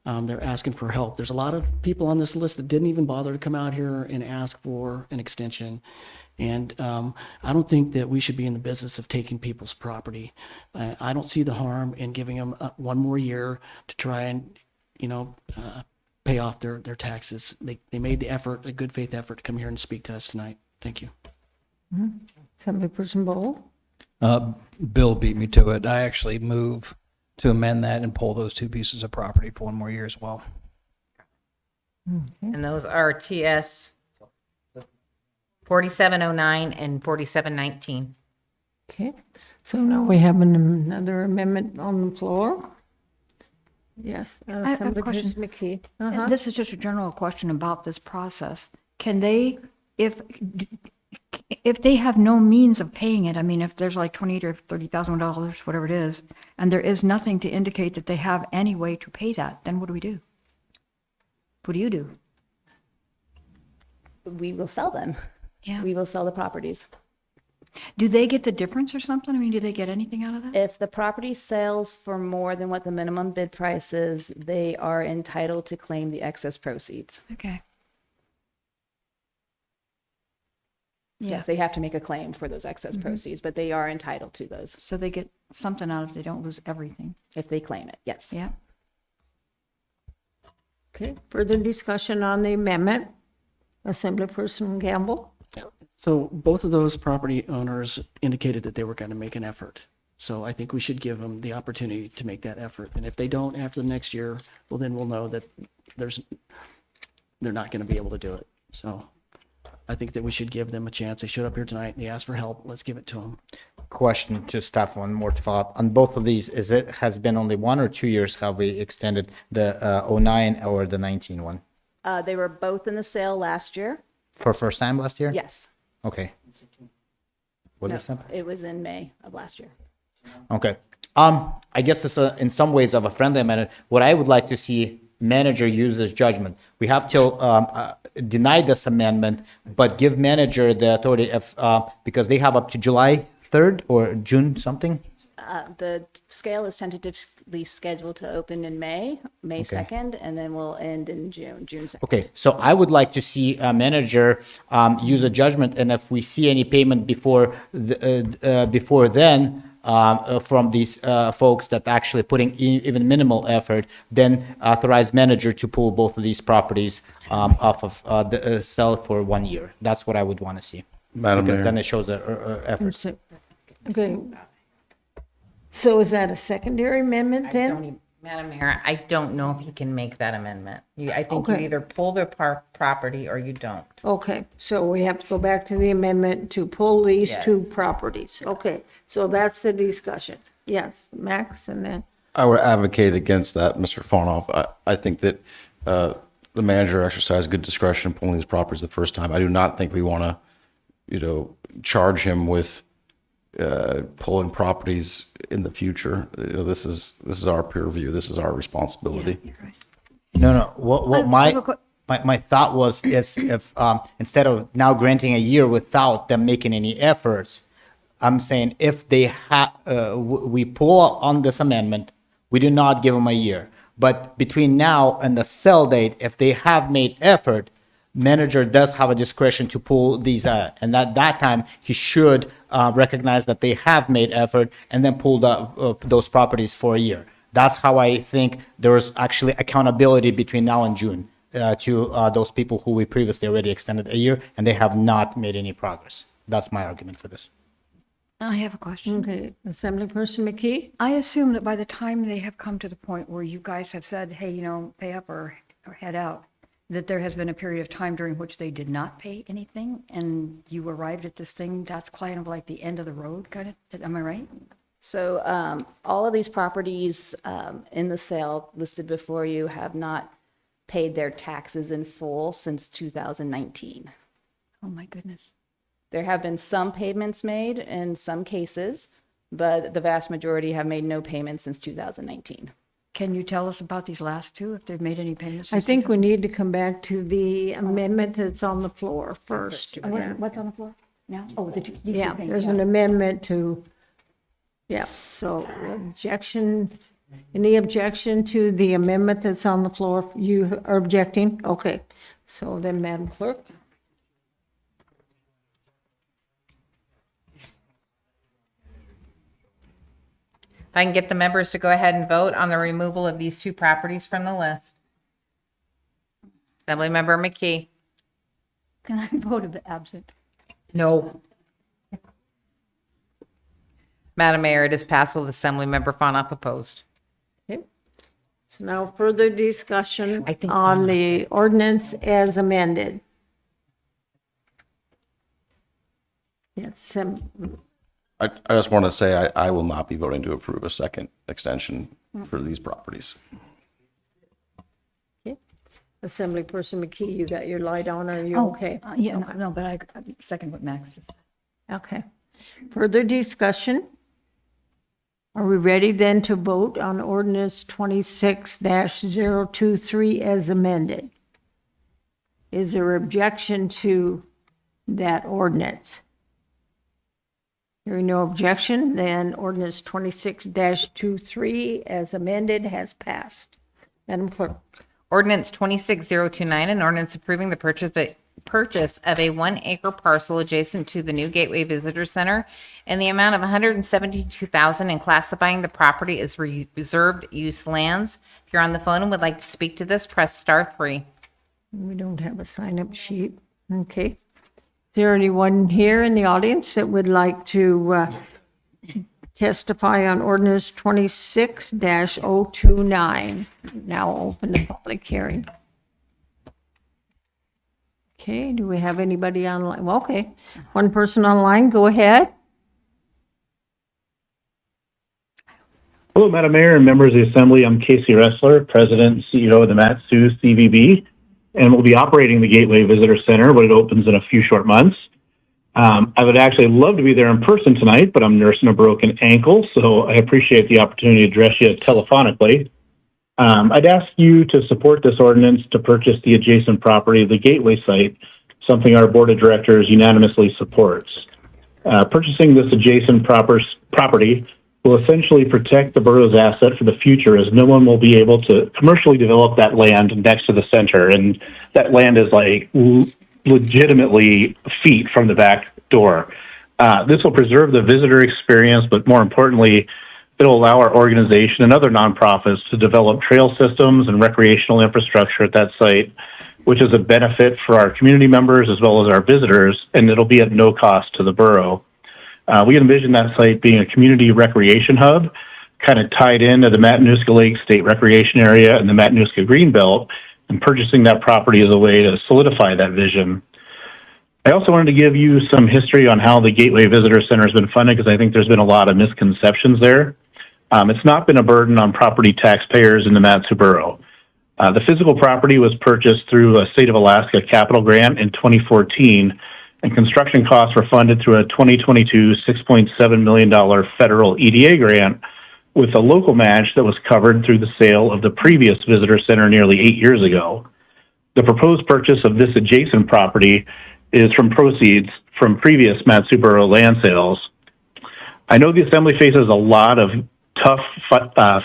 They're asking for help. There's a lot of people on this list that didn't even bother to come out here and ask for an extension. And I don't think that we should be in the business of taking people's property. I don't see the harm in giving them 1 more year to try and, pay off their taxes. They made the effort, a good faith effort, to come here and speak to us tonight. Thank you. Assemblyperson Bowl. Bill beat me to it. I actually move to amend that and pull those 2 pieces of property for 1 more year as well. And those are TS 4709 and 4719. Okay, so now we have another amendment on the floor. Yes. I have a question. McKee. This is just a general question about this process. Can they, if they have no means of paying it, I mean, if there's like $20,000 or $30,000, whatever it is, and there is nothing to indicate that they have any way to pay that, then what do we do? What do you do? We will sell them. Yeah. We will sell the properties. Do they get the difference or something? I mean, do they get anything out of that? If the property sells for more than what the minimum bid price is, they are entitled to claim the excess proceeds. Okay. Yes, they have to make a claim for those excess proceeds, but they are entitled to those So they get something out if they don't lose everything. if they claim it. Yes. Yeah. Okay, further discussion on the amendment? Assemblyperson Gamble? So both of those property owners indicated that they were going to make an effort. So I think we should give them the opportunity to make that effort. And if they don't after the next year, well, then we'll know that they're not going to be able to do it. So I think that we should give them a chance. They showed up here tonight. They asked for help. Let's give it to them. Question to staff, one more to follow up. On both of these, has been only 1 or 2 years have we extended the 09 or the 19 one? They were both in the sale last year. For first time last year? Yes. Okay. Was No, it simple? it was in May of last year. Okay. I guess it's in some ways of a friendly amendment. What I would like to see manager use his judgment. We have to deny this amendment, but give manager the authority if because they have up to July 3rd or June something. The scale is tentatively scheduled to open in May 2nd, and then will end in June 2nd. Okay, so I would like to see a manager use a judgment, and if we see any payment before then from these folks that actually putting even minimal effort, then authorize manager to pull both of these properties off of the sell for 1 year. That's what I would want to see. Madam Because Mayor. then it shows a effort. Okay. So is that a secondary amendment then? Madam Mayor, I don't know if you can make that amendment. I think you Okay. either pull the property or you don't. Okay, so we have to go back to the amendment to pull these Yes. two properties. Okay, so that's the discussion. Yes, Max, and then, I would advocate against that, Mr. Farnoff. I think that the manager exercised good discretion in pulling these properties the first time. I do not think we want to, charge him with pulling properties in the future. This is our peer review. This is our responsibility. No. What my thought was is if instead of now granting a year without them making any efforts, I'm saying if they we pull on this amendment, we do not give them a year. But between now and the sell date, if they have made effort, manager does have a discretion to pull these out. And at that time, he should recognize that they have made effort and then pull those properties for a year. That's how I think there's actually accountability between now and June to those people who we previously already extended a year and they have not made any progress. That's my argument for this. I have a question. okay, Assemblyperson McKee? I assume that by the time they have come to the point where you guys have said, hey, pay up or head out, that there has been a period of time during which they did not pay anything, and you arrived at this thing, that's kind of like the end of the road, kind of, am I right? So all of these properties in the sale listed before you have not paid their taxes in full since 2019. Oh, my goodness. There have been some payments made in some cases, but the vast majority have made no payments since 2019. Can you tell us about these last two, if they've made any payments? I think we need to come back to the amendment that's on the floor first. What's on the floor now? Oh, these two Yeah, things, there's yeah. an amendment to, so any objection to the amendment that's on the floor? You are objecting? Okay, so then Madam Clerk? If I can get the members to go ahead and vote on the removal of these two properties from the list. Assemblymember McKee. Can I vote a bit absent? No. Madam Mayor, it is passed with Assemblymember Farnoff opposed. Okay. So now further discussion on the ordinance as amended. Yes, I just want to say I will not be voting to approve a second extension for these properties. Assemblyperson McKee, you got your light on, are you okay? Yeah, Okay. no, but I second what Max just said. Okay. Further discussion? Are we ready then to vote on ordinance 26-023 as amended? Is there objection to that ordinance? Hearing no objection, then ordinance 26-23 as amended has passed. Madam Clerk. Ordinance 26029, an ordinance approving the purchase of a 1 acre parcel adjacent to the new Gateway Visitor Center in the amount of $172,000 and classifying the property as reserved use lands. If you're on the phone and would like to speak to this, press *3. We don't have a sign-up sheet. Okay. Is there anyone here in the audience that would like to testify on ordinance 26-029? Now open the public hearing. Okay, do we have anybody online? Well, okay, one person online, go ahead. Hello, Madam Mayor and members of the Assembly. I'm Casey Ressler, President and CEO of the Mat-Su CVB, and we'll be operating the Gateway Visitor Center when it opens in a few short months. I would actually love to be there in person tonight, but I'm nursing a broken ankle, so I appreciate the opportunity to address you telephonically. I'd ask you to support this ordinance to purchase the adjacent property of the Gateway site, something our Board of Directors unanimously supports. Purchasing this adjacent property will essentially protect the borough's asset for the future, as no one will be able to commercially develop that land next to the center, and that land is like legitimately feet from the back door. This will preserve the visitor experience, but more importantly, it'll allow our organization and other nonprofits to develop trail systems and recreational infrastructure at that site, which is a benefit for our community members as well as our visitors, and it'll be at no cost to the borough. We envision that site being a community recreation hub, kind of tied into the Matanuska Lake State Recreation Area and the Matanuska Greenbelt, and purchasing that property is a way to solidify that vision. I also wanted to give you some history on how the Gateway Visitor Center has been funded, because I think there's been a lot of misconceptions there. It's not been a burden on property taxpayers in the Mat-Su Borough. The physical property was purchased through a State of Alaska capital grant in 2014, and construction costs were funded through a 2022 $6.7 million federal EDA grant with a local match that was covered through the sale of the previous visitor center nearly 8 years ago. The proposed purchase of this adjacent property is from proceeds from previous Mat-Su Borough land sales. I know the Assembly faces a lot of tough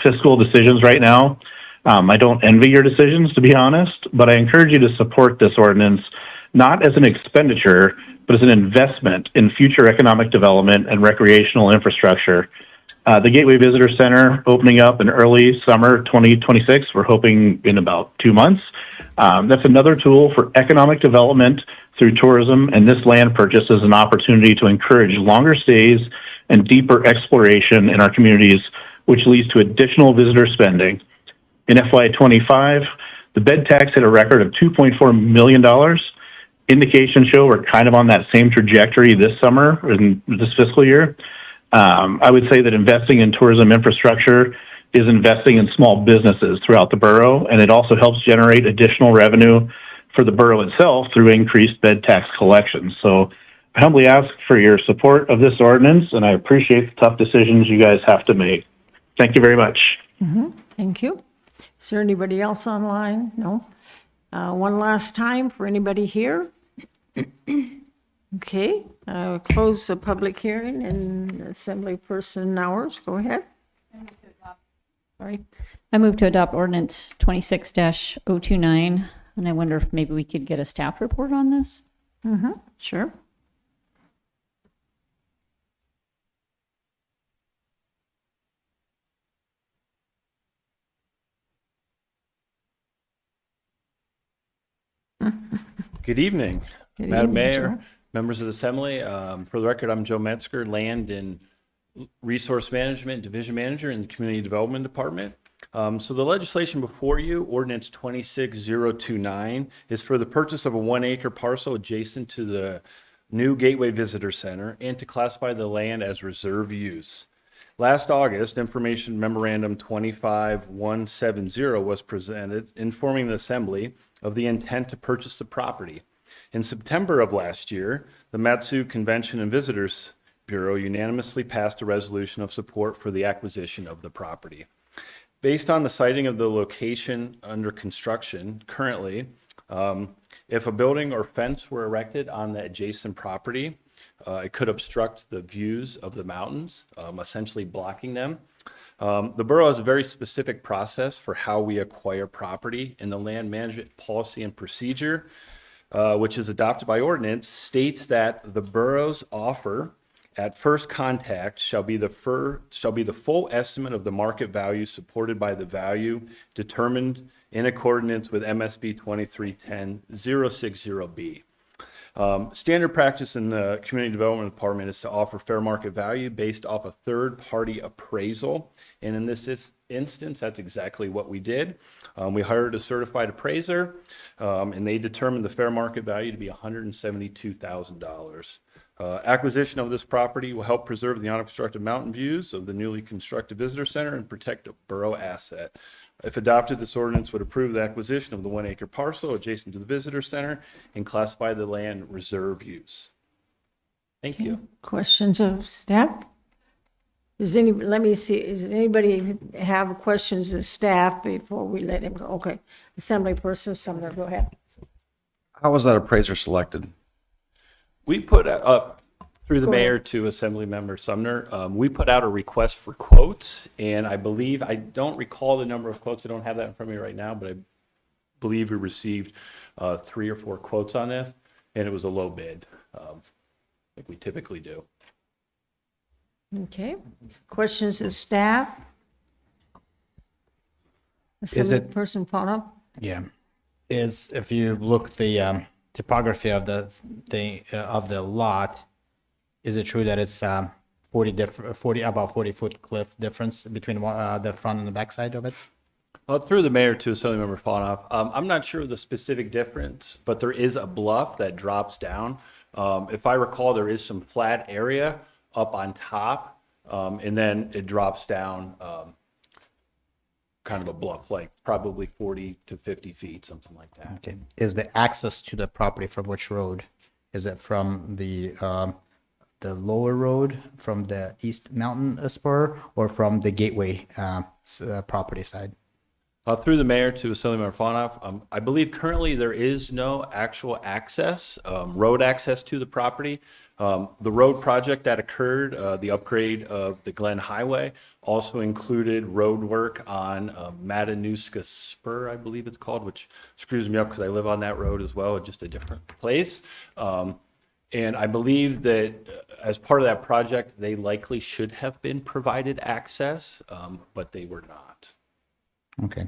fiscal decisions right now. I don't envy your decisions, to be honest, but I encourage you to support this ordinance, not as an expenditure, but as an investment in future economic development and recreational infrastructure. The Gateway Visitor Center opening up in early summer 2026, we're hoping in about 2 months. That's another tool for economic development through tourism, and this land purchase is an opportunity to encourage longer stays and deeper exploration in our communities, which leads to additional visitor spending. In FY25, the bed tax hit a record of $2.4 million. Indications show we're kind of on that same trajectory this summer, in this fiscal year. I would say that investing in tourism infrastructure is investing in small businesses throughout the borough, and it also helps generate additional revenue for the borough itself through increased bed tax collections. So I humbly ask for your support of this ordinance, and I appreciate the tough decisions you guys have to make. Thank you very much. Thank you. Is there anybody else online? No? One last time for anybody here? Okay, close the public hearing and Assembly Person hours. Go ahead. Sorry. I move to adopt ordinance 26-029, and I wonder if maybe we could get a staff report on this? Sure. Good evening, Good Madam evening, Mayor, Joe. members of the Assembly. For the record, I'm Joe Metzger, Land and Resource Management Division Manager in the Community Development Department. So the legislation before you, Ordinance 26029, is for the purchase of a 1 acre parcel adjacent to the new Gateway Visitor Center and to classify the land as reserve use. Last August, Information Memorandum 25170 was presented, informing the Assembly of the intent to purchase the property. In September of last year, the Matsu Convention and Visitors Bureau unanimously passed a resolution of support for the acquisition of the property. Based on the siting of the location under construction currently, if a building or fence were erected on the adjacent property, it could obstruct the views of the mountains, essentially blocking them. The borough has a very specific process for how we acquire property, and the land management policy and procedure, which is adopted by ordinance, states that the borough's offer at first contact shall be the full estimate of the market value supported by the value determined in accordance with MSB 2310-060B. Standard practice in the Community Development Department is to offer fair market value based off a third-party appraisal. And in this instance, that's exactly what we did. We hired a certified appraiser, and they determined the fair market value to be $172,000. Acquisition of this property will help preserve the unobstructed mountain views of the newly constructed visitor center and protect a borough asset. If adopted, this ordinance would approve the acquisition of the 1 acre parcel adjacent to the visitor center and classify the land reserve use. Thank you. Questions of staff? Let me see, does anybody have questions of staff before we let him go? Okay, Assemblyperson Sumner, go ahead. How was that appraiser selected? We put up through the mayor to Assemblymember Sumner. We put out a request for quotes, and I believe, I don't recall the number of quotes. I don't have that in front of me right now, but I believe we received 3 or 4 quotes on this, and it was a low bid, like we typically do. Okay, questions of staff? Is it- Assemblyperson Fano? Yeah, is if you look the topography of the lot, is it true that it's 40-foot cliff difference between the front and the back side of it? Through the mayor to Assemblymember Fanoff, I'm not sure of the specific difference, but there is a bluff that drops down. If I recall, there is some flat area up on top, and then it drops down kind of a bluff, like probably 40 to 50 feet, something like that. Okay. Is the access to the property from which road? Is it from the lower road, from the east mountain spur, or from the gateway property side? Through the mayor to Assemblymember Fanoff, I believe currently there is no actual access, road access to the property. The road project that occurred, the upgrade of the Glen Highway, also included road work on Matanuska Spur, I believe it's called, which screws me up because I live on that road as well, just a different place. And I believe that as part of that project, they likely should have been provided access, but they were not. Okay.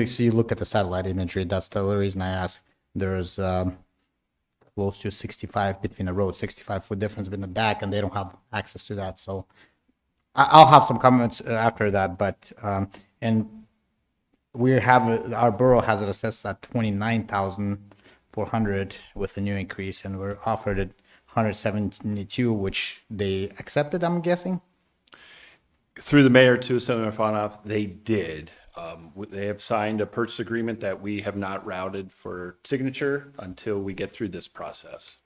So you look at the satellite imagery, that's the only reason I asked. There's close to 65 between the road, 65-foot difference in the back, and they don't have access to that. So I'll have some comments after that, but and we have our borough has it assessed at 29,400 with the new increase, and we're offered at 172, which they accepted, I'm guessing. Through the mayor to Assemblymember Fanoff, they did. They have signed a purchase agreement that we have not routed for signature until we get through this process.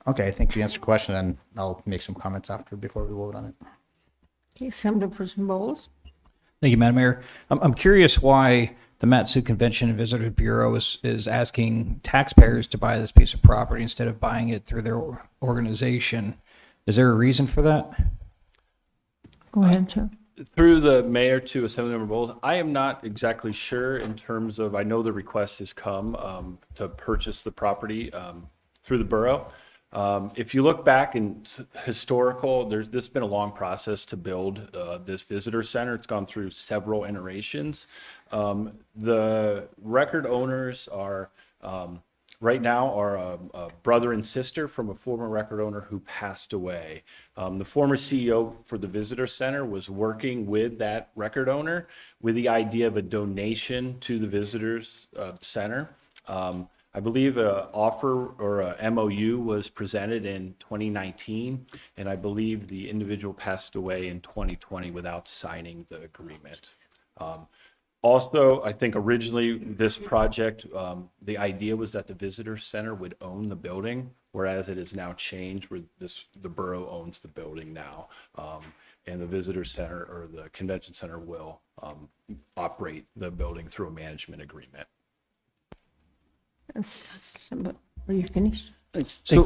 Okay, I think you answered the question, and I'll make some comments after before we vote on it. Okay, Assemblyperson Bowles? Thank you, Madam Mayor. I'm curious why the Matsu Convention and Visitor Bureau is asking taxpayers to buy this piece of property instead of buying it through their organization. Is there a reason for that? Go ahead, sir. Through the mayor to Assemblymember Bowles, I am not exactly sure in terms of, I know the request has come to purchase the property through the borough. If you look back in historical, this has been a long process to build this visitor center. It's gone through several iterations. The record owners are right now are a brother and sister from a former record owner who passed away. The former CEO for the visitor center was working with that record owner with the idea of a donation to the visitors center. I believe an offer or a MOU was presented in 2019, and I believe the individual passed away in 2020 without signing the agreement. Also, I think originally this project, the idea was that the visitor center would own the building, whereas it is now changed where the borough owns the building now. And the visitor center or the convention center will operate the building through a management agreement. Are you finished? So,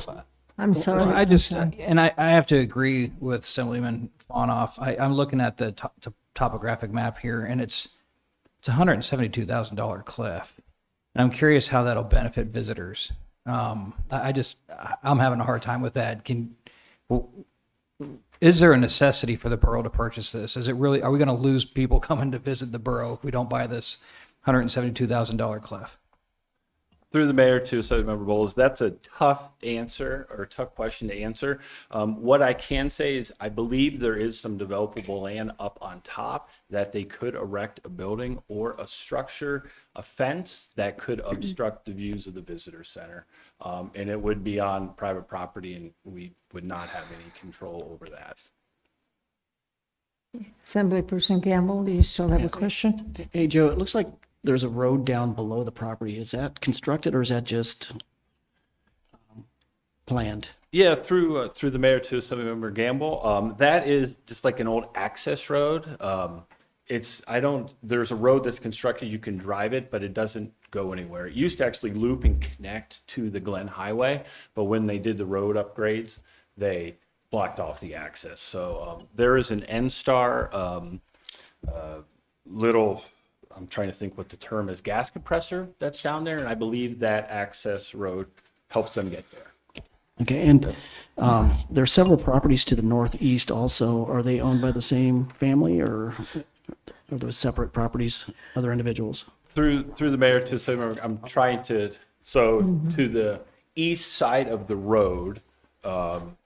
I'm sorry. I just, and I have to agree with Assemblyman Bonoff. I'm looking at the topographic map here, and it's a $172,000 cliff. And I'm curious how that'll benefit visitors. I'm having a hard time with that. Is there a necessity for the borough to purchase this? Is it really, are we going to lose people coming to visit the borough if we don't buy this $172,000 cliff? Through the mayor to Assembly Member Bowles, that's a tough answer or tough question to answer. What I can say is I believe there is some developable land up on top that they could erect a building or a structure, a fence that could obstruct the views of the visitor center. And it would be on private property and we would not have any control over that. Assemblyperson Gamble, do you still have a question? Hey, Joe, it looks like there's a road down below the property. Is that constructed or is that just planned? Yeah, through the mayor to Assemblymember Gamble. That is just like an old access road. There's a road that's constructed, you can drive it, but it doesn't go anywhere. It used to actually loop and connect to the Glen Highway, but when they did the road upgrades, they blocked off the access. So there is an N-Star I'm trying to think what the term is, gas compressor that's down there, and I believe that access road helps them get there. Okay, and there are several properties to the northeast also. Are they owned by the same family or are those separate properties, other individuals? Through the mayor to Assembly, I'm trying to, to the east side of the road,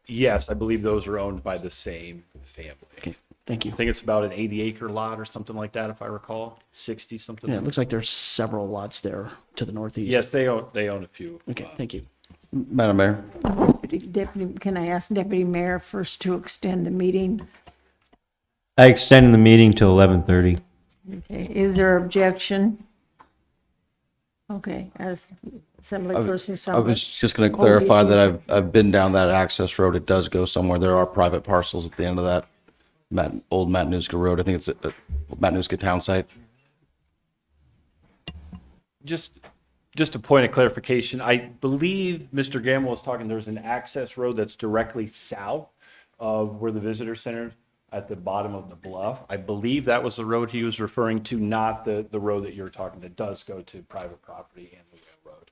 yes, I believe those are owned by the same family. Okay. Thank you. I think it's about an 80-acre lot or something like that, if I recall, 60 something. Yeah, it looks like there's several lots there to the northeast. Yes, they own a few. Okay, thank you. Madam Mayor. Deputy, can I ask Deputy Mayor first to extend the meeting? I extended the meeting till 11:30. Okay, is there objection? Okay, as Assemblyperson I was just going to clarify that I've been down that access road. It does go somewhere. There are private parcels at the end of that old Matanuska Road. I think it's a Matanuska town site. Just a point of clarification. I believe Mr. Gamble was talking, there's an access road that's directly south of where the visitor center at the bottom of the bluff. I believe that was the road he was referring to, not the road that you're talking that does go to private property and the railroad.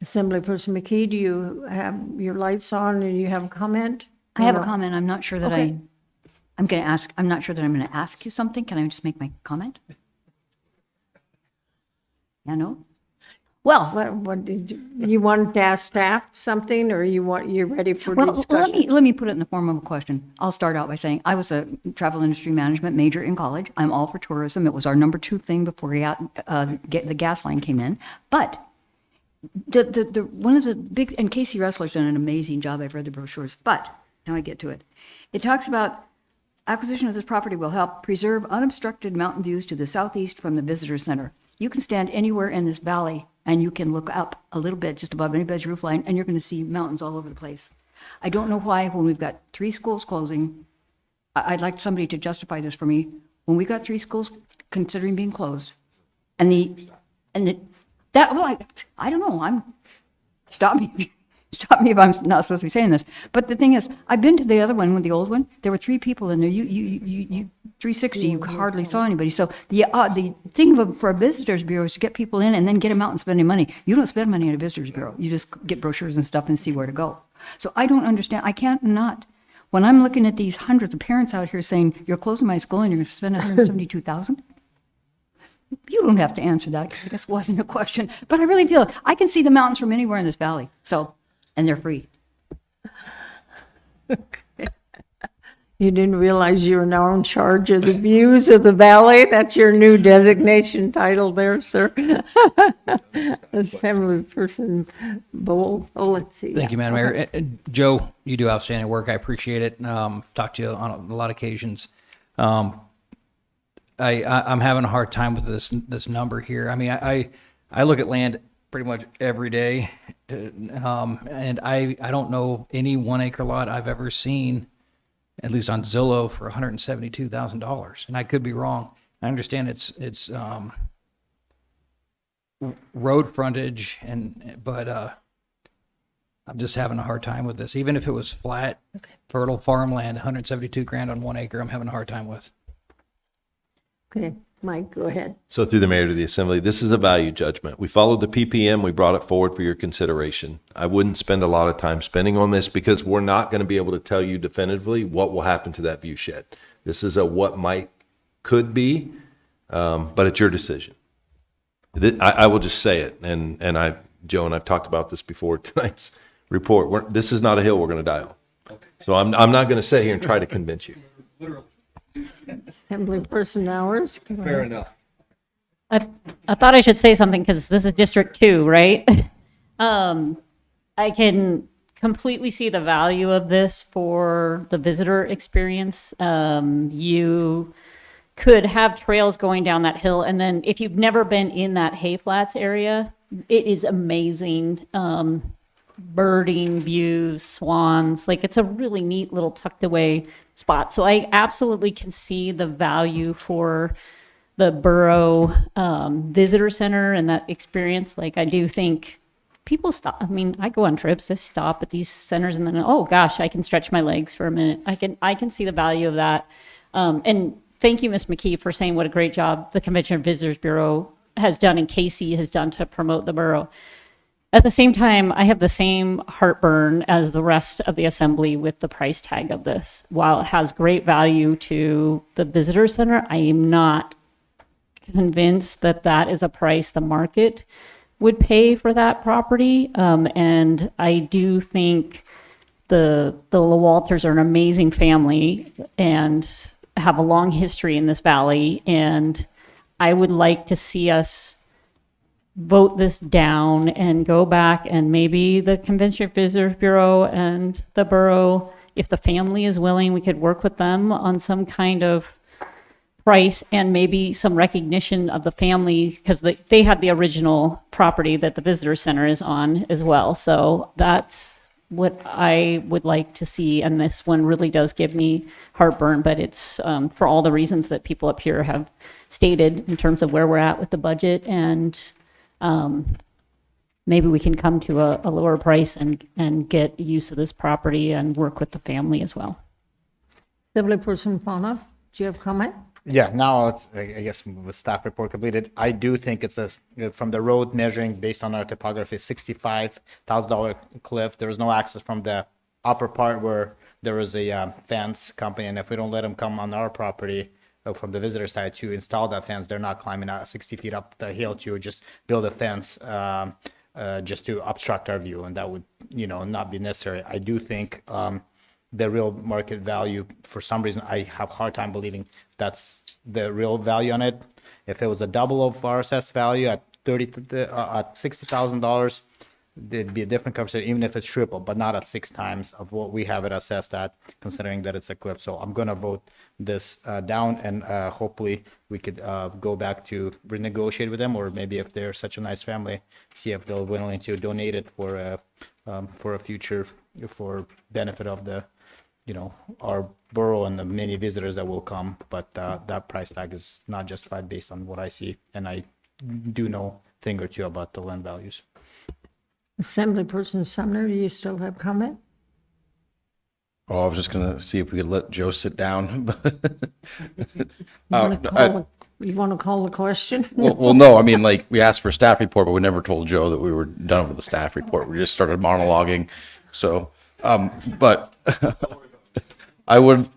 Assemblyperson McKee, do you have your lights on and you have a comment? I have a comment. I'm not sure that Okay. I'm not sure that I'm going to ask you something. Can I just make my comment? Yeah, no? Well, What did you want to ask staff something, or you're ready for discussion? let me put it in the form of a question. I'll start out by saying I was a travel industry management major in college. I'm all for tourism. It was our number 2 thing before the gas line came in. But the one of the big, and Casey Ressler's done an amazing job. I've read the brochures, but now I get to it. It talks about acquisition of this property will help preserve unobstructed mountain views to the southeast from the visitor center. You can stand anywhere in this valley and you can look up a little bit just above anybody's roof line and you're going to see mountains all over the place. I don't know why when we've got 3 schools closing, I'd like somebody to justify this for me. When we got 3 schools considering being closed I don't know, stop me if I'm not supposed to be saying this. But the thing is, I've been to the other one, with the old one. There were 3 people in there. You 360. You hardly saw anybody. So the thing for a visitors bureau is to get people in and then get them out and spending money. You don't spend money at a visitors bureau. You just get brochures and stuff and see where to go. So I don't understand. I can't not. When I'm looking at these hundreds of parents out here saying you're closing my school and you're going to spend $172,000. You don't have to answer that. I guess it wasn't a question, but I really feel I can see the mountains from anywhere in this valley. So. And they're free. You didn't realize you were now in charge of the views of the valley? That's your new designation title there, sir. Assemblyperson Bowl. Oh, let's see. Thank you, Madam Mayor. Joe, you do outstanding work. I appreciate it. Talked to you on a lot of occasions. I'm having a hard time with this number here. I mean, I look at land pretty much every day, and I don't know any 1 acre lot I've ever seen, at least on Zillow, for $172,000, and I could be wrong. I understand it's road frontage, but I'm just having a hard time with this. Even if it was flat, fertile farmland, 172 grand on 1 acre, I'm having a hard time with. Okay, Mike, go ahead. So through the mayor to the assembly, this is a value judgment. We followed the PPM. We brought it forward for your consideration. I wouldn't spend a lot of time spending on this because we're not going to be able to tell you definitively what will happen to that view shed. This is a what might, could be, but it's your decision. I will just say it, and Joe and I've talked about this before tonight's report. This is not a hill we're going to die on. Okay. So I'm not going to sit here and try to convince you. Assemblyperson Hours. Fair enough. I thought I should say something because this is District 2, right? I can completely see the value of this for the visitor experience. You could have trails going down that hill, and then if you've never been in that hay flats area, it is amazing. Birding views, swans, like it's a really neat little tucked away spot. So I absolutely can see the value for the borough visitor center and that experience. Like I do think people stop. I mean, I go on trips, they stop at these centers and then, oh gosh, I can stretch my legs for a minute. I can see the value of that. And thank you, Ms. McKee, for saying what a great job the Convention and Visitors Bureau has done and Casey has done to promote the borough. At the same time, I have the same heartburn as the rest of the assembly with the price tag of this. While it has great value to the visitor center, I am not convinced that that is a price the market would pay for that property. And I do think the Lowalters are an amazing family and have a long history in this valley. And I would like to see us vote this down and go back, and maybe the Convention and Visitors Bureau and the borough, if the family is willing, we could work with them on some kind of price and maybe some recognition of the family, because they had the original property that the visitor center is on as well. So that's what I would like to see. And this one really does give me heartburn, but it's for all the reasons that people up here have stated in terms of where we're at with the budget, and maybe we can come to a lower price and get use of this property and work with the family as well. Assemblyperson Fauna, do you have comment? Yeah, now I guess with staff report completed, I do think it's from the road measuring based on our topography, $65,000 cliff. There is no access from the upper part where there is a fence company, and if we don't let them come on our property from the visitor side to install that fence, they're not climbing out 60 feet up the hill to just build a fence just to obstruct our view, and that would not be necessary. I do think the real market value, for some reason I have a hard time believing that's the real value on it. If it was a double of our assessed value at $60,000, there'd be a different conversation, even if it's triple, but not at 6 times of what we have it assessed at, considering that it's a cliff. So I'm gonna vote this down, and hopefully we could go back to renegotiate with them, or maybe if they're such a nice family, see if they're willing to donate it for a future, for benefit of the our borough and the many visitors that will come. But that price tag is not justified based on what I see, and I do know a thing or two about the land values. Assemblyperson Sumner, do you still have comment? Oh, I was just going to see if we could let Joe sit down. You want to call the question? well, no, I mean, like, we asked for a staff report, but we never told Joe that we were done with the staff report. We just started monologuing. So, but I would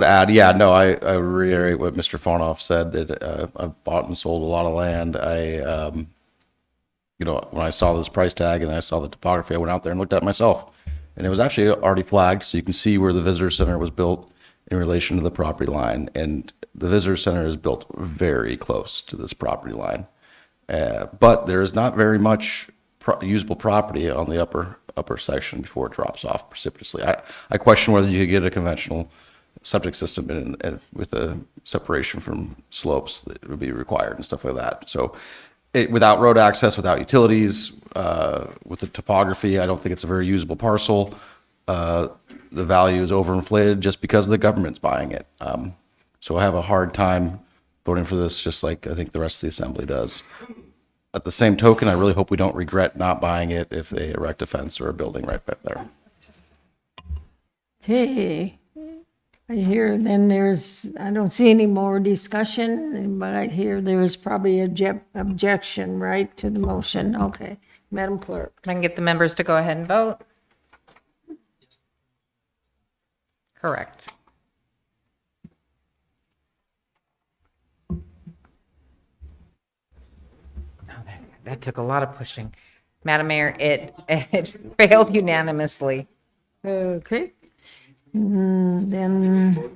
add, yeah, no, I reiterate what Mr. Fonoff said, that I've bought and sold a lot of land. When I saw this price tag and I saw the topography, I went out there and looked at it myself. And it was actually already flagged, so you can see where the visitor center was built in relation to the property line. And the visitor center is built very close to this property line. But there is not very much usable property on the upper section before it drops off precipitously. I question whether you could get a conventional septic system and with a separation from slopes that would be required and stuff like that. So without road access, without utilities, with the topography, I don't think it's a very usable parcel. The value is overinflated just because the government's buying it. So I have a hard time voting for this, just like I think the rest of the assembly does. At the same token, I really hope we don't regret not buying it if they erect a fence or a building right back there. Okay. I hear I don't see any more discussion, but I hear there is probably objection, right, to the motion. Okay. Madam Clerk. Can I get the members to go ahead and vote? Correct. That took a lot of pushing. Madam Mayor, it failed unanimously. Okay. Then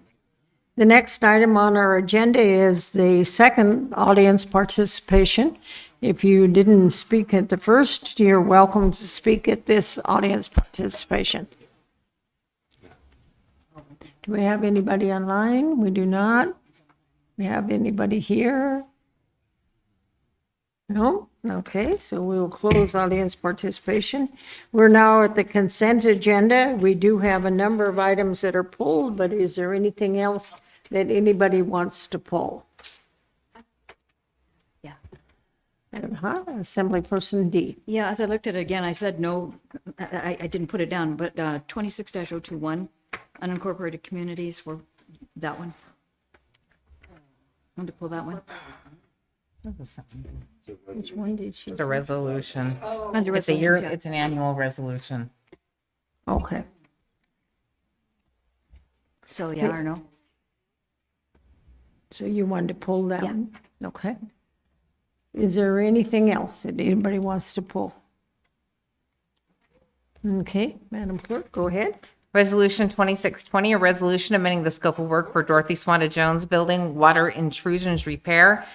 the next item on our agenda is the second audience participation. If you didn't speak at the first, you're welcome to speak at this audience participation. Do we have anybody online? We do not. We have anybody here? No? Okay, so we will close audience participation. We're now at the consent agenda. We do have a number of items that are pulled, but is there anything else that anybody wants to pull? Yeah. Assemblyperson D. Yeah, as I looked at it again, I said no, I didn't put it down, but 26-021, unincorporated communities for that one. I want to pull that one. Which one did she? The resolution. Under It's a year, resolution, yeah. it's an annual resolution. Okay. So, yeah or no? So you wanted to pull that one? Okay. Is there anything else that anybody wants to pull? Okay, Madam Clerk, go ahead. Resolution 2620, a resolution amending the scope of work for Dorothy Swanda Jones Building Water Intrusions Repair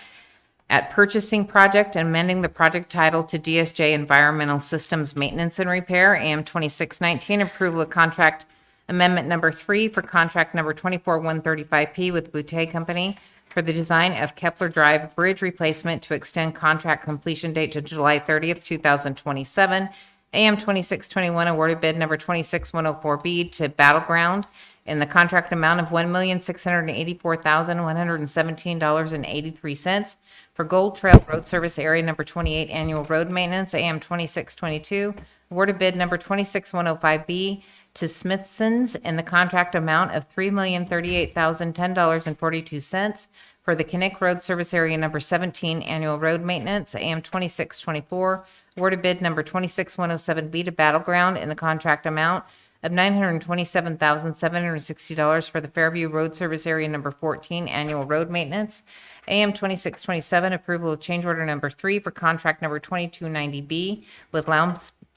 at Purchasing Project and amending the project title to DSJ Environmental Systems Maintenance and Repair. AM 2619, approval of contract amendment number 3 for contract number 24135P with Boutte Company for the design of Kepler Drive Bridge replacement to extend contract completion date to July 30th, 2027. AM 2621, awarded bid number 26104B to Battleground in the contract amount of $1,684,117.83 for Gold Trail Road Service Area number 28 annual road maintenance. AM 2622, awarded bid number 26105B to Smithson's in the contract amount of $3,038,010.42 for the Kinnick Road Service Area number 17 annual road maintenance. AM 2624, awarded bid number 26107B to Battleground in the contract amount of $927,760 for the Fairview Road Service Area number 14 annual road maintenance. AM 2627, approval of change order number 3 for contract number 2290B with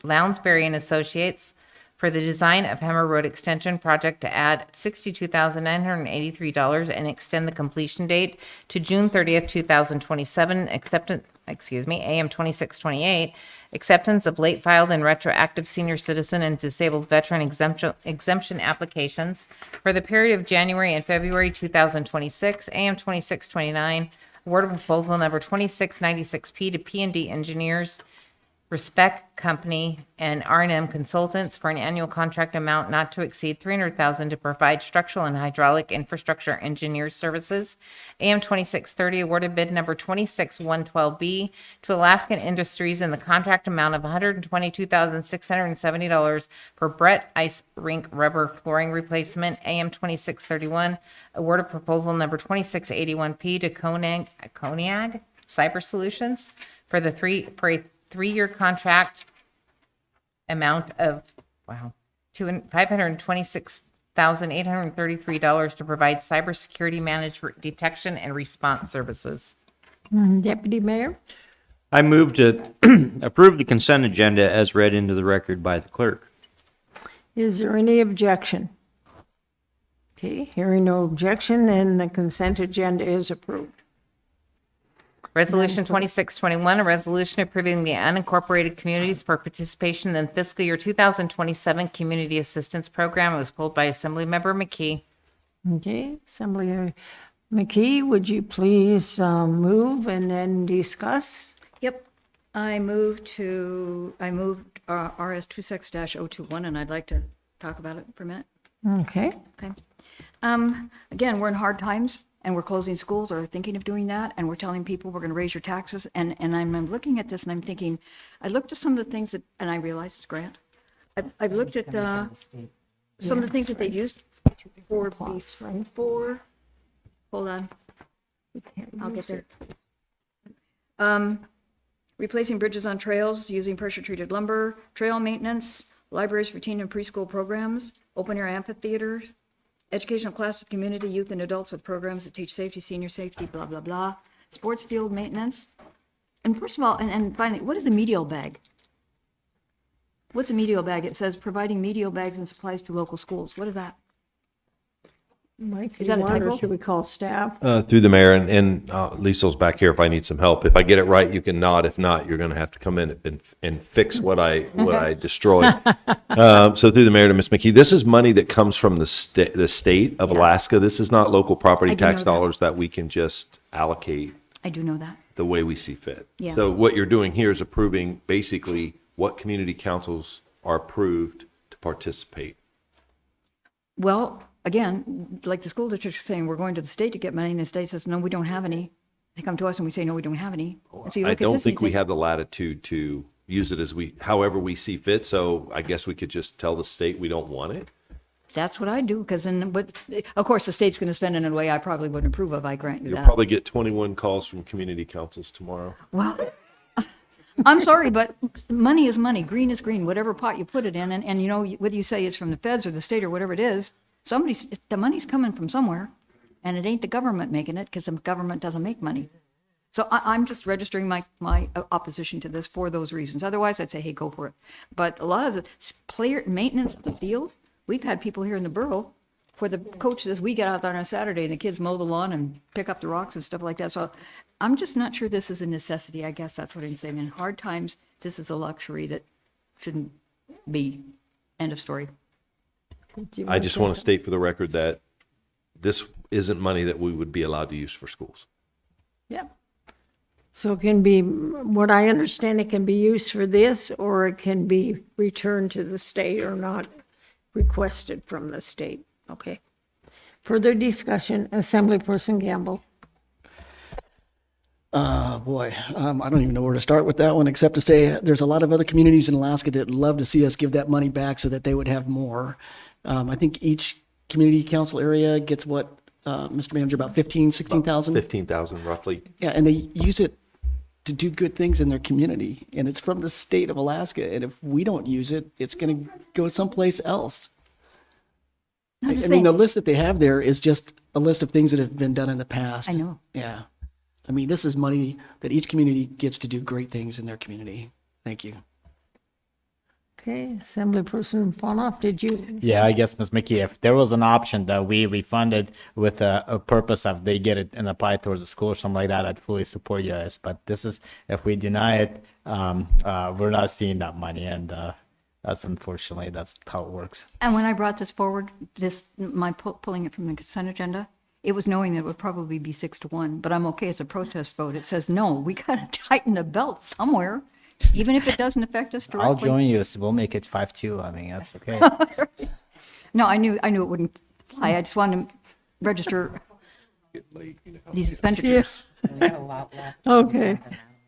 Lounsbury and Associates for the design of Hammer Road Extension project to add $62,983 and extend the completion date to June 30th, 2027. AM 2628, acceptance of late filed and retroactive senior citizen and disabled veteran exemption applications for the period of January and February 2026. AM 2629, award of proposal number 2696P to P&D Engineers, Respect Company and R&M Consultants for an annual contract amount not to exceed $300,000 to provide structural and hydraulic infrastructure engineer services. AM 2630, awarded bid number 26112B to Alaskan Industries in the contract amount of $122,670 for Brett Ice Rink rubber flooring replacement. AM 2631, award of proposal number 2681P to Coniag Cyber Solutions for a three-year contract amount of, $526,833 to provide cybersecurity management detection and response services. Deputy Mayor? I move to approve the consent agenda as read into the record by the clerk. Is there any objection? Okay, hearing no objection, then the consent agenda is approved. Resolution 2621, a resolution approving the unincorporated communities for participation in fiscal year 2027 Community Assistance Program. It was pulled by Assemblymember McKee. Okay, Assembly McKee, would you please move and then discuss? Yep. I moved RS 26-021, and I'd like to talk about it for a minute. Okay. Okay. Again, we're in hard times and we're closing schools or thinking of doing that. And we're telling people we're going to raise your taxes. And I'm looking at this and I'm thinking, I looked at some of the things that, and I realized it's Grant. I've looked at some of the things that they used for before. Hold on. I'll get there. Replacing bridges on trails, using pressure-treated lumber, trail maintenance, libraries for teen and preschool programs, open-air amphitheaters, educational class with community, youth, and adults with programs that teach safety, senior safety, blah, blah, blah, sports field maintenance. And first of all, and finally, what is a medial bag? What's a medial bag? It says providing medial bags and supplies to local schools. What is that? Mike, Is that a you want, or typo? should we call staff? Through the mayor, and Liesel's back here if I need some help. If I get it right, you can nod. If not, you're going to have to come in and fix what I destroyed. So through the mayor to Ms. McKee, this is money that comes from the state of Alaska. This is not local property I do know tax that. dollars that we can just allocate I do know that. the way we see fit. Yeah. So what you're doing here is approving basically what community councils are approved to participate. Well, again, like the school district is saying, we're going to the state to get money, and the state says, no, we don't have any. They come to us and we say, no, we don't have any. And so you I look at don't this and think you we have the latitude to use it however we see fit. So I guess we could just tell the state we don't want it. That's what I do, because then, but of course, the state's going to spend it in a way I probably wouldn't approve of, I grant you You'll that. probably get 21 calls from community councils tomorrow. Well, I'm sorry, but money is money, green is green, whatever pot you put it in, and you know, whether you say it's from the feds or the state or whatever it is, the money's coming from somewhere, and it ain't the government making it, because the government doesn't make money. So I'm just registering my opposition to this for those reasons. Otherwise, I'd say, hey, go for it. But a lot of the player maintenance of the field, we've had people here in the borough where the coach says, we get out there on a Saturday and the kids mow the lawn and pick up the rocks and stuff like that. So I'm just not sure this is a necessity. I guess that's what I'm saying. In hard times, this is a luxury that shouldn't be. End of story. I just want to state for the record that this isn't money that we would be allowed to use for schools. Yeah. So it can be, what I understand, it can be used for this, or it can be returned to the state or not requested from the state. Okay. Further discussion, Assemblyperson Gamble. Boy, I don't even know where to start with that one, except to say there's a lot of other communities in Alaska that would love to see us give that money back so that they would have more. I think each community council area gets what, Mr. Manager, about 16,000? 15,000 roughly. Yeah, and they use it to do good things in their community, and it's from the state of Alaska, and if we don't use it, it's going to go someplace else. I mean, the list that they have there is just a list of things that have been done in the past. I know. Yeah. I mean, this is money that each community gets to do great things in their community. Thank you. Okay, Assemblyperson Fonoff, did you? Yeah, I guess, Ms. McKee, if there was an option that we refunded with a purpose of they get it and apply it towards the school or something like that, I'd fully support you guys. But this is, if we deny it, we're not seeing that money, and that's unfortunately, that's how it works. And when I brought this forward, pulling it from the consent agenda, it was knowing that it would probably be 6-1, but I'm okay, it's a protest vote. It says, no, we got to tighten the belt somewhere, even if it doesn't affect us directly. I'll join you, so we'll make it 5-2. I mean, that's okay. No, I knew it wouldn't fly. I just wanted to register these expenditures. Okay.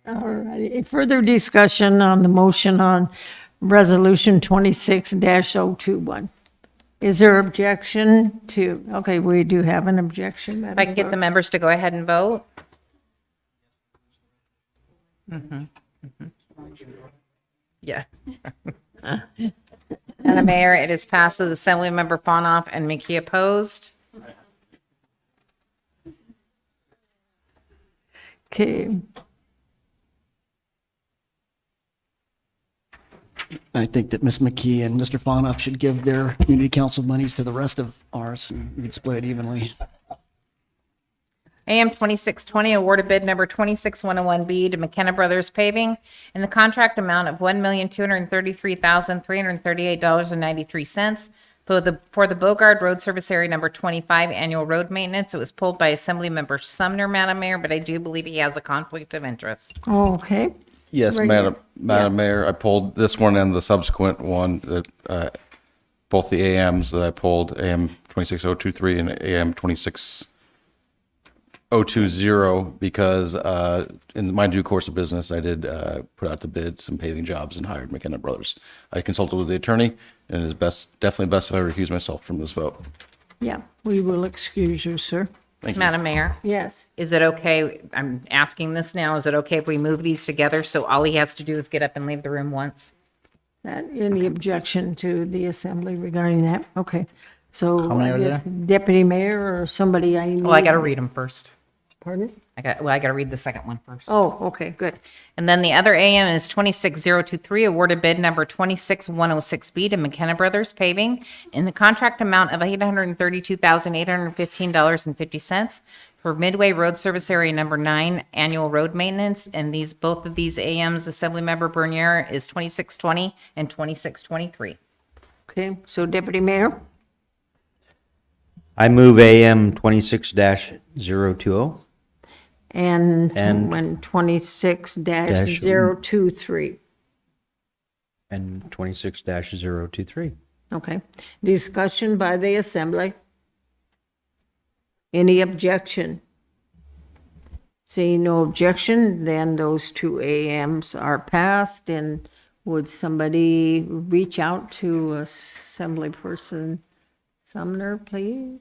All righty. Further discussion on the motion on Resolution 26-021. Is there objection to, okay, we do have an objection, Madam If I can get Clerk. the members to go ahead and vote. Yeah. Madam Mayor, it is passed with Assemblymember Fonoff and McKee opposed. Okay. I think that Ms. McKee and Mr. Fonoff should give their community council monies to the rest of ours, and we can split it evenly. AM 2620, awarded bid number 26101B to McKenna Brothers Paving in the contract amount of $1,233,338.93 For the Bogard Road Service Area Number 25 Annual Road Maintenance, it was pulled by Assemblymember Sumner, Madam Mayor, but I do believe he has a conflict of interest. Okay. Yes, Right. Madam Mayor, I pulled this one and the subsequent one, that, both the AMs that I pulled, AM 26023 and AM 26020, because in my due course of business, I did put out to bid some paving jobs and hired McKenna Brothers. I consulted with the attorney, and it is definitely best if I recuse myself from this vote. Yeah, we will excuse you, sir. Thank you. Madam Mayor? Yes. Is it okay, I'm asking this now, is it okay if we move these together so all he has to do is get up and leave the room once? Any objection to the assembly regarding that? Okay. So How many I are guess there? Deputy Mayor or somebody I need. Well, I got to read them first. Pardon? I got to read the second one first. Oh, okay, good. And then the other AM is 26023, awarded bid number 26106B to McKenna Brothers Paving in the contract amount of $832,815.50 for Midway Road Service Area Number 9 Annual Road Maintenance. And both of these AMs, Assemblymember Bernier is 2620 and 2623. Okay, so Deputy Mayor? I move AM 26-020. And And- 26-023. And 26-023. Okay. Discussion by the assembly. Any objection? Seeing no objection, then those two AMs are passed. And would somebody reach out to Assemblyperson Sumner, please?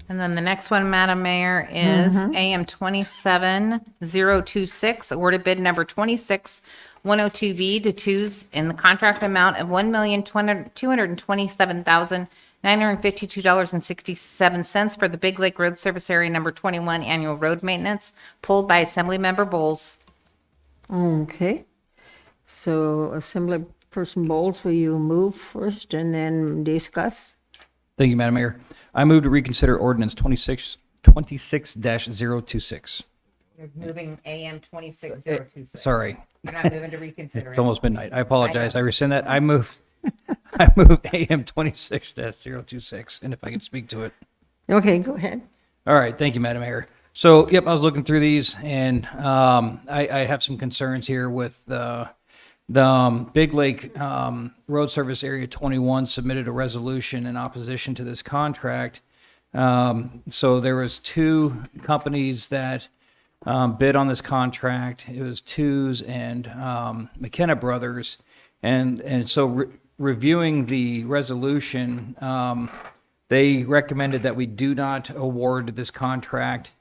And then the next one, Madam Mayor, is AM 27026, awarded bid number 26102V to twos in the contract amount of $1,227,952.67 for the Big Lake Road Service Area Number 21 Annual Road Maintenance, pulled by Assemblymember Bowles. Okay. So Assemblyperson Bowles, will you move first and then discuss? Thank you, Madam Mayor. I move to reconsider ordinance 26-026. You're moving AM 26026. Sorry. You're not moving to reconsider. It's almost midnight. I apologize. I rescind that. I move AM 26-026, and if I can speak to it. Okay, go ahead. All right. Thank you, Madam Mayor. So, yep, I was looking through these, and I have some concerns here with the Big Lake Road Service Area 21 submitted a resolution in opposition to this contract. So there was two companies that bid on this contract. It was Twos and McKenna Brothers. And so reviewing the resolution, they recommended that we do not award this contract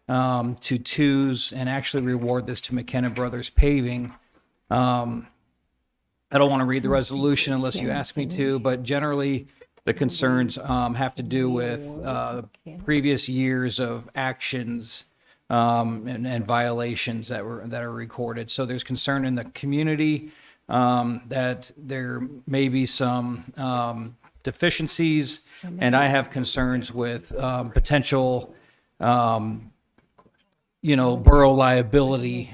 to Twos and actually reward this to McKenna Brothers Paving. I don't want to read the resolution unless you ask me to, but generally the concerns have to do with previous years of actions and violations that are recorded. So there's concern in the community that there may be some deficiencies, and I have concerns with potential borough liability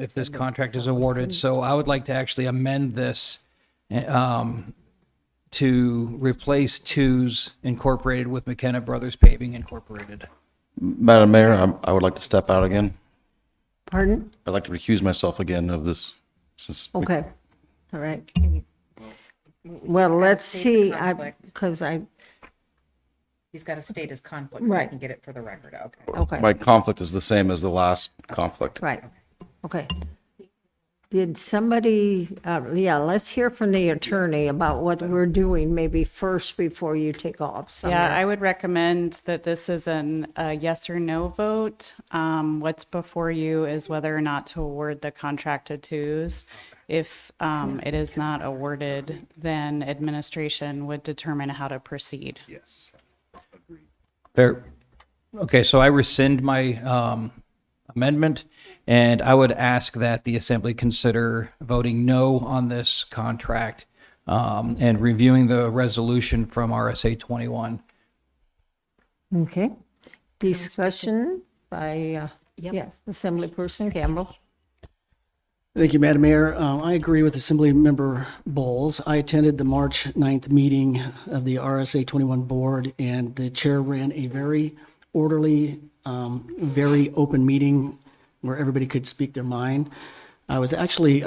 if this contract is awarded. So I would like to actually amend this to replace Twos Incorporated with McKenna Brothers Paving Incorporated. Madam Mayor, I would like to step out again. Pardon? I'd like to recuse myself again of this. Okay, all right. Well, let's see, because He's got to state his conflict so I Right. can get it for the record. Okay. Okay. My conflict is the same as the last conflict. Right, okay. Did somebody, let's hear from the attorney about what we're doing maybe first before you take off. Yeah, I would recommend that this is a yes or no vote. What's before you is whether or not to award the contract to Twos. If it is not awarded, then administration would determine how to proceed. Yes. Fair. Okay, so I rescind my amendment, and I would ask that the assembly consider voting no on this contract and reviewing the resolution from RSA 21. Okay. Discussion by, yes, Assemblyperson Campbell. Thank you, Madam Mayor. I agree with Assembly Member Bowles. I attended the March 9th meeting of the RSA 21 board, and the chair ran a very orderly, very open meeting where everybody could speak their mind. I was actually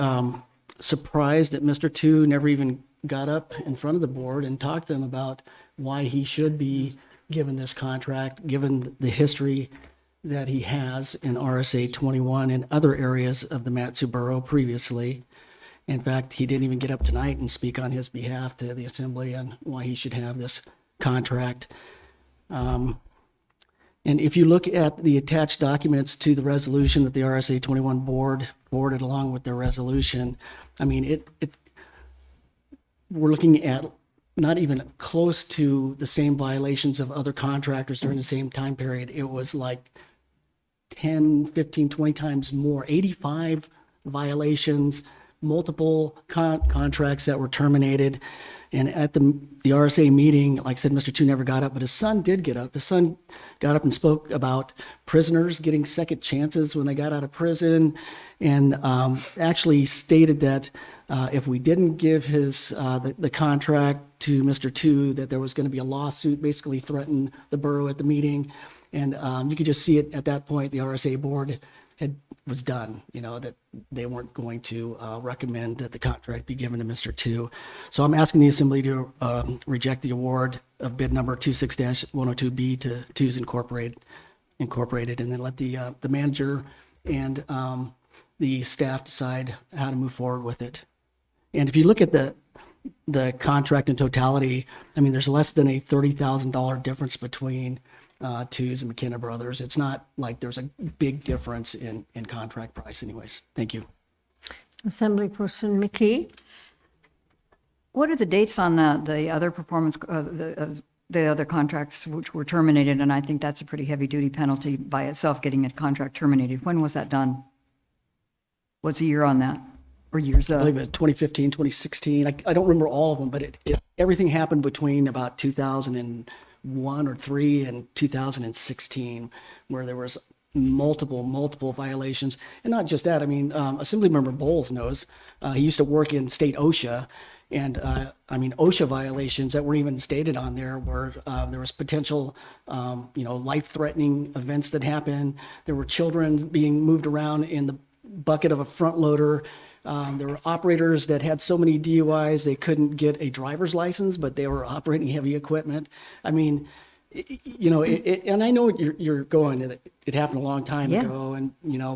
surprised that Mr. Tu never even got up in front of the board and talked to them about why he should be given this contract, given the history that he has in RSA 21 and other areas of the Matsu Borough previously. In fact, he didn't even get up tonight and speak on his behalf to the Assembly on why he should have this contract. And if you look at the attached documents to the resolution that the RSA 21 board forwarded along with their resolution, I mean, we're looking at not even close to the same violations of other contractors during the same time period. It was like 10, 15, 20 times more, 85 violations, multiple contracts that were terminated. And at the RSA meeting, like I said, Mr. Tu never got up, but his son did get up. His son got up and spoke about prisoners getting second chances when they got out of prison, and actually stated that if we didn't give the contract to Mr. Tu, that there was going to be a lawsuit, basically threatened the borough at the meeting. And you could just see it at that point. The RSA board was done, that they weren't going to recommend that the contract be given to Mr. Tu. So I'm asking the Assembly to reject the award of bid number 26-102B to Two's Incorporated, and then let the manager and the staff decide how to move forward with it. And if you look at the contract in totality, I mean, there's less than a $30,000 difference between Two's and McKenna Brothers. It's not like there's a big difference in contract price anyways. Thank you. Assemblyperson McKee? What are the dates on the other performance, the other contracts which were terminated? And I think that's a pretty heavy duty penalty by itself, getting a contract terminated. When was that done? What's the year on that? Or years? I believe it was 2015, 2016. I don't remember all of them, but everything happened between about 2001 or 3 and 2016, where there was multiple violations. And not just that, I mean, Assemblymember Bowles knows, he used to work in state OSHA, and I mean, OSHA violations that weren't even stated on there were, there was potential, life-threatening events that happened. There were children being moved around in the bucket of a front loader. There were operators that had so many DUIs they couldn't get a driver's license, but they were operating heavy equipment. I mean, and I know what you're going. It happened a long time ago, and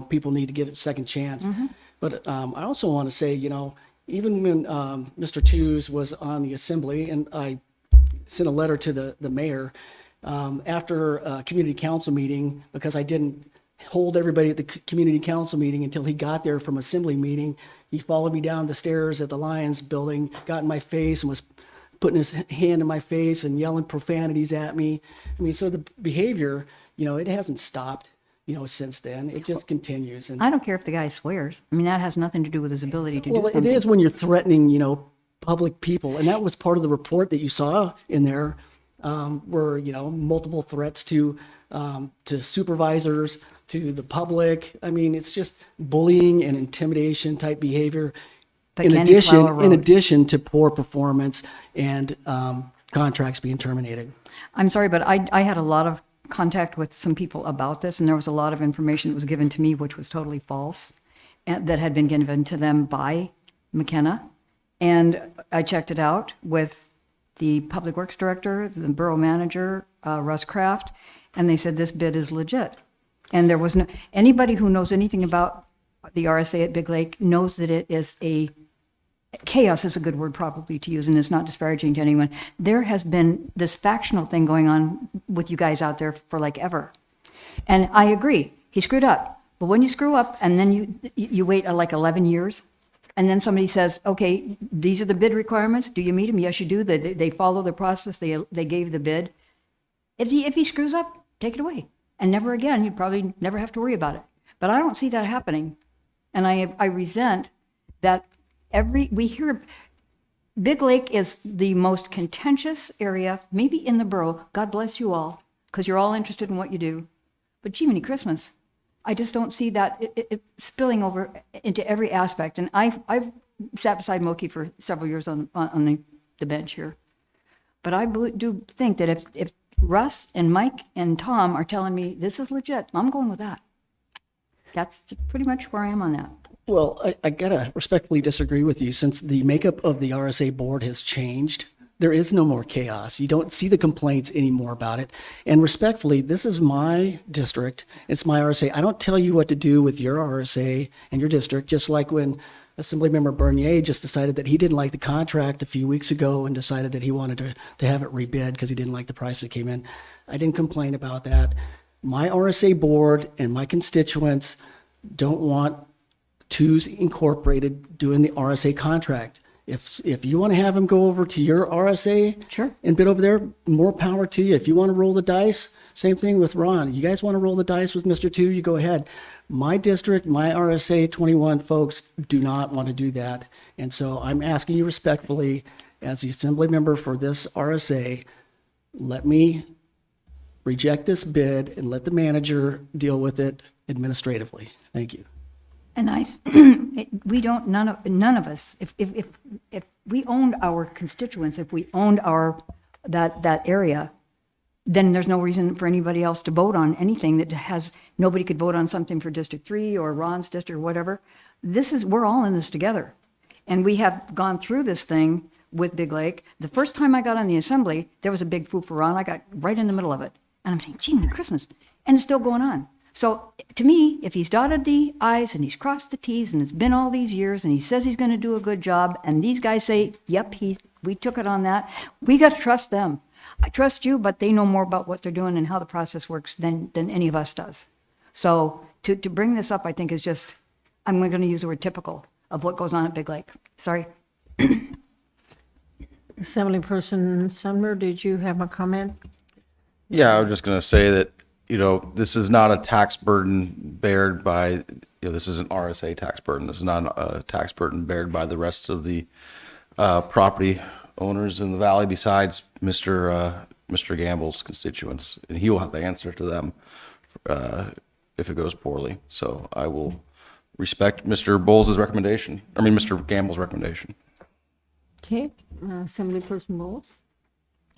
people need to get a second chance. Mm-hmm. But I also want to say, even when Mr. Tews was on the Assembly, and I sent a letter to the mayor after a community council meeting, because I didn't hold everybody at the community council meeting until he got there from Assembly meeting. He followed me down the stairs at the Lions building, got in my face, and was putting his hand in my face and yelling profanities at me. I mean, so the behavior, it hasn't stopped, since then. It just continues. And I don't care if the guy swears. I mean, that has nothing to do with his ability to do something. Well, it is when you're threatening, public people. And that was part of the report that you saw in there, were, multiple threats to supervisors, to the public. I mean, it's just bullying and intimidation type behavior. In addition to poor performance and contracts being terminated. I'm sorry, but I had a lot of contact with some people about this, and there was a lot of information that was given to me which was totally false, and that had been given to them by McKenna. And I checked it out with the Public Works Director, the Borough Manager, Russ Kraft, and they said this bid is legit. And there was anybody who knows anything about the RSA at Big Lake knows that it is chaos is a good word probably to use, and it's not disparaging to anyone. There has been this factional thing going on with you guys out there for like ever. And I agree, he screwed up. But when you screw up and then you wait like 11 years, and then somebody says, okay, these are the bid requirements, do you meet them? Yes, you do. They follow the process, they gave the bid. If he screws up, take it away. And never again, you'd probably never have to worry about it. But I don't see that happening. And I resent that we hear Big Lake is the most contentious area, maybe in the borough. God bless you all, because you're all interested in what you do. But gee, many Christmas. I just don't see that it spilling over into every aspect. And I've sat beside Mookie for several years on the bench here. But I do think that if Russ and Mike and Tom are telling me this is legit, I'm going with that. That's pretty much where I am on that. Well, I gotta respectfully disagree with you. Since the makeup of the RSA board has changed, there is no more chaos. You don't see the complaints anymore about it. And respectfully, this is my district. It's my RSA. I don't tell you what to do with your RSA and your district, just like when Assemblymember Bernier just decided that he didn't like the contract a few weeks ago and decided that he wanted to have it rebid because he didn't like the price that came in. I didn't complain about that. My RSA board and my constituents don't want Twos Incorporated doing the RSA contract. If you want to have them go over to your RSA sure, and bid over there, more power to you. If you want to roll the dice, same thing with Ron. You guys want to roll the dice with Mr. Two, you go ahead. My district, my RSA 21 folks do not want to do that. And so I'm asking you respectfully, as the assembly member for this RSA, let me reject this bid and let the manager deal with it administratively. Thank you. And we don't, none of us, if we owned our constituents, if we owned that area, then there's no reason for anybody else to vote on anything that nobody could vote on something for District 3 or Ron's district or whatever. We're all in this together. And we have gone through this thing with Big Lake. The first time I got on the assembly, there was a big foo for Ron. I got right in the middle of it. And I'm saying, gee, man, Christmas. And it's still going on. So to me, if he's dotted the I's and he's crossed the T's and it's been all these years and he says he's going to do a good job and these guys say, yep, we took it on that, we got to trust them. I trust you, but they know more about what they're doing and how the process works than any of us does. So to bring this up, I think is just, I'm going to use the word typical of what goes on at Big Lake. Sorry. Assemblyperson Sumner, did you have a comment? Yeah, I was just going to say that, this is not a tax burden bared by, this is an RSA tax burden. This is not a tax burden bared by the rest of the property owners in the valley besides Mr. Gamble's constituents. And he will have to answer to them if it goes poorly. So I will respect Mr. Mr. Gamble's recommendation. Okay, Assemblyperson Bowles.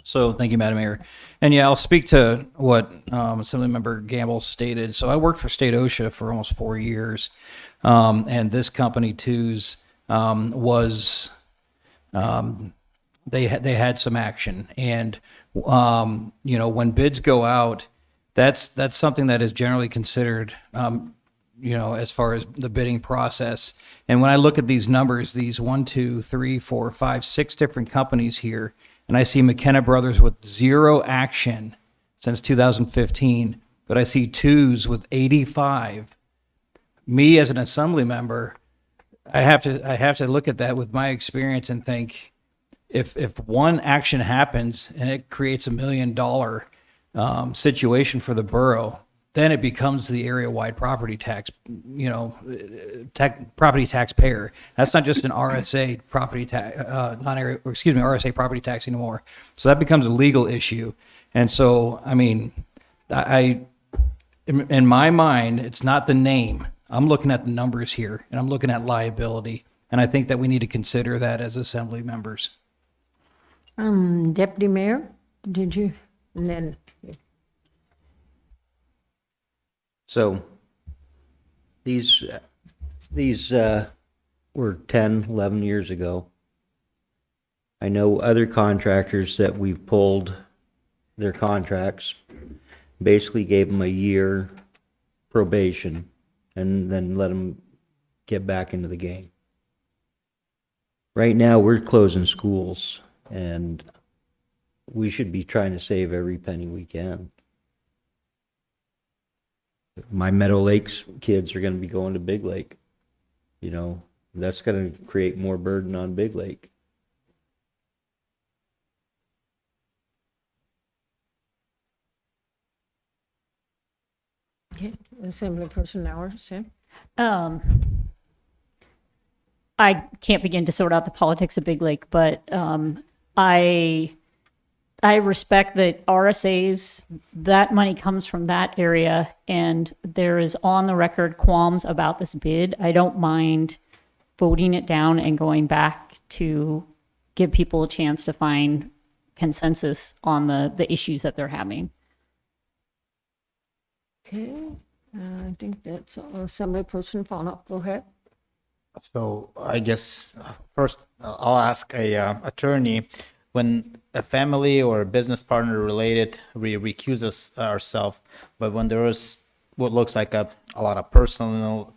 So thank you, Madam Mayor. And yeah, I'll speak to what Assemblymember Gamble stated. So I worked for State OSHA for almost 4 years. And this company, Twos, was, they had some action. And, when bids go out, that's something that is generally considered, as far as the bidding process. And when I look at these numbers, these 1, 2, 3, 4, 5, 6 different companies here, and I see McKenna Brothers with 0 action since 2015, but I see Twos with 85. Me as an assembly member, I have to look at that with my experience and think, if one action happens and it creates $1 million situation for the borough, then it becomes the area-wide property tax, property taxpayer. That's not just an RSA property tax, RSA property tax anymore. So that becomes a legal issue. And so, in my mind, it's not the name. I'm looking at the numbers here, and I'm looking at liability. And I think that we need to consider that as assembly members. Deputy Mayor, did you? And then. So these were 10, 11 years ago. I know other contractors that we've pulled their contracts, basically gave them a year probation and then let them get back into the game. Right now, we're closing schools and we should be trying to save every penny we can. My Meadow Lakes kids are going to be going to Big Lake. That's going to create more burden on Big Lake. Okay, Assemblyperson Nauer, Sam. I can't begin to sort out the politics of Big Lake, but I I respect that RSAs, that money comes from that area, and there is on the record qualms about this bid. I don't mind voting it down and going back to give people a chance to find consensus on the issues that they're having. Okay, I think that's Assembly Person Fanuc. Go ahead. So I guess first I'll ask a attorney, when a family or a business partner related, we recuse ourselves, but when there is what looks like a lot of personal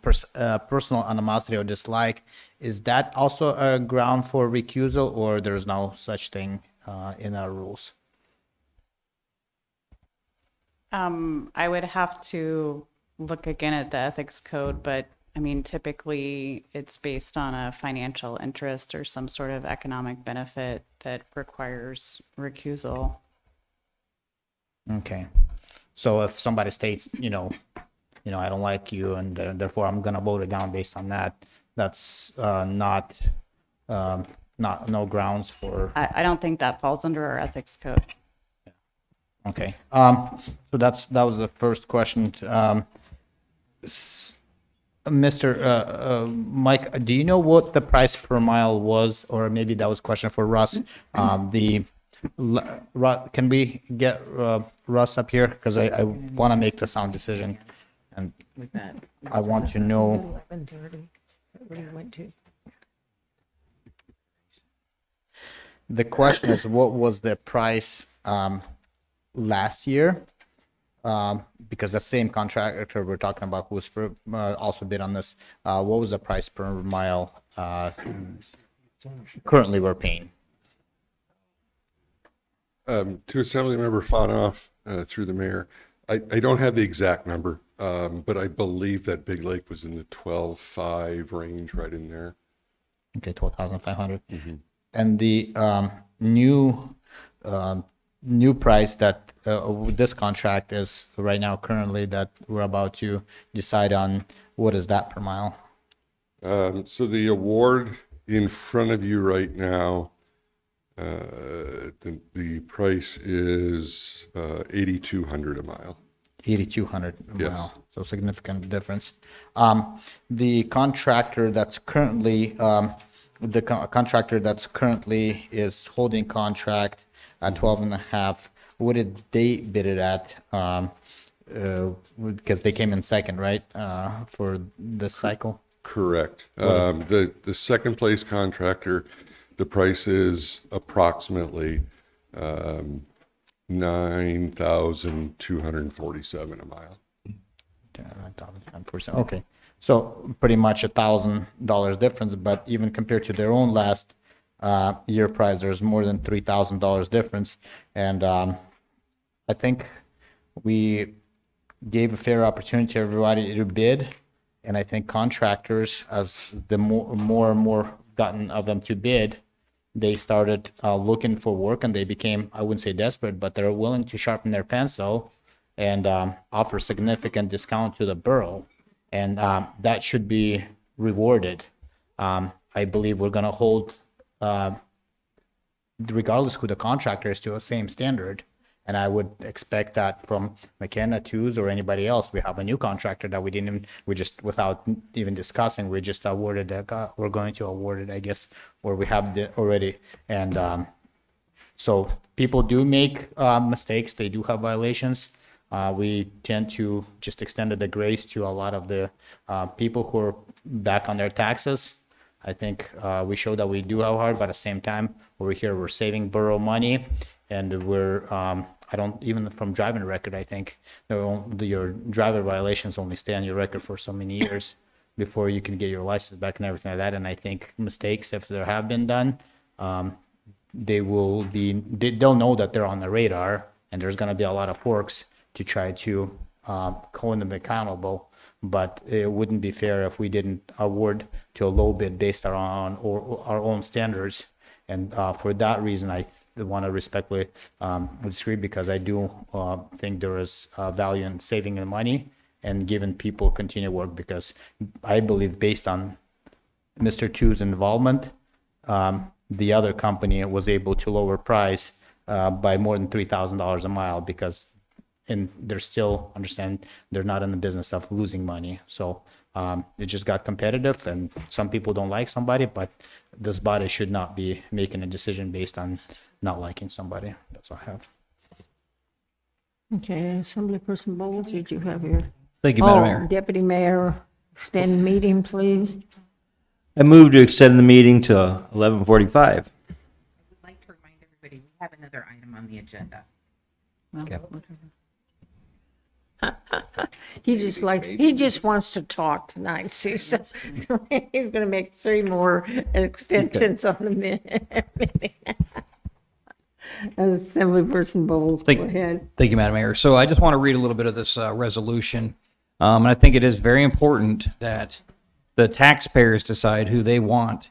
animosity or dislike, is that also a ground for recusal, or there's no such thing in our rules? I would have to look again at the ethics code, but I mean, typically it's based on a financial interest or some sort of economic benefit that requires recusal. Okay. So if somebody states, I don't like you, and therefore I'm gonna vote it down based on that, that's not no grounds for. I don't think that falls under our ethics code. Okay. So that was the first question. Mr. Mike, do you know what the price per mile was, or maybe that was a question for Russ? Can we get Russ up here, because I want to make the sound decision, and I want to know. 11:30. Where you went to? The question is, what was the price last year? Because the same contractor we're talking about, who's also bid on this, what was the price per mile currently we're paying? To Assemblymember Fonoff, through the mayor, I don't have the exact number, but I believe that Big Lake was in the 12.5 range, right in there. Okay, 12,500. And the new price that this contract is right now currently that we're about to decide on, what is that per mile? So the award in front of you right now, the price is 8,200 a mile. 8,200 a Yes. mile, so significant difference. The contractor that's currently is holding contract at 12.5. What did they bid it at? Because they came in second, right? For this cycle. Correct. The second place contractor, the price is approximately 9,247 a mile. Okay, so pretty much $1,000 difference, but even compared to their own last year price, there's more than $3,000 difference. And I think we gave a fair opportunity to everybody to bid, and I think contractors, as the more and more gotten of them to bid, they started looking for work, and they became, I wouldn't say desperate, but they're willing to sharpen their pencil and offer significant discount to the borough, and that should be rewarded. I believe we're gonna hold, regardless who the contractor is, to a same standard. And I would expect that from McKenna, Tools, or anybody else. We have a new contractor that we just, without even discussing, we just awarded that, we're going to award it, I guess, or we have it already. And so people do make mistakes. They do have violations. We tend to just extend the grace to a lot of the people who are back on their taxes. I think we show that we do have hard, but at the same time, over here, we're saving borough money, and we're, I don't, even from driving record, I think your driver violations only stay on your record for so many years before you can get your license back and everything like that. And I think mistakes, if there have been done, they'll know that they're on the radar, and there's going to be a lot of forks to try to hold them accountable. But it wouldn't be fair if we didn't award to a low bid based on our own standards. And for that reason, I want to respectfully disagree, because I do think there is value in saving the money and giving people continued work, because I believe, based on Mr. Chu's involvement, the other company was able to lower price by more than $3,000 a mile, because and they're still understand they're not in the business of losing money. So it just got competitive, and some people don't like somebody, but this body should not be making a decision based on not liking somebody. That's all I have. Okay, Assemblyperson Bowles, did you have your? Thank you, Madam Mayor. Deputy Mayor, extend meeting, please. I move to extend the meeting to 11:45. I'd like to remind everybody, we have another item on the agenda. He just wants to talk tonight, Susan. He's gonna make 3 more extensions on the meeting. Assemblyperson Bowles, go ahead. Thank you, Madam Mayor. So I just want to read a little bit of this resolution. And I think it is very important that the taxpayers decide who they want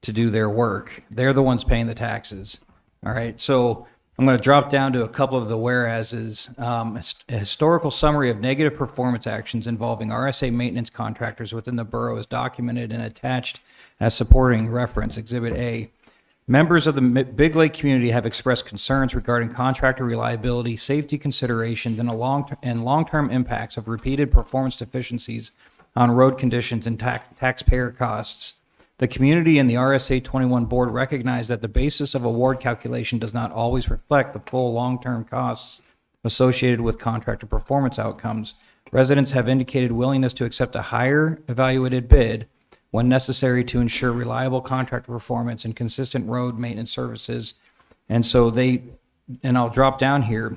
to do their work. They're the ones paying the taxes. All right. So I'm going to drop down to a couple of the whereases. A historical summary of negative performance actions involving RSA maintenance contractors within the borough is documented and attached as supporting reference, Exhibit A. Members of the Big Lake community have expressed concerns regarding contractor reliability, safety considerations, and long-term impacts of repeated performance deficiencies on road conditions and taxpayer costs. The community and the RSA 21 board recognize that the basis of award calculation does not always reflect the full long-term costs associated with contractor performance outcomes. Residents have indicated willingness to accept a higher evaluated bid when necessary to ensure reliable contractor performance and consistent road maintenance services. And so and I'll drop down here,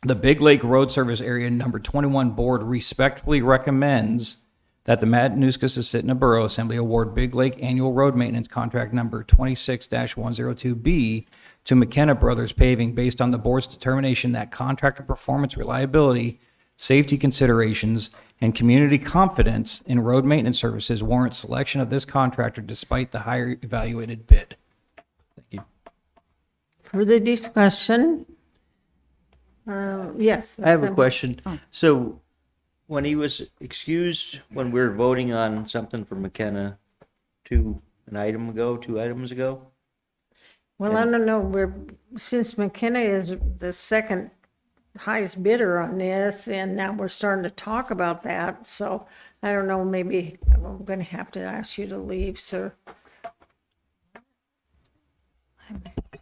the Big Lake Road Service Area Number 21 Board respectfully recommends that the Matanuska-Susitna Borough Assembly award Big Lake Annual Road Maintenance Contract Number 26-102B to McKenna Brothers Paving based on the board's determination that contractor performance reliability, safety considerations, and community confidence in road maintenance services warrant selection of this contractor despite the higher evaluated bid. Thank you. Further discussion? Yes. I have a question. So when he was excused, when we were voting on something for McKenna 2 items ago? Well, I don't know, since McKenna is the second highest bidder on this, and now we're starting to talk about that, so I don't know, maybe I'm gonna have to ask you to leave, sir.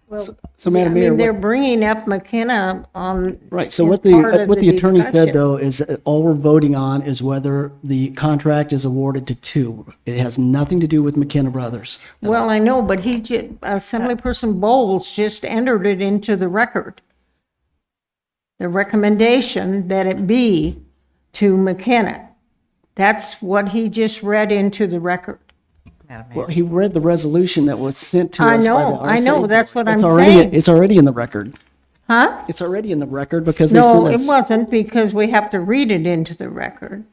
Well, So, Madam Mayor, they're bringing up McKenna on. Right, so as what part of the attorney said, discussion. though, is that all we're voting on is whether the contract is awarded to 2. It has nothing to do with McKenna Brothers. Well, I know, but Assemblyperson Bowles just entered it into the record. The recommendation that it be to McKenna. That's what he just read into the record. Well, he read the resolution that was sent to us by the RSA. I know, that's what I'm It's already- saying. It's already in the record. Huh? It's already in the record because they No, sent it us. wasn't, because we have to read it into the record.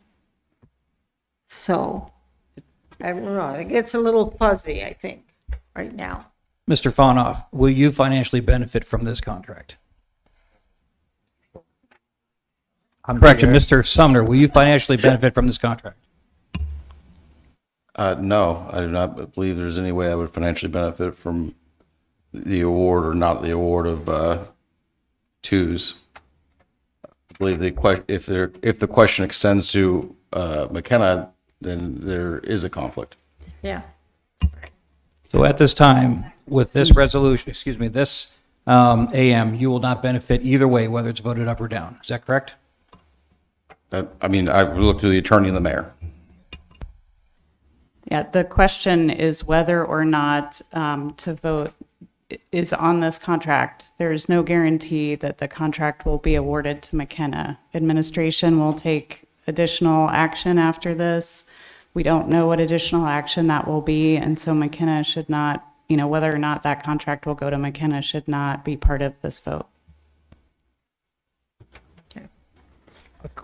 So, I don't know, it gets a little fuzzy, I think, right now. Mr. Fonoff, will you financially benefit from this contract? Correction, Mr. Sumner, will you financially benefit from this contract? No, I do not believe there's any way I would financially benefit from the award or not the award of 2s. I believe if the question extends to McKenna, then there is a conflict. Yeah. So at this time, with this resolution, this AM, you will not benefit either way, whether it's voted up or down. Is that correct? I mean, I would look to the attorney and the mayor. Yeah, the question is whether or not to vote is on this contract. There is no guarantee that the contract will be awarded to McKenna. Administration will take additional action after this. We don't know what additional action that will be, and so McKenna should not, whether or not that contract will go to McKenna should not be part of this vote.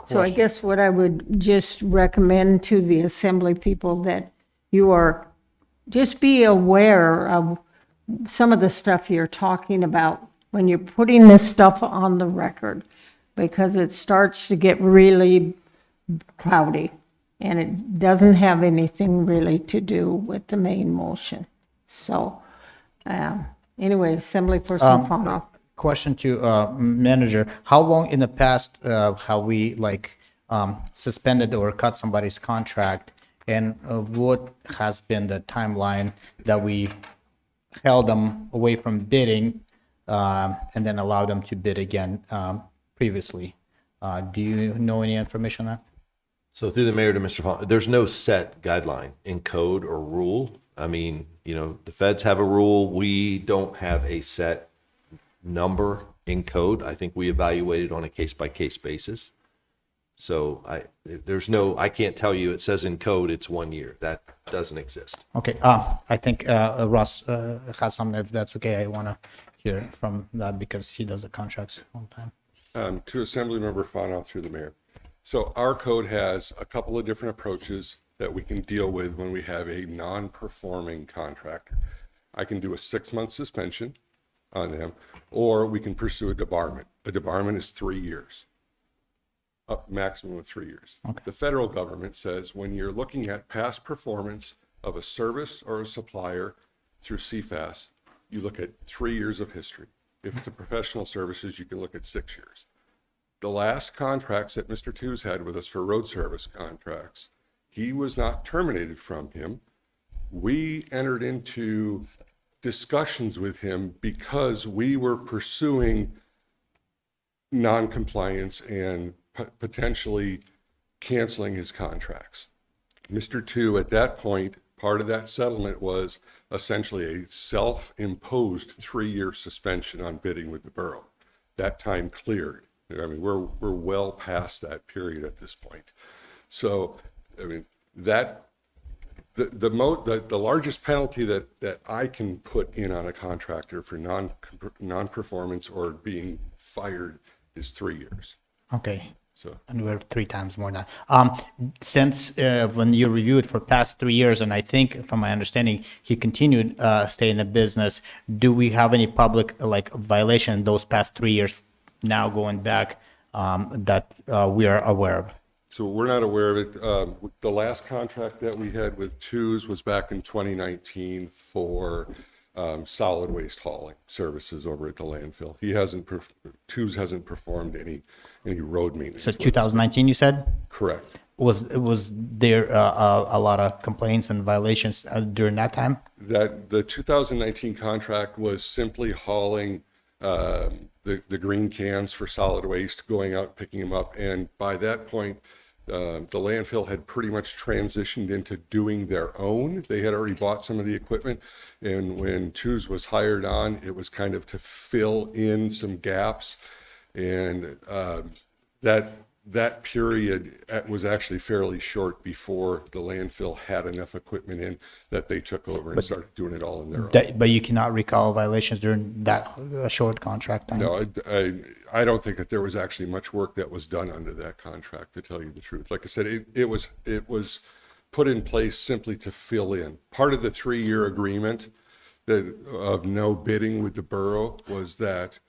So I guess what I would just recommend to the assembly people that just be aware of some of the stuff you're talking about when you're putting this stuff on the record, because it starts to get really cloudy and it doesn't have anything really to do with the main motion. So Anyway, Assemblyperson Pownell. Question to manager: how long in the past have we suspended or cut somebody's contract, and what has been the timeline that we held them away from bidding and then allowed them to bid again previously? Do you know any information on that? So through the mayor to Mr. Font, there's no set guideline in code or rule. I mean, the feds have a rule. We don't have a set number in code. I think we evaluate it on a case-by-case basis. So I can't tell you it says in code it's 1 year. That doesn't exist. Okay, I think Russ has something, if that's okay. I want to hear from that because he does the contracts all the time. To Assemblymember Fano through the mayor. So our code has a couple of different approaches that we can deal with when we have a non-performing contractor. I can do a 6-month suspension on them, or we can pursue a debarment. A debarment is 3 years, up maximum of 3 years. Okay. The federal government says when you're looking at past performance of a service or a supplier through CFAS, you look at 3 years of history. If it's a professional services, you can look at 6 years. The last contracts that Mr. Tews had with us for road service contracts, he was not terminated from him. We entered into discussions with him because we were pursuing non-compliance and potentially canceling his contracts. Mr. Tew, at that point, part of that settlement was essentially a self-imposed 3-year suspension on bidding with the borough. That time cleared. I mean, we're well past that period at this point. So, I mean, the largest penalty that I can put in on a contractor for non-performance or being fired is 3 years. Okay. So, and we're 3 times more than since when you reviewed for past 3 years, and I think from my understanding he continued stay in the business. Do we have any public violation those past 3 years now going back that we are aware of? So we're not aware of it. The last contract that we had with Tews was back in 2019 for solid waste hauling services over at the landfill. Tews hasn't performed any road maintenance. So 2019, you said? Correct. Was there a lot of complaints and violations during that time? That the 2019 contract was simply hauling the green cans for solid waste, going out, picking them up. And by that point, the landfill had pretty much transitioned into doing their own. They had already bought some of the equipment. And when Tews was hired on, it was kind of to fill in some gaps. And that period was actually fairly short before the landfill had enough equipment in that they took over and started doing it all in their own. But you cannot recall violations during that short contract time? No, I don't think that there was actually much work that was done under that contract, to tell you the truth. Like I said, it was put in place simply to fill in. Part of the 3-year agreement of no bidding with the borough was that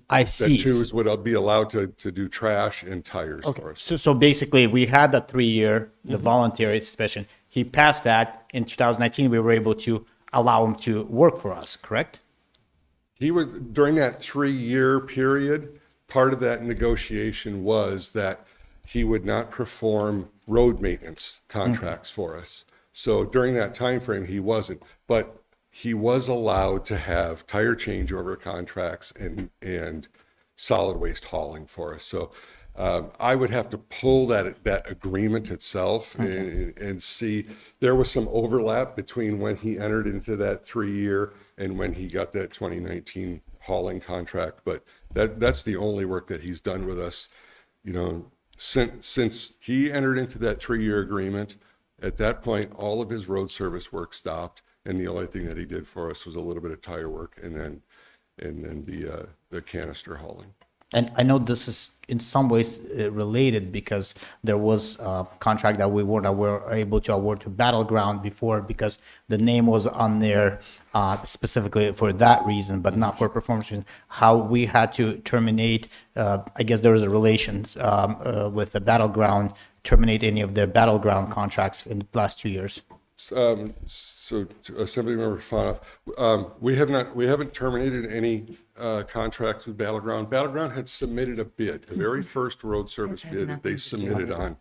I see. That Tews would be allowed to do trash and tires for us. So basically, we had that 3-year, the voluntary suspension. He passed that in 2019. We were able to allow him to work for us, correct? He would, during that 3-year period, part of that negotiation was that he would not perform road maintenance contracts for us. So during that time frame, he wasn't. But he was allowed to have tire changeover contracts and solid waste hauling for us. So I would have to pull that agreement itself and see. There was some overlap between when he entered into that 3-year and when he got that 2019 hauling contract. But that's the only work that he's done with us, since he entered into that 3-year agreement. At that point, all of his road service work stopped. And the only thing that he did for us was a little bit of tire work and then the canister hauling. And I know this is in some ways related because there was a contract that we weren't able to award to Battleground before because the name was on there specifically for that reason, but not for performance reason. How we had to terminate, I guess there was a relation with the Battleground, terminate any of their Battleground contracts in the last 2 years. So to Assemblymember Fanoff, we haven't terminated any contracts with Battleground. Battleground had submitted a bid, the very first road service bid that they submitted on.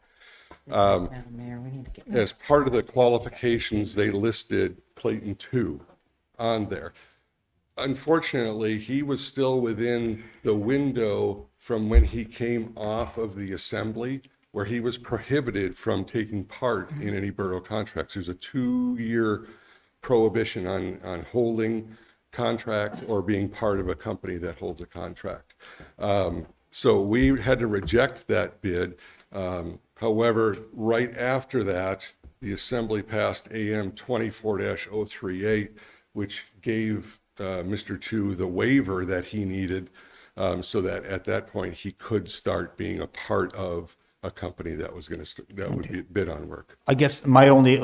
As part of the qualifications, they listed Clayton 2 on there. Unfortunately, he was still within the window from when he came off of the assembly, where he was prohibited from taking part in any borough contracts. There's a 2-year prohibition on holding contract or being part of a company that holds a contract. So we had to reject that bid. However, right after that, the assembly passed AM 24-038, which gave Mr. Chu the waiver that he needed, so that at that point he could start being a part of a company that was going to that would be bid on work. I guess my only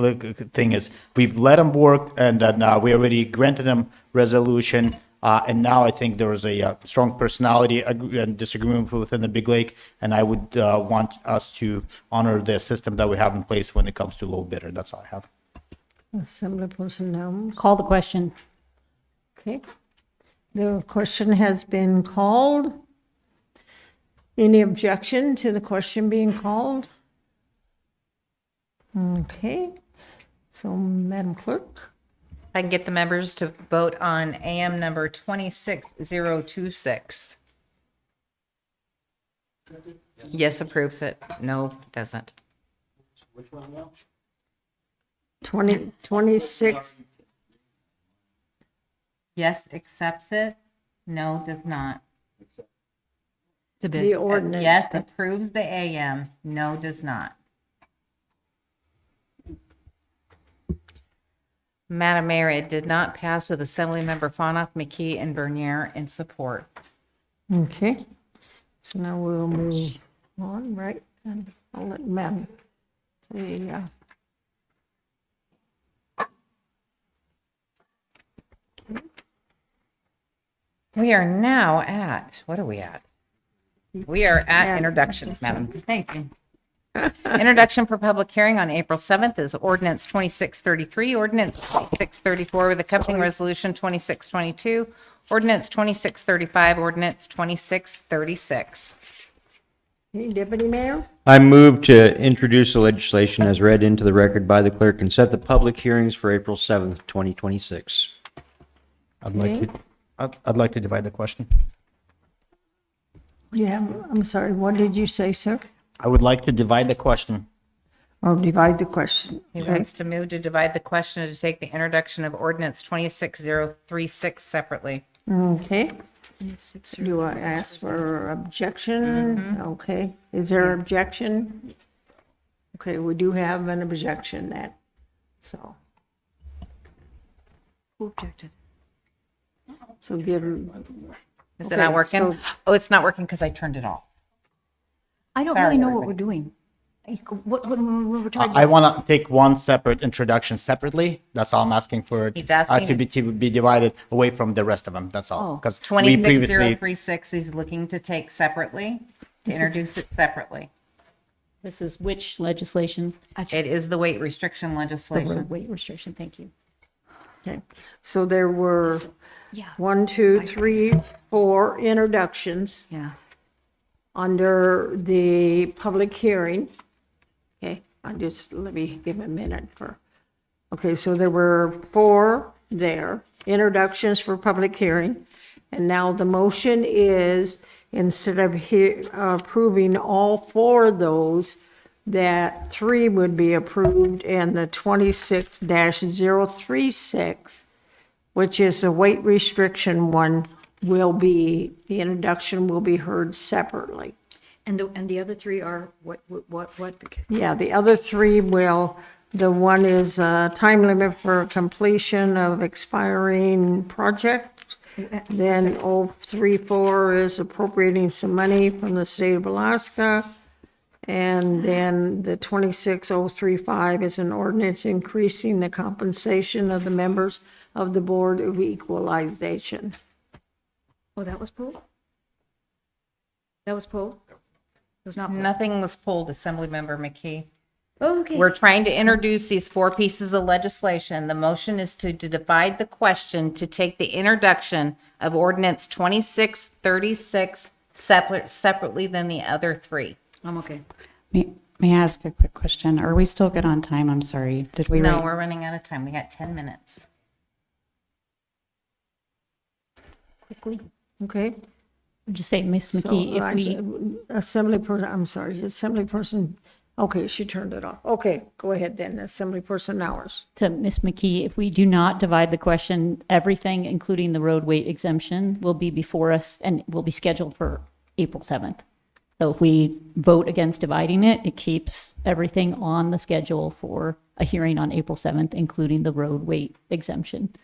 thing is we've let him work, and we already granted him resolution. And now I think there is a strong personality and disagreement within the Big Lake, and I would want us to honor the system that we have in place when it comes to low bidder. That's all I have. Assemblyperson, Call the question. okay. The question has been called. Any objection to the question being called? Okay, so Madam Clerk? I can get the members to vote on AM number 26026. Yes, approves it. No, doesn't. 26, Yes, accepts it. No, does not. the ordinance. Yes, approves the AM. No, does not. Madam Mayor, it did not pass with Assemblymember Fanoff, McKee, and Bernier in support. Okay, so now we'll move on, right? And I'll let Madam say, We are now at, what are we at? We are at introductions, Madam. Thank you. Introduction for public hearing on April 7th is ordinance 2633, ordinance 2634 with accompanying resolution 2622, ordinance 2635, ordinance 2636. okay, Deputy Mayor? I move to introduce the legislation as read into the record by the clerk and set the public hearings for April 7th, 2026. I'd like to divide the question. Yeah, I'm sorry, what did you say, sir? I would like to divide the question. Or divide the question. He Okay. wants to move to divide the question to take the introduction of ordinance 26036 separately. Okay. Do I ask for objection? Okay, is there objection? Okay, we do have an objection then, so. Who objected? So give. Is it not working? Oh, it's not working because I turned it off. I don't Sorry, really know what everybody. we're doing. What we're talking I about? want to take one separate introduction separately. That's all I'm asking for. He's asking- to be divided away from the rest of them. That's all. Oh. Because we previously, 26036 he's looking to take separately, to introduce it separately. This is which legislation? It is the weight restriction The legislation. road weight restriction, thank you. Okay, so there were Yeah. 1, 2, 3, 4 introductions Yeah. under the public hearing. Okay, let me give a minute for, okay, so there were 4 there, introductions for public hearing. And now the motion is, instead of approving all 4 of those, that 3 would be approved and the 26-036, which is a weight restriction one, the introduction will be heard separately. And the other three are what? Yeah, the other 3 will, the one is time limit for completion of expiring project. Then 034 is appropriating some money from the state of Alaska. And then the 26035 is an ordinance increasing the compensation of the members of the Board of Equalization. Oh, that was pulled? That was pulled? It was not pulled? Nothing was pulled, Assemblymember McKee. Okay. We're trying to introduce these 4 pieces of legislation. The motion is to divide the question to take the introduction of ordinance 2636 separately than the other 3. I'm okay. May I ask a quick question? Are we still good on time? I'm sorry. Did we? No, we're running out of time. We got 10 minutes. Quickly, okay? Just say, Miss So, McKee, if we, Assemblyperson, okay, she turned it off. Okay, go ahead then, Assemblyperson Nowers. to Miss McKee, if we do not divide the question, everything, including the road weight exemption, will be before us and will be scheduled for April 7th. So if we vote against dividing it, it keeps everything on the schedule for a hearing on April 7th, including the road weight exemption.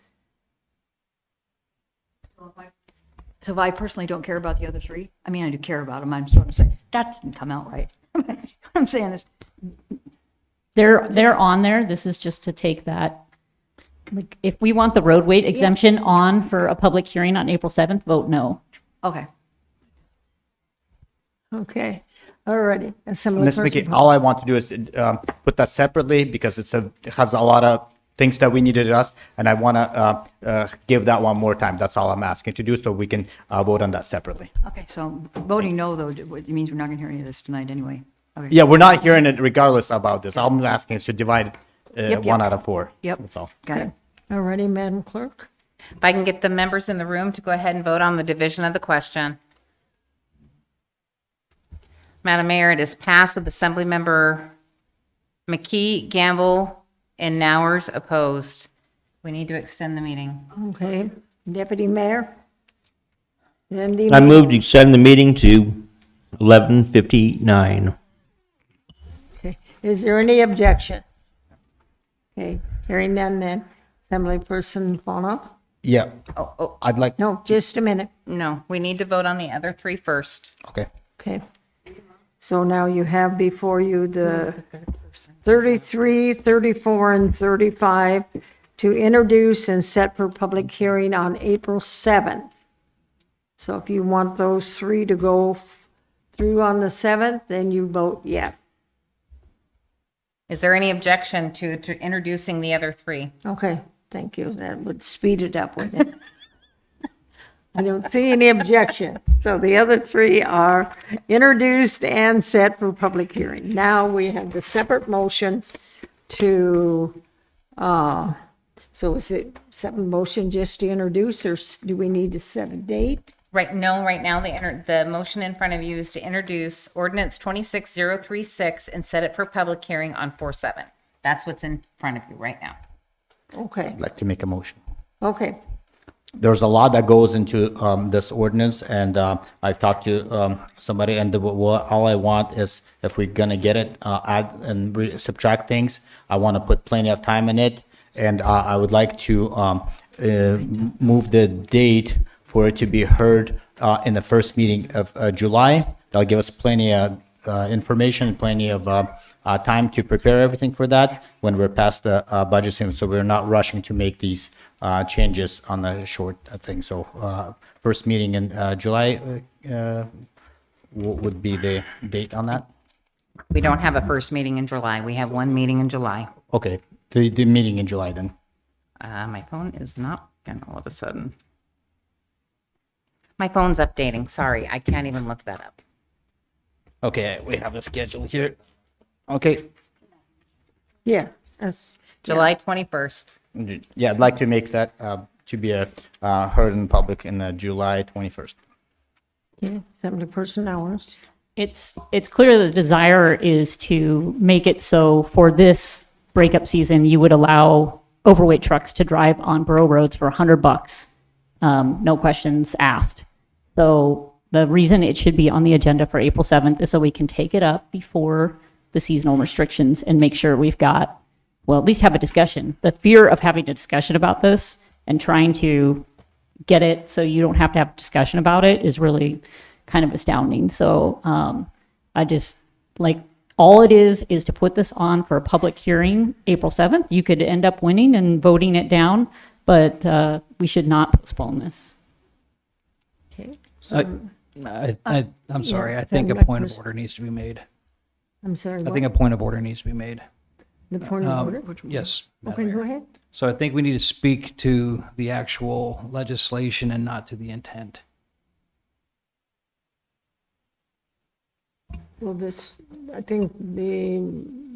So if I personally don't care about the other 3, I mean, I do care about them. I'm sort of saying, that didn't come out right. What I'm saying is, They're on there. This is just to take that. Like, if we want the road weight exemption on for a public hearing on April 7th, vote no. okay. Okay, all righty. Ms. McKee, Assemblyperson. all I want to do is put that separately because it has a lot of things that we need to adjust, and I want to give that one more time. That's all I'm asking to do, so we can vote on that separately. Okay, so voting no, though, it means we're not going to hear any of this tonight anyway. Okay. Yeah, we're not hearing it regardless about this. All I'm asking is to divide Yep. 1 out of 4. Yep. That's all. Got it. All righty, Madam Clerk. If I can get the members in the room to go ahead and vote on the division of the question. Madam Mayor, it is passed with Assemblymember McKee, Gamble, and Nowers opposed. We need to extend the meeting. Okay, Deputy Mayor? I move to extend the meeting to 11:59. Okay, is there any objection? Okay, hearing none then. Assemblyperson Fauna? Yeah, Oh, I'd like, No, just a minute. no, we need to vote on the other 3 first. okay. Okay. So now you have before you the 33, 34, and 35 to introduce and set for public hearing on April 7th. So if you want those 3 to go through on the 7th, then you vote yes. Is there any objection to introducing the other 3? Okay, thank you. That would speed it up, wouldn't it? I don't see any objection. So the other 3 are introduced and set for public hearing. Now we have the separate motion to, so is it separate motion just to introduce, or do we need to set a date? Right now, the motion in front of you is to introduce ordinance 26036 and set it for public hearing on 4/7. That's what's in front of you right now. Okay, I'd like to make a motion. okay. There's a lot that goes into this ordinance, and I've talked to somebody, and all I want is, if we're gonna get it, add and subtract things, I want to put plenty of time in it, and I would like to move the date for it to be heard in the first meeting of July. That'll give us plenty of information, plenty of time to prepare everything for that when we're past the budget soon, so we're not rushing to make these changes on the short thing. So first meeting in July would be the date on that? We don't have a first meeting in July. We have 1 meeting in July. Okay, the meeting in July then. My phone is not gonna all of a sudden. My phone's updating. Sorry, I can't even look that up. Okay, we have the schedule here. Okay, Yeah, that's, July 21st. yeah, I'd like to make that to be heard in public in July 21st. okay, 70-person hours. It's clear the desire is to make it so for this breakup season, you would allow overweight trucks to drive on borough roads for $100, no questions asked. So the reason it should be on the agenda for April 7th is so we can take it up before the seasonal restrictions and make sure we've got, well, at least have a discussion. The fear of having a discussion about this and trying to get it so you don't have to have a discussion about it is really kind of astounding. So I just, like, all it is to put this on for a public hearing April 7th. You could end up winning and voting it down, but we should not postpone this. Okay. So, I'm sorry, I think a point of order needs to be made. I'm sorry, I think a what? point of order needs to be made. The point of order? Yes. Okay, go ahead. So I think we need to speak to the actual legislation and not to the intent. Well, I think the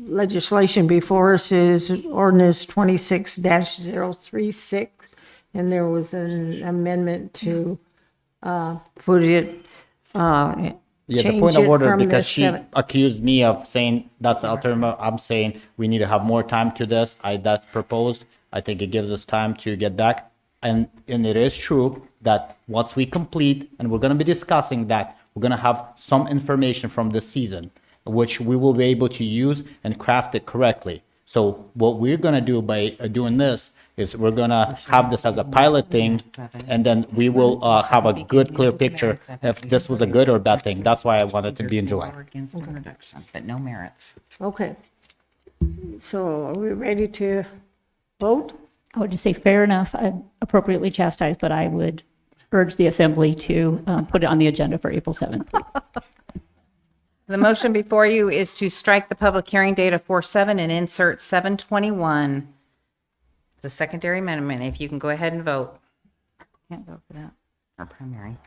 legislation before us is ordinance 26-036, and there was an amendment to put it, Yeah, the change point of it order, from the because she seven. accused me of saying that's the alternative. I'm saying we need to have more time to this. That's proposed. I think it gives us time to get back. And it is true that once we complete, and we're gonna be discussing that, we're gonna have some information from this season, which we will be able to use and craft it correctly. So what we're gonna do by doing this is we're gonna have this as a pilot thing, and then we will have a good, clear picture if this was a good or bad thing. That's why I wanted to be in July. Against introduction, but no merits. Okay. So are we ready to vote? I would just say fair enough, appropriately chastised, but I would urge the assembly to put it on the agenda for April 7th. The motion before you is to strike the public hearing date of 4/7 and insert 7/21. It's a secondary amendment. If you can go ahead and vote. Can't vote for that. Or primary.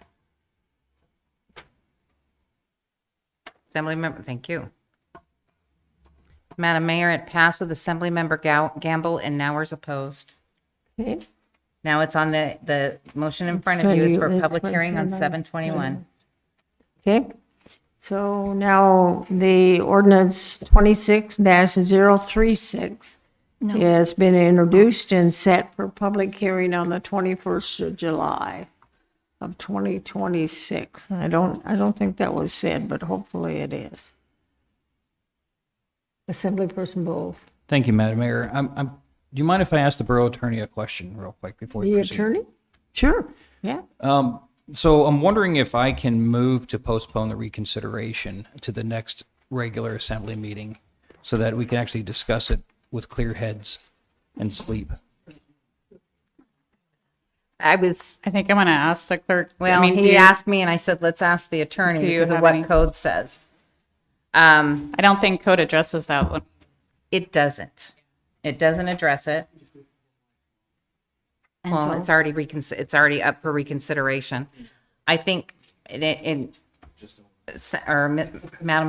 Assembly member, thank you. Madam Mayor, it passed with Assembly Member Gamble and Nowers opposed. Okay. Now it's on the motion in front of you is for public hearing on 7/21. Okay, so now the ordinance 26-036 has been introduced and set for public hearing on the 21st of July of 2026. I don't think that was said, but hopefully it is. Assemblyperson Bowles. Thank you, Madam Mayor. Do you mind if I ask the borough attorney a question real quick before we The proceed? attorney? Sure, yeah. So I'm wondering if I can move to postpone the reconsideration to the next regular assembly meeting so that we can actually discuss it with clear heads and sleep. I think I'm going to ask the clerk. Well, I mean, he asked me and I said, let's ask the attorney Do you because of have what any- code says. I don't think code addresses that one. It doesn't. It doesn't address it. Well, it's already it's already up for reconsideration. I think Madame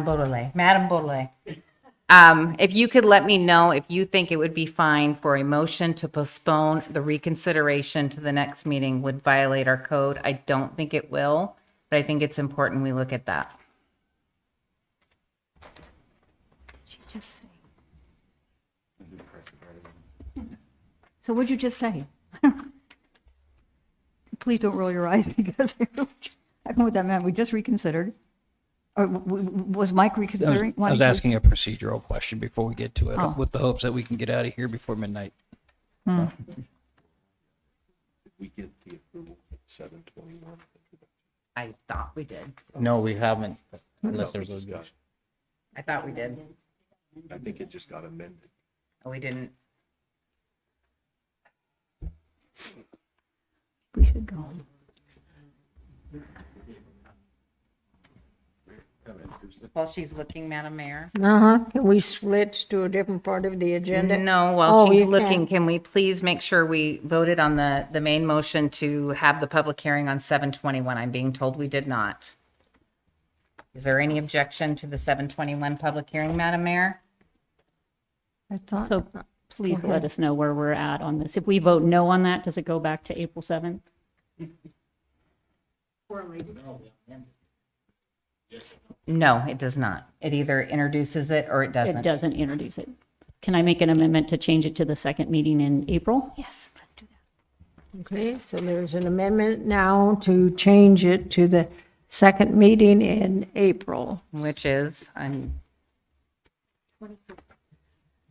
Baudelaire, if you could let me know if you think it would be fine for a motion to postpone the reconsideration to the next meeting would violate our code. I don't think it will, but I think it's important we look at that. Just say. So what'd you just say? Please don't roll your eyes because I don't know what that meant. We just reconsidered. Or was Mike reconsidering? I was asking a procedural question before we get to it, Oh. with the hopes that we can get out of here before midnight. We get the approval for 7/21. I thought we did. No, we haven't, unless there's a discussion. I thought we did. I think it just got amended. Oh, we didn't. We should go. While she's looking, Madam Mayor. Can we switch to a different part of the agenda? No, while Oh, she's you looking, can't. can we please make sure we voted on the main motion to have the public hearing on 7/21? I'm being told we did not. Is there any objection to the 7/21 public hearing, Madam Mayor? I thought. So please Okay. let us know where we're at on this. If we vote no on that, does it go back to April 7th? No, it does not. It either introduces it or it It doesn't. doesn't introduce it. Can I make an amendment to change it to the second meeting in April? Yes, let's do that. Okay, so there's an amendment now to change it to the second meeting in April. Which is,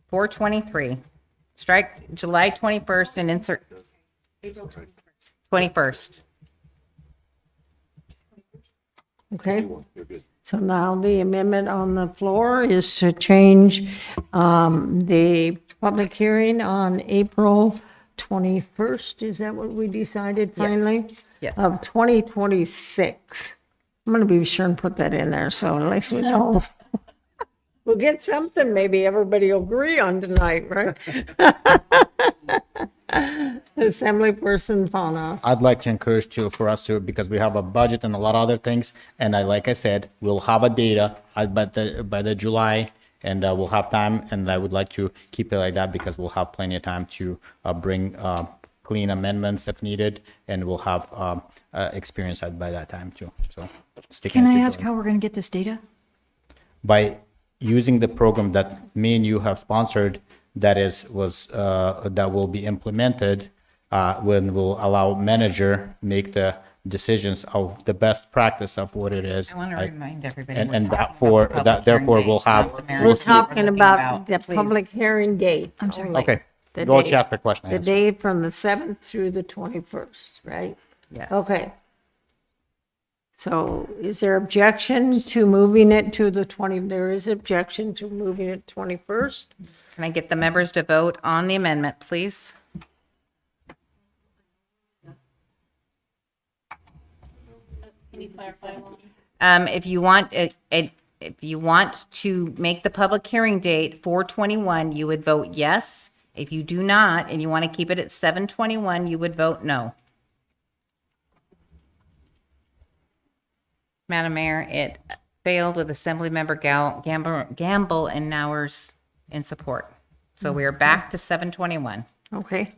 4/23. Strike July 21st and insert April 21st. Okay, so now the amendment on the floor is to change the public hearing on April 21st. Is that what we decided finally? Yes. Of 2026. I'm going to be sure and put that in there, so at least we know We'll get something maybe everybody will agree on tonight, right? Assemblyperson Fauna. I'd like to encourage for us to, because we have a budget and a lot of other things. And like I said, we'll have a data by the July, and we'll have time. And I would like to keep it like that because we'll have plenty of time to bring clean amendments if needed, and we'll have experience by that time too. So sticking Can to I July. ask how we're going to get this data? By using the program that me and you have sponsored, that will be implemented when we'll allow manager make the decisions of the best practice of what it is. I want to remind everybody. And we're and talking that for about the that public hearing therefore date, we'll have not the marriage We're we'll see. talking looking about the please. public hearing date. I'm sorry. only. Okay. The Well, date- she asked the question, I The answered. date from the 7th through the 21st, right? Yes. Okay. So is there objection to moving it to the 20, there is objection to moving it 21st? Can I get the members to vote on the amendment, please? If you want if you want to make the public hearing date 4/21, you would vote yes. If you do not, and you want to keep it at 7/21, you would vote no. Madam Mayor, it failed with Assemblymember Gamble and Nowers in support. So we are back to 7/21. Okay.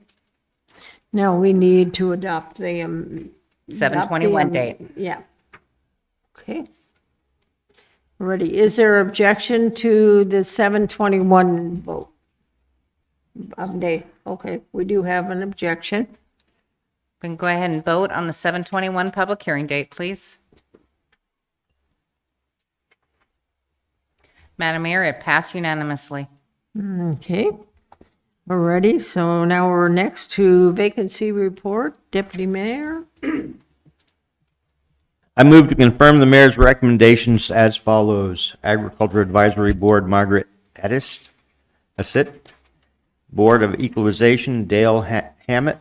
Now we need to adopt the, 7/21 date. Yeah. Okay. Ready. Is there objection to the 7/21 vote? Date. Okay, we do have an objection. We can go ahead and vote on the 7/21 public hearing date, please. Madam Mayor, it passed unanimously. Okay. We're ready. So now we're next to vacancy report. Deputy Mayor. I move to confirm the mayor's recommendations as follows. Agriculture Advisory Board, Margaret Assit. Board of Equalization, Dale Hammett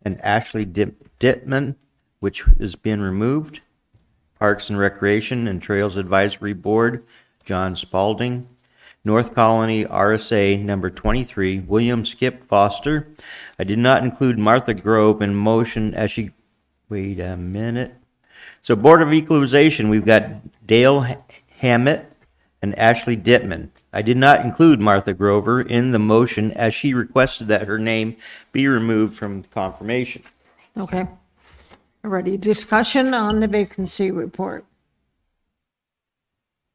and Ashley Dittman, which is being removed. Parks and Recreation and Trails Advisory Board, John Spalding. North Colony RSA number 23, William Skip Foster. I did not include Martha Grove in motion as she, wait a minute. So Board of Equalization, we've got Dale Hammett and Ashley Dittman. I did not include Martha Grover in the motion as she requested that her name be removed from confirmation. Okay. Ready. Discussion on the vacancy report.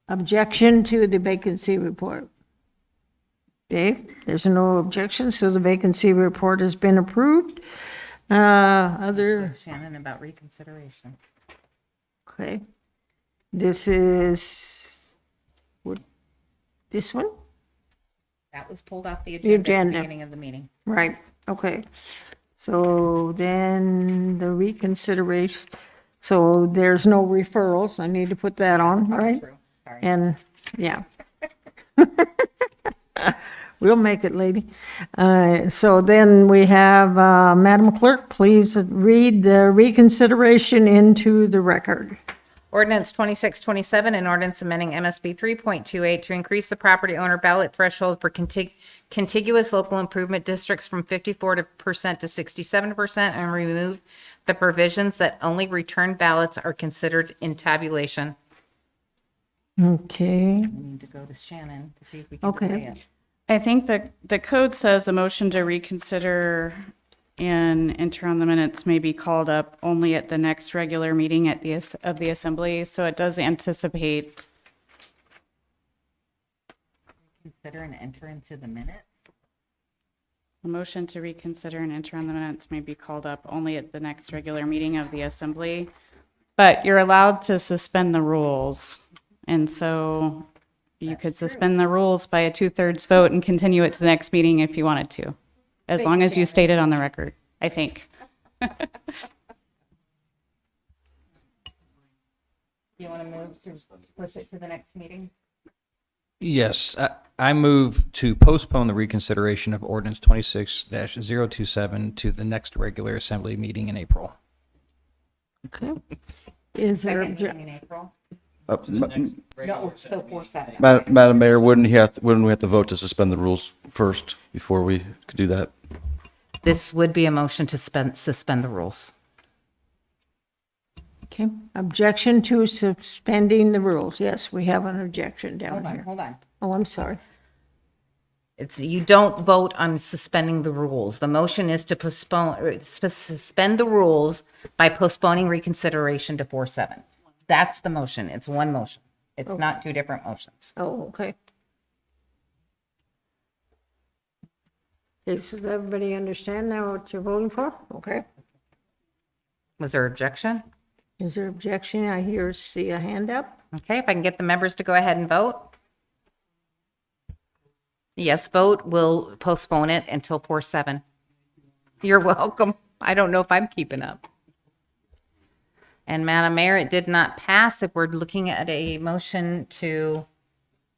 Objection to the vacancy report. Dave, there's no objection, so the vacancy report has been approved. Other, Shannon, about reconsideration. okay. This is, this one? That was pulled off the The agenda at the agenda. beginning of the meeting. Right, okay. So then the reconsideration, so there's no referrals, I need to put that on, right? True. Sorry. And, yeah. We'll make it, lady. So then we have, Madam Clerk, please read the reconsideration into the record. Ordinance 2627, an ordinance amending MSB 3.28 to increase the property owner ballot threshold for contiguous local improvement districts from 54% to 67% and remove the provisions that only return ballots are considered in tabulation. Okay, We need to go to Shannon to see if we can Okay. delay it. I think the code says a motion to reconsider and enter on the minutes may be called up only at the next regular meeting of the assembly. So it does anticipate. Consider and enter into the minutes. A motion to reconsider and enter on the minutes may be called up only at the next regular meeting of the assembly. But you're allowed to suspend the rules. And so you could suspend the rules by a 2/3 vote and continue it to the next meeting if you wanted to, as long as you state it on the record, I think. You want to move to push it to the next meeting? Yes, I move to postpone the reconsideration of ordinance 26-027 to the next regular assembly meeting in April. okay. Is there, Second meeting in April? No, so 4-7. Madam Mayor, wouldn't we have to vote to suspend the rules first before we could do that? This would be a motion to suspend the rules. Okay, objection to suspending the rules. Yes, we have an objection down here. Hold on. Oh, I'm sorry. You don't vote on suspending the rules. The motion is to suspend the rules by postponing reconsideration to 4-7. That's the motion. It's one motion. It's not two different motions. Oh, okay. Does everybody understand now what you're voting for? Okay. Was there objection? Is there objection? I see a hand up. Okay, if I can get the members to go ahead and vote. Yes, vote will postpone it until 4-7. You're welcome. I don't know if I'm keeping up. And Madam Mayor, it did not pass if we're looking at a motion to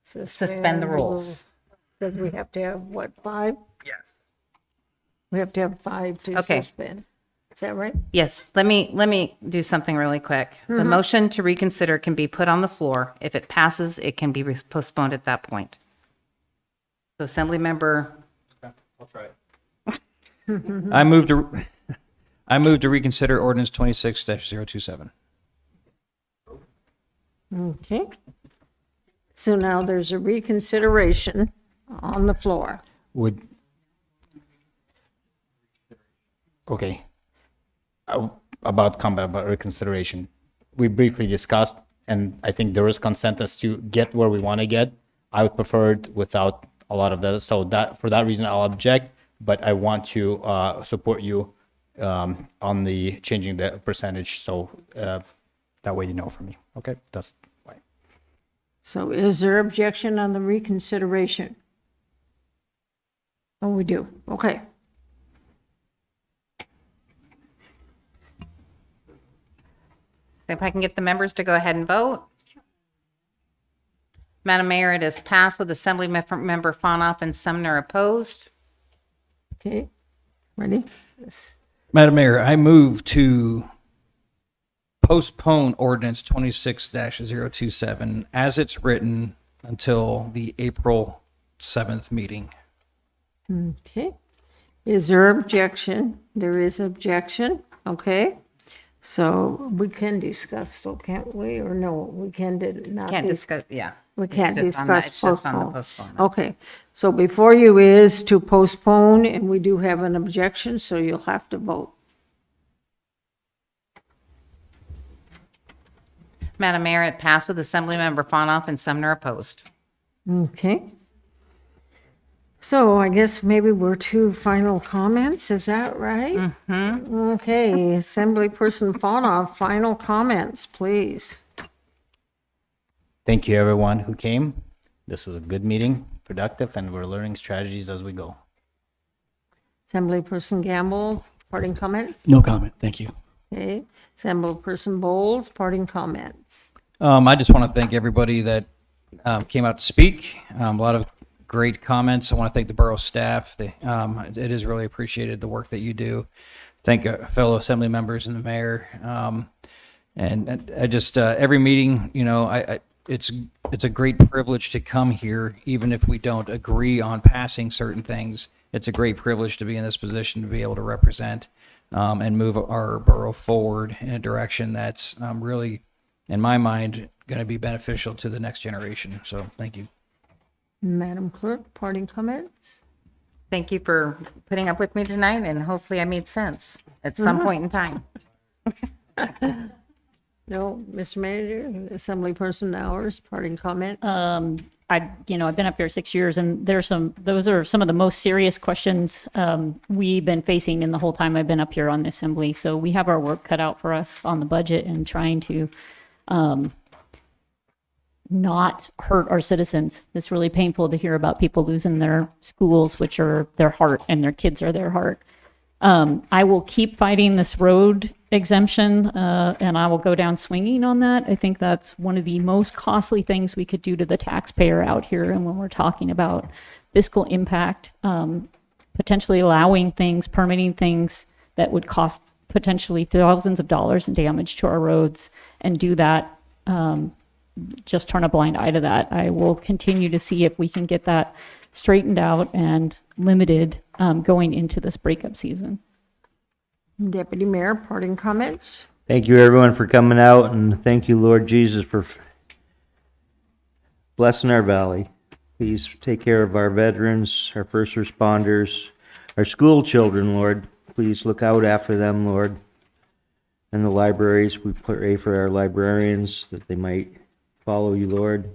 suspend the rules. Because we have to have, what, 5? Yes. We have to have 5 to Okay. suspend. Is that right? Yes, let me do something really quick. The motion to reconsider can be put on the floor. If it passes, it can be postponed at that point. So Assembly Member, I'll try it. I move to reconsider ordinance 26-027. Okay. So now there's a reconsideration on the floor. Okay. About reconsideration. We briefly discussed, and I think there is consensus to get where we want to get. I would prefer it without a lot of that. So for that reason, I'll object, but I want to support you on the changing the percentage. So that way you know from me. Okay, that's why. So is there objection on the reconsideration? Oh, we do. Okay. so if I can get the members to go ahead and vote. Madam Mayor, it is passed with Assembly Member Fonoff and Sumner opposed. Okay. Ready? Yes. Madam Mayor, I move to postpone ordinance 26-027 as it's written until the April 7th meeting. Okay. Is there objection? There is objection. Okay. So we can discuss, so can't we? Or no, we can not. Can't discuss, yeah. We can't It's just on the- discuss it's just on the postpone. postponement. Okay. So before you is to postpone, and we do have an objection, so you'll have to vote. Madam Mayor, it passed with Assembly Member Fonoff and Sumner opposed. Okay. So I guess maybe we're to final comments, is that right? Mm-hmm. Okay, Assemblyperson Fonoff, final comments, please. Thank you, everyone who came. This was a good meeting, productive, and we're learning strategies as we go. Assemblyperson Gamble, parting comments? No comment. Thank you. Okay, Assemblyperson Bowles, parting comments. I just want to thank everybody that came out to speak. A lot of great comments. I want to thank the borough staff. It is really appreciated, the work that you do. Thank fellow assembly members and the mayor. And I just every meeting, it's a great privilege to come here, even if we don't agree on passing certain things. It's a great privilege to be in this position to be able to represent and move our borough forward in a direction that's really, in my mind, going to be beneficial to the next generation. So thank you. Madam Clerk, parting comments? Thank you for putting up with me tonight, and hopefully I made sense at some point in time. No, Mr. Manager, Assemblyperson Hours, parting comment? I've been up here 6 years, and those are some of the most serious questions we've been facing in the whole time I've been up here on the assembly. So we have our work cut out for us on the budget and trying to not hurt our citizens. It's really painful to hear about people losing their schools, which are their heart, and their kids are their heart. I will keep fighting this road exemption, and I will go down swinging on that. I think that's one of the most costly things we could do to the taxpayer out here. And when we're talking about fiscal impact, potentially allowing things, permitting things that would cost potentially thousands of dollars in damage to our roads, and do that just turn a blind eye to that. I will continue to see if we can get that straightened out and limited going into this breakup season. Deputy Mayor, parting comments? Thank you, everyone, for coming out, and thank you, Lord Jesus, for blessing our valley. Please take care of our veterans, our first responders, our school children, Lord. Please look out after them, Lord. And the libraries, we pray for our librarians that they might follow you, Lord.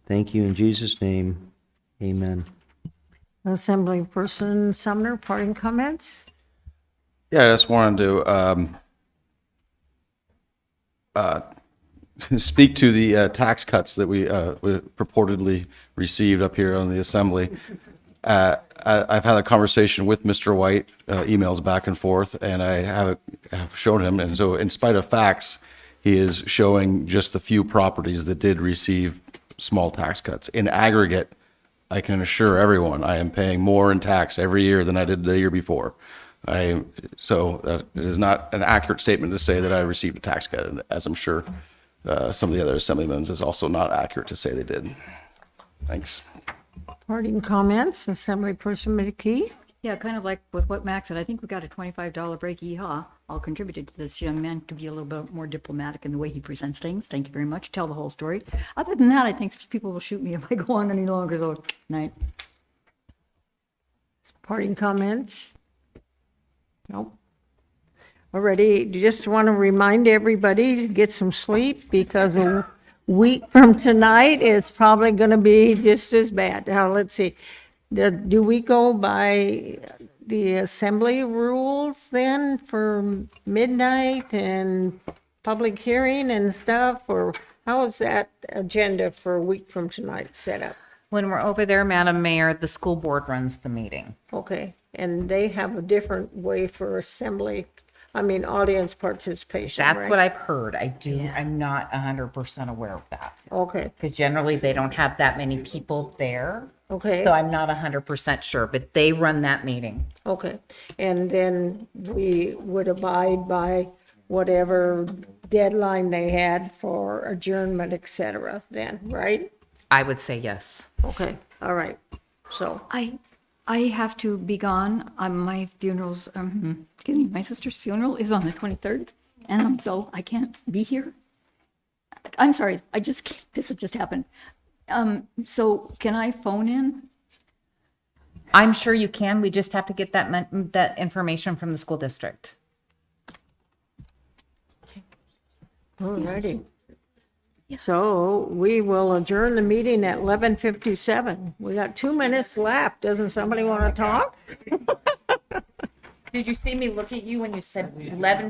Thank you in Jesus' name. Amen. Assemblyperson Sumner, parting comments? Yeah, I just wanted to speak to the tax cuts that we purportedly received up here on the assembly. I've had a conversation with Mr. White, emails back and forth, and I have shown him. And so in spite of facts, he is showing just a few properties that did receive small tax cuts. In aggregate, I can assure everyone I am paying more in tax every year than I did the year before. So it is not an accurate statement to say that I received a tax cut, and as I'm sure some of the other assemblymen is also not accurate to say they did. Thanks. Parting comments, Assemblyperson McKee? Yeah, kind of like with what Max said, I think we got a $25 break, yeehaw. All contributed to this young man to be a little bit more diplomatic in the way he presents things. Thank you very much. Tell the whole story. Other than that, I think people will shoot me if I go on any longer, so night. Parting comments? Nope. Already, just want to remind everybody to get some sleep because a week from tonight is probably going to be just as bad. Now, let's see. Do we go by the assembly rules then for midnight and public hearing and stuff? Or how is that agenda for a week from tonight set up? When we're over there, Madam Mayor, the school board runs the meeting. Okay, and they have a different way for audience participation, That's right? what I've heard. I'm not 100% aware of that. Okay, Because generally they don't have that many people there. okay. So I'm not 100% sure, but they run that meeting. Okay, and then we would abide by whatever deadline they had for adjournment, et cetera, then, right? I would say yes. Okay, all right, so, I have to be gone. My funeral's, my sister's funeral is on the 23rd, and so I can't be here. I'm sorry, this had just happened. So can I phone in? I'm sure you can. We just have to get that information from the school district. all righty. So we will adjourn the meeting at 11:57. We got 2 minutes left. Doesn't somebody want to talk? Did you see me look at you when you said 11